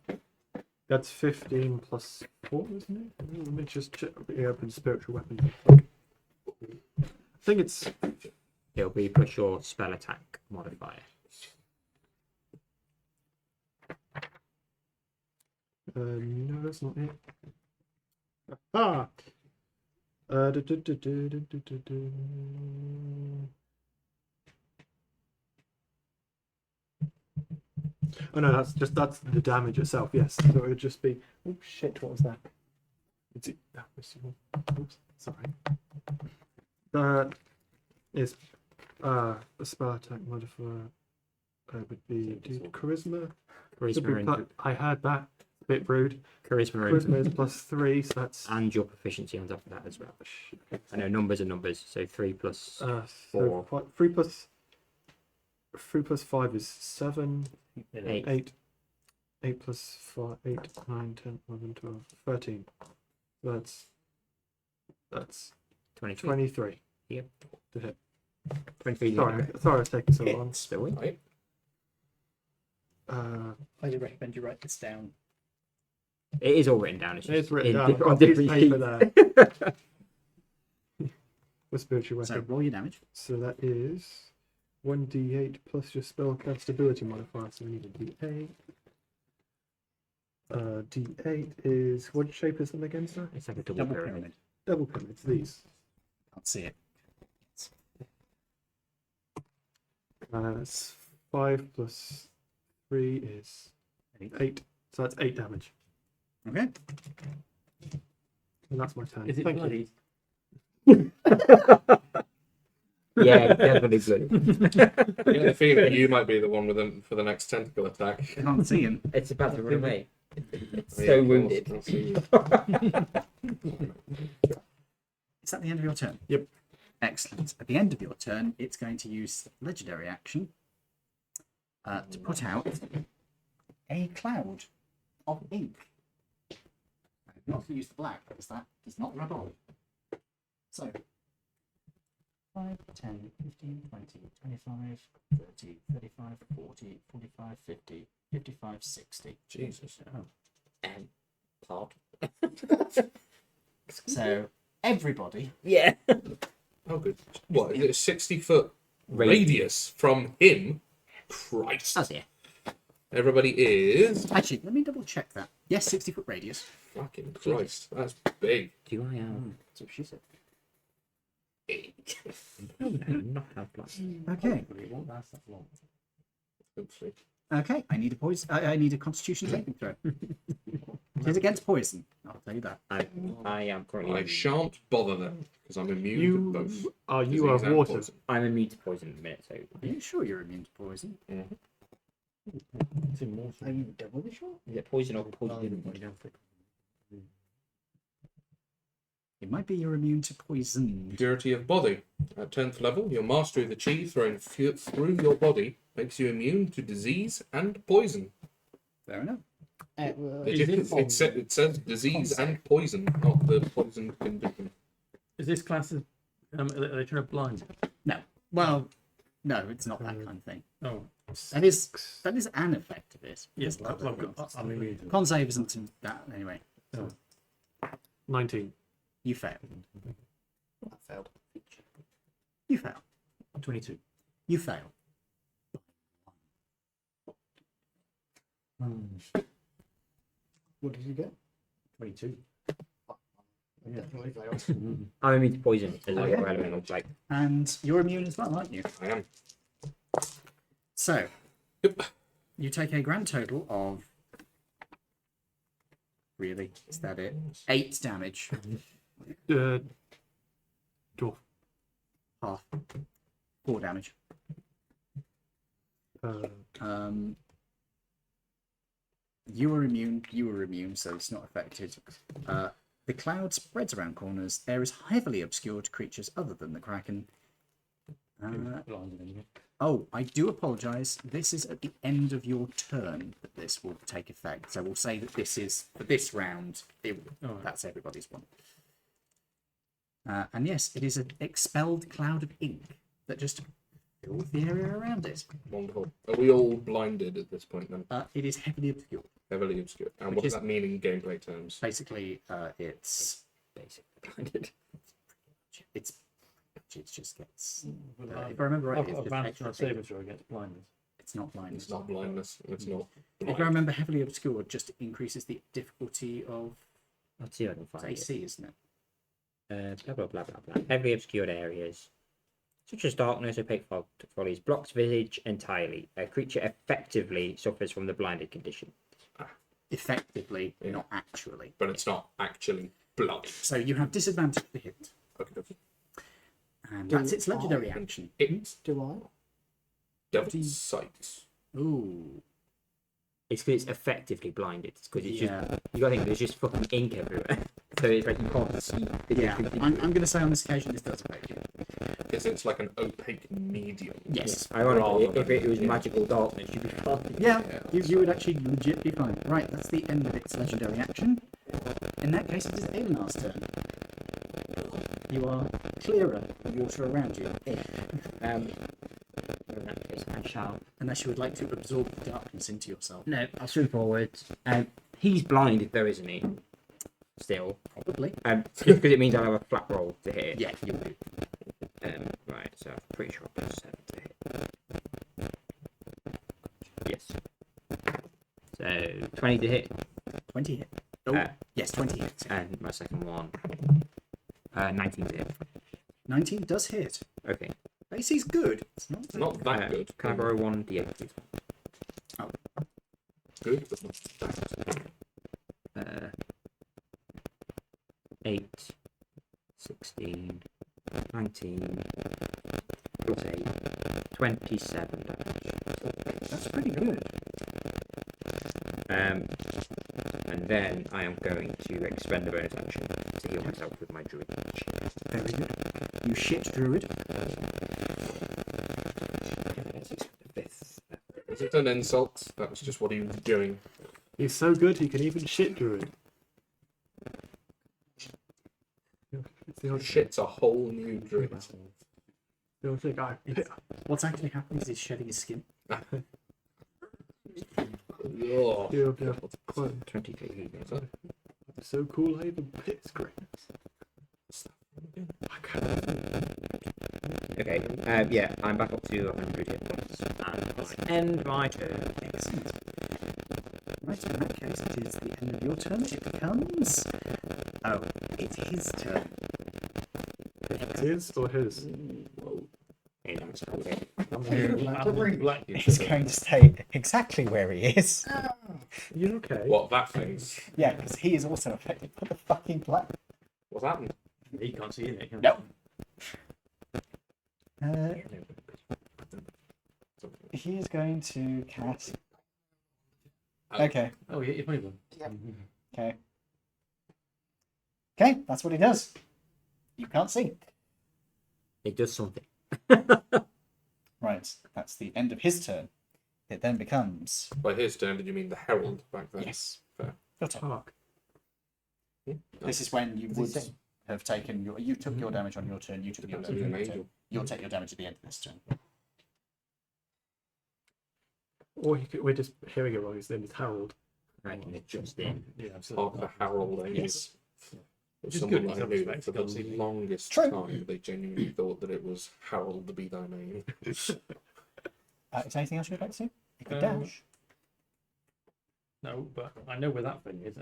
That's 15 plus 4, isn't it? Let me just check. Yeah, open spiritual weapon. I think it's. It'll be plus your spell attack modifier. No, that's not it. Ah! Du- du- du- du- du- du- du- du. Oh no, that's the damage itself. Yes, so it would just be. Oh shit! What was that? That was. Oops, sorry. That is a spell attack modifier. Would be charisma. I had that. A bit rude. Charisma Charisma is plus 3, so that's and your proficiency on top of that as well. I know numbers are numbers, so 3 plus 4. 3 plus 5 is 7. 8. 8 plus 4, 8, 9, 10, 11, 12, 13. That's 23. 23. Yep. To hit. 23. Sorry, it's taking so long. Still win. Right. I do recommend you write this down. It is all written down. It's, It's just written in down. I've different- got on a piece of different paper sheets. there. With spiritual So weapon. roll your damage. So that is 1d8 plus your spellcast ability modifier. So we need a d8. D8 is what shape is them again, sir? It's like a double, Double pyramid. pyramid. Double pyramids. These. Can't see it. That's 5 plus 3 is 8. So that's 8 damage. Okay. And that's my turn. Is it Thank bloody? Yeah, definitely bloody. I get the feeling you might be the one with them for the next tentacle attack. Can't see him. It's about to run away. It's Yeah, so of course, wounded. I'll see you. Is that the end of your turn? Yep. Excellent. At the end of your turn, it's going to use legendary action to put out a cloud of ink. Not to use the black, because that does not rub on. So, 5, 10, 15, 20, 25, 30, 35, 40, 45, 50, 55, 60. Jesus. Pod. So, everybody Yeah. Oh, good. What, is it a 60-foot Radius. radius from him? Christ. That's it. Everybody is... Actually, let me double check that. Yes, 60-foot radius. Fucking Christ. That's big. Do I That's what she said. Not have plus. Okay. It won't last that long. Hopefully. Okay. I need a poison. I need a Constitution saving throw. It is against poison. I'll tell you that. I am currently. I shan't bother them, because I'm immune to both. You disease are and water. poison. I'm immune to poison in a minute, so. Are you sure you're immune to poison? It's immortal. Are you doubly sure? Is it poison or poison? It might be you're immune to poison. Purity of body. At 10th level, your mastery of the chi thrown through your body makes you immune to disease and poison. Fair enough. It says disease and poison, not the poison condition. Is this class of are they trying to blind? No. Well, no, it's not that kind of thing. Oh, That is an effect of it. yes. It's not I'm immune to it. Con save isn't that anyway. 19. You fail. That failed. You fail. 22. You fail. What did you get? 22. Definitely failed. I'm immune to poison as Okay. a element of like. And you're immune as well, aren't you? I am. So, Yep. you take a grand total of Really? Is that it? 8 damage. Dwarf. Half. 4 damage. You were immune, so it's not affected. The cloud spreads around corners. Air is heavily obscured to creatures other than the Kraken. Oh, I do apologise. This is at the end of your turn that this will take effect. So we'll say that this is, for this round, that's everybody's one. And yes, it is an expelled cloud of ink that just fills the area around it. Wonderful. Are we all blinded at this point then? It is heavily obscured. Heavily obscured. And what does that mean in gameplay terms? Basically, it's Basically blinded. it just gets. If I remember right, I've got advantage on a saving throw against blindness. it's not blindness. It's not blindness. It's not. If I remember, heavily obscured just increases the difficulty of Let's see if I can find it. AC, isn't it? Blah blah blah blah blah. Heavily obscured areas, such as darkness, opaque fog, follies, blocks visage entirely. A creature effectively suffers from the blinded condition. Effectively, not actually. But it's not actually blind. So you have disadvantage to hit, Okay. and that's its legendary action. It Do I? Devil's Sight. Ooh, It's because it's effectively blinded. It's because it's yeah, just you got to think there's just fucking ink everywhere. So it's like you can't see. yeah. I'm going to say on this occasion this does affect you. Because it's like an opaque medium. Yes. Ironically, Rather if it than- was magical darkness, you'd be fine. Yeah, Yeah, you would actually legit be fine. Right, that's the end of its legendary action. In that case, it is Aelinar's turn. You are clearer of water around you, In that case, I shall. unless you would like to absorb the darkness into yourself. No, I'll swing forward. He's blinded though, isn't he? Still. Probably. Just because it means I'll have a flat roll to hit. Yeah, you do. Right, so I'm pretty sure I've got 7 to hit. Yes. So 20 to hit, 20 hit. Oh, Uh, yes, 20 hits. and my second one, 19 to hit. 19 does hit. Okay. AC's good. It's not. Not that good. Can I borrow 1d8, please? Good, but not that. 8, 16, 19, plus 8, 27 damage. That's pretty good. And then I am going to expend a bonus action to heal myself with my druid. Very good. You shit druid. Was it an insult? That was just what he was doing. He's so good he can even shit druid. It's the old Shit's a whole new druid. The old thing. What's actually happening is he's shedding his skin. Ugh. Yeah. Quite 23. so cool. I even pits great. Okay, yeah, I'm back up to 100 hit points. And I end my turn. Excellent. Right, in that case, it is the end of your turn. It becomes. Oh, it's his turn. His or his? He's going to stay exactly where he is. You okay? What, that thing? Yeah, because he is also affected by the fucking black. What's happened? He can't see it. Can he? No. He is going to cast. Okay. Oh, yeah, you're funny one. Okay. Okay, that's what he does. You can't see. It does something. Right, that's the end of his turn. It then becomes. By his turn, did you mean the herald back then? Yes. Fair. Your turn. Fuck. This is when you would have taken your. You took your damage on your turn. You took your That's damage on an your turn. angel. You'll take your damage at the end of this turn. Or we're just hearing it wrong. His name is Harold. Right, and it just in. Yeah, Of absolutely. the herald angel. Yes. Which is Someone good, I in some knew respects, for the can't see me. longest True. time, they genuinely thought that it was Harold be thy name. Is there anything else you'd like to do? You could Um, dash. No, but I know where that thing is.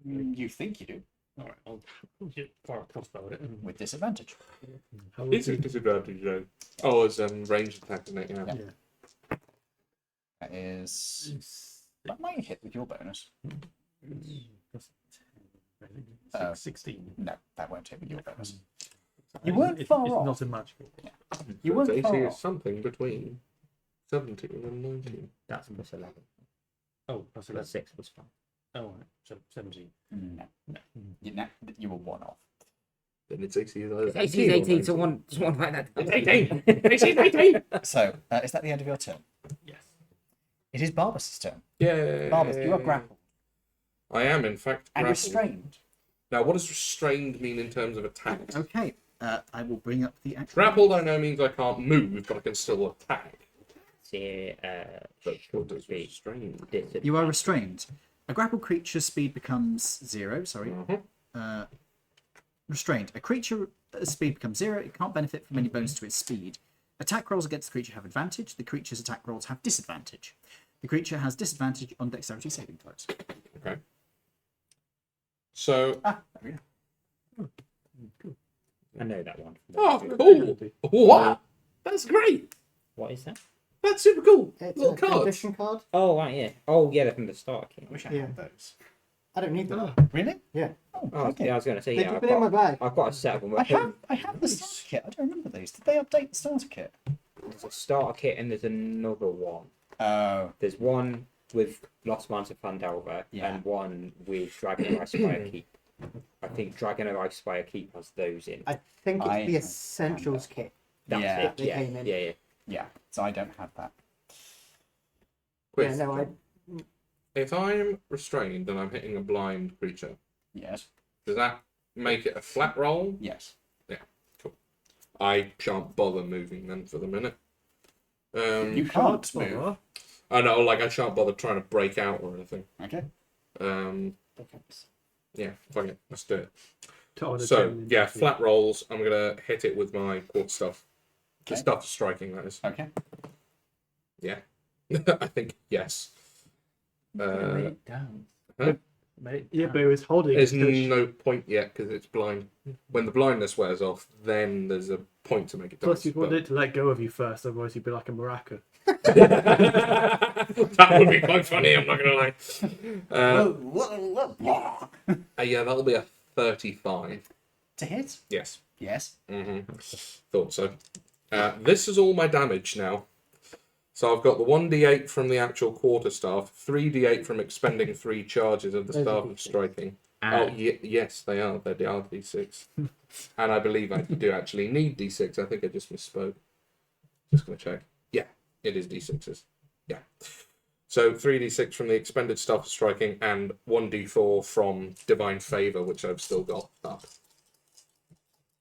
You think you do, All right, I'll get far crossbow at it. And with disadvantage. It's a disadvantage, though. Oh, it's ranged attack, isn't it? Yeah. That is. That might hit with your bonus. Plus 10. Uh, 16. No, that won't hit with your bonus. It's- You weren't it's, far it's off. not a magical. You So weren't its AC far is off. something between 17 and 19. That's plus 11. Oh, plus 11. Plus 6 plus 5. Oh, right. So 17. No. You were one off. Then its AC is either 18, 18 or 18, so 19. one like that. It's 18! It's 18! So, is that the end of your turn? Yes. It is Barbas' turn. Yeah. Barbas, you are grappled I am, in fact, and grappled. restrained. Now, what does restrained mean in terms of attack? Okay, I will bring up the actual. Grappled, I know, means I can't move, but I can still attack. See, But what does be restrained? You are restrained. A grappled creature's speed becomes 0. Sorry. Restrained. A creature's speed becomes 0. It can't benefit from any bonus to its speed. Attack rolls against the creature have advantage. The creature's attack rolls have disadvantage. The creature has disadvantage on dexterity saving throws. Okay. So, There we go. I know that one. oh, cool! What? That's great! What is that? That's super cool! It's Little a cards. condition card. Oh, right, yeah. Oh, yeah, they're from the start. I wish I Yeah. had those. I don't need them. Really? Yeah. Oh, Oh, okay. yeah, I was going to say, They've yeah, just I've been in my got, bag. I've got a set of them. I have the starter kit. I don't remember these. Did they update the starter kit? There's a starter kit and there's another one. Oh, There's one with Lost Mines of Fandelver Yeah. and one with Dragon of Icespire Keep. I think Dragon of Icespire Keep has those in. I think it's I the have Essentials kit. That's yeah. it. They Yeah, came in. yeah. yeah. So I don't have that. Yeah, Quiz. no, I If I'm restrained and I'm hitting a blind creature, Yes. does that make it a flat roll? Yes. I shan't bother moving then for the minute. You can't move. bother. I know, like I shan't bother trying to break out or anything. Okay. Yeah, fuck it, let's do it. Total So determined yeah, initiative. flat rolls. I'm gonna hit it with my quartz stuff. The Okay. stuff striking, that is. Okay. Yeah, I think yes. Lay it down. Mate, Yeah, but it was holding. There's it, so she- no point yet because it's blind. When the blindness wears off, then there's a point to make it Plus, dance. you'd want it to let go of you first, otherwise you'd be like a maraca. That would be quite funny. I'm not gonna lie. Yeah, that'll be a 35. To hit? Yes. Yes. Thought so. This is all my damage now. So I've got the 1d8 from the actual quarterstaff, 3d8 from expending 3 charges of the Those are staff of D6. striking. And Yes, they are. They are d6. And I believe I do actually need d6. I think I just misspoke. Just going to check. Yeah, it is d6s. Yeah. So 3d6 from the expended staff of striking and 1d4 from divine favour, which I've still got up.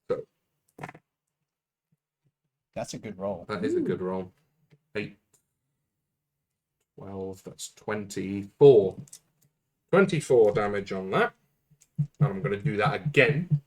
So That's a good roll. that is a good roll. 8, 12, that's 24. 24 damage on that. And I'm going to do that again.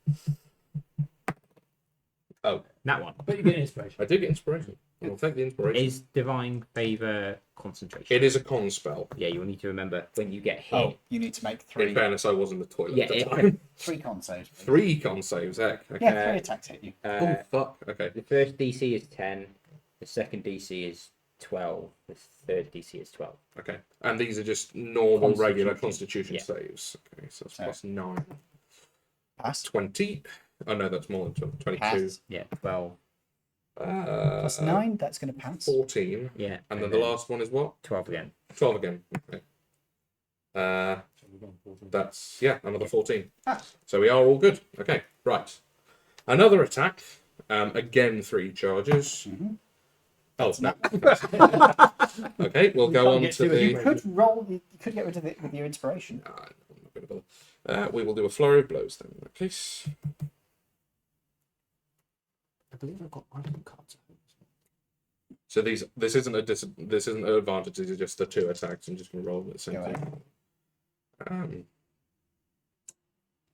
Oh, that one But you get inspiration. I did get inspiration. I'll take the inspiration. is Divine Favor concentration. It is a con spell. Yeah, you'll need to remember when you get hit. Oh, you need to make In three fairness, I was in the toilet Yeah, at the it- time. 3 con saves. 3 con saves, heck. Okay. Yeah, 3 attacks hit you. Oh, fuck. Okay. The first DC is 10, the second DC is 12, the third DC is 12. Okay. And these are just normal, regular Constitution Yeah. saves. Okay, so that's So- plus 9. Pass. 20. Oh, no, that's more than 22. Pass. Yeah, 12. Plus 9, that's going to pass. 14. Yeah. And then the last one is what? 12 again. 12 again. Okay. That's, yeah, another 14. Ah. So we are all good. Okay, right. Another attack. Again, 3 charges. Oh, no. Okay, we'll go on get to to it. You the... could roll, you could get rid of it with your inspiration. I'm not going to bother. We will do a flurry of blows then, in that case. I believe I've got item cards. So this isn't an advantage. These are just the 2 attacks. I'm just going to roll at the same Go thing.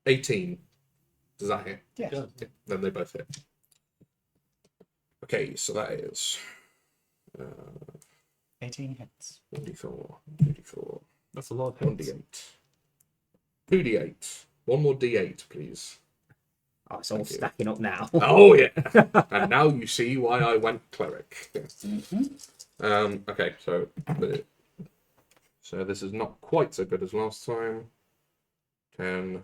18. Does that hit? Yes. Yeah, then they both hit. Okay, so that is 18 hits. 1d4, 2d4, That's a lot of hits. 1d8, 2d8. One more d8, please. Oh, it's all Thank you. stacking up now. Oh yeah, and now you see why I went cleric. Okay, so this is not quite so good as last time. 10,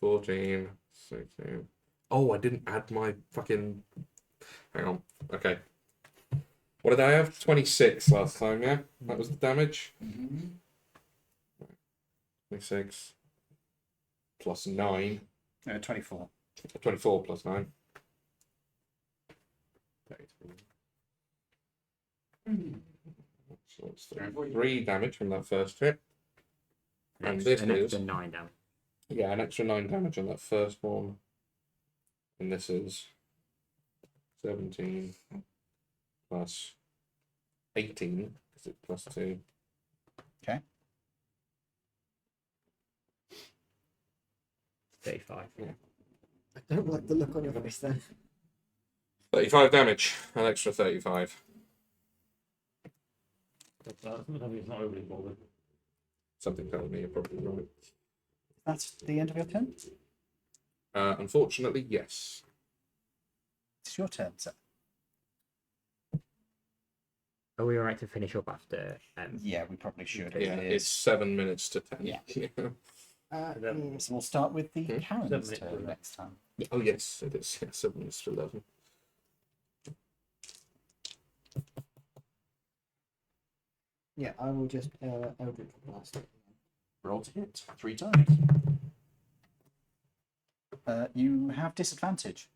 14, 16. Oh, I didn't add my fucking. Hang on. Okay. What did I have? 26 last time, yeah? That was the damage. 26 plus 9. 24. 24 plus 9. 33. So it's 3 damage from that first hit. And this an is. extra 9 damage. Yeah, an extra 9 damage on that first one. And this is 17 plus 18, because it's plus 2. Okay. 35. Yeah. I don't like the look on your face then. 35 damage, an extra 35. It's not overly bothered. Something tells me you're probably right. That's the end of your turn. Unfortunately, yes. It's your turn, sir. Are we alright to finish up after? Yeah, we probably should. Yeah, It it's is. 7 minutes to 10. Yeah. Mm, So we'll start with the Hmm? Karen's 7 minutes, turn yeah. next time. Oh, yes, it is. Yeah, 7 minutes to 11. yeah, I will just Eldritch Blast it. Roll to hit 3 times. You have disadvantage.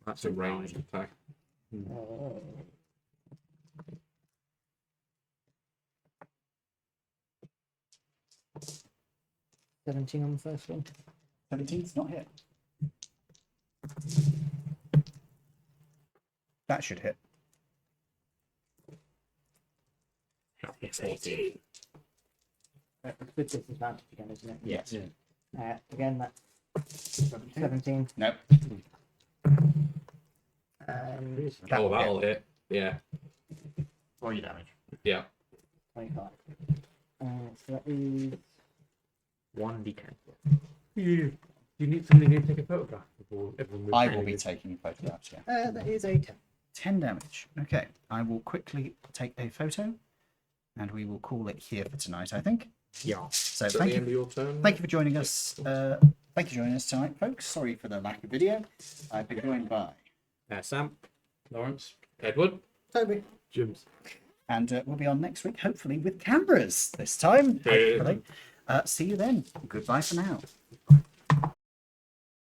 That's It's a ranged attack. Uh, 17 on the first one. 17's not hit. That should hit. It's 18. With disadvantage again, isn't it? Yes. Again, that's 17. Nope. That Oh, will that'll hit. Yeah. Roll your damage. Yeah. 25. So that is 1d10. You need somebody here to take a photograph before everyone moves. I will be taking photographs, yeah. that is a 10. 10 damage. Okay, I will quickly take a photo and we will call it here for tonight, I think. Yeah. So Is that thank the end you. of your turn? Thank you for joining us. Thank you for joining us tonight, folks. Sorry for the lack of video. I've been joined by, Sam. Lawrence. Edward? Toby. Jim's. and we'll be on next week, hopefully with cameras this time. Hopefully. See you then. Goodbye for now.